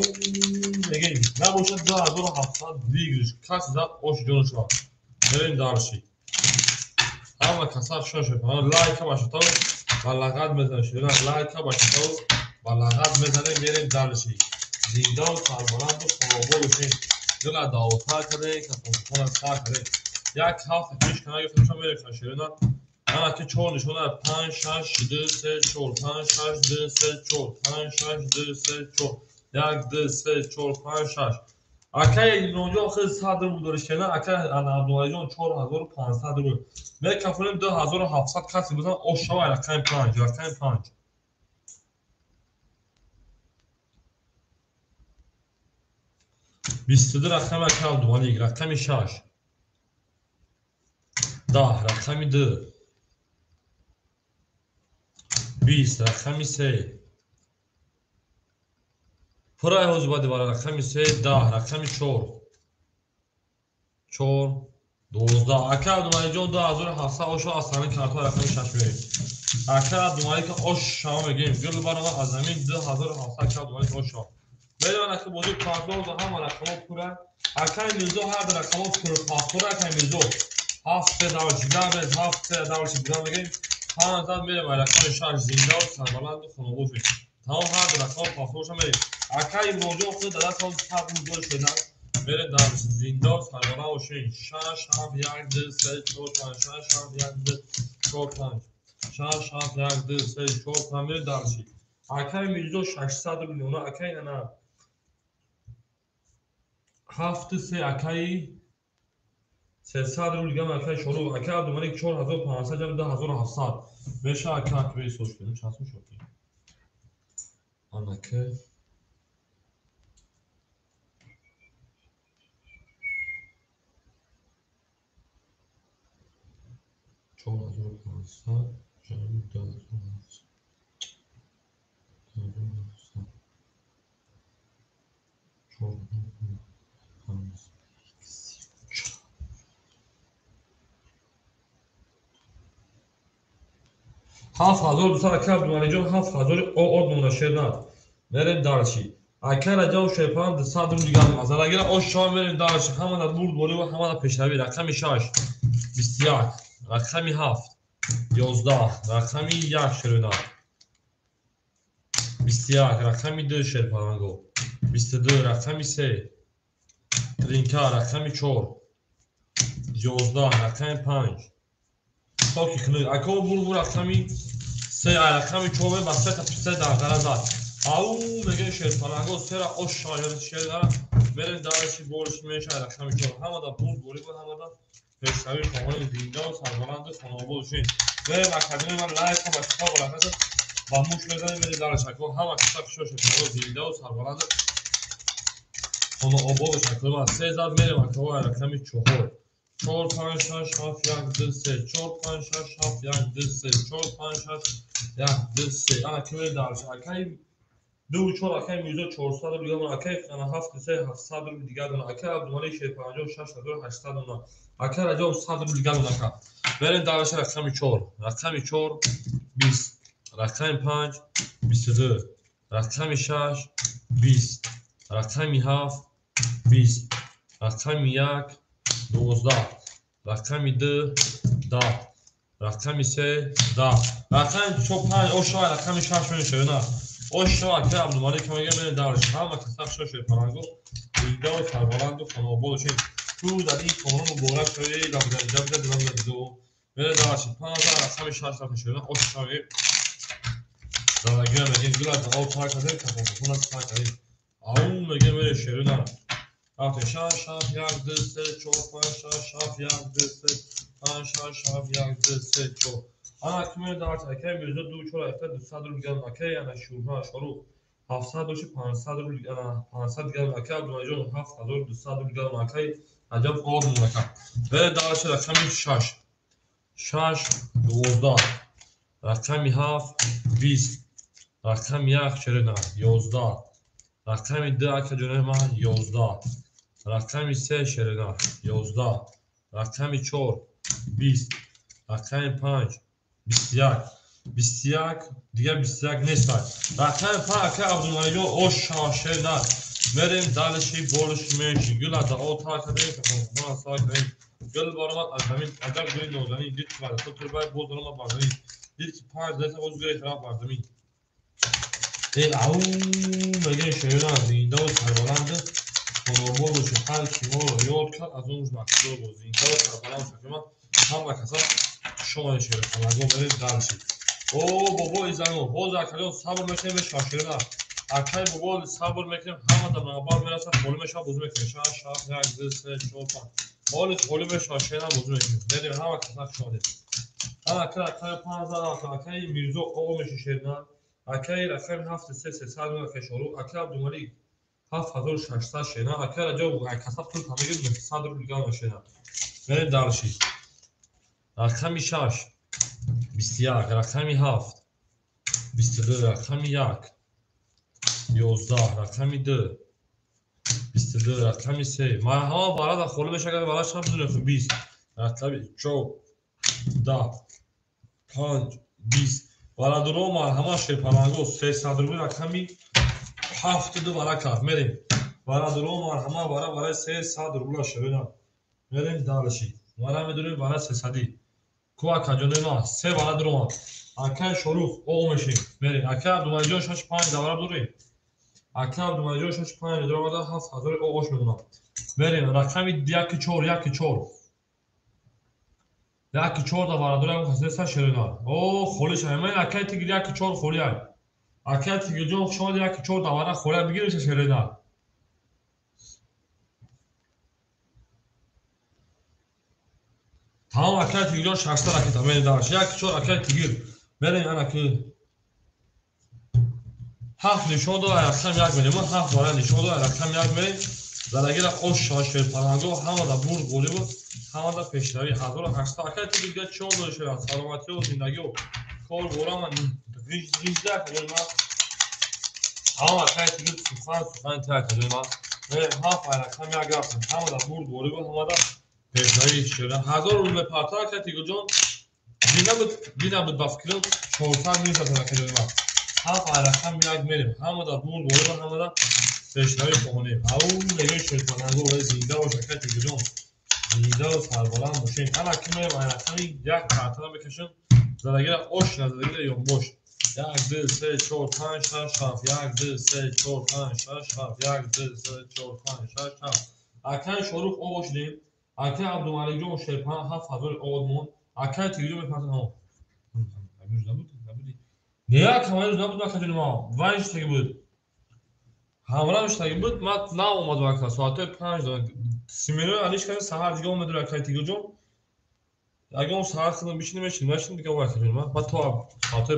мегем набошад 2700 вигриш кас зад ош ҷонашва мерем дарши ҳама касар шошед лайка башатав ба лағат мезанем шерина лайка башатав ба лағат мезанем мерем дарши зиндаву сарбаланду хоробо бошем дила даво тар кардем тафоттуна тар кардем як ҳафт пеш канаги худшон мерем шерина ана ки 4 нишона 5 6 2 3 4 5 6 2 3 4 5 6 2 3 4 1 2 3 4 5 6 акай имронҷон хеле 100 рубли дориш кена акай абдулайҷон 4500 рубли мекафонем 2700 каси бизан ошава рақами 5 рақами 5 22 рақами акай абдумалик рақами 6 10 рақами 2 20 рақами 3 пурай ҳозибади бара рақами 3 10 рақами 4 4 12 اکه عبدالمجید جان 2700 اوشو از سرین کارتا رقم 6 بریم اکه عبدالمجید که اوش شما بگیم گل بارما از زمین 2700 که عبدالمجید اوشو بدون اکه بودی کارتا و هم رقم پوره اکه میزو هر رقم پوره پاسپور اکه میزو 7 داوچی دامز 7 داوچی دام بگیم ها زد میرم رقم 6 زنده و سربلند و خانوبوش تمام هر رقم پاسپورش هم بریم اکه روزو خود دست هم صد دور شدن بریم در زنده و سربلند و شین 6 7 1 2 3 4 5 6 7 1 2 4 5 6 7 1 2 3 4 5 بریم در شید اکه میزو 600 میلیون اکه نه 7 3 اکه 300 رو دیگه اکه شروع اکه عبدالمجید 4500 جمع 10700 بشه اکه اکه سوچ کنیم چند سوچ کنیم آن اکه چون 1500 جمع 10700 7000 دوستان اکه عبدالمجید جان 7000 او منشر ند بریم دارشی اکه رجا و شیپان 200 رو دیگه از اگر او شام بریم دارشی همه در برد بولی و همه در پیشروی رقم 6 21 رقم 7 11 رقم 1 شروع 21 رقم 2 شیپانگو 22 رقم 3 ترینکا رقم 4 11 رقم 5 تاکی کنید اکه برد رقمی 3 رقم 4 بسته تا 3 دقیقه زد او میگه شیپانگو 3 را او شاید شیر دارم بریم دارشی بورش میشه رقم 4 همه دا برد بولی و همه دا پیشروی شمال زنده و سربلند خانوابو شین بریم اکادمی من لایک هم اشتاق و رقم با موش بزنیم بریم دارش اکو همه کسا پیشو شیپانگو زنده و سربلند خانوابو شکل من 3 زد میریم اکو رقم 4 4 5 6 7 1 2 3 4 5 6 7 1 2 3 4 5 6 1 2 3 انا کمی دارش اکی دو 4 اکی میزو 400 رو دیگه اکی انا 7 3 700 رو دیگه دونه اکی عبدالمجید 56 800 دونه اکی رجا 100 رو دیگه دونه اکی بریم دارش رقم 4 رقم 4 20 رقم 5 22 رقم 6 20 رقم 7 20 رقم 1 12 رقم 2 10 رقم 3 10 رقم 5 او شاید رقم 6 میشه نه او شاید که عبدالمجید که میگه من دارش همه کسا شوشه پرانگو زنده و سربلند و خانوابو شین تو در این کانون مبارک شوی دو من دارش 15 رقم 6 میشه نه او شاید زندگی میگه گلاد او تا کردن که خودمون تا کردیم او میگه من شیرین نه آخه 6 7 1 2 3 4 5 6 7 1 2 3 5 6 7 1 2 3 4 انا کمی دارت اکی میزو دو 4 افت 200 رو گرم اکی انا شورها شروع 700 و 500 رو گرم 500 گرم اکی عبدالمجید 7200 رو گرم اکی عجب قول مونکم به دارت رقم 6 6 12 رقم 7 20 رقم 1 شرنا 11 رقم 2 اکی جنه ما 11 رقم 3 شرنا 11 رقم 4 20 رقم 5 21 دیگه 21 نیست رقم 5 که عبدالمجید او شاشه نه بریم دلشی بولش میشی گل از او تا کدیم که خونخونه سای کنیم گل بارمان از زمین عجب گلی نوزنی دید که برای تو باید بود دارم بردمین دید که 5 دیتا اوز گلی خراب بردمین این او میگه شیران زنده و سربلند خانوابو روشی حل کیما رو یاد کرد از اون مکتوب و زنده و سربلند شکرمان هم کسا شما شیر خانگو برید دلشید او بابا ایزنو باز اکلیون صبر میکنیم به شاشیره نه اکلی بابا صبر میکنیم همه در نقبار میرسن خولی میشه بوز میکنیم شاش شاش 1 2 3 4 5 بالی خولی به شاشیره نه بوز میکنیم بریم همه کسا شما دید هم اکلی 5000 اکلی میرزو او میشه شیر نه اکلی رقم 7 3 300 اکلی شروع اکلی عبدالمجید 7600 شینا اکلی رجا کسا پول کمیگید 900 رو دیگه شینا برید دلشید رقم 6 21 رقم 7 22 رقم 1 11 رقم 2 22 رقمی 3 مرحبا برای در خوله بشه اگر برای چند بدونیم 20 رقمی 4 10 5 20 برای درو مرحبا شیپرانگو 300 روی رقمی 72 برای کف میریم برای درو مرحبا برای 300 روی شبینا میریم دارشی برای میدونیم برای 300 کوه کجانوی ما 3 برای درو ما اکای شروف او میشیم میریم اکای عبدالمجید جان 65 دوره بدونیم اکای عبدالمجید جان 65 دوره بده 7000 او اوش میدونم بریم رقمی 1 4 1 4 1 4 دا برای درو خسته سر شرینا او خولیش همین اکای تیگی 1 4 خولی های اکای تیگی جان شما 1 4 دا برای خولی بگیریم چه شرینا تمام اکای تیگی جان 60 رقمی تمام داشت 1 4 اکای تیگی بریم انا که 7 نشون داد رقم 1 میلیون 7 برای نشون داد رقم 1 میلیون زلاگیر اوش شاش پرانگو همه دا برد گلی بود همه دا پیشروی 1800 اکای تیگی دیگه چون داشته سلامتی و زندگی و کار بورا من ریجده کنیم ما همه اکای تیگی سخن تر کنیم ما هفت رقم 1 رقم همه دا برد گلی بود همه دا پیشروی شده 1000 رو به پارتا اکای تیگی جون دینا بود بافکیلو 400 نیست از اکای ما هفت رقم 1 میلیون همه دا برد گلی بود همه دا پیشروی کنیم او نگه شد پرانگو زنده و اکای تیگی جون زنده و سربالان باشیم انا که میرم رقمی 1 پارتا بکشم زلاگیر اوش نه زلاگیر یوم boş 1 2 3 4 5 6 7 1 2 3 4 5 6 7 1 2 3 4 5 6 7 اکای شروع او باشیم اکای عبدالمجید جان شیپان 7000 اودمون اکای تیگی میپرسن ها امروز نبودی نه کامل نبود اکای ما وایش تیگی بود همراهش تیگی بود ما نه اومد وقت ساعت 5 سیمینو انیش کنه سحر دیگه اومد اکای تیگی جان اگه اون ساعت خودم میشینیم دیگه وقت کنیم ما تو ساعت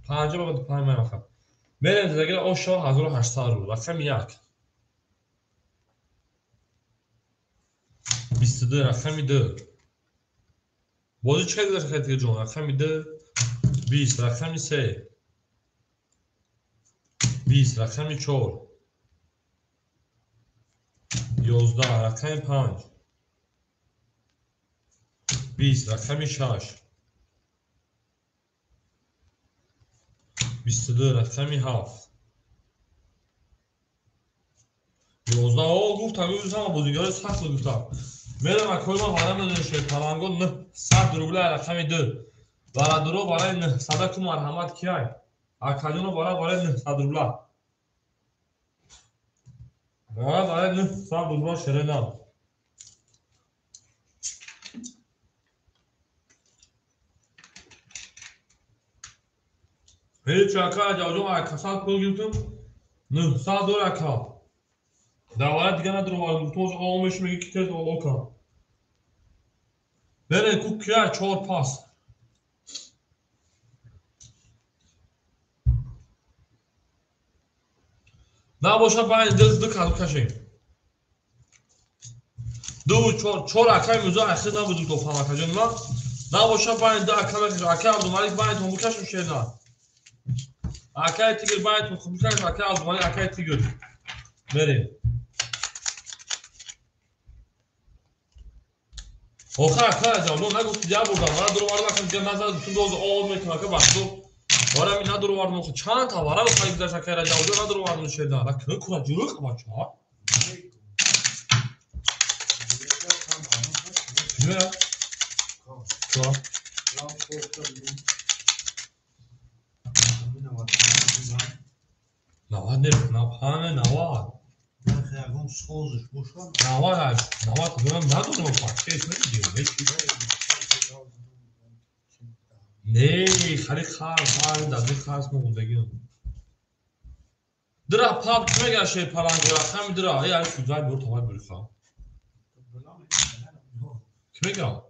5 بعد 5 میرفتم بریم دیگه او شو 1800 رو رقم 1 22 رقم 2 بازی چه دیگه خیلی جون رقم 2 20 رقم 3 20 رقم 4 11 رقم 5 20 رقم 6 22 رقم 7 11 گفتم هم بازیگر سخت گفتم میرم اکوی ما حالا بدونیم شد پرانگو نه 100 روبله رقم 2 برای درو برای نه صدق مرحمت کیای اکادونو برای نه 100 روبله برای نه 100 روبله شرینا هیچ اکا جاجو اکاسات پول گیرتم نه 100 دور اکا دواره دیگه نداره وارد توز آمش میگه که تز اوکا بره کوکیا 4 پاس نباشه باید دو کادو کشیم دو چور اکای موزا اخیر نبودیم تو فهم اکا جان ما نباشه باید دو اکا بکشیم اکا عبدالمجید باید هم بکشیم شیرنا اکای تیگر باید هم بکشیم اکا عبدالمجید اکای تیگر بریم آخه اکا جان نگفتی جا بردم وارد درو وارد اکا دیگه نزد بتون دوز آل میکنم اکا بخدو وارد می ندرو وارد مخو چند تا وارد بخواهی گذاشت اکا را جاوزو ندرو وارد شیرنا لکه کنه جلو که بچه ها چیه؟ چه؟ نواد نیست نپانه نواد خیلی سوزش باشم نواد کنم ندارم و پاکش نمیدیم نه خیلی خرس دادی خرس موندگیم درا پاپ کمه گرشه پرانگو رقمی درا ای سوزای برو تمام بری خواه کمه گرم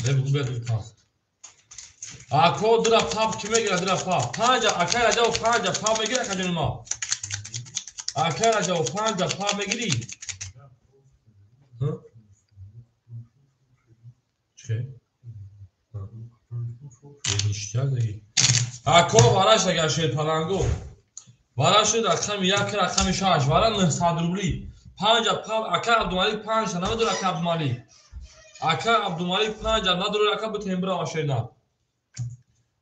نه بگو بیاد پاس اکو درا پاپ کمه گره درا پاپ پنجا اکای راجا و پنجا پاپ میگیره کجون ما اکای راجا و پنجا پاپ میگیری چه؟ بیشتر دیگه اکو باراش گرشه پرانگو باراش رقم 1 رقم 6 وارا 900 روبلی پنج اکا عبدالمالک 5 نداره اکا عبدالمالک. اکا عبدالمالک 5 نداره اکا بتیم برا شینا.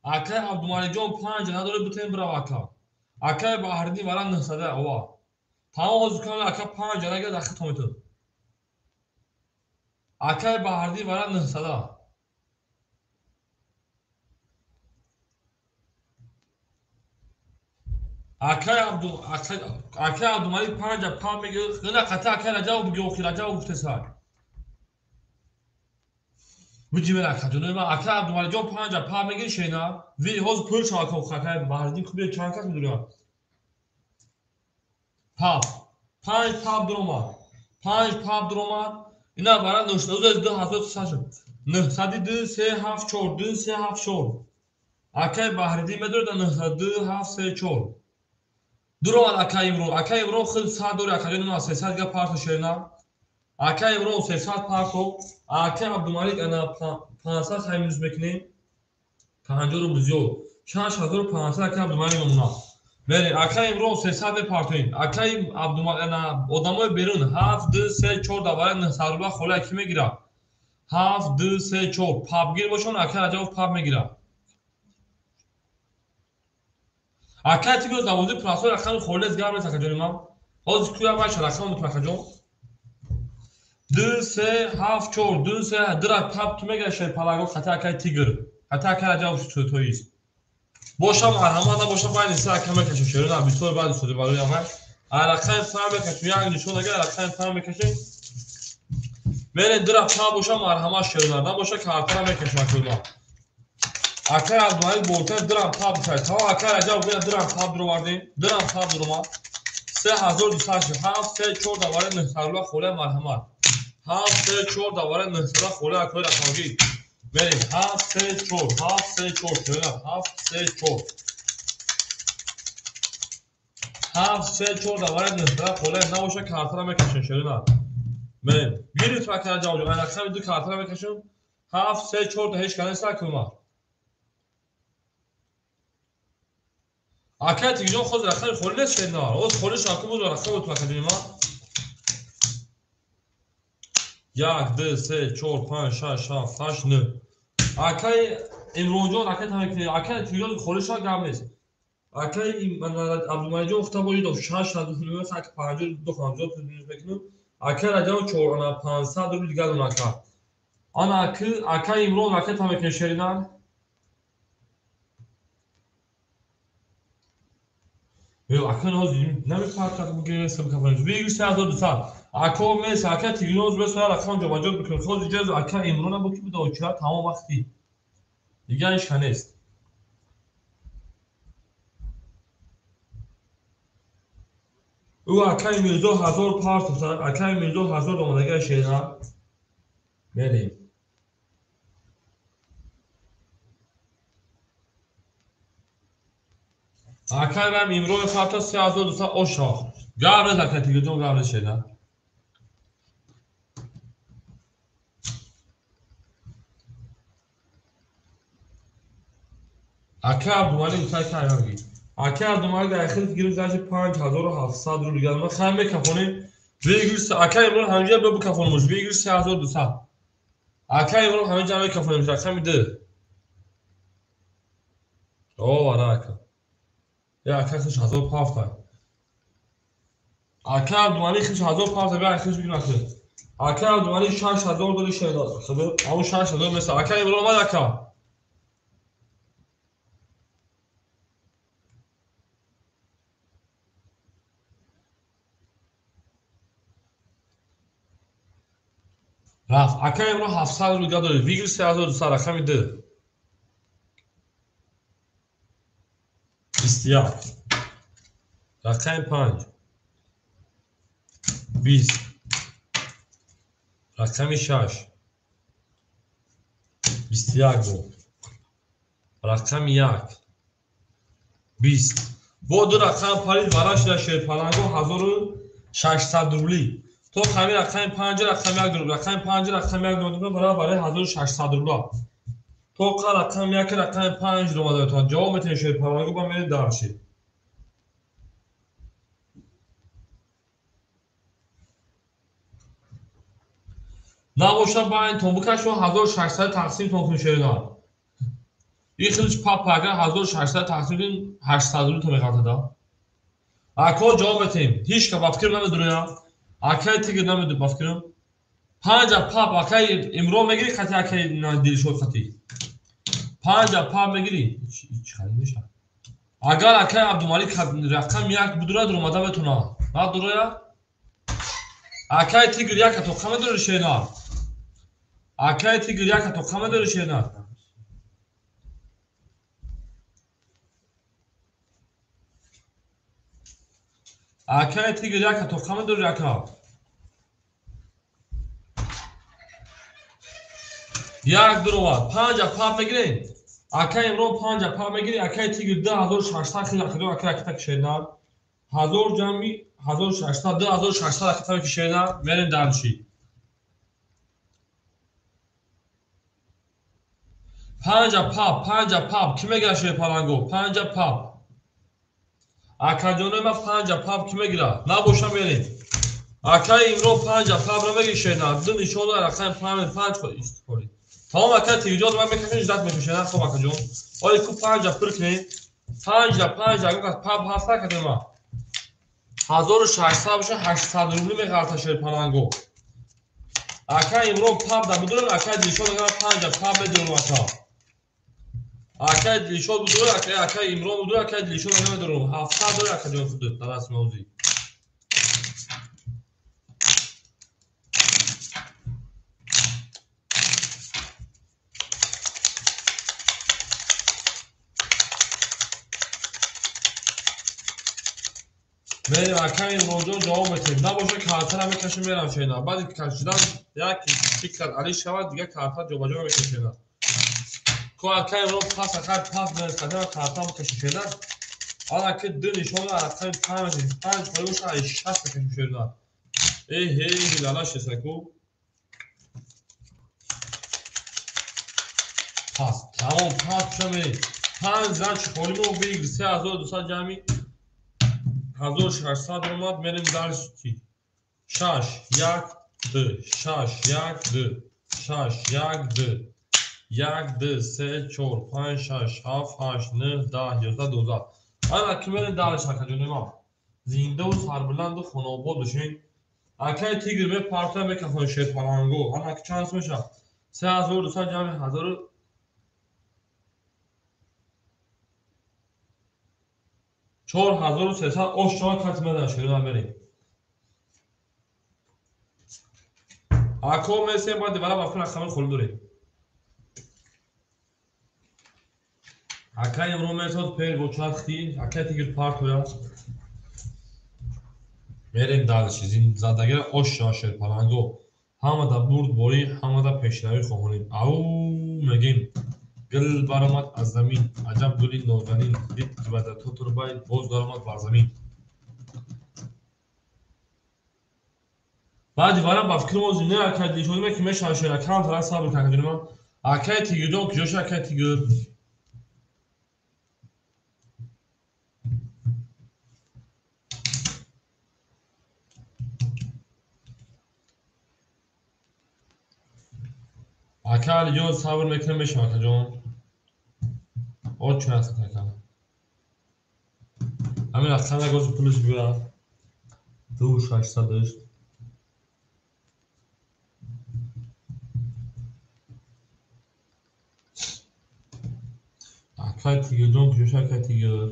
اکا عبدالمالک جان 5 نداره بتیم برا اکا. اکا بهردین ورا 900 آوا. تمام از کانال اکا 5 نگه داخل تومتو. اکا بهردین ورا 900. اکا عبدالمالک 5 پام میگه نه قطع اکا رجاو بگی اوکی رجاو گفته سر. بچی من اکا جون ما اکا عبدالمالک جان 5 پام میگه شینا. وی هاز پولش اکا اکا بهردین خوبه چند کس میدونم. پاپ 5 پاپ دروما 5 پاپ دروما اینا برای نوشته از 2000 902 374 234 اکای بهردین مدرد 902 734 دروما اکای امرو خیلی ساعت دوری اکای نما 300 گا پارت شیرنا اکای امرو 300 پارتو اکای عبدالمالک انا 500 خیمز میکنیم 50 رو بزیو 6500 اکای عبدالمالک ممنون بله اکای امرو 300 پارتوین اکای عبدالمالک انا ادامای بیرون 7 2 3 4 دوباره 900 خلا کی میگیره 7 2 3 4 پاپ گیر باشون اکای رجاو پاپ میگیره اکای تیگو داوودی پلاسور اکای خولز گار میسه کجا ما باز کویا باش رقم متوقع جو 2 3 7 4 2 3 درا پاپ تو میگیره شه پالاگو خطا اکای تیگر خطا اکای رجاو تویست باشم مرحمت باشم باید نیسته اکمه کشه شروع نه بیتور بعد سوده بالوی همه عرقه فهم بکشه یک نشون اگر عرقه فهم بکشه بله درا پا باشم مرحمت شروع نه باشه کارتر میکشه کلا اکر عبدالمالک بولتر درام پا بکشه تا اکر رجاو بیاد درام پا درو واردیم درام پا درو ما 3287 3 4 دواره 900 خوله مرحمت 7 3 4 دواره 900 خوله اکوی رقمگی بریم 7 3 4 7 3 4 7 3 4 7 3 4 دواره 900 خوله نباشه کارتر میکشن شروع بریم گیری تو اکر رجاو جو این اکر دو کارتر میکشن 7 3 4 هیچ کنه ساکوی ما اکای تیجان خود رقم خورده شدنا از خورده شاکو بود رقم تو اکادمی ما 1 2 3 4 5 6 7 8 9 اکای امروز جان اکای تمام اکای تیجان خورده شاک گام نیست اکای من عبدالمالک جان خطا بود 6 کیلومتر ساعت 52 50 میکنم اکای رجاو 4 انا 500 رو دیگه اون انا اکای امروز اکای تمام شدنا Eu acá nós não me fala que como que é esse campeonato. Veio se a do sal. Acá mes acá tignos بس ولا خان جو ماجور بکنه خود جز acá امرونا با کی بود اوچا تمام وقتی دیگه ایش هنست او acá میرزو 1000 پارت سر acá میرزو 1000 دومدگی شینا بریم acá من امرو پارت 3200 اوشا گابر acá tigno گابر شینا اکه عبدالمالک میتونه که ایران گید اکه عبدالمالک در اخیر گیریم زنش 5700 رو دیگر ما خیلی میکفونه بیگیرس اکه امرون همینجا به بکفونه موش بیگیرس 3200 اکه امرون همینجا میکفونه موش اکه میده اوه واره اکه یا اکه خیش 1000 اکه عبدالمالک خیش 1000 بیا اکهش بگیم اکه اکه عبدالمالک 6000 دولی شیداد خب همون 6000 مثل اکه امرون ما اکه رفت اکه امرون 700 رو دیگر داره بیگیرس 3200 اکه میده استیاق رقم 5 20 رقم 6 21 بود رقم 1 20 با دو رقم پارید براش داشته پلنگو 1600 روبلی تو خمی رقم 5 رقم 1 روبل رقم 5 رقم 1 روبل برای 1600 روبل تو رقم 1 رقم 5 روبل تا جواب میتونی شه پلنگو با میرید دارشی نباشد با این تنبوکش رو 1600 تقسیم تون شیرنا این خیلیش پاپ اگر 1600 تقسیم کنیم 800 تو میخواد دا اکو جواب بتیم هیچ که بافکر نمیدونه یا اکای تیگر نمیدونه بافکرم 5 پاپ اکای امرو میگیری خطی اکای دیل شد خطی 5 پاپ میگیری هیچ خیلی میشه اگر اکای عبدالمالک رقم یک بدونه در اومده بتونه نه دروه یا اکای تیگر یک تو خمه داره شیرنا اکای تیگر یک تو خمه داره شیرنا اکای تیگر یک تو خمه داره یکا یک دروه 5 پاپ میگیری اکای امرو 5 پاپ میگیری اکای تیگر 10600 خیلی اکدو اکای اکتا کشیرنا 1000 جمعی 1600 2600 اکتا کشیرنا میرین دانشی 5 پاپ کی میگیره شیر پالانگو 5 پاپ اکا جانو ما 5 پاپ کی میگیره نباشم میرین اکای امرو 5 پاپ رو میگی شیرنا دو نشون داره اکای 5 کنید تمام اکای تیگر جان من میکنم جدات میشه خب اکا جان ولی کو 5 پر کنی 5 اگه پاپ هسته کدوم 1600 باشه 800 روبل میگه شیر پالانگو اکای امرو پاپ دا بدون اکای دیشون اگر 5 پاپ بدون اکا اکای دیشون بدون اکای امرو بدون اکای دیشون نمیدونم 700 دلار اکا جان فدت در اسم موزی میریم اکای امرو جان جواب میتیم نباشه کارتر هم میکشیم میرم شینا بعد کشیدن یک فکر علی شود دیگه کارتر جابجا میکشیم کو اکای امرو پاس اکای پاس نمیکنه کارتر میکشیم حالا که دو نشون اکای 5 فروش 60 میکشیم هی لالاش سکو پاس تمام پاس شمی 5 زن چکولی رو بگیر 3200 جمعی 1600 اومد میریم درس چی 6 1 2 6 1 2 6 1 2 1 2 3 4 5 6 7 8 9 10 11 12 حالا که میریم درس اکا جون ما زنده و سربلند و خانواباد بشین اکای تیگر می پارتا میکشن شیر پالانگو حالا که چانس میشه 3200 جمع 1000 4300 آشتار کات میدن شروع بریم اکو میسیم باید دیوارا بافکن اکامل خول داریم اکای امرو میساد پیر گوچات خی اکای تیگر پارت ہویا میریم دالشی زین زدگیر آشتار شیر پالانگو همه دا برد بوری همه دا پیشنوی خواهونیم او میگیم گل برآمد از زمین عجب گلی نازنین دید که به تو تربای باز درآمد بر زمین بعد دیوارا با فکر موضوع نه اکای دیشون که میشه شیر اکانت را صبر کنید ما اکای تیگر دو کجاش اکای تیگر اکای جون صبر میکنه میشه اکای جون او چون است اکای همین اصلا گوز پولش بیار دو 600 داشت اکای تیگر دو کجاش اکای تیگر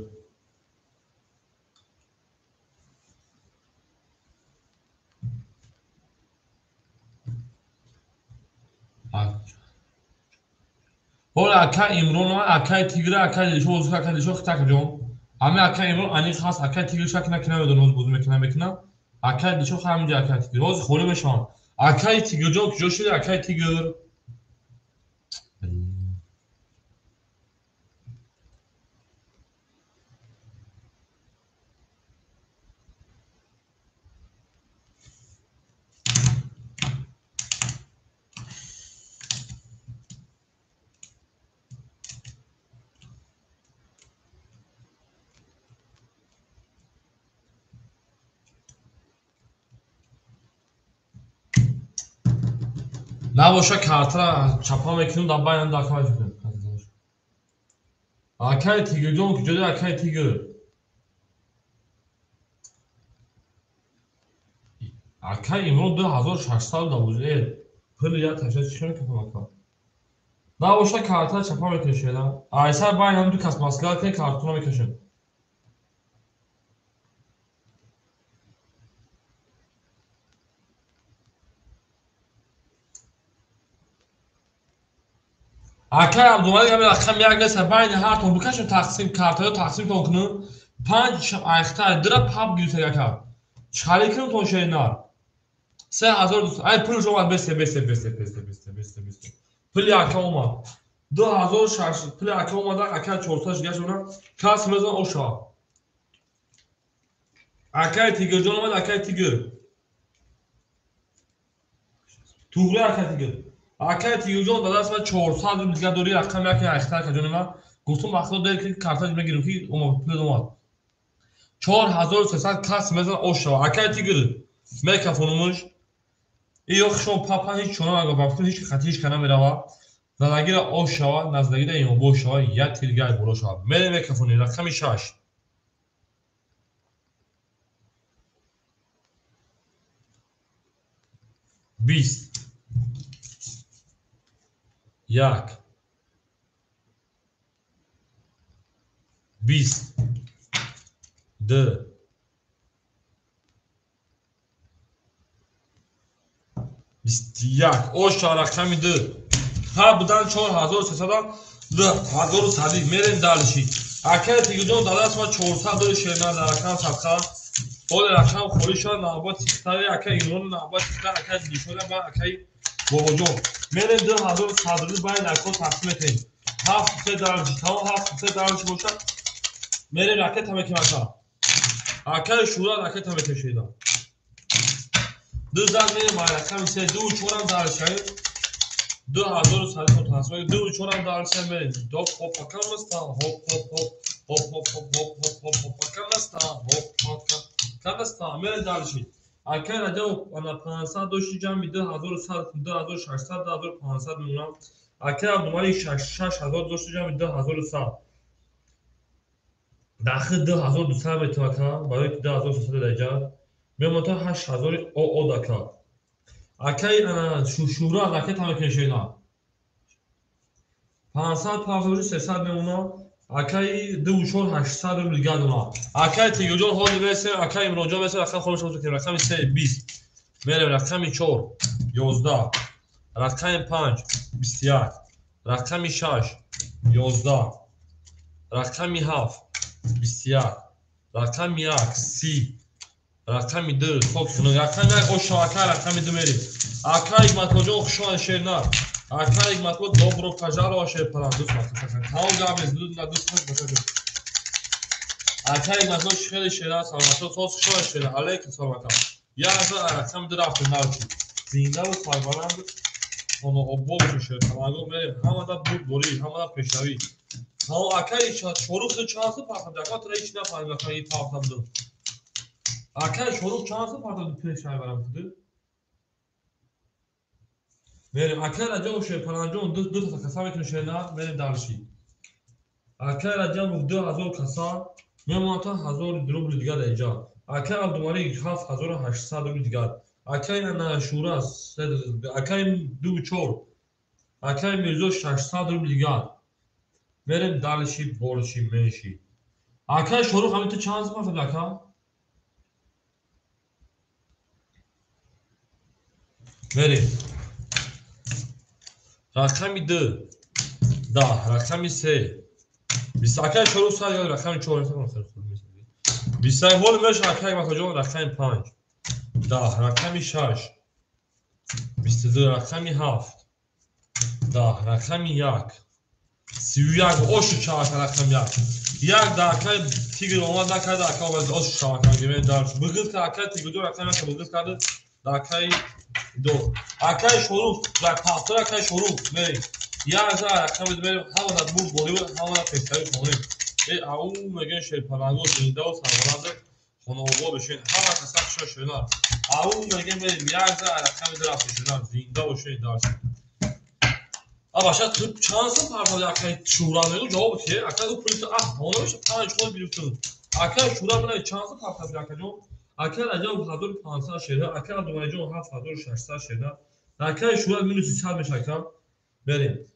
بول اکای امرو نه اکای تیگر اکای دیشو اوز اکای دیشو خطا جون همه اکای امرو انی خاص اکای تیگر شک نکنه بدون اوز بود میکنه اکای دیشو همینجا اکای تیگر اوز خوری بشون اکای تیگر جون کجاش اکای تیگر نباشه کارتر چپا میکنیم دبا این داخل میکنیم آکای تیگر جون که جده آکای تیگر آکای امرو 2612 پل یا تشکیل چیکار کنم نباشه کارتر چپا میکشه ایسا باید هم دو کس مسئله که کارتون میکشه اکای عبدالمالک همین رقم یک دست بین هر تون بکشیم تقسیم کارتای تقسیم تون کنیم 5 ایختر در پاپ گیرته یکا چالی کنیم تون شینار 3200 ای پول شما بسته پول یکا اومد 2600 پول یکا اومد اکای 400 گشت اونا کاس مزون اوشا اکای تیگر جون اومد اکای تیگر توغره اکای تیگر آکای تیگر جون داده است من 400 دیگه دوری رقم یکی ایختر که جون من گفتم مقصود داره که کارتا بگیرم که اومد پول اومد 4300 کاس مزون اوشا اکای تیگر میکافونمش ایو شما پاپا هیچ چونه اگه بافتون هیچ خطی هیچ کنه میره نزدگیر او شوا نزدگیر ایمو بو شوا یک تیلگای برو شوا میره میکافونی رقم 6 20 یک 20 دو 21 اوشا رقم 2 ها بودن 4300 2100 میریم دالشی اکر تیگر جون داده است ما 400 دور شیرنا در رقم صدقه خود رقم خوری شد نابات سیختاری اکر ایرون نابات سیختار اکر دیشوره با اکر بابا جون میریم 2100 باید اکر تقسیم کنیم 7 دالشی تمام 7 دالشی باشه میریم رکت همه که مکا اکر شورا رکت همه که شیدان دو زن میریم رقم 3 دو چورم دالشی 2100 تقسیم دو چورم دالشی میریم دو هوپ کم است هوپ کم است هوپ کم است میریم دالشی اکر راجو انا 500 دوشی جمعی 2100 2600 2500 میمونم اکر عبدالمالک 6000 دوشی جمعی 2100 داخل 2200 میتونه کنم برای که 2300 درجه میمونه تا 8000 او دکار اکای انا شورا اکای تمکن شینا 500 300 میمونه اکای 2800 میلیارد اونا اکای تیگر جون هول میرسه اکای امروجا میرسه رقم خودش رو که رقم 3 20 میره رقم 4 11 رقم 5 21 رقم 6 11 رقم 7 21 رقم 1 30 رقم 2 خب رقم 1 اوشاکا رقم 2 میریم اکا یک مطلوجه خوشوان شیرنار اکا یک مطلوب دوبرو کجار و شیر پران دوست مطلوب تاو گامز دود ندوست مطلوب اکا یک مطلوب خیلی شیرنار سلامتو توست شوان شیرنار علیکم سلامتو یا از رقم 2 رفت نارچی زینده و سایبانند اونو ابو بشه شیر پرانگو میریم همه دا بود بوری همه دا پیشنوی همه اکا یک شروع چانسو پاکم دکا تو ریچ نفهمیم اکا این پاکم دو اکای شروع چانسو پاکم دو پیشنوی برام کده میریم اکای راجع و شیر پرانجون دو تا کسا میتونه شیرنار میریم دالشی اکای راجع و 2000 کسا میمونه تا 1000 روبل دیگر اینجا اکای عبدالمالک 7800 روبل دیگر اکای انا شورا اکای دو چور اکای میرزو 600 روبل دیگر میریم دالشی بولشی میشی اکای شروع همین تو چانس پاکم اکا میریم رقم 2 10 رقم 3 20 اکای شروع سال یا رقم 4 20 هول میشه اکای مخاجون رقم 5 10 رقم 6 22 رقم 7 10 رقم 1 31 اوش چاک رقم 1 اکای تیگر اومد نکرد اکای باید اوش چاک میگه دارش بگید که اکای تیگر دو رقم 1 بگید کرده اکای 2 اکای شروع و پافتر اکای شروع میریم یا از رقم میریم همه دا بود بولی و همه دا پیشتری کنیم او میگن شیر پرانگو زنده و سرمانده خونه و بشین همه کسا شو شنار او میگن میریم یا از رقم در افت شنار زنده و شیر دارشیم Başa tıp çansı parçalı akay şuranıyor cevap ki akay bu pulite onu işte tane çok biliyorsun. Akay şuranıyor çansı parçalı akay jo. Akay acaba hadur pansa şeyler akay dumayco ha hadur şaşsa şeyler. Akay şuran minus sal meşaka. Benim.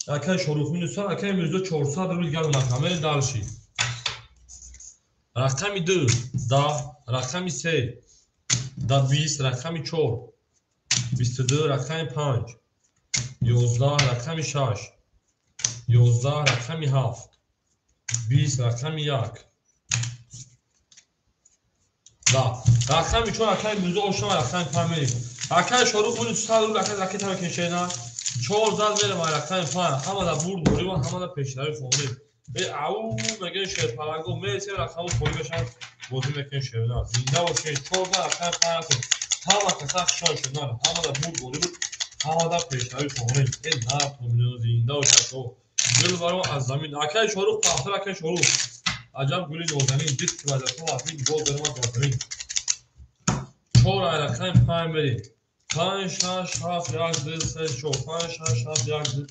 Akay şoruf minus sal akay minus 400 rubl gel makamel dalşi. Rakami 2 da rakami 3 da 20 rakami 4 22 rakami 5 11 رقم 6 11 رقم 7 20 رقم 1 da رقم 4 رقم 12 رقم 5 رقم شروع کنید سال رو رقم رقم تمام کنشینا 4 زد بریم رقم 5 همه دا برد دوری و همه دا پیشتری فهمید او مگه شد پرنگو میشه رقم خوری بشن بودی میکن شینا زنده و شد 4 زد رقم 5 همه کسا شان شد همه دا برد دوری بود همه پیشتری فهمید این نه پومینو زنده و شد گل بارو از زمین اکای شروع پاختر اکای شروع عجب گلی دوزنی دیت که بعد تو وقتی گل دارم دوزنی 4 رقم 5 بریم 5 6 7 1 2 3 4 5 6 7 1 2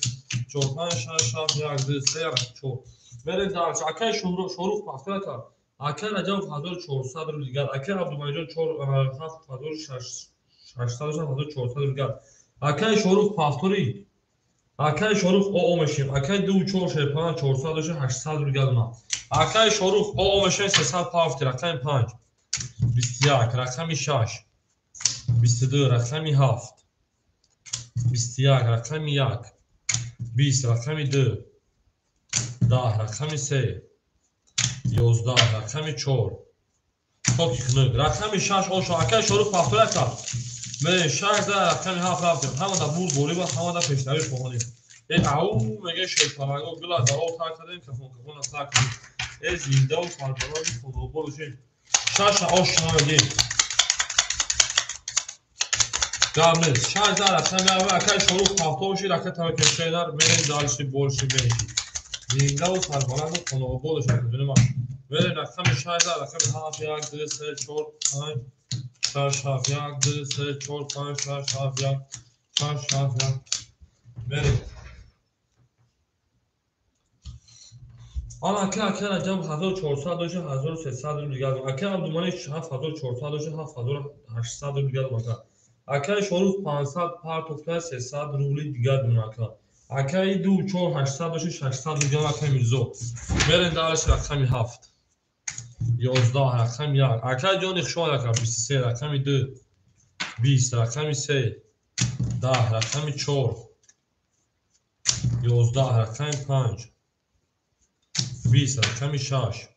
4 5 6 7 1 2 3 4 بریم درش اکای شروع پاختر تا اکای عجب حضور 400 رو دیگر اکای عبدالمجید 4 7 حضور 600 حضور 400 رو دیگر اکای شروع پاختری اکای شروع او میشیم اکای 2 4 6 5 400 800 رو دیگر ما اکای شروع او میشه 300 پافت رقم 5 21 رقم 6 22 رقم 7 21 رقم 1 20 رقم 2 10 رقم 3 11 رقم 4 çok yakın رقم 6 o şu اکای شروع پافتر تا من 6 رقم 7 رفتم همه دا بود دوری و همه دا پیشتری فهمید او مگه شیطانگو گلا دارو تا کردیم که فون تا کردیم از زنده و کاربران فوتبال شد شاش آشناییم کامل شاش رقم اول اکای شروع پافتوشی رقم تا کشیدار من دالشی بولشی بهشی زنده و کاربران فوتبال شد دونم ولی رقم 6 رقم 7 1 2 3 4 5 6 7 1 2 3 4 5 6 7 1 6 7 1 بریم آن اکه عجب 1400 داشته 1300 رو دیگر اکه عبدالمانی 7400 داشته 7800 رو دیگر باشه اکه شروع 500 پارتوفته 300 روبلی دیگر دونه اکه 2 4 800 داشته 600 رو دیگر اکه میرزو برین دارش رقم 7 11 رقم 1 اکه جان اخشوال اکه 23 رقم 2 20 رقم 3 10 رقم 4 11 رقم 5 20 رقم 6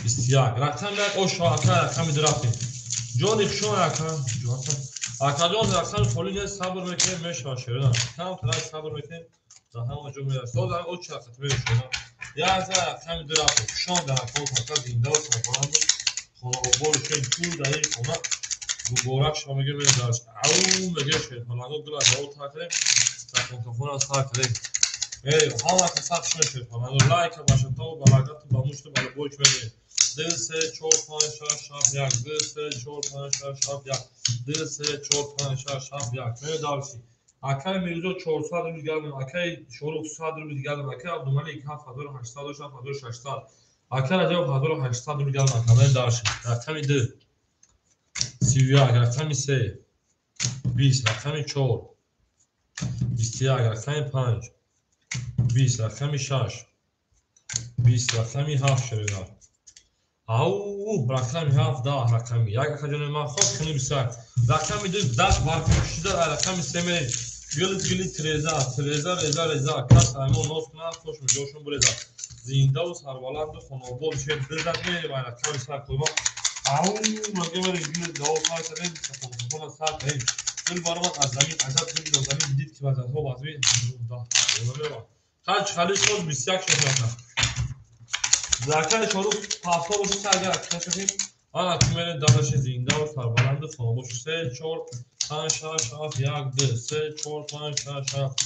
21 رقم 1 o şu رقم درافتی جان اخشوال اکه جان رقم فولی صبر میکنه میشه شیرنا کم تلاش صبر میکنه تا همه جمعه است دادن او چه خطر میشه یا از رقم درافتی شان در کل فقط زنده و سربلند خانوار که طول دهی کنه گورک شما میگه میذارش او میگه شد حالا گل از او تا کنیم تا کنفون از تا کنیم حالا که صد شد حالا لایک باشه تا بالاگات با مشت بالا بوک بده 2 3 4 5 6 7 1 2 3 4 5 6 7 1 2 3 4 5 6 7 1 میذارشی اکای میرزو 400 رو دیگر اکای شروع 100 رو دیگر اکای عبدالمانی 7800 600 اکای عجب 1800 رو دیگر اکای داشت رقم 2 31 رقم 3 20 رقم 4 21 رقم 5 20 رقم 6 20 رقم 7 شده او رقم 7 10 رقم 1 اکجان ما خوب کنی بسیار رقم 2 10 بار کشیده رقم 3 می گلی ترزا کس ایمون نوست کنه خوش میجوشون بریزا زنده و سربلند و خانوبال شد بزن میری باید رقم سر کنیم او مگه بری گلی داو پای کنیم خانوبال سر کنیم گل بارمان از زمین عجب گلی دو زمین دید که بعد از ها بازوی خالی شد 21 شد زرکن شروع پافتا باشو سرگر اکتا شدیم آن اکیمه دانش زنده و سربلند و خانوبال 3 4 5 6 7 1 2 3 4 5 6 7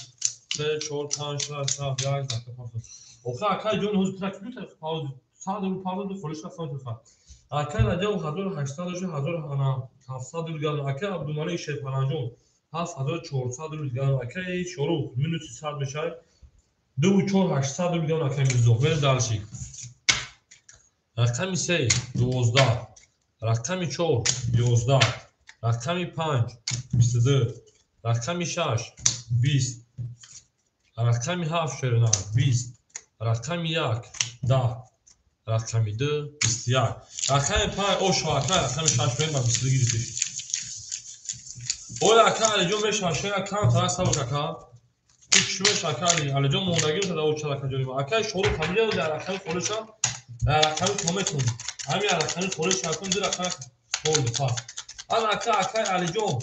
3 4 5 6 7 1 2 اوخه اکای جون حوز ترک بیوته پاوز ساده رو پاوز دو خورش رفتان ترخواه اکای نجا و 1800 داشته 1700 رو گرد اکای عبدالمانی شیطانجون 7400 рубл дигарам акай шурух минуси 100 мешавад 24800 рубл дигарам акай мирзо берем далши рақами 3 12 рақами 4 11 рақами 5 22 рақами 6 20 рақами 7 шерна 20 рақами 1 10 рақами 2 21 рақами 5 о шоака рақами 6 берем ба 22 гирифт оля ака алиҷон мешавад шера кам тарас сабук ака иш мешака алиҷон мондагӣ сада о чарака ҷонима акай шурух ҳамҷа дар рақами холиша дар рақами тометун ҳами рақами холиша кун ду рақами холди па ан ака акай алиҷон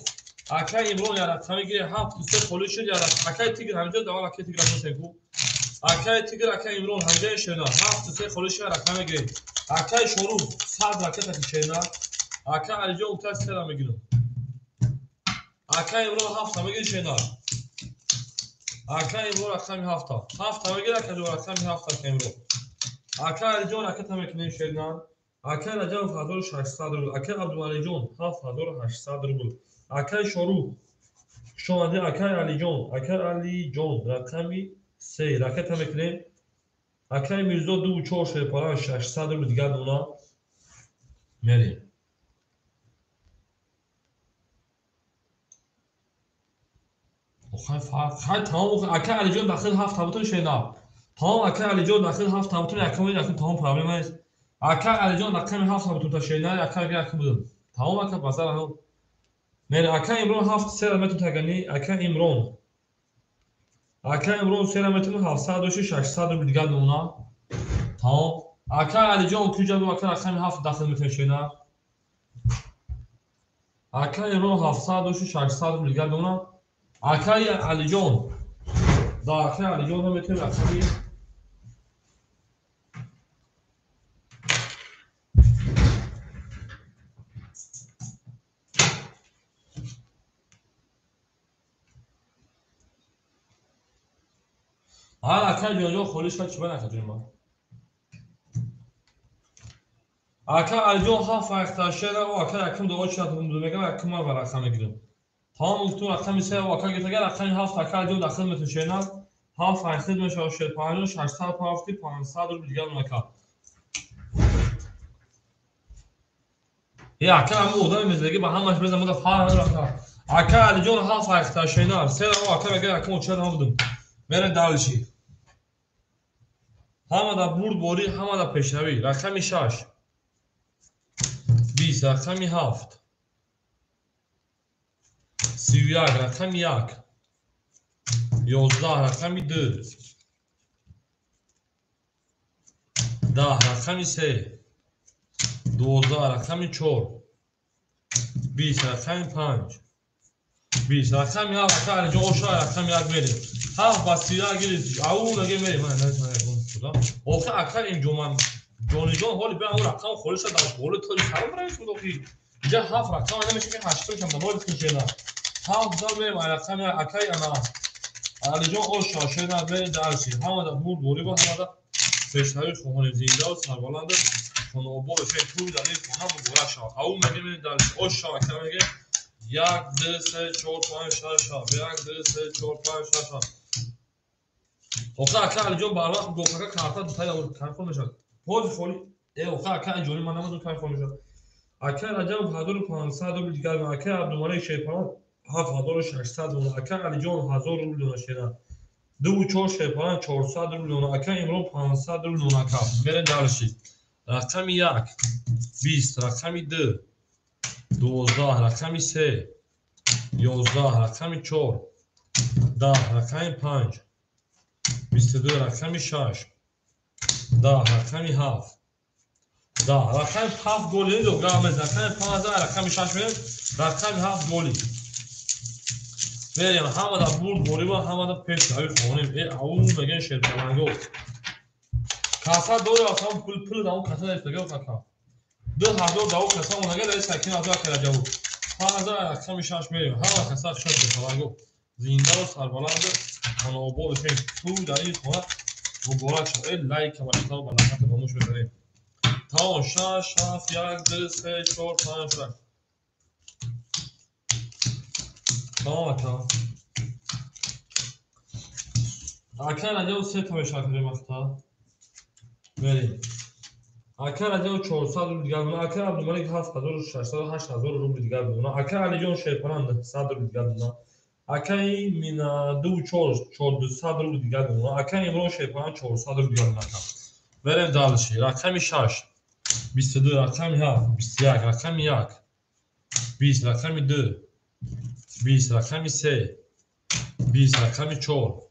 акай имрон я рақами гире 7 холишуд я акай тигр ҳамҷа давал акай тигр асенку акай тигр акай имрон ҳамҷа шена 7 холиша рақами гире акай шурух 100 ракета шена акай алиҷон ута сера мегирам акай имрон 7 мегир шена акай имрон рақами 7 мегир акай рақами 7 акай имрон акай алиҷон ракета мекунем шена акай раҷабов 1600 рубл акай абдувалиҷон 7800 рубл акай шорух шомаде акай алиҷон рақами 3 ракета мекунем акай мирзо 24 шепаран 600 рубл дигар дона мерем خواهد تمام اکه علی جان داخل 7 تابوتون شینا تمام اکه علی جان داخل 7 تابوتون یکم یکم تمام پرابلم است اکه علی جان داخل 7 تابوتون تا شینا اکه یکم بودم تمام اکه بازار هم نه اکه امرون 7 سر متر تگنی اکه امرون سر متر 706 800 رو دیگه دونا تمام اکه علی جان کجا دو اکه 7 داخل متر شینا اکه امرون 706 800 رو دیگه دونا акай алиҷон да акай алиҷон метавонем рақами акай ҷонҷон холиш ва чиба накадем акай алиҷон ҳафт вақташера акай якум дуо чиат мегам якум ва рақам мегирам تمام گفتم رقمی 3 واقعا گفت اگر رقمی 7 اکر جو داخل متون شینا 7 فاصله میشه 650 500 رو دیگه نکا یا اکر هم بودن میزگی با همش بزنم مد فار رقم اکر علی جون 7 فاصله شینا 3 واقعا اگر رقم چه هم بودم برن دالشی همه دا برد بوری همه دا پیشروی رقمی 6 20 رقمی 7 31 رقمی 1 11 رقمی 2 10 رقمی 3 12 رقمی 4 20 رقمی 5 20 رقمی 7 اکر جو شای رقمی 1 بریم 7 با 31 گیرید اون دیگه بریم من نمی‌تونم خدا اکر این جمعه جونی جون حالی به اون رقم خالص داشت قول تو سلام برای شما دوکی اینجا 7 رقم نمیشه که 8 کم دنبال کنه 7 دار بریم رقم اکای انا علی جان او شاشیدن بریم درسی همه دا بود بوری با همه دا پیشتری خواهان زنده و سربلند خانوبا بشه توی داری خانه با بورا شا او مگه بریم درسی او شا که میگه 1 2 3 4 5 6 7 1 2 3 4 5 6 7 اوخه اکا علی جان بر وقت دوکا کارتا دوتای اور کارفون میشه پوز خولی اوخه اکا جونی من نمازو کارفون میشه اکا رجب 1500 رو دیگر اکا عبدالملک شیپان 7600 دونه اکا علی جان 1000 روبل دونه شیرا 24 شیپان 400 روبل دونه اکا امرون 500 روبل دونه اکا برن دارشی رقمی 1 20 رقمی 2 12 رقمی 3 11 رقمی 4 10 رقمی 5 22 رقمی 6 10 رقمی 7 10 رقمی 7 گلی دو گرام رقمی 15 رقمی 6 رقمی 7 گلی بریم همه دا برد بوری با همه دا پیش هایی خونیم ای اون بگن شرپرانگو کاسا دو یا اصلا پل دا اون کاسا دا استگه و کاکا دو هردو دا اون کاسا اونگه دا سکین آزا کرده جاو 15 رقمی 6 بریم همه کاسا شرپرانگو زنده و سربلند خانوبا بشین تو در این خونه و بورا شد ای لایک و اشتاق و لحظت باموش بزنیم تا 6 7 1 2 3 4 5 6 Tamam aka. Aka raja se tamesh akre maqta. Vereyim. Aka raja 400 rubl digar buna. Aka abdumalik 7000 600 8000 rubl digar buna. Aka alijon shaypanand 100 rubl digar buna. Aka min 2400 rubl digar buna. Aka imron shaypanand 400 rubl digar buna. Verem dalshi. Rakami 6 22 rakami 7 21 rakami 1 20 rakami 2 20 rakami 3 20 rakami 4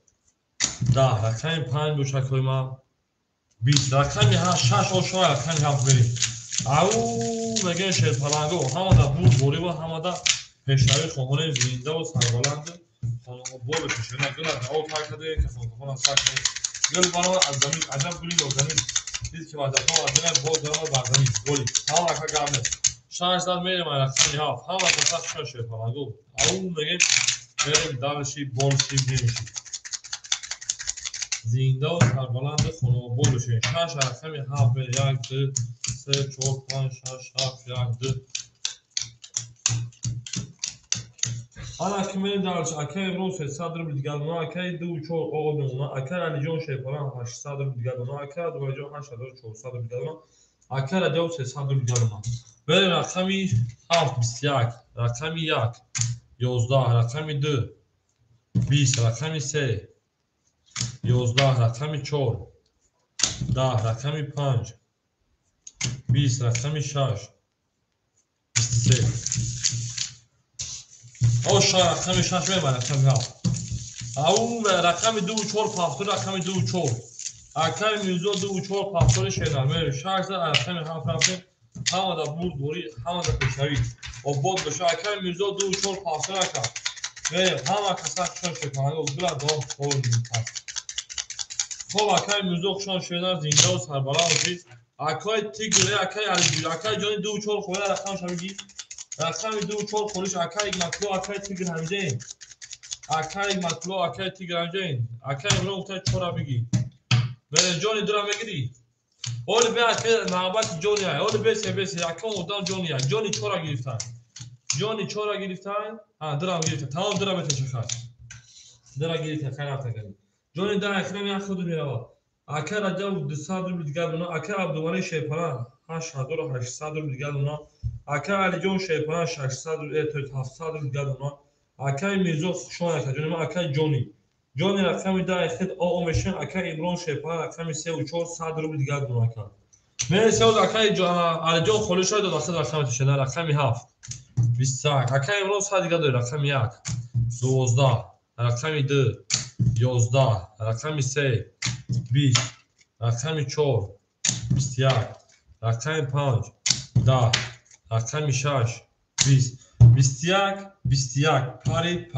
10 rakami 5 boshakoi ma 20 rakami 6 oshoi rakami 7 verیم او مگه شیرپلنگو همه دا بود بوری و همه دا پشنوی خمونه زینده و سربلند خانم بول پشنه گل از او تاکده که خانم ساکده گل بانو از زمین عجب گلی و زمین دید که وزرها و زمین بود دارم و برزمین گلی همه رکا گرمه شانش داد میریم رکسانی ها همه تساس شد شیرپلنگو او مگه بریم دارشی بولشی بیمیشی زینده و سربلند خانم بول بشین شانش رکسانی ها به یک دو 3 4 5 6 7 1 2 Ana kimin darç akay Rus sadr bilganına akay du çor oğluna akay alijon şey falan haş sadr bilganına akay advajo haş sadr bilganına akay radyo sadr bilganına ve rakami 7 rakami 1 11 rakami 2 20 rakami 3 11 rakami 4 10 rakami 5 20 rakami 6 23 او شا رقم 6 میبره رقم 7 او رقم 2 4 5 رقم 2 4 اکر میوزو 2 4 5 شنر میره 6 رقم 7 رقم همه دا بود دوری همه دا پشوی و بود بشه اکر میوزو 2 4 5 رقم میره همه کسا شون شکنه و بلا دام خول میپس خب اکر میوزو شون شنر زنده و سربلند بشید اکای تیگره اکای علی اکای جانی 2 4 خوره رقم شمیگی رقم 2 4 خورش اکای مطلوب اکای تیگر همجین اکای مطلوب اکای تیگر همجین اکای برو تا چورا بگی بره جونی درا میگیری اول به اکای محبت جونی های اول به سی اکای اودان جونی های جونی چورا گرفتن جونی چورا گرفتن ها درا گرفتن تمام درا بده چخاش درا گرفتن خیلی تگری جونی در اکرمی اخود میروا اکای راجع 200 روبل دیگر اونا اکای عبدالمانی شیپرا 800 روبل دیگر اونا اکای علیجون شیپرا 600 روبل 700 روبل دیگر اونا اکای میرزو شون اکای جونی ما اکای جونی رقمی در اخید او مشن اکای امرون شیپرا رقمی 3 و 400 روبل دیگر اونا اکای من سوز اکای علیجون خلوش شد داخل رقمی شده رقمی 7 20 اکای امرون صد دیگر داره رقمی 1 12 رقمی 2 11 رقمی 3 20 رقمی 4 21 رقمی 5 10 رقمی 6 20 21 پرید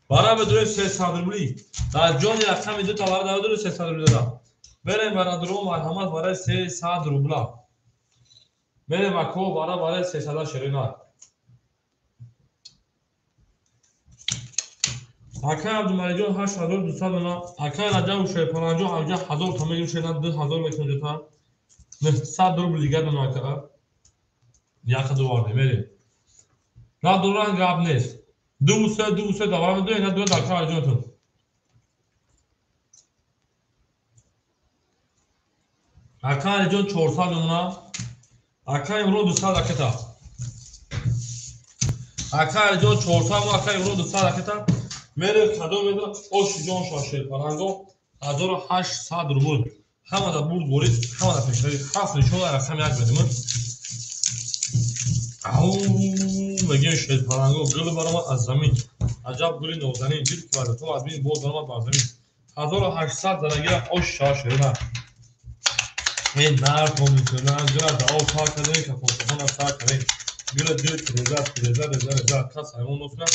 برای بدون 300 روبلی در جانی رقمی 2 تا برای بدون 300 روبلی دادم بریم برای درو مرحمت برای 300 روبلا بریم اکو برای 300 شرینات اکای عبدالمجید 8200 اکای رجب شیپرانجو همجا 1000 تا میگیم شدن 2000 میتونه تا 100 روبل دیگر دو اکای یک دوار میریم نه دوران گاب نیست 200 دوام دو اینا دو اکای رجبتون اکای رجب 400 اونا اکای امرو 200 اکتا اکای رجب 400 و اکای امرو 200 اکتا میره کادو میده اوش جون شاشه پرانگو 1800 روبل همه دا بود برید همه دا پشتری هفت نشون رقم یک بدیم او مگه شد پرانگو گل برام از زمین عجب گلی نوزنین دید که تو از بین بود برام بر زمین 1800 درگیر اوش شاشه نه این مرد هم میتونه گل دا او تا کده که خونتون از تا کده گل دید رزا کس همون نفره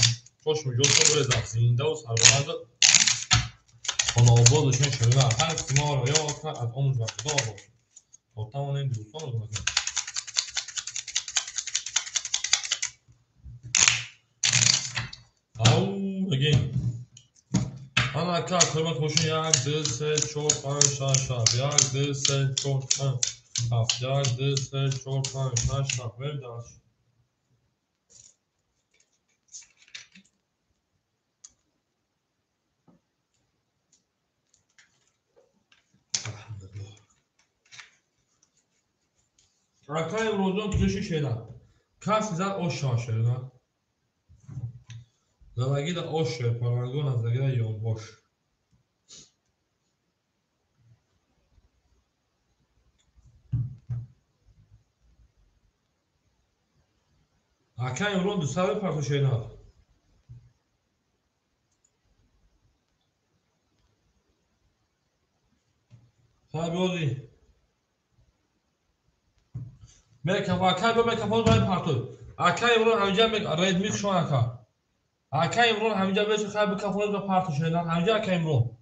خوش میجوشون برزا زینده و سربلند خانواده‌شون شده هر سیما را یا از آموز و خدا باشه تا تمام این دوستان رو بکنیم او again انا که کلمت خوشون 1 2 3 4 5 6 7 1 2 3 4 5 7 1 2 3 4 5 6 7 بریم داشت Arkaya vurduğun tuşu şeyler. Kasizler o şaşırlar. Zavagi da oş şer, parangon az da yol boş. Arkaya vurduğun dışarı parça şeyler. Tabi o değil. Arkaya böyle kapalı ben parça. Arkaya vurduğun hamca redmik şu an aka. Arkaya vurduğun hamca böyle kapalı kapalı bir parça şeyler. Hamca arkaya vurduğun.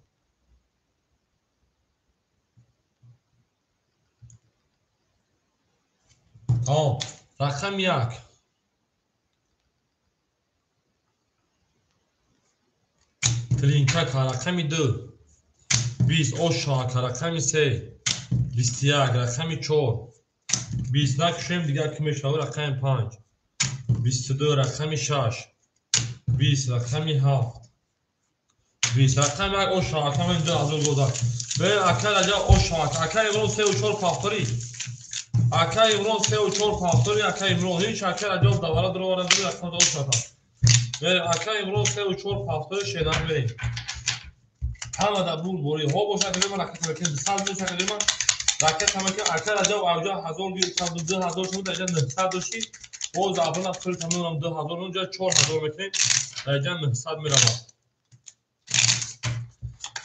Tamam. Rakam yak. Trinka rakami 2. 20 oşak rakami 3. Listiyak rakami 4. 20 nakşem diğer kümeşavı rakami 5. 22 rakami 6. 20 rakami 7. 20 rakami oşak rakami 2 hazır goda. Ve akal aca oşak akal evron 3 و 4 paftari. Akal evron 3 و 4 paftari akal evron hiç akal aca davara drovara dur akal oşak. Ve akal evron 3 و 4 paftari şeyden vereyim. Ama da bu boruyu ho boşa kadar raket mekan sal bir şekilde mi raket mekan arkadaşlar acaba avca hazır bir kaldı hazır şunu da can sadoşi o zabına fır tamam 2000 olunca 4000 mekan can sad merhaba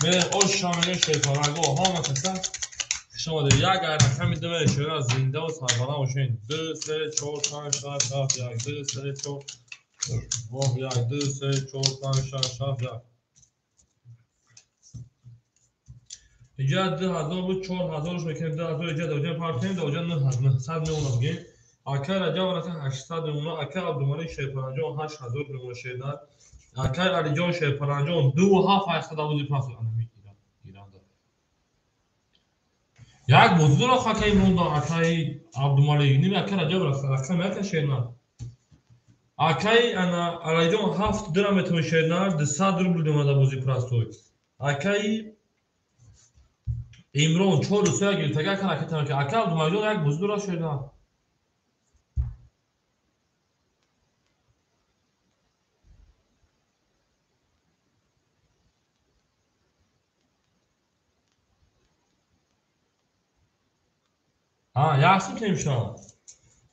ve o şamene şey falan go ha mesela şuna da ya gayet rakam ideme şöyle zinde o sabana o şeyin 2 3 4 5 6 ya 2 3 4 oh ya 2 3 4 5 6 ya جد هزار بود 4000 میکنه 10000 جد اوجا پارتیم ده اوجا 900 میمونه بگیم اکر اجا ورته 800 میمونه اکر عبدالمالک شیپرانجا 8000 میمونه شیدار اکر علی جان شیپرانجا 2.5% بودی پاس ایران داد یک موضوع را خاکی مونده اکر عبدالمالک نیم اکر اجا ورته اکر میکنه شیدار اکر انا علی جان 7 درهم میتونه شیدار 200 روبل دیماده بودی پاس توی اکر امرون 4 سویا گرفتگاه کنه که تنها که اکل دوماجون یک بزرگ را شده یاسم نمیشه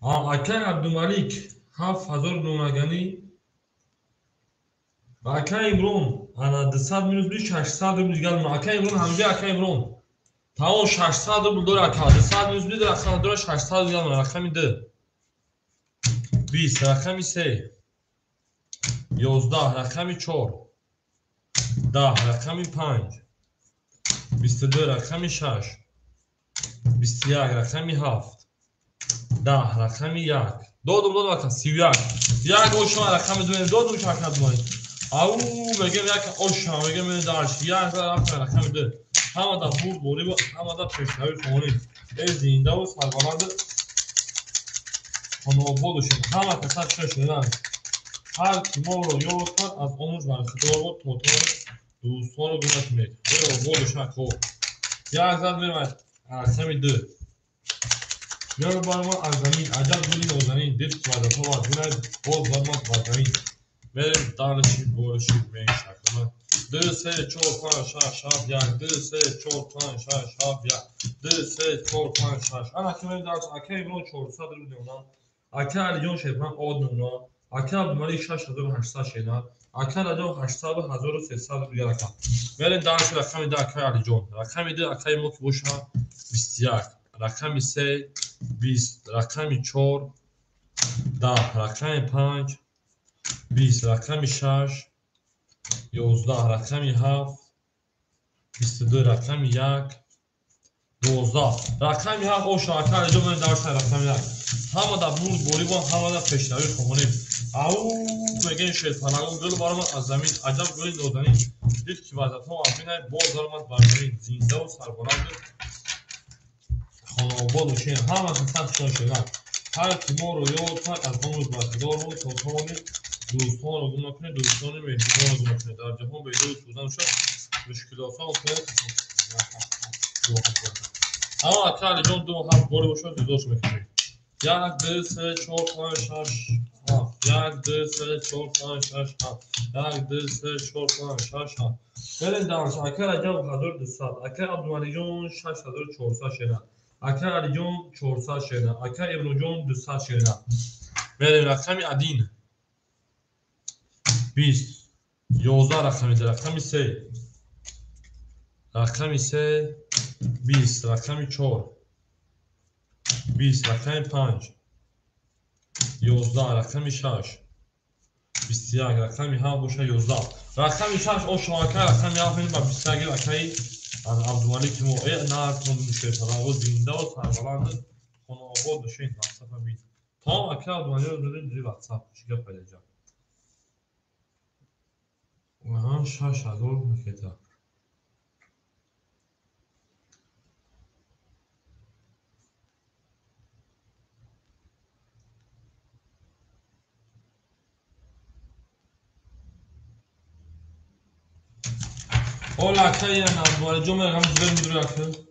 اکل عبدالمالک 7000 نونگانی و اکل امرون انا 200 minus 2 800 روبل گل اکل امرون همینجا اکل امرون تمام 600 روبل دور اکل 200 minus 2 اکل دور 600 گل رقمی 2 20 رقمی 3 11 رقمی 4 10 رقمی 5 22 رقمی 6 21 رقمی 7 10 رقمی 1 دو اکل 31 یک اوشما رقم دو شرکت دومانی او میگم یک اوشما میگم من دارش یک رقم 2 همه دا بود بوری با همه دا پیشنهایی شمانی ای زنده و سربلند خانواباد شد همه کسات شدن هر کی ما رو یاد کرد از آموز برخدار بود توتال دوستان رو گمت مید ای بودو شکو یک زد برمید رقم 2 یار برمان از زمین عجب بودین و زمین دید که وعدت ها وزونه باز برمان و زمین بریم دانشید بورشید به این شکل من 2 3 4 5 6 7 1 2 3 4 5 6 7 1 2 3 4 5 6 انا که من درس اکی برو 400 رو دیونم اکی علی جان شیفن آد نونا اکی عبدالمالک 6800 شینا اکی علی 800 و 1300 رو دیگر اکم بریم درس رقم 2 اکی علی جان رقم 2 اکی مو که بوشن 21 رقم 3 20 رقم 4 10 رقم 5 20 رقم 6 11 رقم 7 22 رقم 1 12 رقم 7 او شاکر جو من درس رقم 1 همه دا بود بوری با همه دا پیشنهایی خمونیم او میگن شیطانگون گل بارم از زمین عجب گلی دودنی دید که وضعت ها افینه باز دارمت برمین زنده و سربلند خانواباد و شین همه کسات شدن هر کی ما رو یاد کرد از آموز برخدار بود توتال دوستان رو گم نکنه دوستان مهربان رو گم نکنه در جهان پیدا سوزن شد مشکلات ها کنه اما اکل جان 2 7 باری باشد دوست میکنه یک دو سه چهار پنج شش هفت یک دو سه چهار پنج شش هفت یک دو سه چهار پنج شش هفت بریم دانش اکر عجب 1200 اکر عبدالمانی جون 6400 شده اکر علی جون 400 شده اکر ابن جون 200 شده بریم رقم عدین 20 11 رقمی در رقم 3 رقم 3 20 رقم 4 20 رقم 5 11 رقم 6 21 رقم 7 باشه 11 رقم 6 او شماکه رقم 7 با 21 رقمی از عبدالمالی که موعه نرد من میشه تناو زنده و سربلند خانه آباد بشین واتساپ هم بید تا هم اکر عبدالمالی رو داریم دوری واتساپ شکر پیدا جا و هم 6000 مکتا Hola, Kaya, Nabwale, Joe, I'm very good.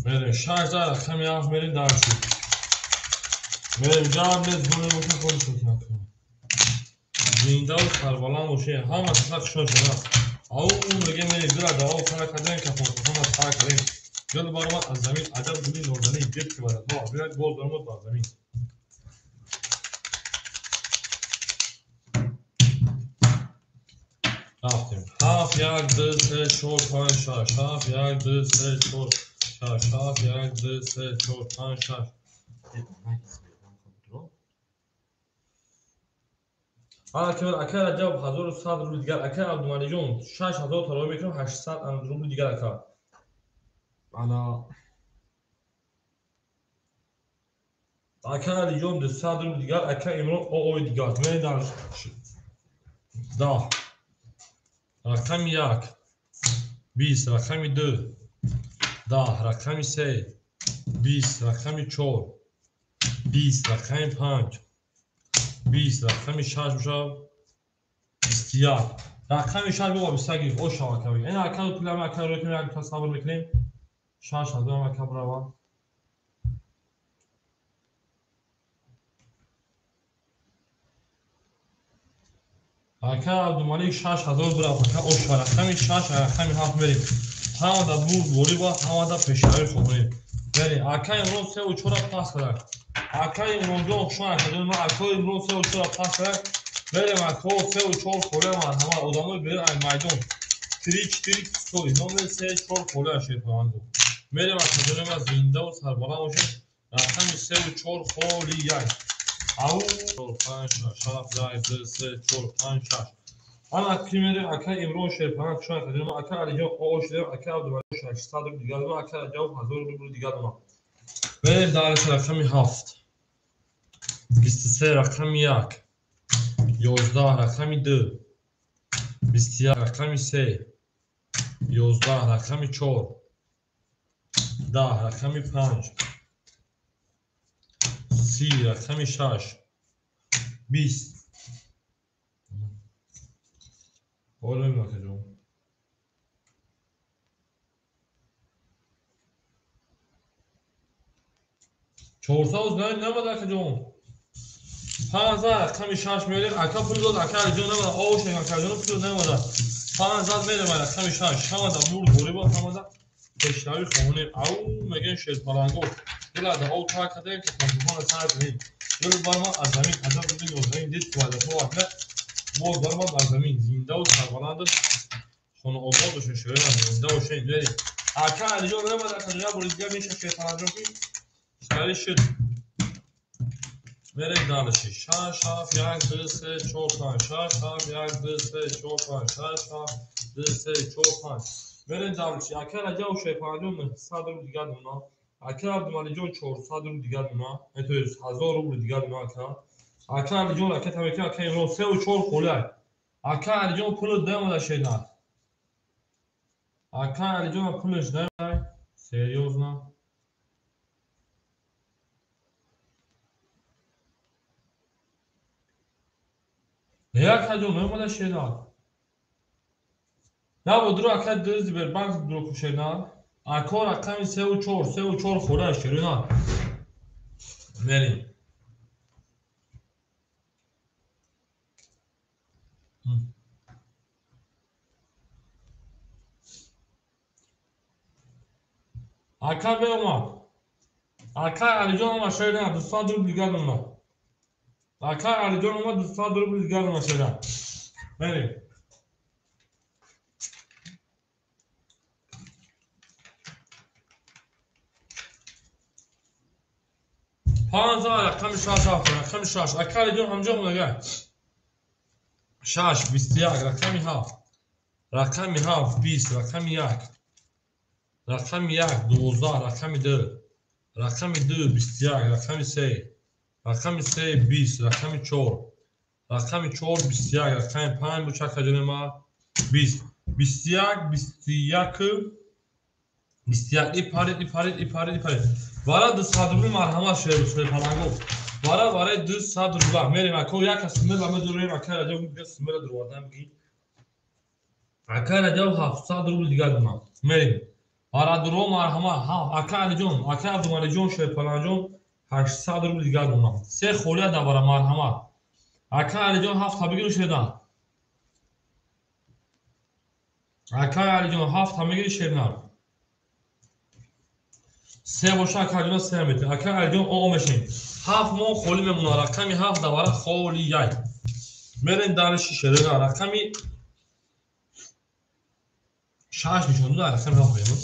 Mere Shaza, Kami, I'm very dark. Mere job is going to be good. Windows, Harbalan, Moshe, how much suction? Oh, again, very good. All Karakadin, Kapon, Karakadin. Good Barma, Azami, Adam, Gulin, or the name, get to a ball. We had gold on what Azami. Half yard, this is short punch shot. Half yard, this is short shot. Half yard, this is short punch shot. حالا که اکر جواب 1100 روبل دیگر اکر عبدالمانی جون 6000 تا رو میکنم 800 روبل دیگر اکر حالا اکر علی جون 200 روبل دیگر اکر امرو او دیگر من دانش دا رقم 1 20 رقم 2 10 رقم 3 20 رقم 4 20 رقم 5 20 رقم 6 میشه 21 رقم 6 بابا 22 او شما کمی این اکر پول ما اکر رو که میگم تصور میکنیم 6000 ما اکر برابر اکر عبدالمالک 6000 برابر او شما رقم 6 رقم 7 بریم هم دا بوری با هم دا پیشایی خوبیم بریم اکر امروز 3 و 4 پاس کرد اکر امروز شما اکر ما اکر امروز 3 و 4 پاس کرد بریم اکر 3 و 4 خوله ما همه آدمای بریم این میدان تریک سوی نمره 3 4 خوله شیر پاندو بریم اکر ما زنده و سربلند باشه رقم 3 و 4 خولی یک او 5 شرف جای 2 3 4 5 6 انا کیمیره اکر امروز شیر پاند شما اکر ما اکر علی جان او شیر اکر عبدالمالک 600 دیگر ما اکر جواب 1000 روبل دیگر ما بریم دارش رقم 7 23 رقم 1 11 رقم 2 21 رقم 3 11 رقم 4 10 رقم 5 30 رقم 6 20 اول میگم 400 نمیده که جون 5000 رقم 6 میاریم اکا پول داد اکا جون نمیده آوش اکا جون پول نمیده 5000 میاریم رقم 6 همه بور بوری با همه اشتری خونیم او میگن شد پلنگو دل دا او تا کده که کنترل سر کنیم دل برما از زمین عجب بودیم و زمین دید تو تو اکلا ما برما از زمین زنده و سربلند خونه آباد بشه شوی زنده و شین بریم اکا علی جون نمیده اکا جون بوری دیگه میشه که پلنگو کی اشتری شد بریم دانشی شش هفت یک دو سه چهار پنج شش هفت یک دو سه چهار پنج شش هفت دو سه چهار پنج بریم دانشی اکر اجا و شیپانجون 100 روبل دیگر دونا اکر عبدالمالی جون 400 روبل دیگر دونا اتویز 1000 روبل دیگر دونا اکر علی جون اکر تمکن اکر امروز 3 و 4 خوله اکر علی جون پول دمو شیدن اکر علی جون پولش دمو سریوزنا نه اکر جون نموده شیدن نه بود رو اکر درزی بر بانک درو کشیدن اکر رقم 3 و 4 خوره شیدن بریم. Hakan Bey olmak. Hakan Alican olmak şöyle. Dostlar durup bilgiler olmak. Hakan Alican olmak dostlar durup bilgiler olmak şöyle. Benim. Panza rakam şaş hafta. Rakam şaş. Hakan Alican amcam ona gel. Şaş. Bistiyak. Rakam haf. Rakam haf. Bis. Rakam yak. Rakam yak. 12. Rakam 2. Rakam 2. Bistiyak. Rakam 3. Rakam 3. Bis. Rakam 4. Rakam 4 بیستیاک رقم 5 bu çakacanı ma 20 بیستیاک iparet vara dı sadrulu marhama şöyle falan gol vara dı sadrulu meri ma ko yak asmır ma durayım akara jav bir asmır durwadan ki akara jav haf sadrulu digar ma meri vara duru marhama ha akara dumare jon şöyle falan jon 8 sadrulu digar ma se kholiya da vara marhama Hakan Alican haft hamigir şerdan. Hakan Alican haft hamigir şerdan. Se boşa Hakan sevmedi. Hakan Alican o meşin. Haft mo kholi memuna rakami haft da vara kholi yay. Meren daniş şerdan rakami şaş nişonu da rakami haft koyalım.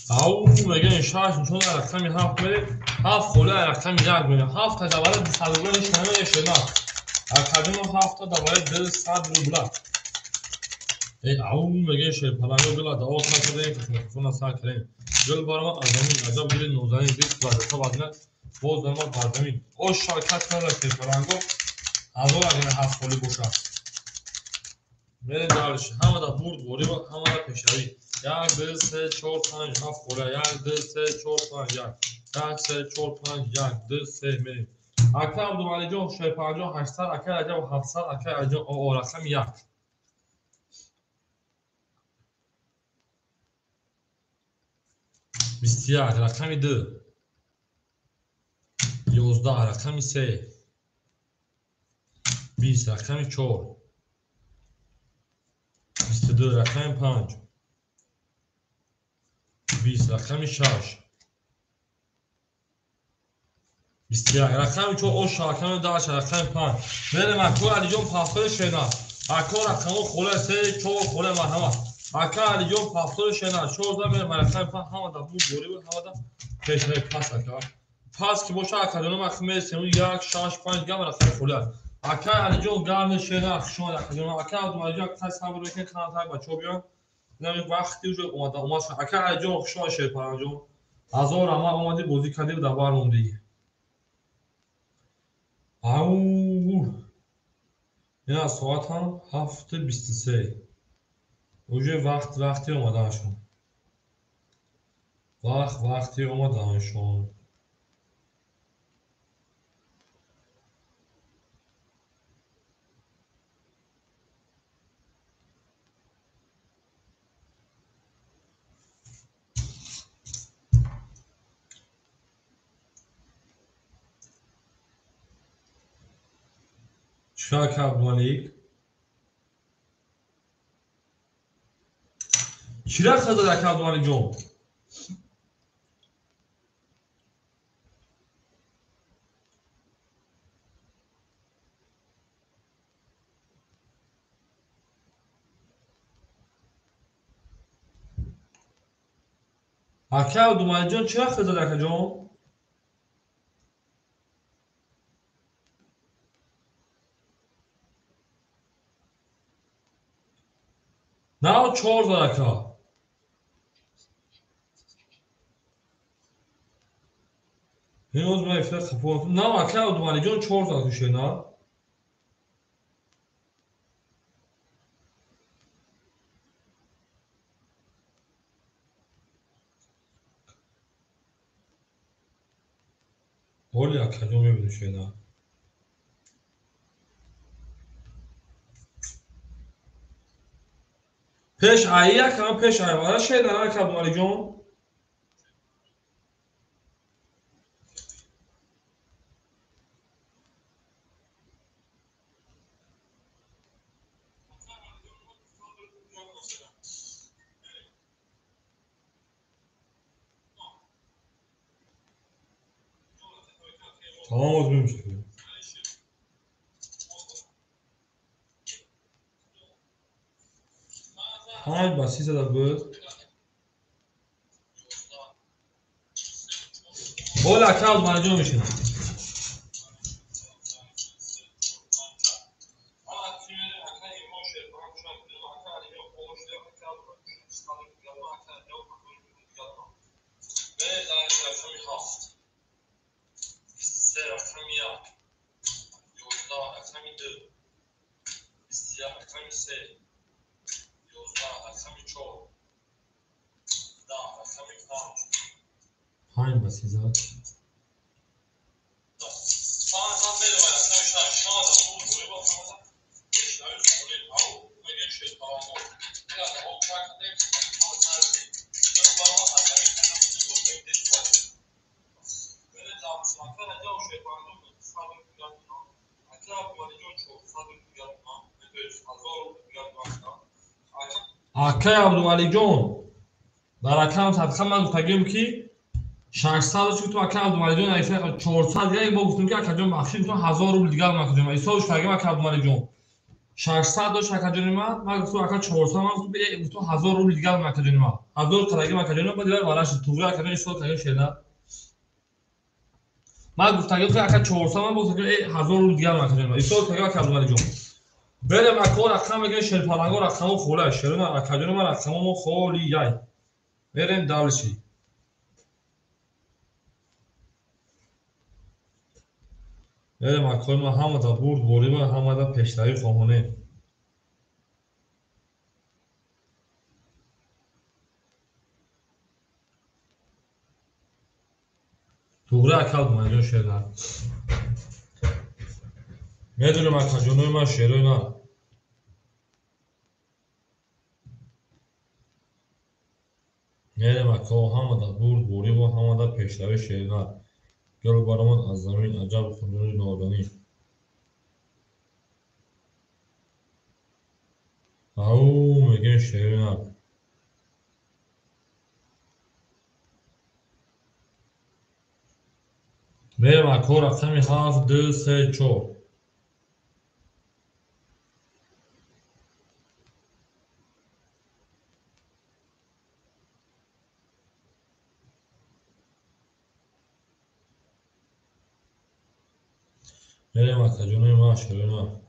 او میگن شاش چون رقمی هفت بره هفت خوله رقمی یک میره هفت تا دوباره صدوبرش همه شنا اکادمی هفت تا دوباره دل صد رو بلا او میگن شه پلانگو بلا دو تا کرده که میکروفون سر کرده گل بارما ازمی عجب گیر نوزانی دیت بازه تا بعدنا باز درما بازمی او شرکت کرده که پلانگو ازو اگر هفت خولی بوشا میره دارش همه دا برد بوری و همه دا پیشایی یک دو سه چهار پنج هفت خوله یک دو سه چهار پنج یک سه چهار پنج یک دو سه میریم اکر عبدالعلی جان 650 800 اکر عجب 700 اکر عجب رقم یک بیستیک رقم 2 11 رقم 3 20 رقم 4 22 رقم 5 20 رقم 6 بیستیک رقم 4 او شاکم داشت رقم 5 بریم اکو علی جان پافتور شنا اکو رقم خوله 3 4 خوله مرحمت اکو علی جان پافتور شنا 14 بریم رقم 5 همه دا بود دوری بود همه دا پیشنه پاس اکو پاس که باشه اکادونم اکمه سمون 1 6 5 گم رقم خوله اکو علی جان گرم شنا شما اکادونم اکو علی جان کس هم رو که خانه بچو بیان نمی وقتی جو اومد اکو علی جان شما شه پرانجون هزار اما اومدی بازی کردی و دوباره موندی او اینا ساعت هم 7:23 اوجه وقتی اومدنشون وقتی اومدنشون شاک عبدالملیک چرا خدا دک عبدالملیک جون اکه عبدالملیک جون چرا خدا دک جون نه 4 دکه هنوز من افتاد خفون نه اکه عبدالملیک جون 4 دکه نه اولی اکه جون میبینی شده Peş ayı yakama peş ayı var. Şeyden Akademi Ali John. Tamam o zaman işte. Hayır bak size de bu. Ola Akademi Ali John için. Hayır bak size. Akay Abdumali John. در اکانت حتما من گفتم که 600 تو اکانت مالی جون ایسا 400 دیگه ما گفتیم که اکانت بخشید تو 1000 روبل دیگه ما کردیم ایسا وش فهمیم اکانت مالی جون 600 داشت اکانت ما گفتم اکانت 400 ما گفتم تو 1000 روبل دیگه ما کردیم 1000 تا دیگه ما کردیم بعد دیگه وارش تو اکانت ایسا کردیم شده ما گفتم که اکانت 400 ما گفتم که 1000 روبل دیگه ما کردیم ایسا کردیم اکانت مالی جون بریم اکانت رقم میگه شل پلنگو رقمو خوله شل نه اکانت ما رقمو خولی یای بریم دالشی بریم اکانت ما همه تا برد بوری و همه تا پیشتری خواهونه توغرا اکانت ما جون شده میدونم اکانت جون ما شده نه میرم اکانت همه تا برد بوری و همه تا پیشتری شده گل برمان از زمین عجب خندونی نادانی او میگن شده نه میرم اکانت رقمی 7 2 3 4 میرم اکانت جون ما شده نه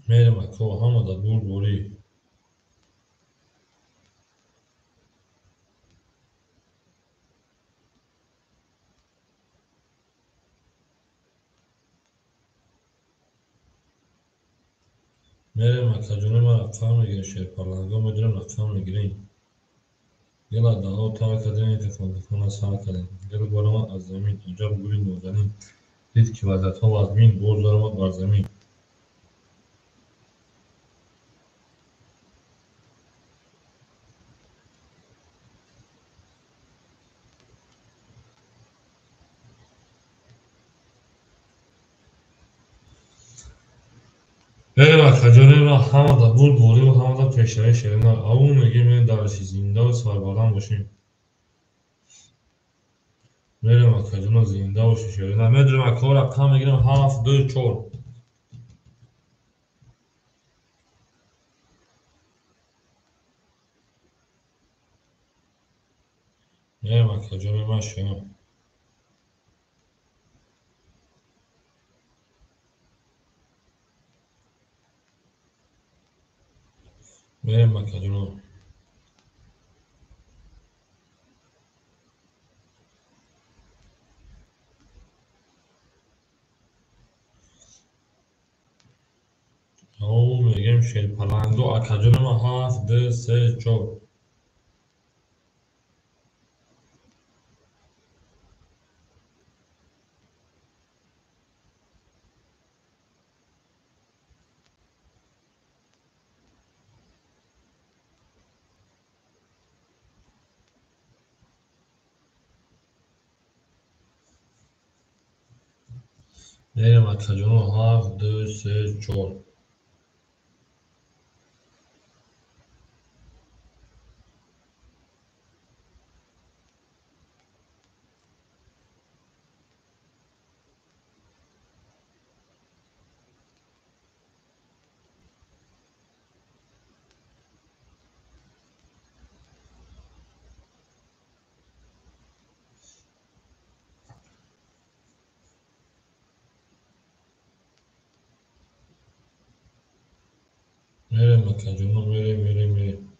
میرم اکانت همه تا برد بوری میرم اکانت جون ما رقم میگیرین شیر پرلنگا میدونم رقم میگیرین یلا دعا تا کردین تکون سال کردین گل برمان از زمین عجب گوری نادانی دید که وضعیت ها و از بین برد برمان بر زمین بریم اکانت جون ما همه تا برد بوری و همه تا پیشتری شده نه او میگه من دارشی زنده و سربلند باشیم میرم اکانت جون زنده و شده نه میدونم اکانت رقم میگیرم 7 2 4 میرم اکانت جون ما شده میرم اکانت جون او میگم شیر پلنگو اکانت جون ما 7 2 3 4 میریم اکاجونو 7 2 3 4 میریم اکاجونو میریم میریم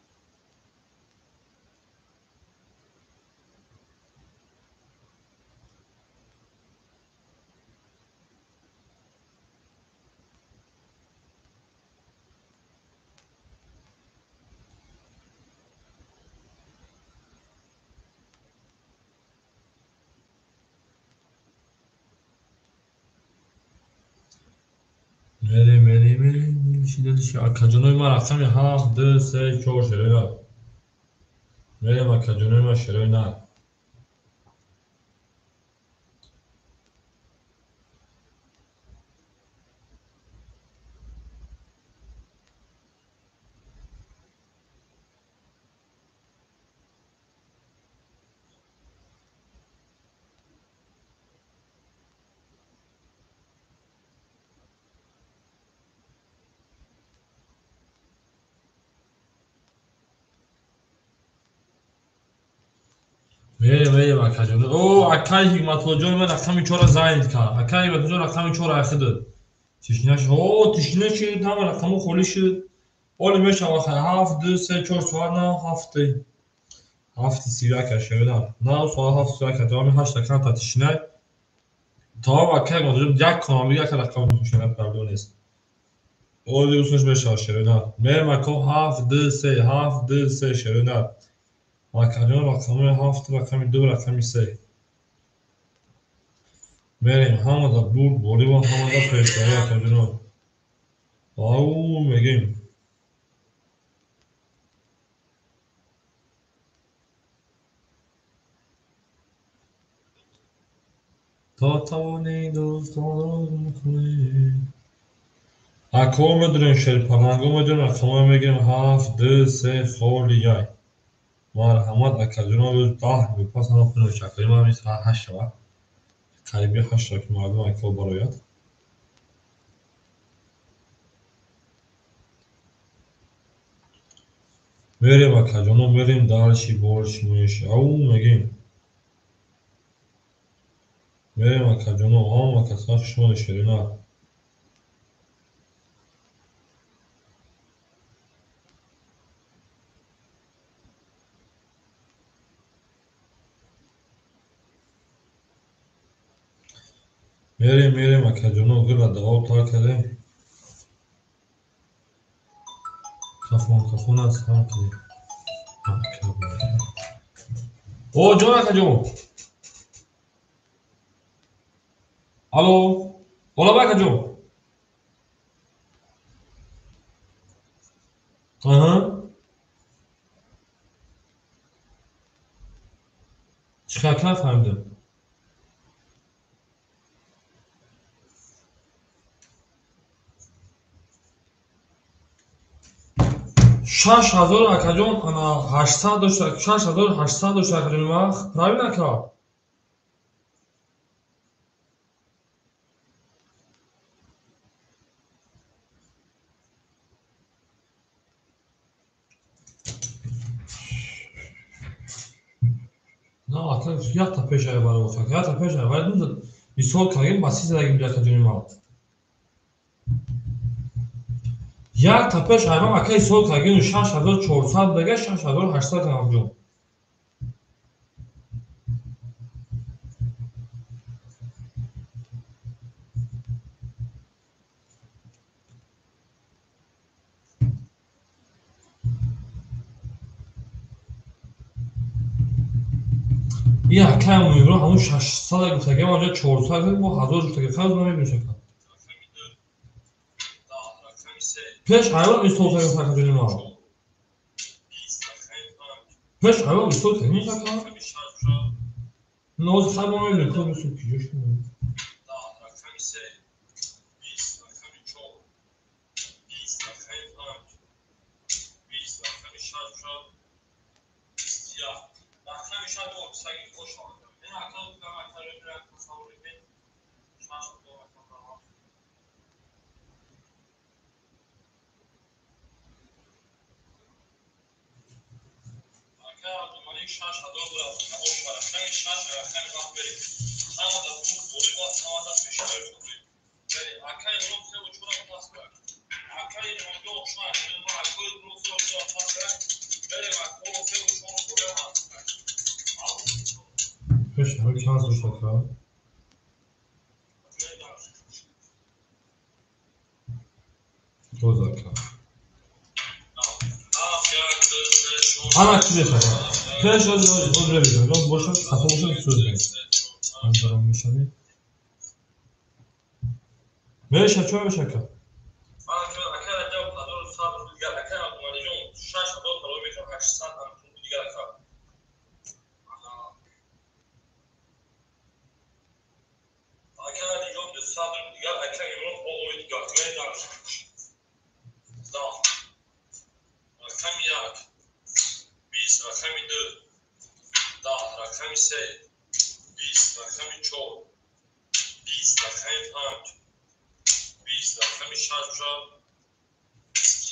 چی دادش اکاجونوی ما رفتم 7 2 3 4 شروع میریم اکاجونوی ما شروع نه میریم اکاجونو او اکای حکمت جان من رقم 4 زاید کرد اکای حکمت جان رقم 4 اخذ تشنش او تشنش tam رقمو خالی شد اول میشه آخر 7 2 3 4 سوال نه هفت سیاک شدن نه سوال 7 سیاک تا می 8 تا تشنه تا اکای مدرب یک کامل یک رقم تشنه پردون است اول دوستش بشه شدن میرم اکو 7 2 3 7 2 3 شدن اکاجون رقم 7 رقم 2 رقم 3 میریم همه دا بود بولی و همه دا پیشتری اکاجون او میگیم تا توانی دوستان کنی اکو میدونیم شرپناگو میدونیم رقم میگیم 7 2 3 خالی یای مرحمت اکاجون روز 10 بپاس هم کنیم شکلی ما همیست 8 شود قریبی 8 که مردم اکو باروید میریم اکاجونو میریم دارشی بارشی میشه او میگیم میریم اکاجونو هم اکاساش شما شرینا میریم اکاجونو گل دعا تا کردیم کافون است هم کنیم او جان اکاجون الو اولا با اکاجون آها چیکار نفهمیدم شش هزار اکاجون انا 800 داشت 6800 داشت اکاجون وقت правильно اکا نه اکا یک تا پیش ای برای وقت یک تا پیش ای ولی دو بیسال کردیم با 300 اگه بیاد اکاجون وقت یک تا پیش ای من اکا سال کردیم 6400 دیگه 6800 اکاجون این اکا میگه همون 600 اگه تگه اونجا 400 با 1000 تگه خرج نمیشه پیش حیوان استول تگه اکاجون وقت پیش حیوان استول تگه میشه نوز خیلی مهمه که میشه کیش شد یا رقم میشه دو سگی خوش آمده این اکتا رو کنم اکتا رو برم تصور بین شانس رو دو اکتا برام اکتا دومانی شانس رو دو برام که اوش برم خیلی شانس رو خیلی وقت بریم همه در بود بولی باز همه در میشه بریم بریم اکتا این رو که وچورا پاس برم اکتا این رو دو شانس این رو اکتا این رو که پاس برم بریم اکتا رو که وچورا بولی باز برم Fish, how chance was that car? What was that car? Ana chile şaka. Peş o revizyon. Yok boşa kafa boşa sözleyin. Anladım mişani. Böyle şaka böyle şaka. Ana şöyle akara cevap kadar sabır diğer akara duvarıcı şaş kadar kalıyor bir kaç saat anlatıyor diğer akara. Akara diyor da sabır diğer akara yok o oyun görmeye devam. Tamam. Rakam yak. 20 رقم 2 10 رقم 3 20 رقم 4 20 رقم 5 20 رقم 6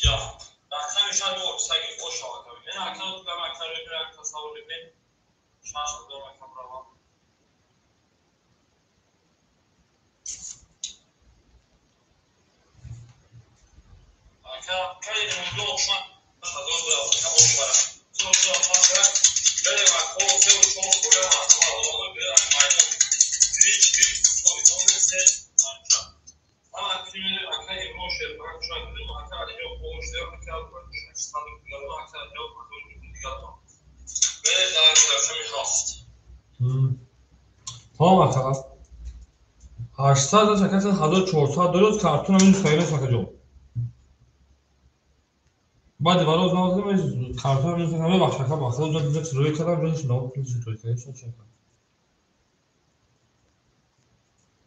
یا رقم 6 رو سگی خوش آمده این اکتا رو دارم اکتا رو برم تصور بین 6 رو دارم اکتا برام اکتا خیلی موضوع شد شدار برام که خوش برم تو پاسه بریم اکتا رو که شما برم اکتا رو برم مایدون تریچ سویدون سه انجام ama kimleri akla emre şey bırak şu an dedim akla yok o işte akla bırak şu standart kullanma akla yok böyle bir yapma ve daha sonra hast tamam arkadaşlar 800 da çekersen 1400 درست kartون همین سایه ساکجو بعد وارو زنوزم kartون همین همه بخشکا بخدا اونجا دیگه روی کردم روش نو پلیس توی کردم چه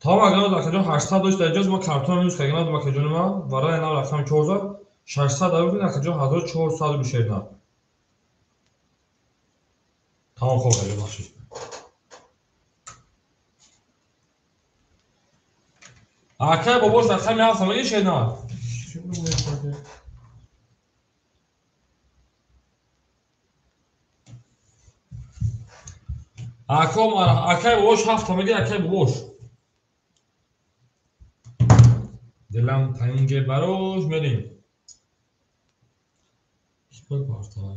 Tamam اگر اکجون 800 داشت اجازه ما کارتون میز که اینا اکجون ما برای اینا رقم 4000 600 داریم اکجون 1400 میشه اینا tamam خوب خیلی باشه اکه باباش رقم هست مگه چه اینا اکه ما اکه باباش هفت مگه اکه باباش دلم تنگه براش بریم چیکار پارتا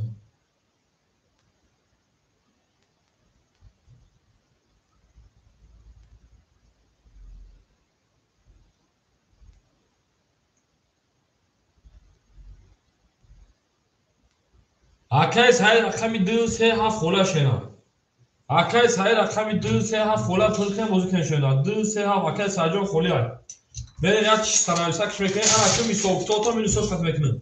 اکه سای رقم 2 3 7 خولا شنا اکه سای رقم 2 3 7 خولا ترکم بازی کنه شنا 2 3 7 اکه ساجو خولا بله یا چی سناریوسا که میکنه انا چه میسوق تو میسوق خط میکنه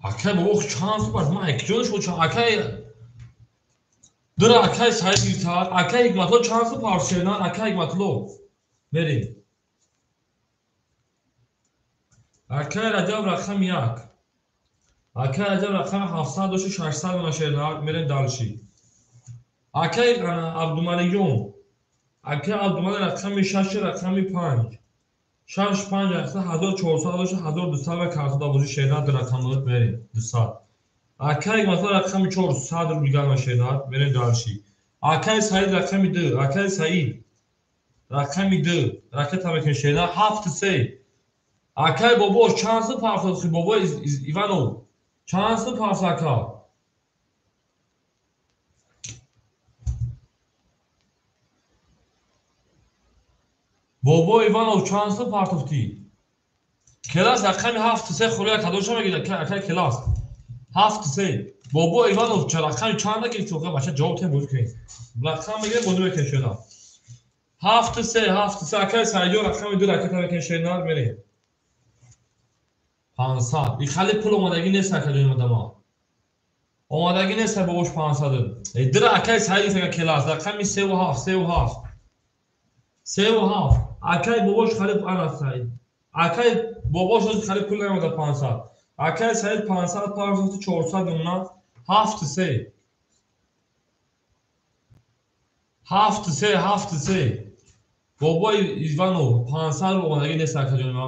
اکه بابا چانس بود ما اکجونش بود چون اکه در اکه سای دیتار اکه یک مطلب چانس پارسینا اکه یک مطلب بریم اکه رجب رقم 1 اکه رجب رقم 700 و 600 نشیدار میریم دالشی اکه عبدالملیون اکه عبدالمل رقم 6 رقم 5 6 5 رقم 1400 و 1200 و کارت داوری شیدار در رقم بریم 200 اکه یک مطلب رقم 400 رو میگم نشیدار میریم دالشی اکه سعید رقم 2 اکه سعید رقم 2 رقم تمکن شیدار 7 3 اکه بابا چانس پارسال خی بابا ایوانو چانس پارساکا بابا ایوانو چانس پارتوفتی کلاس رقم 7 3 خوریا کادوش میگیره که کلاس 7 3 بابا ایوانو چه رقم چند که تو باشه جواب تیم بود کنید رقم میگه بدو بکن شنا 7-3 акай сайдиё рақами ду ракета мекашенар мерем 500 ин хали пул омадагӣ нест акаҷон одамо омадагӣ нест бобош 500 дира акай сайди сага келас рақами 37 акай бобош хали ана сайд акай бобош хали пул намода 500 акай сайд 500 400 мемонад 7-3 бобои Иванов 500 омадагӣ нест акаҷон ма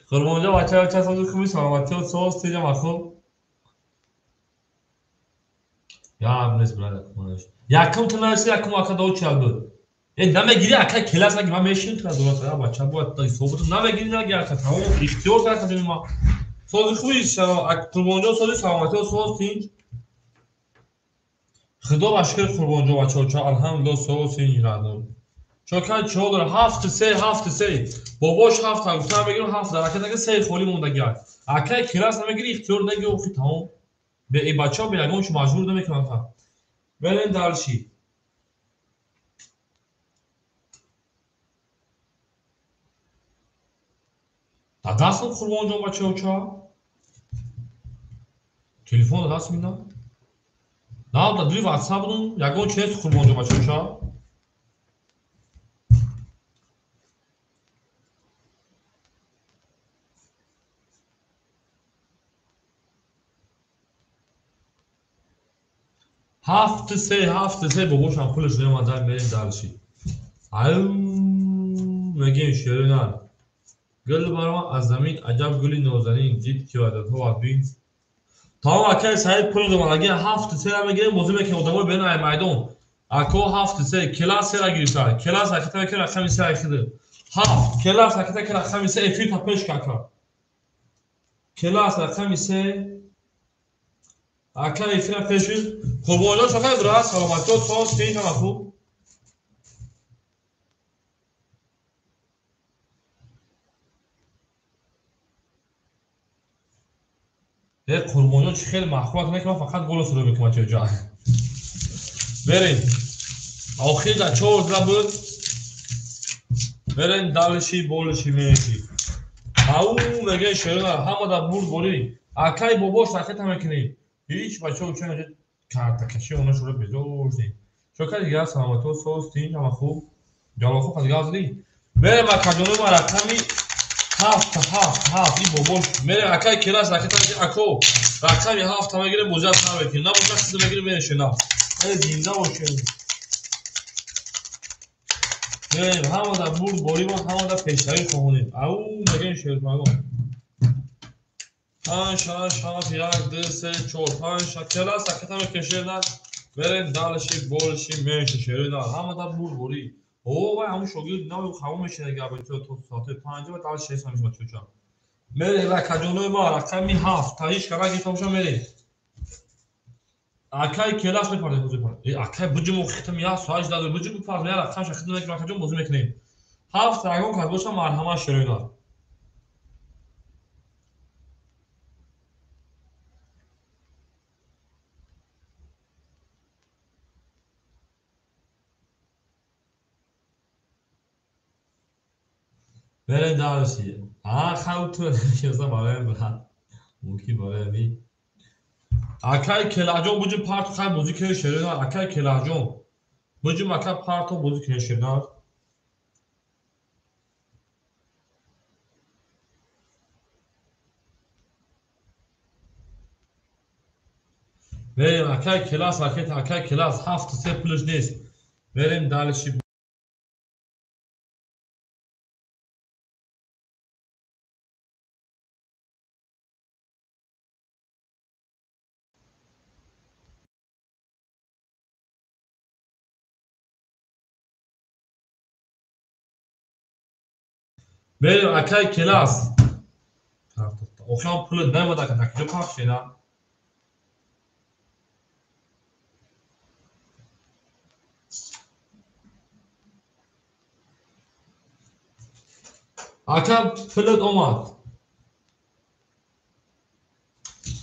Qurmonjo bachcha sozuk qilib salomatli so'z tejam axul. Ya biz brada. Yakın tınarsı yakın vakada uçaldı. Name giri aka kelas agi ben meşin tına durata ya bachcha bu hatta sohbet name giri ne geldi tamam ihtiyar zaten dedim ma. Sozuk qilib Qurmonjo so'zi salomatli so'z tinch. Xudo bashkir Qurmonjo bachcha alhamdulillah so'z tinch rado. Чокан чодр 7-3 бобош 7 гуфтам бегирам 7 ракетаga 3 холи мондагиад акай класс намегири ихтиёр наги офи тамом бе и бачаҳо бе ягон чиз маҷбур намекунанд фақат берем далши да дастам Қурбонҷон бачаҳо ча телефон да даст минам на да дури ватсап будум ягон чиз нест Қурбонҷон бачаҳо ча هفت سه باباشم پولش نمیدن بریم درشی مگه شیرینان گل برام از زمین عجب گلی نازنین دید که عدد ها بین تمام اکای سعید پول دوم اگه 7-3 میگیریم موضوع میکنیم آدم‌ها بین ای میدان اکو 7-3 کلاس 3 گیرسا کلاس اکتا که رقم 3 اخیده 7 کلاس اکتا که رقم 3 افی تا پیش کاکا کلاس رقم 3 Aka ifra peşin Qurmonjon chaqay durar salomatli so'z tinch amaxu Qurmonjon chixel mahkumat mekan faqat gol sura mekan cho'ja Berin oxirda 4 zabud Berin dalshi bolshi meshi Au mege shirona hamada burd bori akay bobosh raqeta mekini هیچ بچه ها چون کارت کشی اونش رو بزرگی چون که دیگه سلامتی سوز تین هم خوب جالب خوب از گاز دی بریم اکاجونو ما رقمی 7 این باباش میره اکای کلاس رقیت اکو رقمی 7 میگیره موزه سر بکنیم نه موزه چیزی بگیره میرشه نه زنده باشه بریم همه در برد باری ما همه در پیشتری خواهونیم او مگه شرط مگم 5 6 7 1 2 3 4 5 کلاس رقیت میکشیدن بریم دالشی بولشی میشه شیرینان همه در برد باری او وای همون شاگرد نه خاموش میشه دیگه به تو ساعت 5 و تا 6 ساعت میشه چوچا میره رکاجونو ما رقمی 7 تا هیچ کاری گیتامشو میره اکای کلاس میپرده بوزه پرده اکای بجمو ختم یا سواج داده بجمو پرده یا رقم شخص میکنه رکاجون بوزه میکنه 7 رقم کار باشه مرحمه شیرینان بریم دارشی خاوتو نمیشناسم برای من ممکن برای می اکای کلاجون بوجی پارت خای موزیک شیرینار اکای کلاجون بوجی مکا پارتو موزیک شیرینار بریم اکای کلاس راکت اکای کلاس 7-3 پلش نیست بریم دارشی بریم اکای کلاس اوخیان پول نمیده که تکیجو پاک شیدن اکای پولت اومد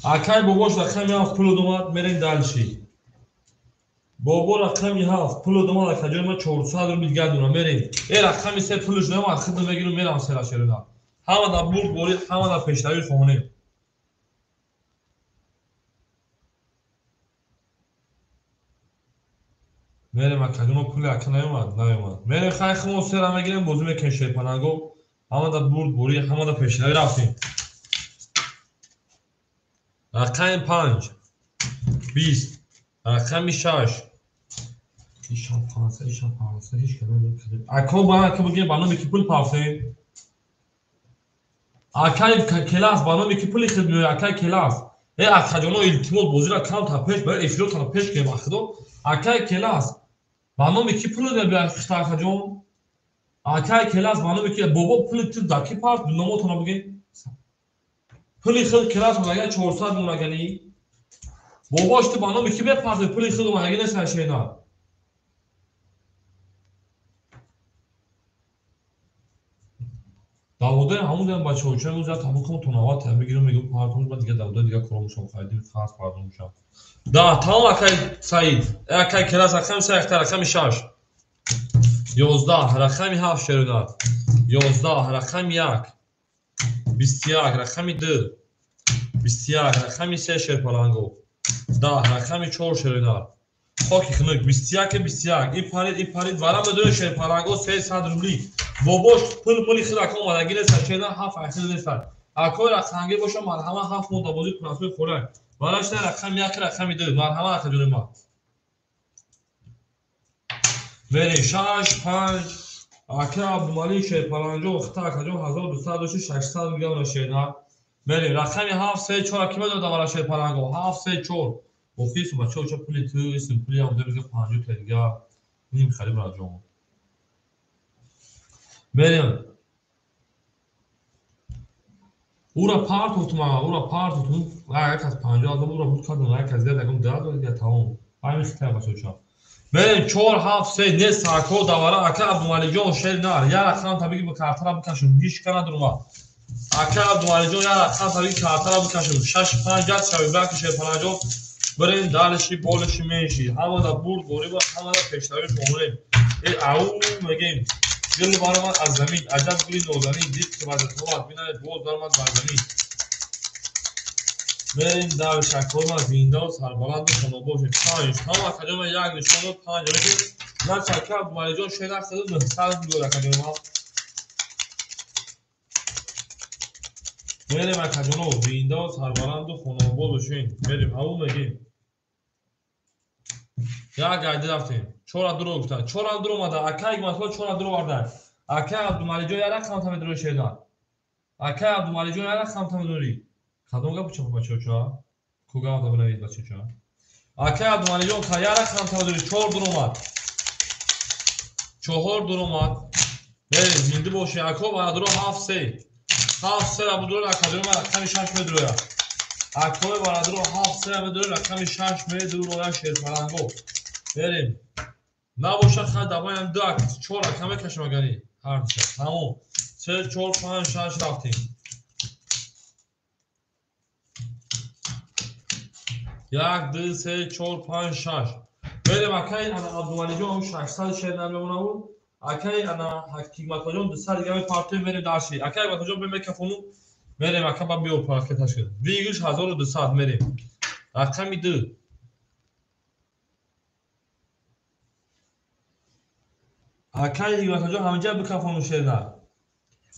اکای باباش رقمی هفت پولت اومد میرین دلشی بابا رقمی 7 پول دوما در کجای ما 400 رو میگردونم بریم این رقمی 3 پولش نما خدمت بگیرم میرم سر شهرنا همه در برد بوری همه در پیشروی خونه میرم کجا پول اکن نیومد میرم خیلی خمو سر میگیرم بازی میکنم شیپانگو همه در برد بوری همه در پیشروی رفتیم رقم 5 20 رقم 6 ایشان پانسه هیچ کنون اکو با اکو بگیم بانو کی پول پافه اکای کلاس بانو کی پول خدمت اکای کلاس ای اکاجونو التیموت بوزی را کام تا پیش بر افلو تا پیش که ماخدو اکای کلاس بانو کی پول در بیار خشتا اکاجون اکای کلاس بانو کی بابا پول تو داکی پارت نمو تو بگیم پول خد کلاس مگه 400 مونگنی باباش تو بانو کی به پارت پول خد مگه نه شینا داوده همون دارم بچه ها چه روزه تمام کنم تونوات هم بگیرم میگم پارتون بعد دیگه داوده دیگه کارمشون خریدیم خاص پارتون میشم دا تمام اکای سعید اکای کلاس رقم 3 رقم 6 11 رقم 7 شرودات 11 رقم 1 21 رقم 2 21 رقم 3 شرپالانگو 10 رقم 4 شرودات خاکی خنک 21 این پارید ورم بدون شرپالانگو 300 روبلی باباش پول خیلی اکو مادگی نیست چه نه هفت اخیر نیست اکو رقمی باشه مرحمه هفت مود بازی پراسوی خوره ولاش نه رقم 1 رقم 2 مرحمه اکجون ما بریم 6 5 اکر عبدالمالی شیپالانجو اختا اکجون 1200 600 میلیون شینا بریم رقم 7 3 4 کی بده ولا شیپالانگو 7 3 4 اوفیس بچه چه پولی تو اسم پولی هم دیگه 50 تا دیگه نیم خرید راجو بریم او را پارت اوتون یک از 50 آدم او را بود کردن یک از دیگه دگم داد دیگه تمام همین خیلی بچه چا بریم 4 7 3 نه ساکو دواره اکا عبدالمالی جان شیر نار یا رقم طبیعی به کارترا بکشم هیچ کنه درما اکا عبدالمالی جان یا رقم طبیعی کارترا بکشم 6 5 جات شوی بلاک شیر پناجو بریم دالشی بولشی میشی همه دا برد گوری با همه دا پیشتاوی شمولیم ای او میگیم گل بارمان از زمین عجب گلی نوزنی دید که بعد تو بینه دوز دارمد بر زمین بریم در شکل ما زینده و سربلند و خانوبوش 5 همه کجا یک نشان و 5 رکیم من چکر عبدالمالی جان شیدر خدود به 100 میلیون کجا ما بریم کجا زینده و سربلند و خانوبوش بشین بریم او میگیم یا گایده رفتیم چورا درو گفتن چورا درو اومده اکای مثلا چورا درو وارد اکای عبدالمالی جان یارا خانم درو شیدان اکای عبدالمالی جان یارا خانم دوری خدمت بچه بچه‌ها کوگا آدم نوید بچه‌ها اکای عبدالمالی جان که یارا خانم دوری چهار درو اومد بریم زنده باشه اکو و درو 7 3 عبدالله اکادر ما رقم 6 مدرویا اکو و درو 7 3 عبدالله رقم 6 مدرو شیر پلنگو بریم نباشه خیلی دوایم دو اکت 4 کمه کشم اگری هر چه تموم 3 4 5 6 رفتیم 1 2 3 4 5 6 بریم اکای انا عبدالمالی جان 600 شیر نمیمونه اون اکای انا حکیمت جان 200 دیگه پارتی بریم داشتی اکای حکیمت جان به میکفونو بریم اکا با بیور پارک تشکیل ویگش 1200 بریم رقمی 2 اکای حکیمت جان همینجا بکفونو شیر نه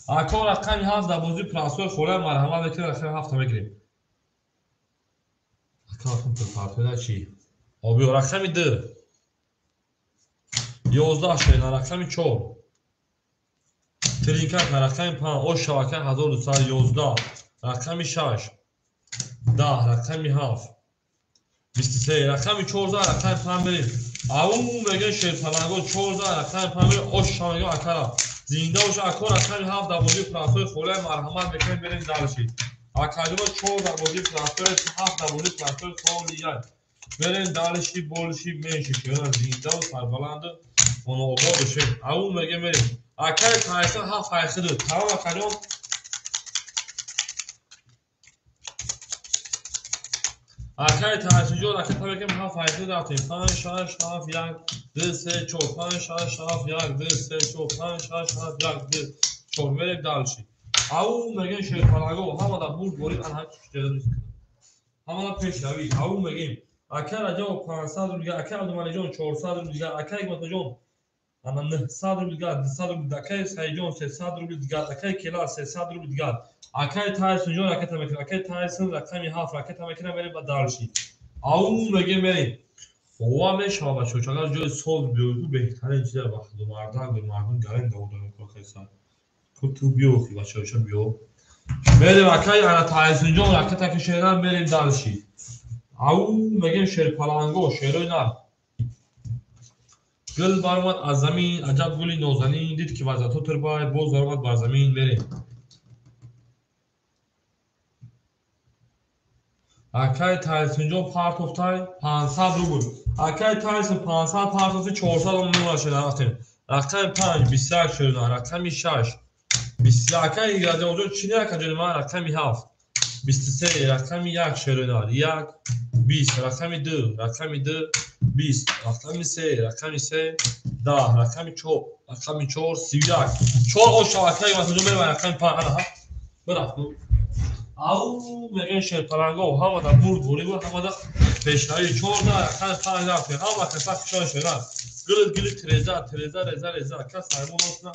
اکا رقمی 7 در بازی پراسور خوره مرحمه بکر رقم 7 بگیریم اکا رقم پارتی دا چی آبی رقمی 2 11 شیر رقمی 4 ترینکت رقم 5 او شبکه 1211 رقم 6 10 رقم 7 23 رقم 14 رقم 5 بریم او میگه شیر پلنگو 14 رقم 5 بریم او شانگو اکرا زنده باشه اکو رقم 7 در بازی پراسوی خوله مرحمت بکنیم بریم دلشید اکادیما 4 در بازی پراسوی 7 در بازی پراسوی خوله بریم دلشی بولشی میشی که زنده و سربلند اونو آبا بشیم او میگه بریم اکای تایسان 7 اخیدو تمام اکادیما Akay taşıcı akay tabii ki ha fayda da atayım. Pan şah şah filan dse çok pan şah şah filan dse çok pan şah şah filan d çok böyle dalşi. Au megen şey parago hamada bur bori anha çıkıyor. Hamada peşavi au megen akay rajo 500 rupiya akay adamanajon 400 rupiya akay matajon ana 900 rupiya 200 rupiya akay sayjon 300 rupiya akay kela 300 rupiya akay taşıcı akay tabii ki akay taşıcı rakami haf akay tabii ki böyle dalşi. Au megen beri. Ova me şaba çocuğa joy sol biyoku behtare çizer baxdı. Mardın garen de odanı kokaysa. Kutu biyoku başa biyo. Beri vakay ana taşıcı akay tabii şeyler beri dalşi. Au megen şer palango şeroynar. Gül barmat az zamin acab guli nozanin did ki vazato turbay boz barmat bar zamin beri. Akay taşıncı part of time 500 rubl. Akay taşın 500 part of 400 numara şeyler atın. Rakam 5 bisar şöyle rakam 6. Bisar akay iade oldu Çin'e akacı var rakam 7. Bisar rakam 1 şöyle yak 20 rakam 2 rakam 2 20 rakam 3 rakam 3 da rakam 4 siviyak. Çor o şakay masajı ver rakam 5 ana. Bırak bu. Au megen şey parango havada buri bu havada peşayı çorda kan falan yapıyor ama kasak şöyle gül reza kas sayımın olsun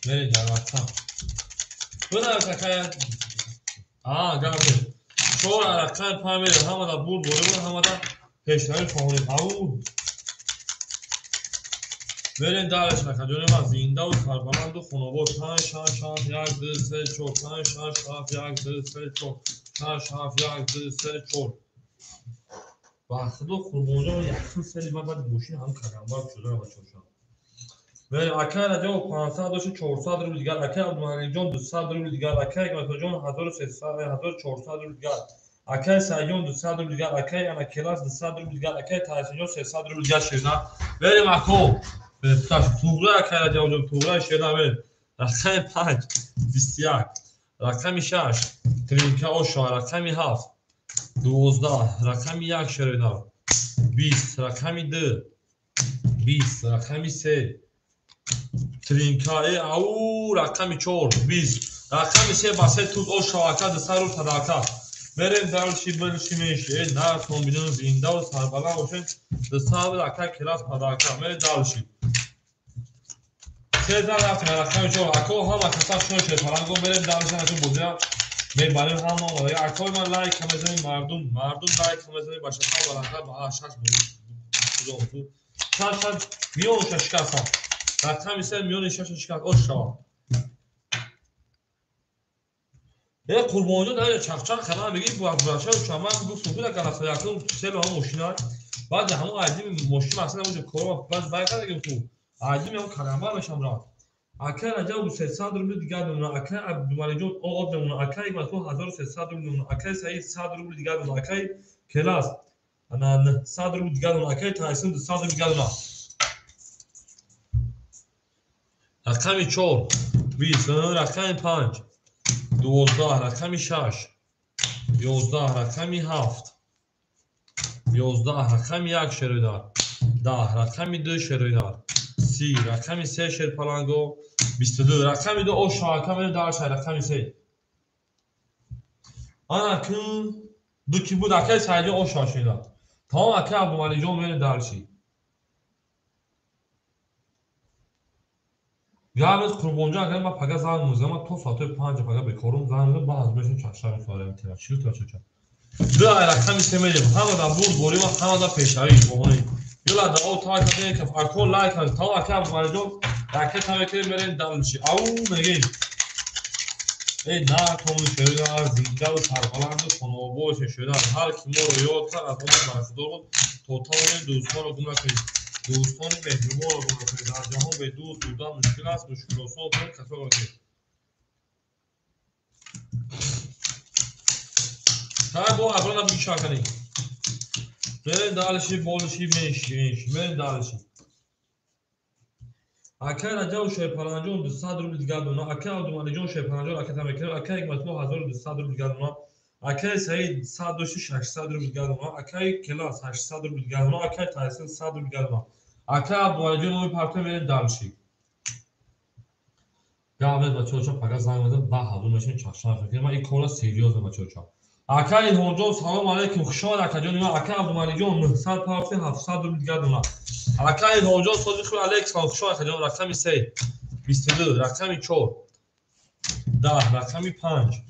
nereye baksan bu da kakaya geldi sonra kan pamir havada buri bu havada peşayı çorda au Verin davetine kadar zinda u karbalandu khonobo şah yagdı se çok şah yagdı se çok şah yagdı se çok Baxdı kurbanca yaxın seli babad boşin ham karambar şular başa Ve akay raja o 500 doşu 400 ruble digar akay Abdulmalijon 200 ruble digar akay Matajon 1300 1400 ruble digar akay Sayyon 200 ruble digar akay ana kelas 200 ruble digar akay Tahsinjon 300 ruble digar şirna Verim ako Taş tuğra akay hocam tuğra şirna ver rakam 5 21 rakam 6 trinka o şu rakam 7 12 rakam 1 şirna 20 rakam 2 20 rakam 3 Trinka'yı au rakami 4 20 rakami 3 basit tut o şavaka da sarı sadaka Verin dalşi meşe na kombinun zinda و سربلا olsun da sahibi rakam kiraz sadaka verin dalşi Sezar rakami 4 ako hava kasak şöyle parango verin dalşi açın bozya ve benim ham olmalı akol man like kamezani mardum like kamezani başa sabalanlar ba şaş bu şaş milyon şaşkarsa rakam ise milyon şaşkar o şava Ya kurbanca da çakçak kana begi bu başa uçama bu suda kana yakın selo ham oşina بعد همون عادی مشکل اصلا وجود کارو بعد باید که تو عادی میام کلمه بشم را اکر اجا و 300 روبل دیگه دونم اکر عبدالمجید او دونم اکر یک تو 1300 روبل دونم اکر سعید 100 روبل دیگه دونم اکر کلاس انا 100 روبل دیگه دونم اکر تایسون 200 روبل دیگه دونم رقم 4 20 رقم 5 12 رقم 6 11 رقم 7 11 رقم 1 شروع 10 رقم 2 شروع 30 رقم 3 شر پلانگو 22 رقم 2 o şarkı در رقم 3 ana kun duki bu dakika sadece o şaşıyla tamam akı bu malijon beni dersi Yalnız kurbanca agar ma paga zan muzama to saat 5 paga bekorum zanı bazı meşin çarşarı sorayım tira çil ta çaça Da rakam istemedim. Havada buri ve havada peşari boğuni. Yola da o tarihte ki farklı like az tamam ki vardı. Raket tabii verin dalmışı. Au megin. Na tomu şöyle zinda ve sarfalandı konu boş şöyle her kim oluyor tarafı var. Doğru totalde dostlar olduğuna koy. Dostlar ve mehrumu olduğuna koy. Cahon ve dostlardan müşkil olsa olduğunu kafa koy. Ha bu abrana bir şarkı değil. Verin dalışi, boluşi, meş. Verin dalışi. Акай Раҷабу Шоипаланҷон 200 рубл дигар дона. Акай Абдумалиҷон Шоипаланҷон ракета мекунад. Акай Ҳикматулло 1200 рубл дигар дона. Акай Саид 100 рубл дигар дона. Акай Келас 800 рубл дигар дона. Акай Тайсон 100 рубл дигар дона. Акай Абдумалиҷон номи партия мерем Далши. Гавнет бачаҳоча фақат занг мезанам ба ҳавлу мешин чахша фикр ман ин кора сериоза бачаҳоча. Акай Илҳомҷон салом алейкум хушомад акаҷони ман. Акай Абдумалиҷон 900 партия 700 рубл дигар дона. Акай Илҳомҷон содиқи алейкум салом хушомад акаҷон рақами 3 22 рақами 4 10 рақами 5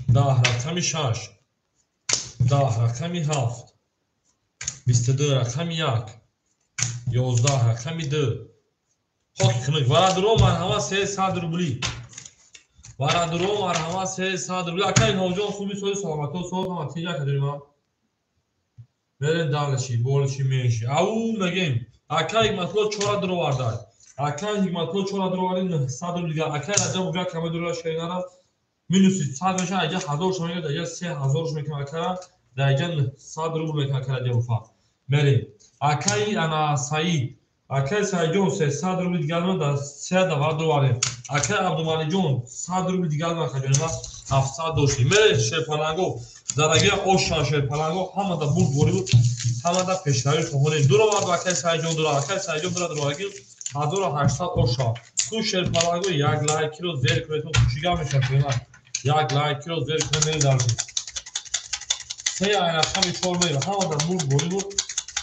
10 рақами 6 10 рақами 7 22 рақами 1 11 рақами 2 хоки хунук варадуро марҳама 300 рубли варадуро марҳама 300 рубли. Акай Илҳомҷон хуби соли саломато соҳ ҳаматиҷа акаҷони ман мерем далши болши меши ау мегем. Акай Ҳикматулло 4 дуро вардай. Акай Ҳикматулло 4 дуро варди 900 рубл дигар. Акай Раҷаб уҷа каме дуро шеринара минуси 100 меша аҷа 1000 шо мегирад аҷа 3000 шо мекунад. Акай даҷа 900 рубл мекунад. Акай Раҷаб уфа мерем. Акай ана Саид Акай Саидҷон 300 рубли дигар ман дар 3 давар дуро вардем. Акай Абдумалиҷон 100 рубли дигар ман акаҷони ман 700 доштем. мерем шерпаланго зарагия ошан шерпаланго ҳамада бурд бори буд ҳамада пешравӣ хоҳонем. Дуро вард Акай Саидҷон дуро Акай Саидҷон дуро дуроваги 1800 ошан. Ку шерпаланго як лайкиро зер кунед хушига мешавад. Як лайкиро зер кунед медалши. Се айнақами 4 мега ҳамада бурд бори буд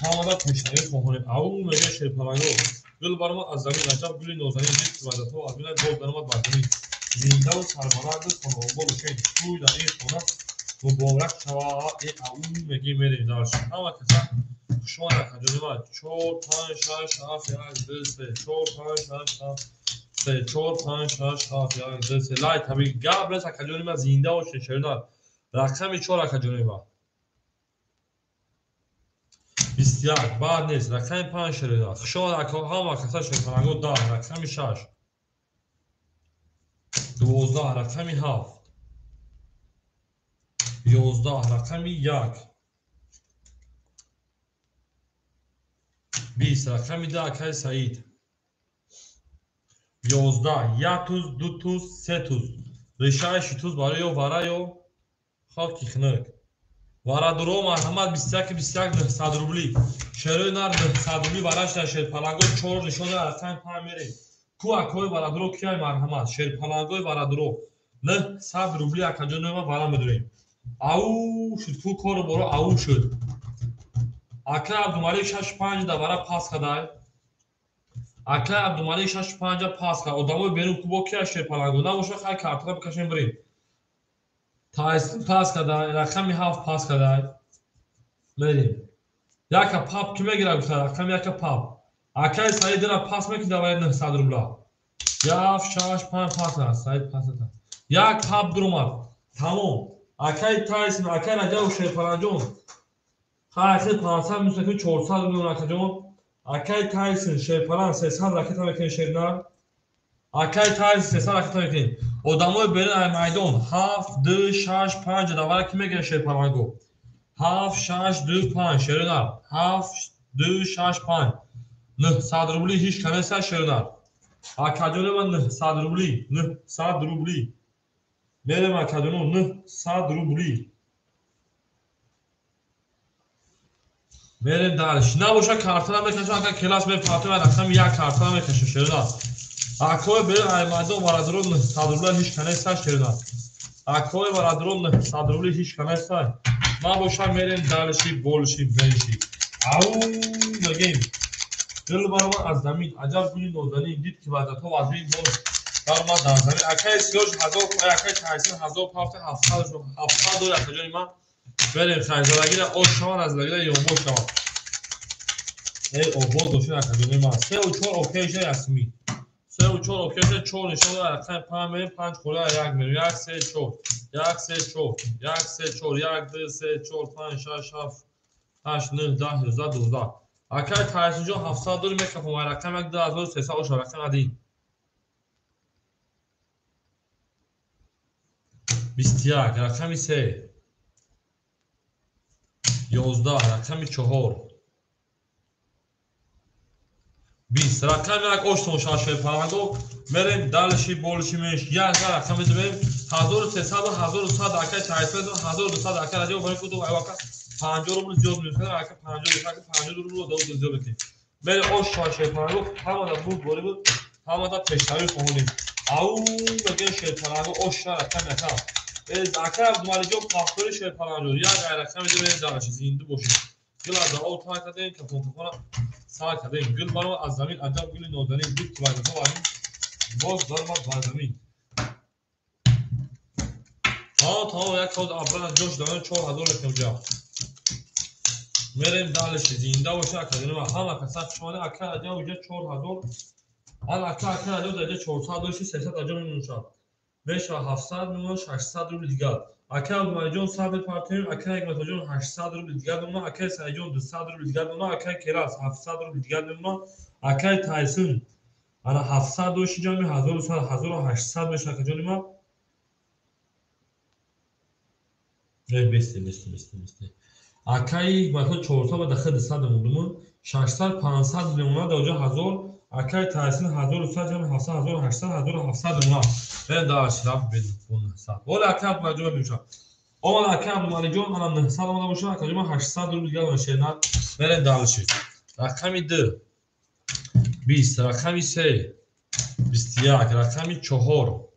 ҳамада пешравӣ хоҳонем. Ау мега шерпаланго гул бармад аз замин аҷаб гули нозанин дид ки вазатҳо аз бинай боз даромад бар замин. Зиндаву сарбаланду хонобод ошен туй дар ин хона муборак шавад. Ау меги мерем далши ҳама каса хушмон акаҷони ман 4 5 6 7 1 2 3 4 5 6 7 3 4 5 6 7 1 2 3 лай таби габрес акаҷони ман зинда ошен шеринар рақами 4 акаҷони ман 21 баъд нест рақами 5 шеринар хушмон ҳама каса шерпаланго 10 рақами 6 12 рақами 7 11 рақами 1 20 рақами 2 Акай Саид 11 1 туз 2 туз 3 туз решаи шитуз бароё вараё хоки хунук варадуро марҳамат 21 900 рубли шерои нар 900 рубли барашда шерпаланго 4 нишони рақами 5 мерем. Ку акои варадуро кияй марҳамат шерпалангои варадуро 900 рубли акаҷони ман вара медорем. Ау шуд ку кору боро ау шуд. Акай Абдумалик 65 давара пас кадай. Акай Абдумалик 65 пас кад. Одамои берун кубо кия шерпаланго набоша хай картона бикашем бирем. Тайсон пас кадай. Рақами 7 пас кадай. мерем. Яка пап ки мегира гуфта рақами яка пап. Акай Саид дира пас мекунад даваи 900 рубла. 7 6 5 пас кад. Саид пас кад. Як пап дуромад. Тамом. Акай Тайсон Акай Раҷабу Шерпаланҷон хайхи 500 мусаки 400 рубли акаҷон. Акай Тайсон шерпалан 300 ракета мекунем шеринар. Акай Тайсон 300 ракета мекунем. Одамои берун ай майдон 7 2 6 5 давара ки мегирад шерпаланго 7 6 2 5 шеринар 7 2 6 5 900 рубли ҳич канеса шеринар. Акаҷони ман 900 рубли 900 рубли мерем акаҷоно 900 рубли мерем далш набоша картона мекашам ака класс мефатам рақами як картона мекашам шеринар. Акои берун ай майдон варадуро 900 рубли ҳич канеса шеринар. Акои варадуро 900 рубли ҳич канеса набоша мерем далши болши бенши. Ау мегем дил барман аз замин аҷаб гули нозанин дид ки вазатҳо аз бин боз даромад дар замин. Акай Сиёж 1000 акай Тайсон 1700 дор акаҷони ман берем хайзарагира ош шавад аз лагира ёбо шавад. эй обод бошед акаҷони ман 3 و 4 окейша ясми 3 و 4 окейша 4 нишон рақами 5 мерем 5 хӯра 1 мерем 1 3 4 1 3 4 1 3 4 1 2 3 4 5 6 7 8 9 10 11 12 Акай Тайсонҷон 700 дор мекафам ай рақами 2300 оша рақами адин 21 рақами 3 11 рақами 4 20 رقم یک اشتون شاشه پرندو بریم دلشی بولشیمش یک رقم بریم 1300 و 1200 اکای تایفه و 1200 اکای راجع برای کدو واقعا 50 روبل زیاد میشه اکای 50 روبل دو زیاد بکنیم بریم اش شاشه پرندو همه بود بوری بود همه پشتاری خونیم او بگه شه پرندو اش رقم یک از اکای مالی جو پاکتوری شه پرندو یک رقم بریم دلشی زنده باشه گل از آو تا کردیم که پونتفونا سال کردیم گل برای از زمین عجب گلی نودنی بود که باید بخواه باز دارم باید زمین تا یک کود ابران جوش دارم 4000 لکم جا میریم دالش زنده و شاید کردیم همه کسات شمانه اکر اجا وجه 4000 آن اکر اجا در 400 300 اجا میمونشد بهش 700 میمون 600 روبل دیگر اکر ماجون 100 پارتیم اکر یک متوجون 800 روبل دیگر میمون اکر سایجون 200 روبل دیگر میمون اکر کلاس 700 روبل دیگر میمون اکر تایسون انا 700 دوش جامی 1800 میشه که جونی ما بیستی اکای مثلا 400 و داخل 100 موندم 600 500 میمونه دوجا 1000 اکای تایسون 1100 جامی 700 1800 1700 میمونه به داش راب بدون حساب ولی اکای مجبور میشه اول اکای مالی جون انا 900 مونده باشه که جون 800 رو دیگه باشه نه بره دالش رقمی 2 20 رقمی 3 21 رقمی 4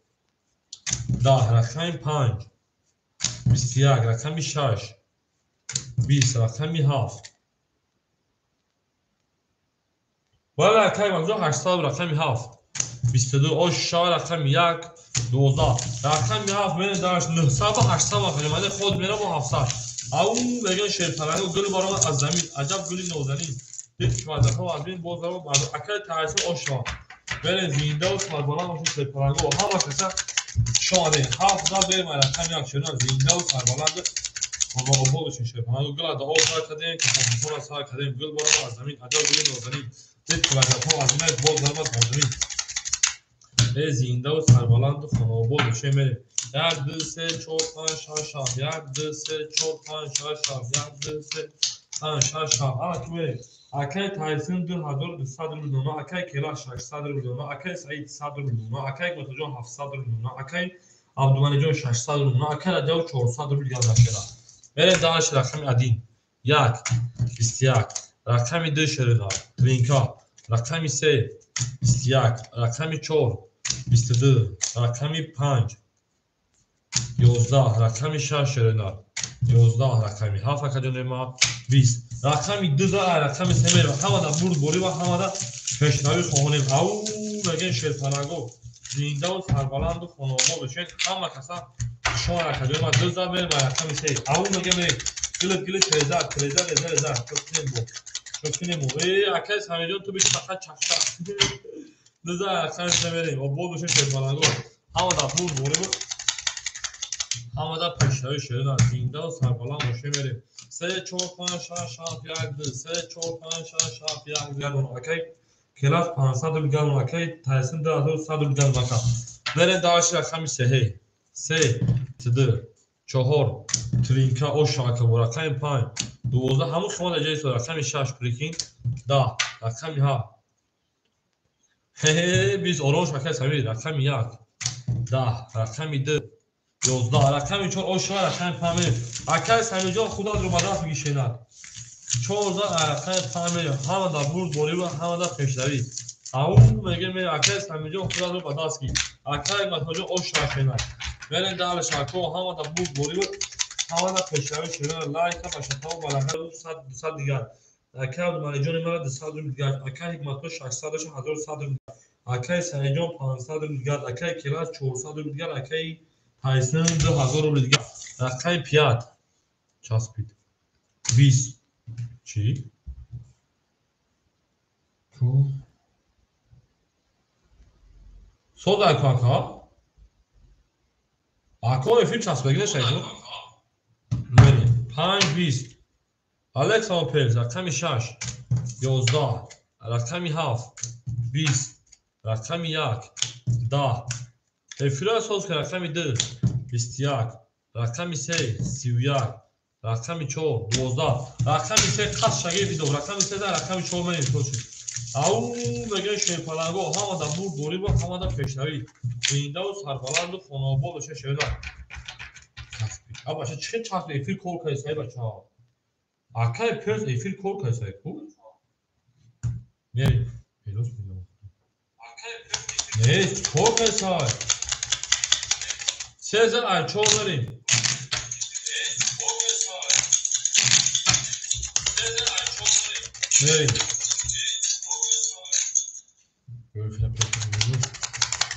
10 رقمی 5 21 رقمی 6 20 رقمی 7 ولی اکای مجموع 800 رقمی 7 22 اش رقمی 1 12 رقمی 7 بین داشت 900 و 800 وقتی خود میره با 700 او بگن شیطانه و گل بارم از زمین عجب گلی نوزنی دیگه بعد ها از این بازارم اکای تایسون اش بین زنده و سربالان باشه شیطانه و همه کسا شانه 7 بریم رقمی 1 شدن زنده و سربالان اما با بشه شیطانه و گل از او کار کردیم که فون سر کردیم گل بارم از زمین عجب گلی نوزنی دیگه بعد ها از این بازارم از زمین زنده و سربلند و خانواباد میشه میریم 1 2 3 4 5 6 7 1 2 3 4 5 6 7 1 2 3 5 6 7 اما که میریم اکای تایسون 2200 رو بدونه اکای کلا 600 رو بدونه اکای سعید 100 رو بدونه اکای متوجه 700 رو بدونه اکای عبدالمنی جان 600 رو بدونه اکای رجاو 400 رو دیگه نشده میریم دانش رقم ادین 1 21 رقم 2 شده لینکا رقم 3 21 رقم 4 22 رقمی 5 11 رقمی 6 شرنا 11 رقمی 7 اکادون ما 20 رقمی 2 رقمی 3 میره همه دا برد بوری و همه دا پشنوی خواهونیم او بگن شیطانگو زنده و سربلند و خانوما بشین همه کسا شما اکادون ما 2 میره رقمی 3 او بگن میره گلت 13 شکنیم بو اکیس همه جون تو بیش فقط چفتا نزا اکسان سمیریم و بود بشه شیطانگو همه دا بود بوری بود همه دا پشتایی شدن زنده و سربالان باشه میریم 3 4 5 6 7 1 2 3 4 5 6 7 1 2 اکی کلاس 500 رو بگم اکی تایسون 2100 رو بگم بکا برین داشت رقمی 3 2 4 ترینکا او شاکه و رقمی 5 12 همون شما در جایی تو رقمی 6 پریکین 10 رقمی 7 biz oranj makas hamid rakam 1 10 rakam 2 11 rakam 4 o şa rakam famil makas hamijon khuda ro madaf gishena 14 rakam famil hamada burd bori va hamada peshdavi au mege me makas hamijon khuda ro madaf ki akay mathojo o şa shena beren dal shako hamada burd bori va hamada peshdavi shena like ka shata و balagha 200 digar اکای مالیجون مرا 200 رو دیگر اکای حکمتو 600 رو 1100 رو اکای سنجون 500 رو دیگر اکای کلاس 400 رو دیگر اکای تایسون 2000 رو دیگر اکای پیات چاسپید 20 چی تو سودا کاکا اکای فیلم چاسپیگه شایدو منی 5 20 الکس آپلز رقمی 6 11 رقمی 7 20 رقمی 1 10 افراز سوز که رقمی 2 21 رقمی 3 31 رقمی 4 12 رقمی 3 قصد شگه بیدو رقمی 3 رقمی 4 منی توشید او بگه شیپلنگو همه دا بود دوری با همه دا پیشنوی زنده و سربلند و خاناباد بشه شینا اب بچه چه چسب ایفیل کول کیسای بچه ها اکای پرس ایفیل کول کیسای کول میری پیلوس میدونم نه کول کیسای سیزن ایچول بریم میری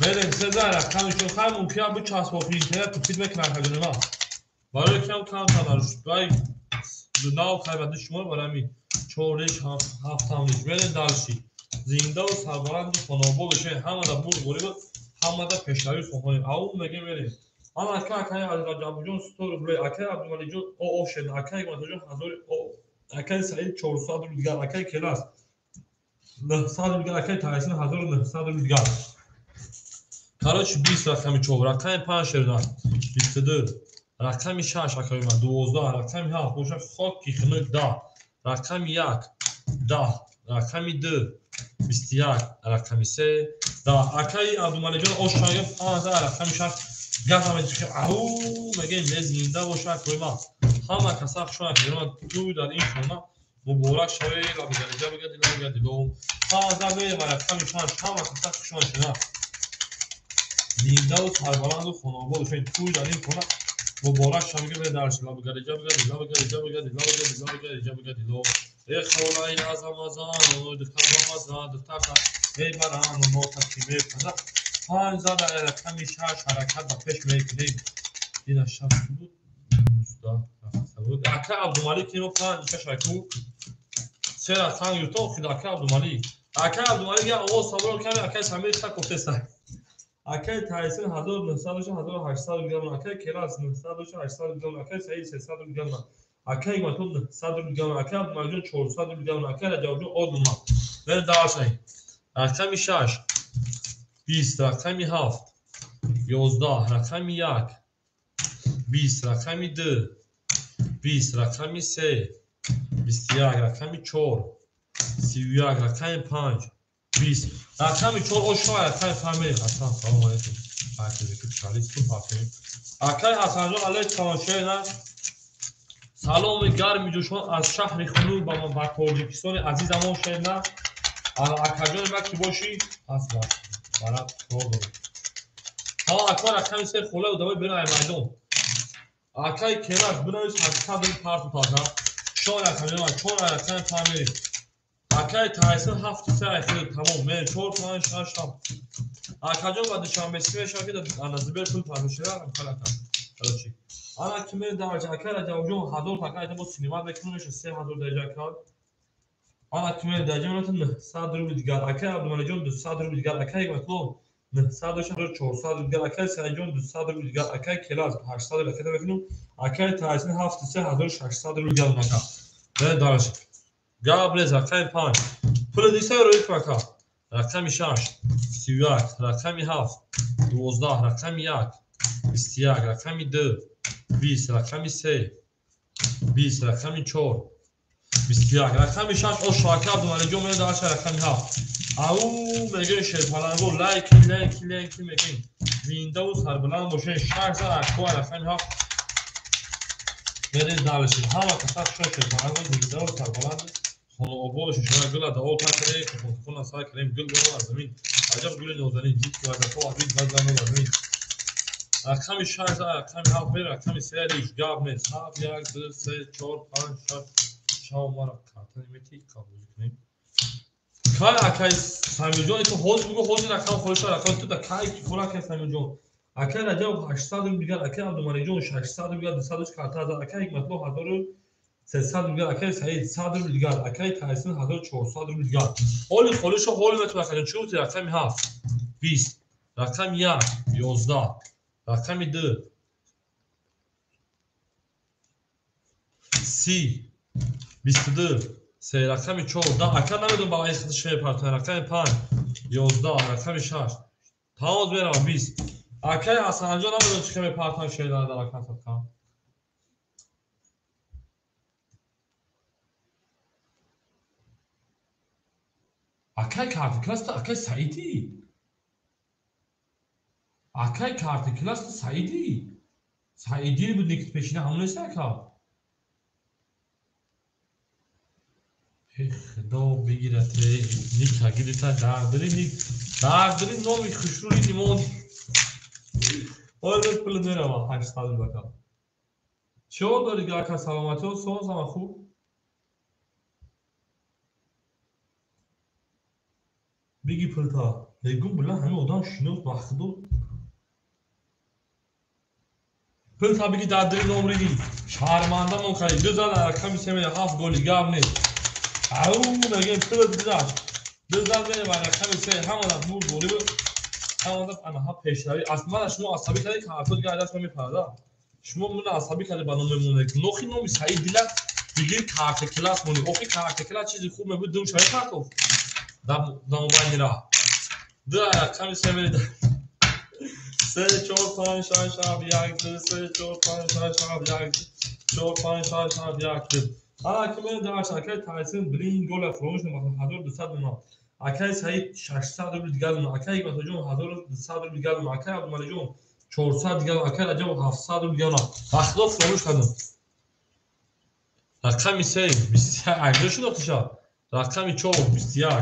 بریم سیزن رقمشون خیلی ممکنه بود چسب و اینترنت تو فیدبک نکنه ما برای کم تنارش برای ناو خیلی شما برای می چورش هفت هم نیست بریم دلشی زنده و سربلند و خانابو بشه همه دا بود گوری بود همه دا پیشنوی سوخونیم او مگه بریم آن اکای عزیزا جابو جون ستور بروی اکای عبدالمالی جون او شد اکای گمانتا جون حضور اکای سعید 400 رو دیگر اکای کلاس 900 رو دیگر اکای تایسین 1900 رو دیگر کاراچ 20 رقمی چهار رقمی 5 شردن 22 رقمی 6 اکای من 12 رقمی 7 بوشن خاکی خنک 10 رقمی 1 10 رقمی 2 21 رقمی 3 10 اکای عبدالمالی جون او شاگه 15 رقمی 6 گفتم که او مگه زنده باشه کوی ما همه کسا شما که من تو در این شما مبارک شوی لابی درجه بگردی لو 15 می رقمی 5 همه کسا شما شنا زنده و سربلند و خانواده شما تو در این کنه مبارک شوی که به درس لابی درجه بگردی لو ای خولای از رمضان و دختر رمضان دختر ای برام و موتکی کذا پنج زده رقمی 6 حرکت و پیش میکنیم این شب بود اکا عبدالمالی که اینو 5 6 رکو سه رقم یوتو خیلی اکا عبدالمالی یا آقا صبر کمی اکا سمیر شک گفته سر اکا تایسین 1900 1800 میگم اکا کلاس 900 800 میگم اکا سعید 300 میگم اکا ایماتون 100 میگم اکا عبدالمالی جون 400 میگم اکا رجاو جون آدوما بر داشتیم رقمی 6 20 رقمی 7 11 رقمی 1 20 رقمی 2 20 رقمی 3 21 رقمی 4 31 رقمی 5 20 رقمی 4 اشغال رقمی فهمید اصلا سلام علیکم فرقی که چالیس تو فهمید اکای حسن جان علیه تماشای نه سلام گرمی جوشان از شهر خلود با تاجیکستان عزیزمون شد نه اکا جان مکی باشی اصلا برات تو ها اکا رقمی سه خوله و دوای برای مردم اکای کلاس بنویس حقیقت این پارت تازه شون رقمی من چون رقمی فهمیدیم اکای تایسین 7 سه اخیر تمام من 4 5 6 هم اکا جان بعد شنبه سه شاکی در انزبر پول فهمیشه هم کلا چی انا کمی درجه اکای رجاو جون حضور تکای با سینما بکنونش 3000 درجه کار انا کمی درجه منتون 100 رو دیگر اکای عبدالمالی جون 200 رو دیگر اکای مطلوب 900 400 دیگر اکای سنجون 200 رو دیگر اکای کلاس 800 لکه بکنم اکای تایسین 7 3600 رو دیگر مکا به دارش گابرز اکای 5 پول دیسه رو یک مکا رقمی 6 31 رقمی 7 12 رقمی 1 21 رقمی 2 20 رقمی 3 20 رقمی 4 21 رقمی 6 او شاکر دومانی جمعه داشت رقمی 7 او میگه شیپلنگو لایک میگین ویندوز سربلند باشه 600 اکو رقمی 7 برید دالشید همه کسا شیپلنگو ویندوز سربلند خانه آبادش شما گل دا اول کاری که خون سعی کنیم گل برو از زمین عجب گل نوزنی جیت تو از تو عزیز بازم نوزنی رقمی 600 رقمی 7 رقمی 3 ریش جاب نیست 7 1 2 3 4 5 6 شما مرا کارت نمیتی قبول کنیم کار اکای سامیجون تو حوض بگو حوض رقم خودش رقم تو دا کای کی خورا که سامیجون اکای رجب 800 میگه اکای عبدالمالی جون 600 میگه 200 کارت از اکای مطلوب 1300 میگه اکای سعید 100 میگه اکای تایسین 1400 میگه حالی خودش حال مت بکنه چوت رقم 7 20 رقم 1 11 رقم 2 30 22 سه رقم 14 اکا نمیدون با این خودش پارتنر رقم 5 11 رقم 6 تماس برام 20 اکای حسن جان نمیدون چه پارتنر شده در رقم کام Akay kartı klasta Akay Saidi. Akay kartı klasta Saidi. Saidi bu nikit peşine hamlesi Akay. خدا بگیرت نیک تگیری تا درداری نیک درداری نامی خشروری نیمون باید پل نرم 800 بکن چه داری که اکا سلامتی و سوز همه خوب بگی پلتا لیگون بلا همه آدم شنوز بخدو پلتا بگی درداری نامری نی شهرمانده من خیلی دو زن ارکم سیمه 7 گولی گام نی او میگم تو بذار ببینم من خمیسه همون مور گولی بود همون آنها پیشروی اصلا شما عصبی کردی که حرفت گرد است میپرده شما من عصبی کردی بانم میمونه نوخی نمی سعید دیلا دیگه کارت کلاس مونی اوکی کارت کلاس چیزی خوب میبود دو شای کارتو دم باندیرا دو خمیسه میده 3 4 5 6 7 1 3 4 5 6 7 1 4 5 6 7 1 حالا که من در شرکت تایسون برین گل فروش مثلا 1200 دلار اکای سعید 600 روبل دیگر اون اکای مثلا جون 1200 روبل دیگر اون اکای عبدالمجید جون 400 دیگر اکای رجب 700 روبل دیگر اون اخلاق فروش کردم رقمی 3 21 اگه شد اختشا رقمی 4 21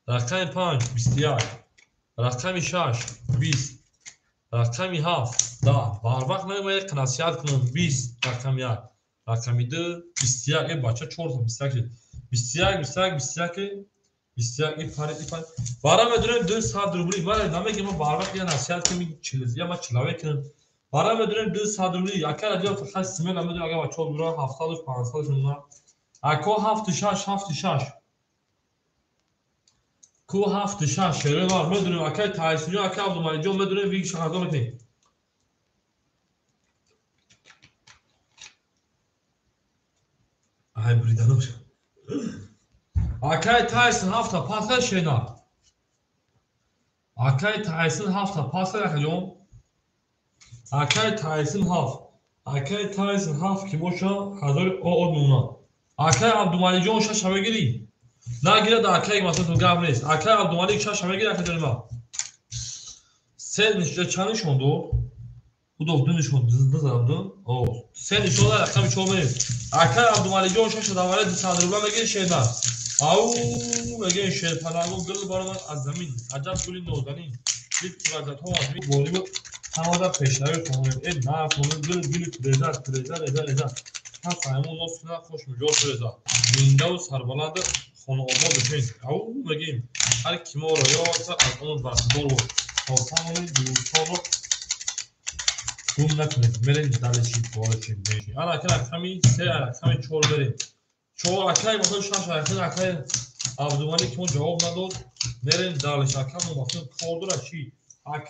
رقمی 5 21 رقمی 6 20 رقمی 7 10 بار وقت نمیاد کناسیات کنم 20 رقمی 1 رقمی 2 21 بچه 4 21 پاره بارا مدرن 2 ساعت روبلی ولی نمیگه من بار وقت یا نصیحت کنم چلیزیا ما چلاوه کنم بارا مدرن 2 ساعت روبلی یکا رجا فقط سیمه نمیدونم اگه بچه برای 700 و 500 شما اکو 76 کو 76 شهر var مدرن اکای تایسونی اکا عبدالمجید جون مدرن ویگ شهردا میکنی ay bridanım Akay Tyson hafta paslar şeyler. Akay Tyson hafta paslar yakacağım. Akay Tyson haf. Akay Tyson haf ki boşa hazır o odmuna. Akay Abdülmalik John şaşama giri. Na gire de Akay masada tu gavres. Akay Abdülmalik şaşama giri akacağım. Sen işte çalış oldu. Bu da dönüş oldu. Dızlandı. O. Sen iş olarak akşam iş olmayız. Akay Abdülmalik John şaşa davale disadırlar ve şeyler. او میگه شیطانو گل بارمان از زمین عجب گلی نوزنی یک وجد ها از این گلی بود همه در پیشنهی کنیم این نه کنیم گلی تریزر هم سایمون ناس کنه خوش مجاز تریزر مینده و سربلند خانه آبا بشین او میگیم هر کی ما را یاد از اون بردار بود خواستان دوستان رو گم نکنید مرین دلشید بارشید میشید انا که رقمی 3 رقمی 4 بریم چون اکای مثلا شش اکای عبدالمجید که ما جواب نداد نرین دالش اکای ما مثلا کار داره چی اکای